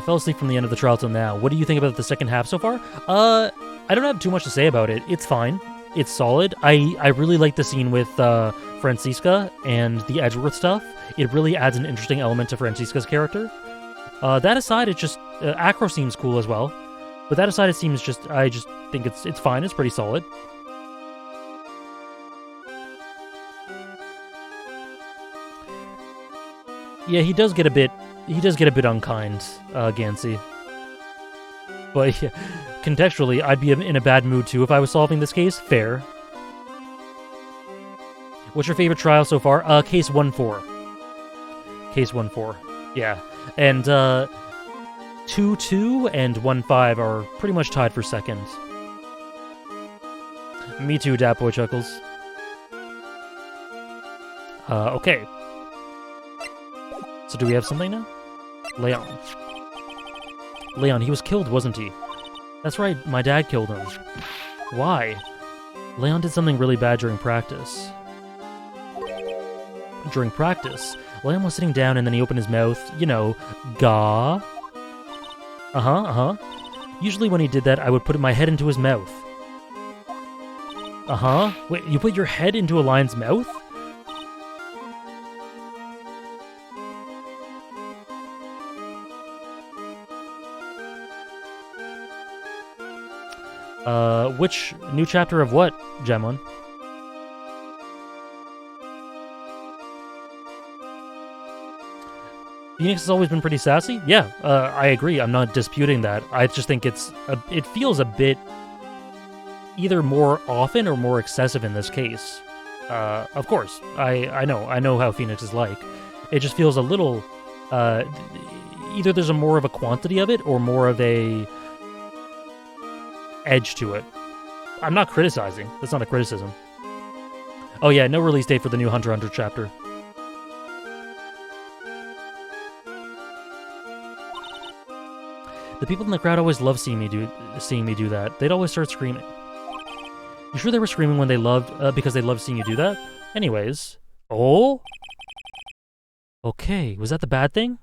fell asleep from the end of the trial till now. What do you think about the second half so far? I don't have too much to say about it. It's fine. It's solid. I really like the scene with Franziska and the Edgeworth stuff. It really adds an interesting element to Franziska's character. That aside, it's just Acro seems cool as well. But that aside, it seems just I just think it's fine. It's pretty solid. Yeah, he does get a bit unkind, Gansey. But yeah, contextually, I'd be in a bad mood too if I was solving this case. Fair. What's your favorite trial so far? Case 1-4. Case 1-4. Yeah. And 2-2 and 1-5 are pretty much tied for second. Me too, Datboy chuckles. Okay. So do we have something now? Leon. Leon, he was killed, wasn't he? That's right, my dad killed him. Why? Leon did something really bad during practice. During practice, Leon was sitting down and then he opened his mouth, you know, gah. Usually when he did that, I would put my head into his mouth. Wait, you put your head into a lion's mouth? Which new chapter of what, Gemon? Phoenix has always been pretty sassy? Yeah, I agree. I'm not disputing that. I just think it feels a bit either more often or more excessive in this case. Of course, I know how Phoenix is like. It just feels a little, either there's more of a quantity of it or more of a edge to it. I'm not criticizing. That's not a criticism. Oh yeah, no release date for the new Hunter x Hunter chapter. The people in the crowd always love seeing me do that. They'd always start screaming. You sure they were screaming when they loved because they loved seeing you do that? Anyways, oh, okay. Was that the bad thing?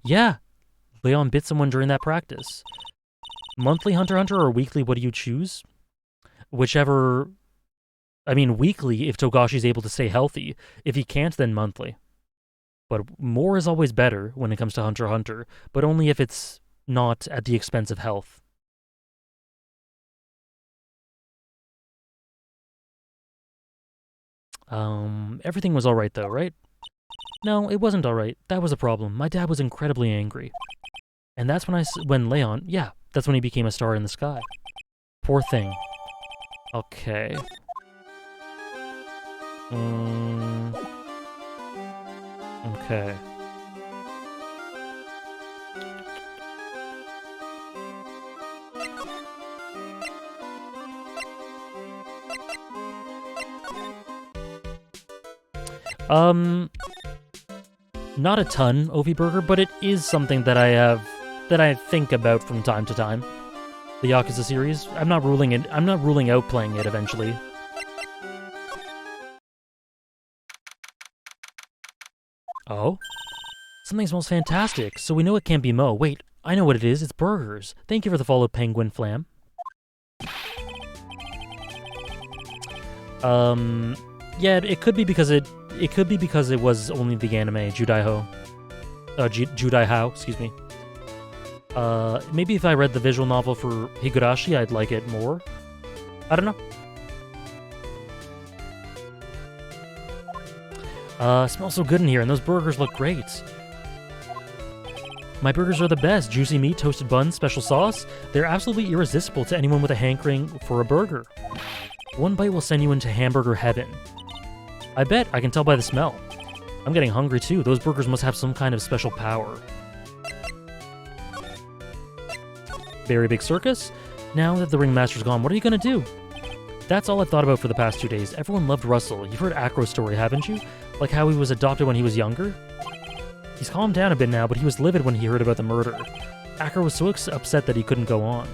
Yeah, Leon bit someone during that practice. Monthly Hunter x Hunter or weekly? What do you choose? Whichever. I mean, weekly if Togashi's able to stay healthy. If he can't, then monthly. But more is always better when it comes to Hunter x Hunter, but only if it's not at the expense of health. Everything was alright though, right? No, it wasn't alright. That was a problem. My dad was incredibly angry. And that's when Leon, yeah, that's when he became a star in the sky. Poor thing. Okay. Okay. Not a ton, Ovi Burger, but it is something that I think about from time to time. The Yakuza series. I'm not ruling out playing it eventually. Oh? Something smells fantastic, so we know it can't be Mo. Wait, I know what it is. It's burgers. Thank you for the follow, Penguin Flam. Yeah, it could be because it was only the anime Judaiho. Judaiho, excuse me. Maybe if I read the visual novel for Higurashi, I'd like it more. I don't know. Smells so good in here, and those burgers look great. My burgers are the best. Juicy meat, toasted buns, special sauce. They're absolutely irresistible to anyone with a hankering for a burger. One bite will send you into hamburger heaven. I bet, I can tell by the smell. I'm getting hungry too. Those burgers must have some kind of special power. Very big circus? Now that the ringmaster's gone, what are you gonna do? That's all I've thought about for the past 2 days. Everyone loved Russell. You've heard Acro's story, haven't you? Like how he was adopted when he was younger? He's calmed down a bit now, but he was livid when he heard about the murder. Acro was so upset that he couldn't go on.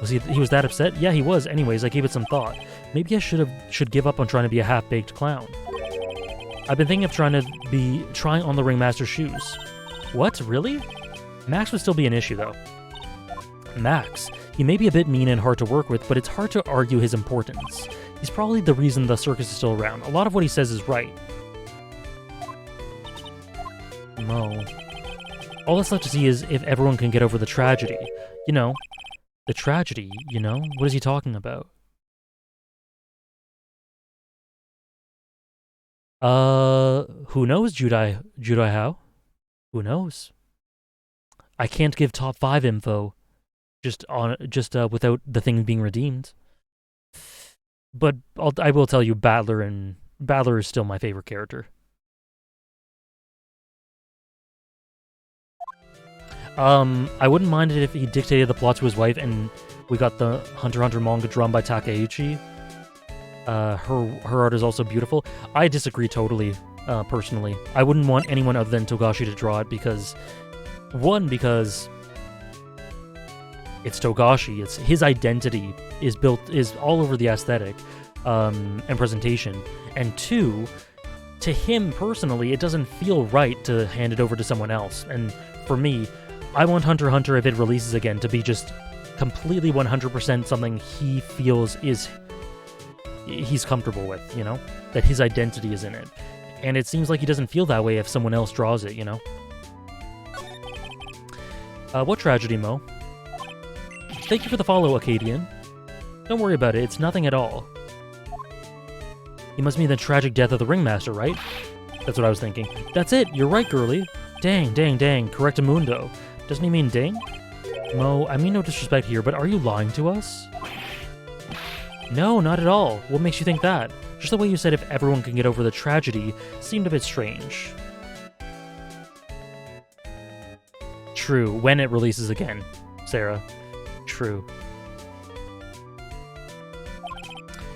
He was that upset? Yeah, he was. Anyways, I gave it some thought. Maybe I should give up on trying to be a half-baked clown. I've been thinking of trying on the ringmaster's shoes. What? Really? Max would still be an issue, though. Max. He may be a bit mean and hard to work with, but it's hard to argue his importance. He's probably the reason the circus is still around. A lot of what he says is right. No. All that's left to see is if everyone can get over the tragedy. You know. The tragedy, you know? What is he talking about? Who knows, Judaiho? Who knows? I can't give top 5 info just without the thing being redeemed. But I will tell you, Battler is still my favorite character. I wouldn't mind it if he dictated the plot to his wife and we got the Hunter x Hunter manga drawn by Takeuchi. Her art is also beautiful. I disagree totally, personally. I wouldn't want anyone other than Togashi to draw it because it's Togashi. It's his identity is all over the aesthetic and presentation. And 2, to him personally, it doesn't feel right to hand it over to someone else. And for me, I want Hunter x Hunter, if it releases again, to be just completely 100% something he feels he's comfortable with, you know? That his identity is in it. And it seems like he doesn't feel that way if someone else draws it, you know? What tragedy, Mo? Thank you for the follow, Acadian. Don't worry about it, it's nothing at all. He must mean the tragic death of the ringmaster, right? That's what I was thinking. That's it, you're right, girly. Dang, correctamundo. Doesn't he mean dang? Mo, I mean no disrespect here, but are you lying to us? No, not at all. What makes you think that? Just the way you said if everyone can get over the tragedy seemed a bit strange. True, when it releases again, Sarah. True.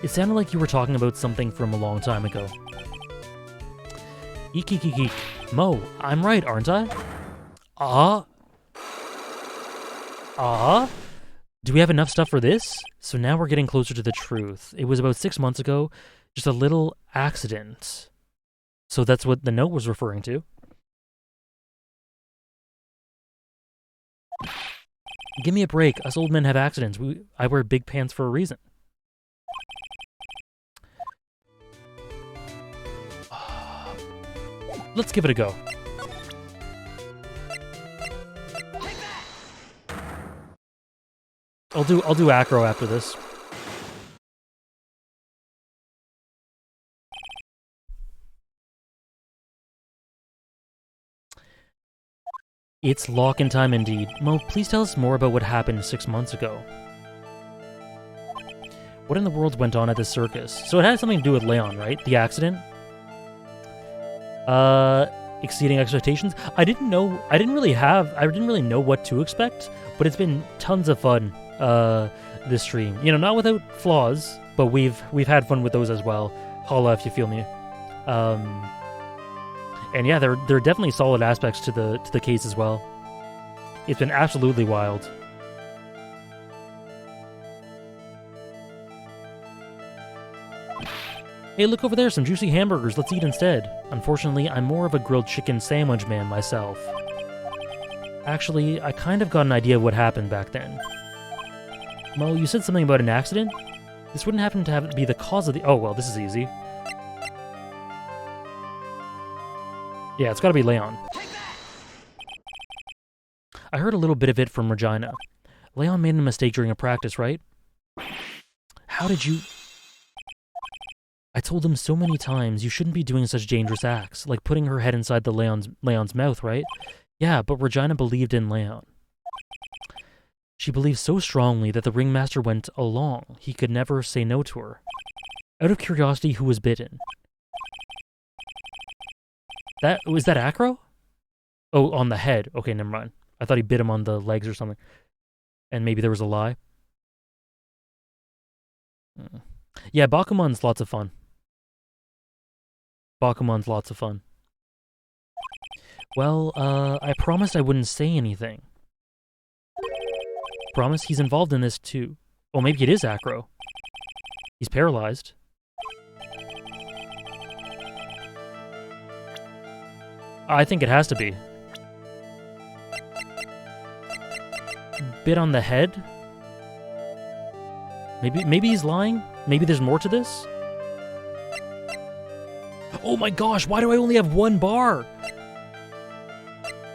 It sounded like you were talking about something from a long time ago. Eek, eek, eek, eek. Mo, I'm right, aren't I? Do we have enough stuff for this? So now we're getting closer to the truth. It was about 6 months ago, just a little accident. So that's what the note was referring to. Give me a break. Us old men have accidents. I wear big pants for a reason. Let's give it a go. I'll do acro after this. It's lock-in time indeed. Mo, please tell us more about what happened 6 months ago. What in the world went on at this circus? So it had something to do with Leon, right? The accident? Exceeding expectations? I didn't really know what to expect, but it's been tons of fun, this stream. You know, not without flaws, but we've had fun with those as well. Holla if you feel me. And yeah, there are definitely solid aspects to the case as well. It's been absolutely wild. Hey, look over there, some juicy hamburgers. Let's eat instead. Unfortunately, I'm more of a grilled chicken sandwich man myself. Actually, I kind of got an idea of what happened back then. Mo, you said something about an accident? This wouldn't happen to be the cause of the— oh, well, this is easy. Yeah, it's gotta be Leon. I heard a little bit of it from Regina. Leon made a mistake during a practice, right? How did you— I told him so many times you shouldn't be doing such dangerous acts, like putting her head inside the Leon's mouth, right? Yeah, but Regina believed in Leon. She believed so strongly that the ringmaster went along. He could never say no to her. Out of curiosity, who was bitten? Was that Acro? Oh, on the head. Okay, never mind. I thought he bit him on the legs or something. And maybe there was a lie. Yeah, Bakuman's lots of fun. Bakuman's lots of fun. Well, I promised I wouldn't say anything. Promise he's involved in this too. Oh, maybe it is Acro. He's paralyzed. I think it has to be. Bit on the head? Maybe he's lying? Maybe there's more to this? Oh my gosh, why do I only have one bar?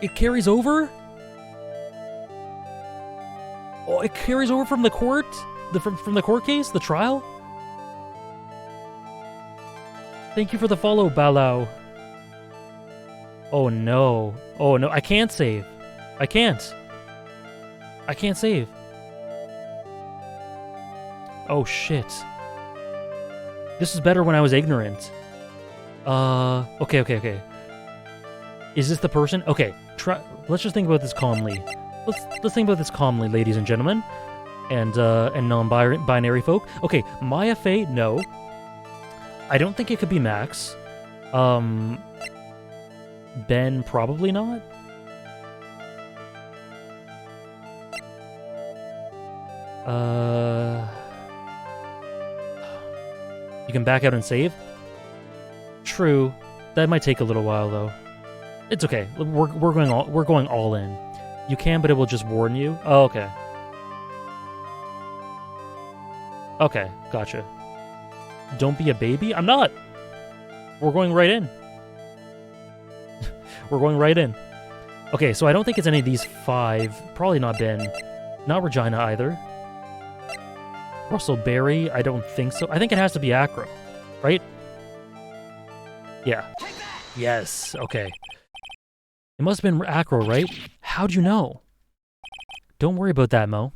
It carries over? Oh, it carries over from the court? From the court case? The trial? Thank you for the follow, Balau. Oh no. Oh no, I can't save. I can't save. Oh shit. This is better when I was ignorant. Okay. Is this the person? Okay, let's just think about this calmly. Let's think about this calmly, ladies and gentlemen. And non-binary folk. Okay, Maya Fey, no. I don't think it could be Max. Ben, probably not. You can back out and save? True. That might take a little while, though. It's okay. We're going all in. You can, but it will just warn you. Oh, okay. Okay, gotcha. Don't be a baby? I'm not! We're going right in. We're going right in. Okay, so I don't think it's any of these 5. Probably not Ben. Not Regina either. Russell Berry? I don't think so. I think it has to be Acro, right? Yeah. Yes, okay. It must have been Acro, right? How'd you know? Don't worry about that, Mo.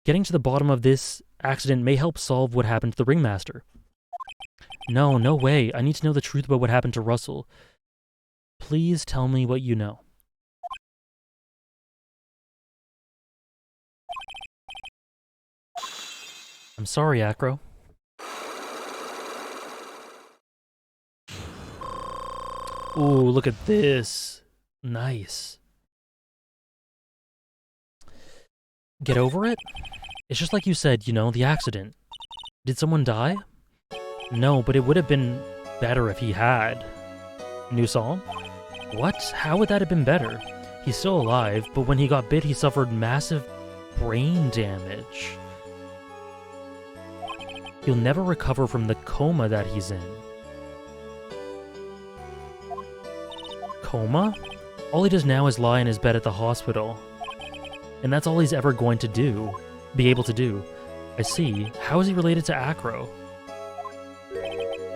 Getting to the bottom of this accident may help solve what happened to the ringmaster. No way. I need to know the truth about what happened to Russell. Please tell me what you know. I'm sorry, Acro. Ooh, look at this. Nice. Get over it? It's just like you said, you know, the accident. Did someone die? No, but it would have been better if he had. New song? What? How would that have been better? He's still alive, but when he got bit, he suffered massive brain damage. He'll never recover from the coma that he's in. Coma? All he does now is lie in his bed at the hospital. And that's all he's ever going to do. be able to do. I see. How is he related to Acro?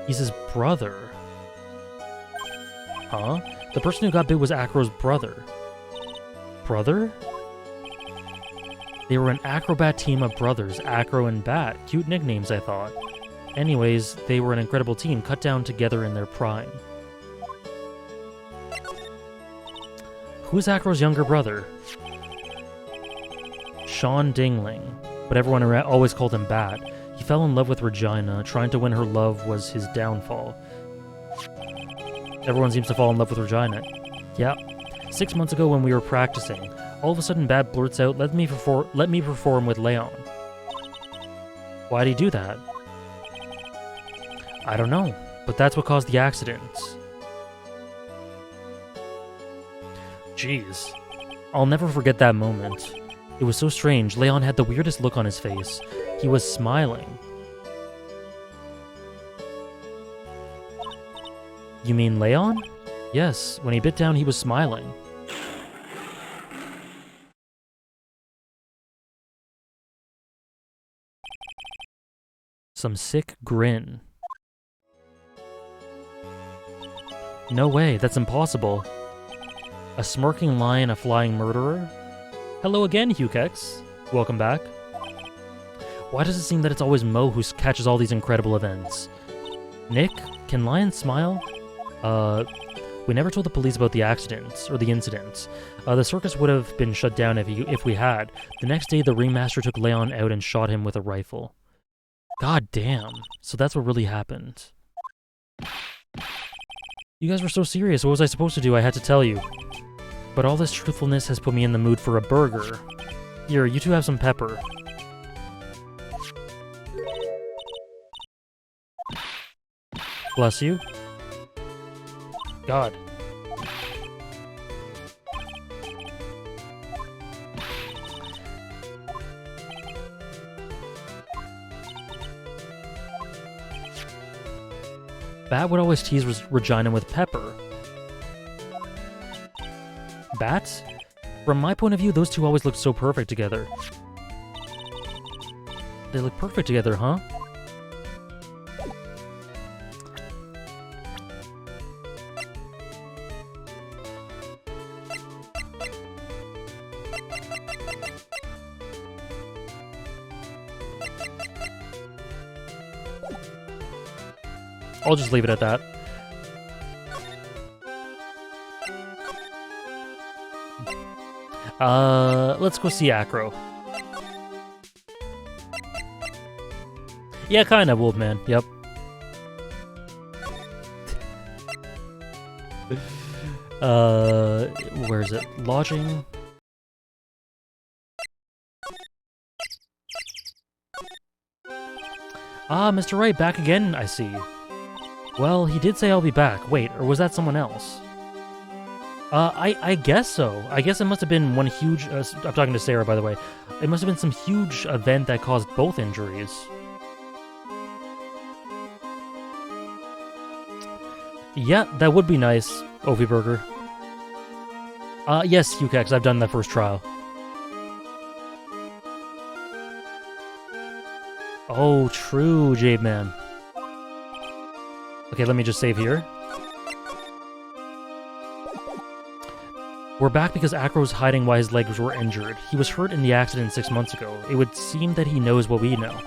He's his brother. Huh? The person who got bit was Acro's brother. Brother? They were an acrobat team of brothers, Acro and Bat. Cute nicknames, I thought. Anyways, they were an incredible team, cut down together in their prime. Who's Acro's younger brother? Sean Dingling, but everyone always called him Bat. He fell in love with Regina. Trying to win her love was his downfall. Everyone seems to fall in love with Regina. Yeah. 6 months ago when we were practicing, all of a sudden Bat blurts out, let me perform with Leon. Why'd he do that? I don't know, but that's what caused the accident. Jeez. I'll never forget that moment. It was so strange. Leon had the weirdest look on his face. He was smiling. You mean Leon? Yes, when he bit down, he was smiling. Some sick grin. No way, that's impossible. A smirking lion, a flying murderer? Hello again, Hukex. Welcome back. Why does it seem that it's always Mo who catches all these incredible events? Nick, can lions smile? We never told the police about the accidents, or the incidents. The circus would have been shut down if we had. The next day, the ringmaster took Leon out and shot him with a rifle. God damn. So that's what really happened. You guys were so serious. What was I supposed to do? I had to tell you. But all this truthfulness has put me in the mood for a burger. Here, you two have some pepper. Bless you. God. Bat would always tease Regina with pepper. Bats? From my point of view, those two always looked so perfect together. They look perfect together, huh? I'll just leave it at that. Let's go see Acro. Yeah, kinda, Wolfman. Yep. Where is it? Lodging? Ah, Mr. Wright, back again, I see. Well, he did say I'll be back. Wait, or was that someone else? I guess so. I guess it must have been one huge... I'm talking to Sarah, by the way. It must have been some huge event that caused both injuries. Yeah, that would be nice, Ovi Burger. Yes, Hukex, I've done that first trial. Oh, true, Jade Man. Okay, let me just save here. We're back because Acro's hiding why his legs were injured. He was hurt in the accident 6 months ago. It would seem that he knows what we know.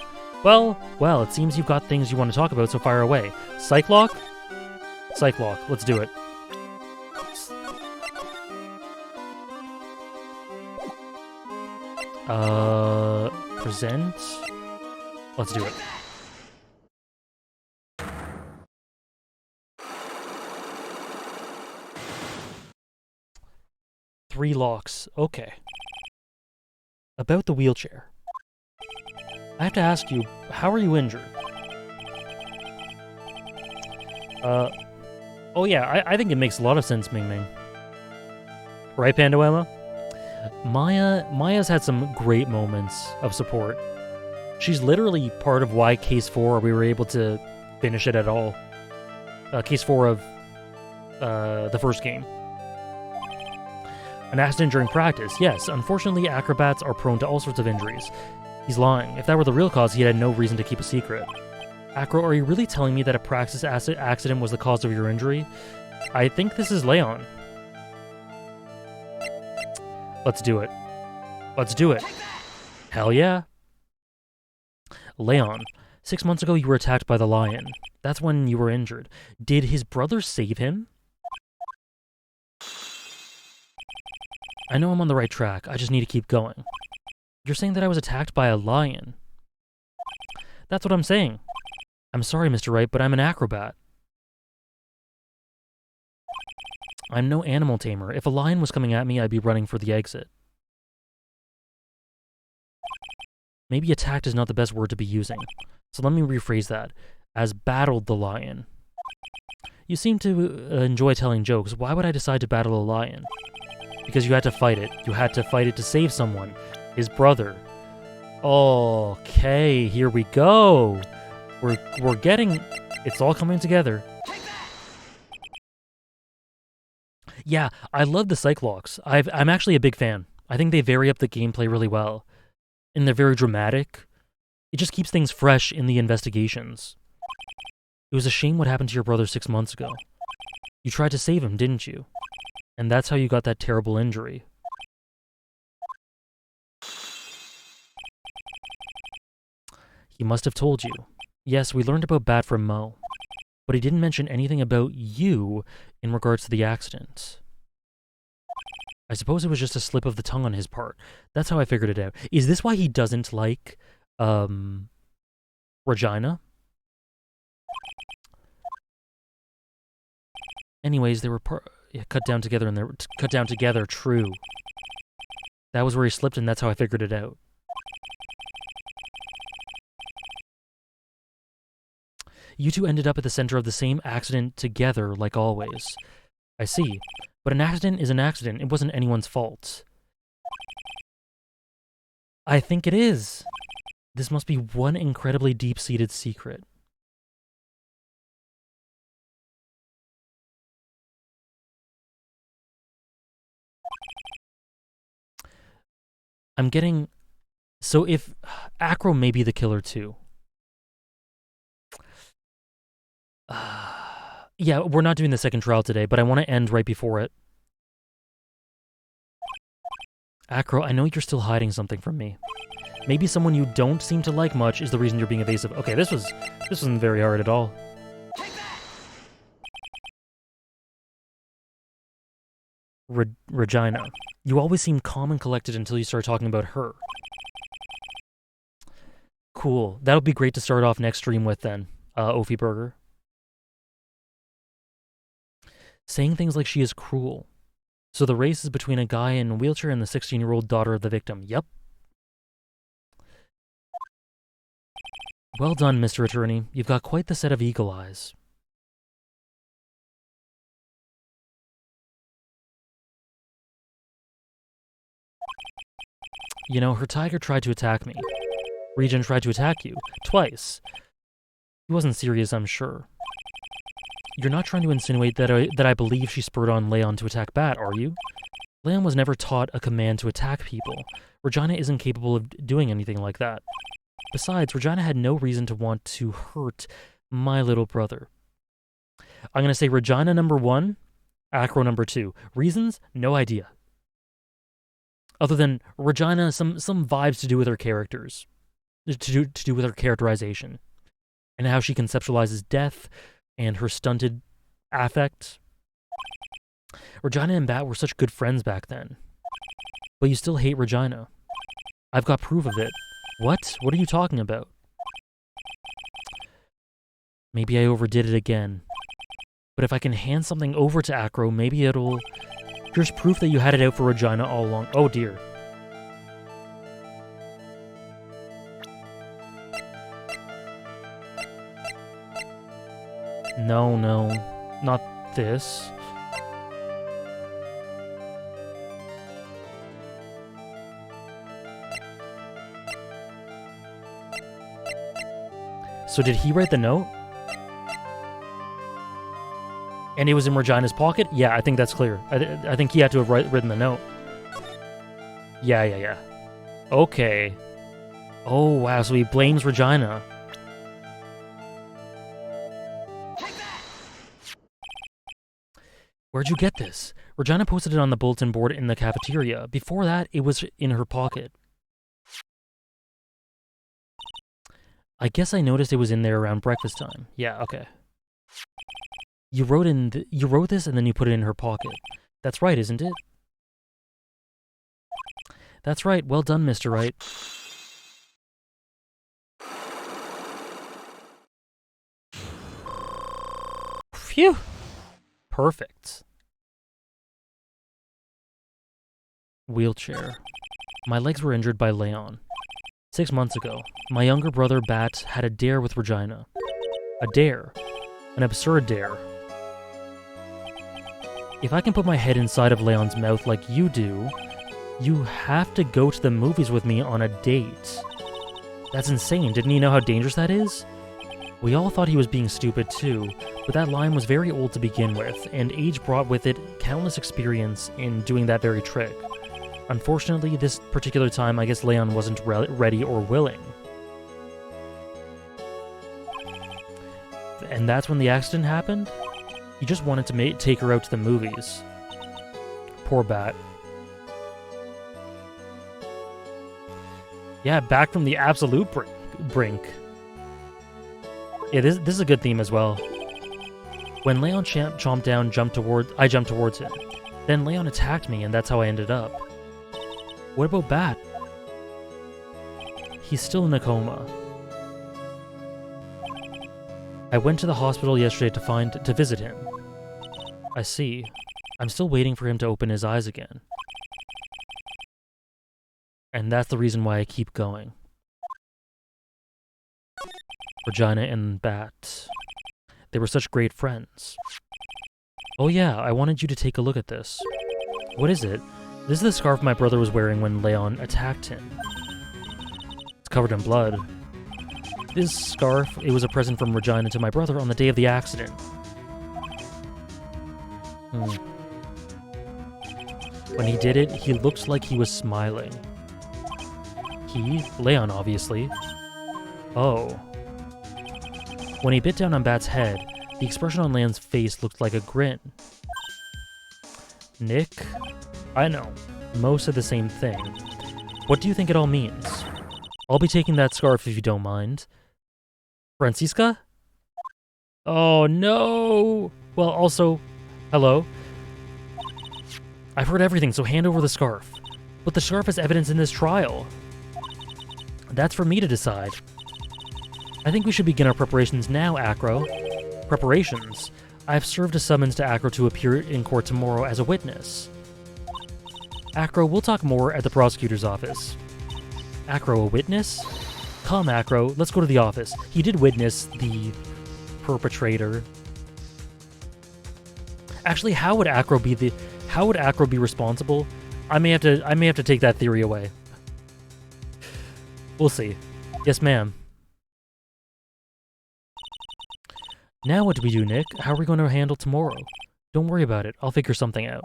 Well, it seems you've got things you want to talk about, so fire away. Psych-Lock? Psych-Lock, let's do it. Present? Let's do it. Three locks. Okay. About the wheelchair. I have to ask you, how are you injured? Oh yeah, I think it makes a lot of sense, Ming Ming. Right, Pandoema? Maya's had some great moments of support. She's literally part of why Case 4 we were able to finish it at all. Case 4 of the first game. An accident during practice, yes. Unfortunately, acrobats are prone to all sorts of injuries. He's lying. If that were the real cause, he had no reason to keep a secret. Acro, are you really telling me that a Praxis accident was the cause of your injury? I think this is Leon. Let's do it. Let's do it. Hell yeah. Leon, 6 months ago you were attacked by the lion. That's when you were injured. Did his brother save him? I know I'm on the right track. I just need to keep going. You're saying that I was attacked by a lion. That's what I'm saying. I'm sorry, Mr. Wright, but I'm an acrobat. I'm no animal tamer. If a lion was coming at me, I'd be running for the exit. Maybe attacked is not the best word to be using. So let me rephrase that. As battled the lion. You seem to enjoy telling jokes. Why would I decide to battle a lion? Because you had to fight it. You had to fight it to save someone. His brother. Okay, here we go. We're getting... It's all coming together. Yeah, I love the Cyclops. I'm actually a big fan. I think they vary up the gameplay really well. And they're very dramatic. It just keeps things fresh in the investigations. It was a shame what happened to your brother 6 months ago. You tried to save him, didn't you? And that's how you got that terrible injury. He must have told you. Yes, we learned about Bat from Mo. But he didn't mention anything about you in regards to the accident. I suppose it was just a slip of the tongue on his part. That's how I figured it out. Is this why he doesn't like, Regina? Anyways, they were cut down together, and they were cut down together, true. That was where he slipped, and that's how I figured it out. You two ended up at the center of the same accident together, like always. I see. But an accident is an accident. It wasn't anyone's fault. I think it is. This must be one incredibly deep-seated secret. I'm getting... So if... Acro may be the killer too. Yeah, we're not doing the second trial today, but I want to end right before it. Acro, I know you're still hiding something from me. Maybe someone you don't seem to like much is the reason you're being evasive. Okay, this wasn't very hard at all. Regina, you always seem calm and collected until you start talking about her. Cool. That'll be great to start off next stream with then, Ophi Burger. Saying things like she is cruel. So the race is between a guy in a wheelchair and the 16-year-old daughter of the victim. Yep. Well done, Mr. Attorney. You've got quite the set of eagle eyes. You know, her tiger tried to attack me. Regen tried to attack you. Twice. He wasn't serious, I'm sure. You're not trying to insinuate that I believe she spurred on Leon to attack Bat, are you? Leon was never taught a command to attack people. Regina isn't capable of doing anything like that. Besides, Regina had no reason to want to hurt my little brother. I'm going to say Regina number 1, Acro number 2. Reasons? No idea. Other than Regina, some vibes to do with her characters. To do with her characterization. And how she conceptualizes death and her stunted affect. Regina and Bat were such good friends back then. But you still hate Regina. I've got proof of it. What? What are you talking about? Maybe I overdid it again. But if I can hand something over to Acro, maybe it'll... Here's proof that you had it out for Regina all along. Oh dear. No, not this. So did he write the note? And it was in Regina's pocket? Yeah, I think that's clear. I think he had to have written the note. Yeah. Okay. Oh, wow, so he blames Regina. Where'd you get this? Regina posted it on the bulletin board in the cafeteria. Before that, it was in her pocket. I guess I noticed it was in there around breakfast time. Yeah, okay. You wrote this and then you put it in her pocket. That's right, isn't it? That's right. Well done, Mr. Wright. Phew. Perfect. Wheelchair. My legs were injured by Leon. 6 months ago, my younger brother Bat had a dare with Regina. A dare. An absurd dare. If I can put my head inside of Leon's mouth like you do, you have to go to the movies with me on a date. That's insane. Didn't he know how dangerous that is? We all thought he was being stupid too, but that line was very old to begin with, and age brought with it countless experience in doing that very trick. Unfortunately, this particular time, I guess Leon wasn't ready or willing. And that's when the accident happened? He just wanted to take her out to the movies. Poor Bat. Yeah, back from the absolute brink. Yeah, this is a good theme as well. When Leon chomped down, I jumped towards him. Then Leon attacked me, and that's how I ended up. What about Bat? He's still in a coma. I went to the hospital yesterday to visit him. I see. I'm still waiting for him to open his eyes again. And that's the reason why I keep going. Regina and Bat. They were such great friends. Oh yeah, I wanted you to take a look at this. What is it? This is the scarf my brother was wearing when Leon attacked him. It's covered in blood. This scarf, it was a present from Regina to my brother on the day of the accident. When he did it, he looked like he was smiling. He? Leon, obviously. Oh. When he bit down on Bat's head, the expression on Leon's face looked like a grin. Nick? I know. Most said the same thing. What do you think it all means? I'll be taking that scarf if you don't mind. Francisca? Oh no! Well, also, hello? I've heard everything, so hand over the scarf. But the scarf is evidence in this trial. That's for me to decide. I think we should begin our preparations now, Acro. Preparations? I've served a summons to Acro to appear in court tomorrow as a witness. Acro, we'll talk more at the prosecutor's office. Acro, a witness? Come, Acro, let's go to the office. He did witness the perpetrator. Actually, how would Acro be responsible? I may have to take that theory away. We'll see. Yes, ma'am. Now what do we do, Nick? How are we going to handle tomorrow? Don't worry about it. I'll figure something out.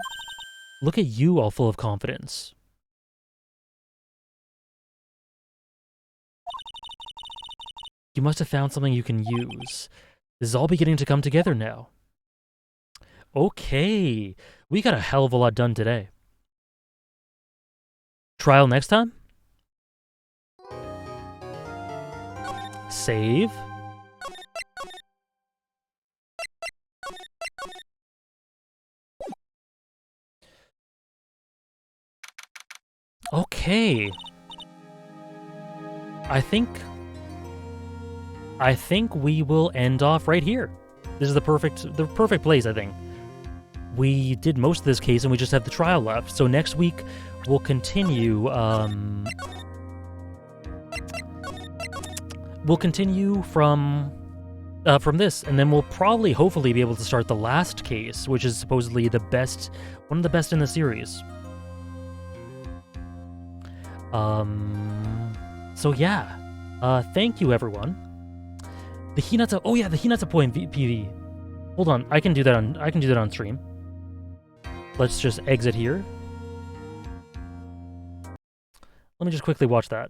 Look at you, all full of confidence. You must have found something you can use. This is all beginning to come together now. Okay. We got a hell of a lot done today. Trial next time? Save? Okay. I think we will end off right here. This is the perfect place, I think. We did most of this case and we just have the trial left. So next week we'll continue from this, and then we'll probably hopefully be able to start the last case, which is supposedly one of the best in the series. So yeah, thank you everyone. The Hinata point PV. Hold on, I can do that on stream. Let's just exit here. Let me just quickly watch that.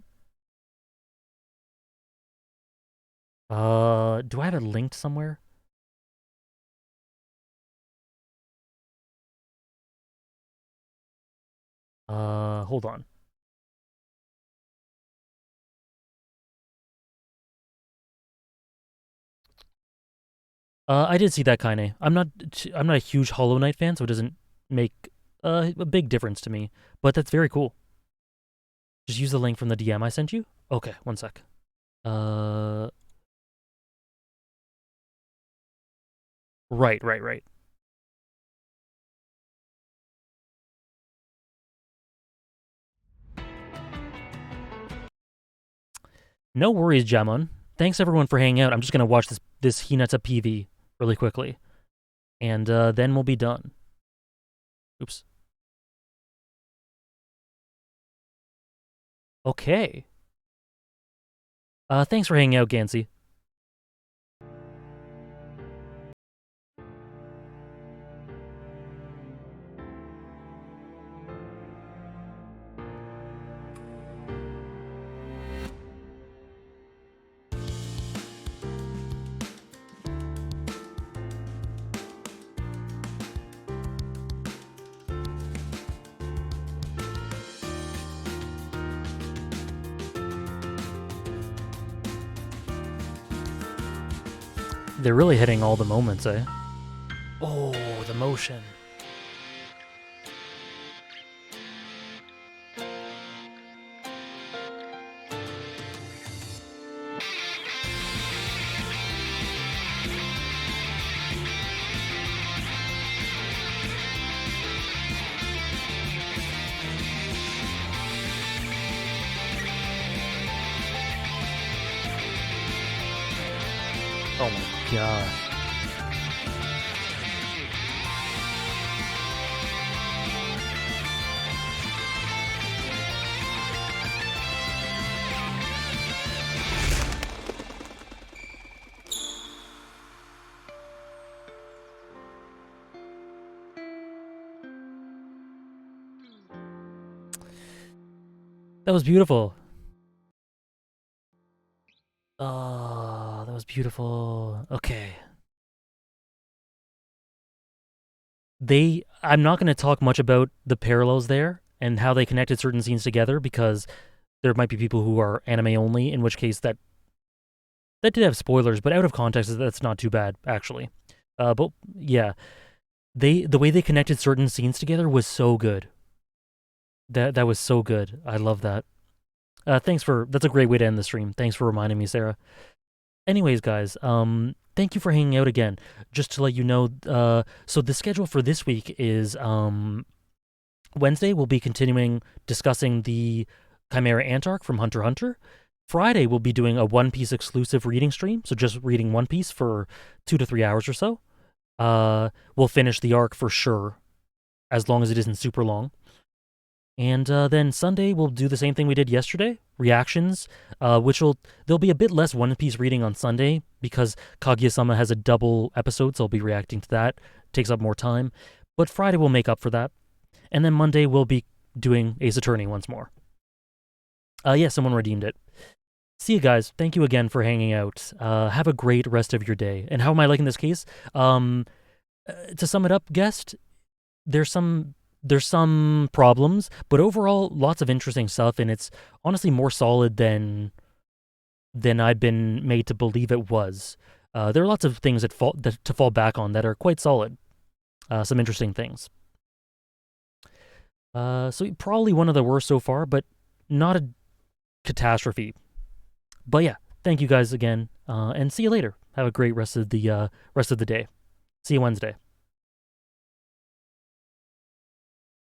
Do I have it linked somewhere? Hold on. I did see that Kaine. I'm not a huge Hollow Knight fan, so it doesn't make a big difference to me. But that's very cool. Just use the link from the DM I sent you. Okay, one sec. Uh, right. No worries, Jamon. Thanks everyone for hanging out. I'm just gonna watch this Hinata PV really quickly, and then we'll be done. Oops. Okay. Thanks for hanging out, Gansey. They're really hitting all the moments, eh? Oh, the motion. Oh my god. That was beautiful. Oh, that was beautiful. Okay. I'm not going to talk much about the parallels there and how they connected certain scenes together because there might be people who are anime only, in which case that did have spoilers, but out of context, that's not too bad actually. But yeah, the way they connected certain scenes together was so good. That was so good. I love that. That's a great way to end the stream. Thanks for reminding me, Sarah. Anyways, guys, thank you for hanging out again. Just to let you know, so the schedule for this week is Wednesday we'll be continuing discussing the Chimera Ant arc from Hunter x Hunter. Friday we'll be doing a One Piece exclusive reading stream, so just reading One Piece for 2 to 3 hours or so. We'll finish the arc for sure, as long as it isn't super long. And then Sunday we'll do the same thing we did yesterday, reactions, there'll be a bit less One Piece reading on Sunday because Kaguya-sama has a double episode, so I'll be reacting to that. Takes up more time, but Friday will make up for that. And then Monday we'll be doing Ace Attorney once more. Yeah, someone redeemed it. See you guys. Thank you again for hanging out. Have a great rest of your day. And how am I liking this case? To sum it up, guest, there's some problems, but overall, lots of interesting stuff, and it's honestly more solid than I've been made to believe it was. There are lots of things to fall back on that are quite solid. Some interesting things. So probably one of the worst so far, but not a catastrophe. But yeah, thank you guys again, and see you later. Have a great rest of the day. See you Wednesday.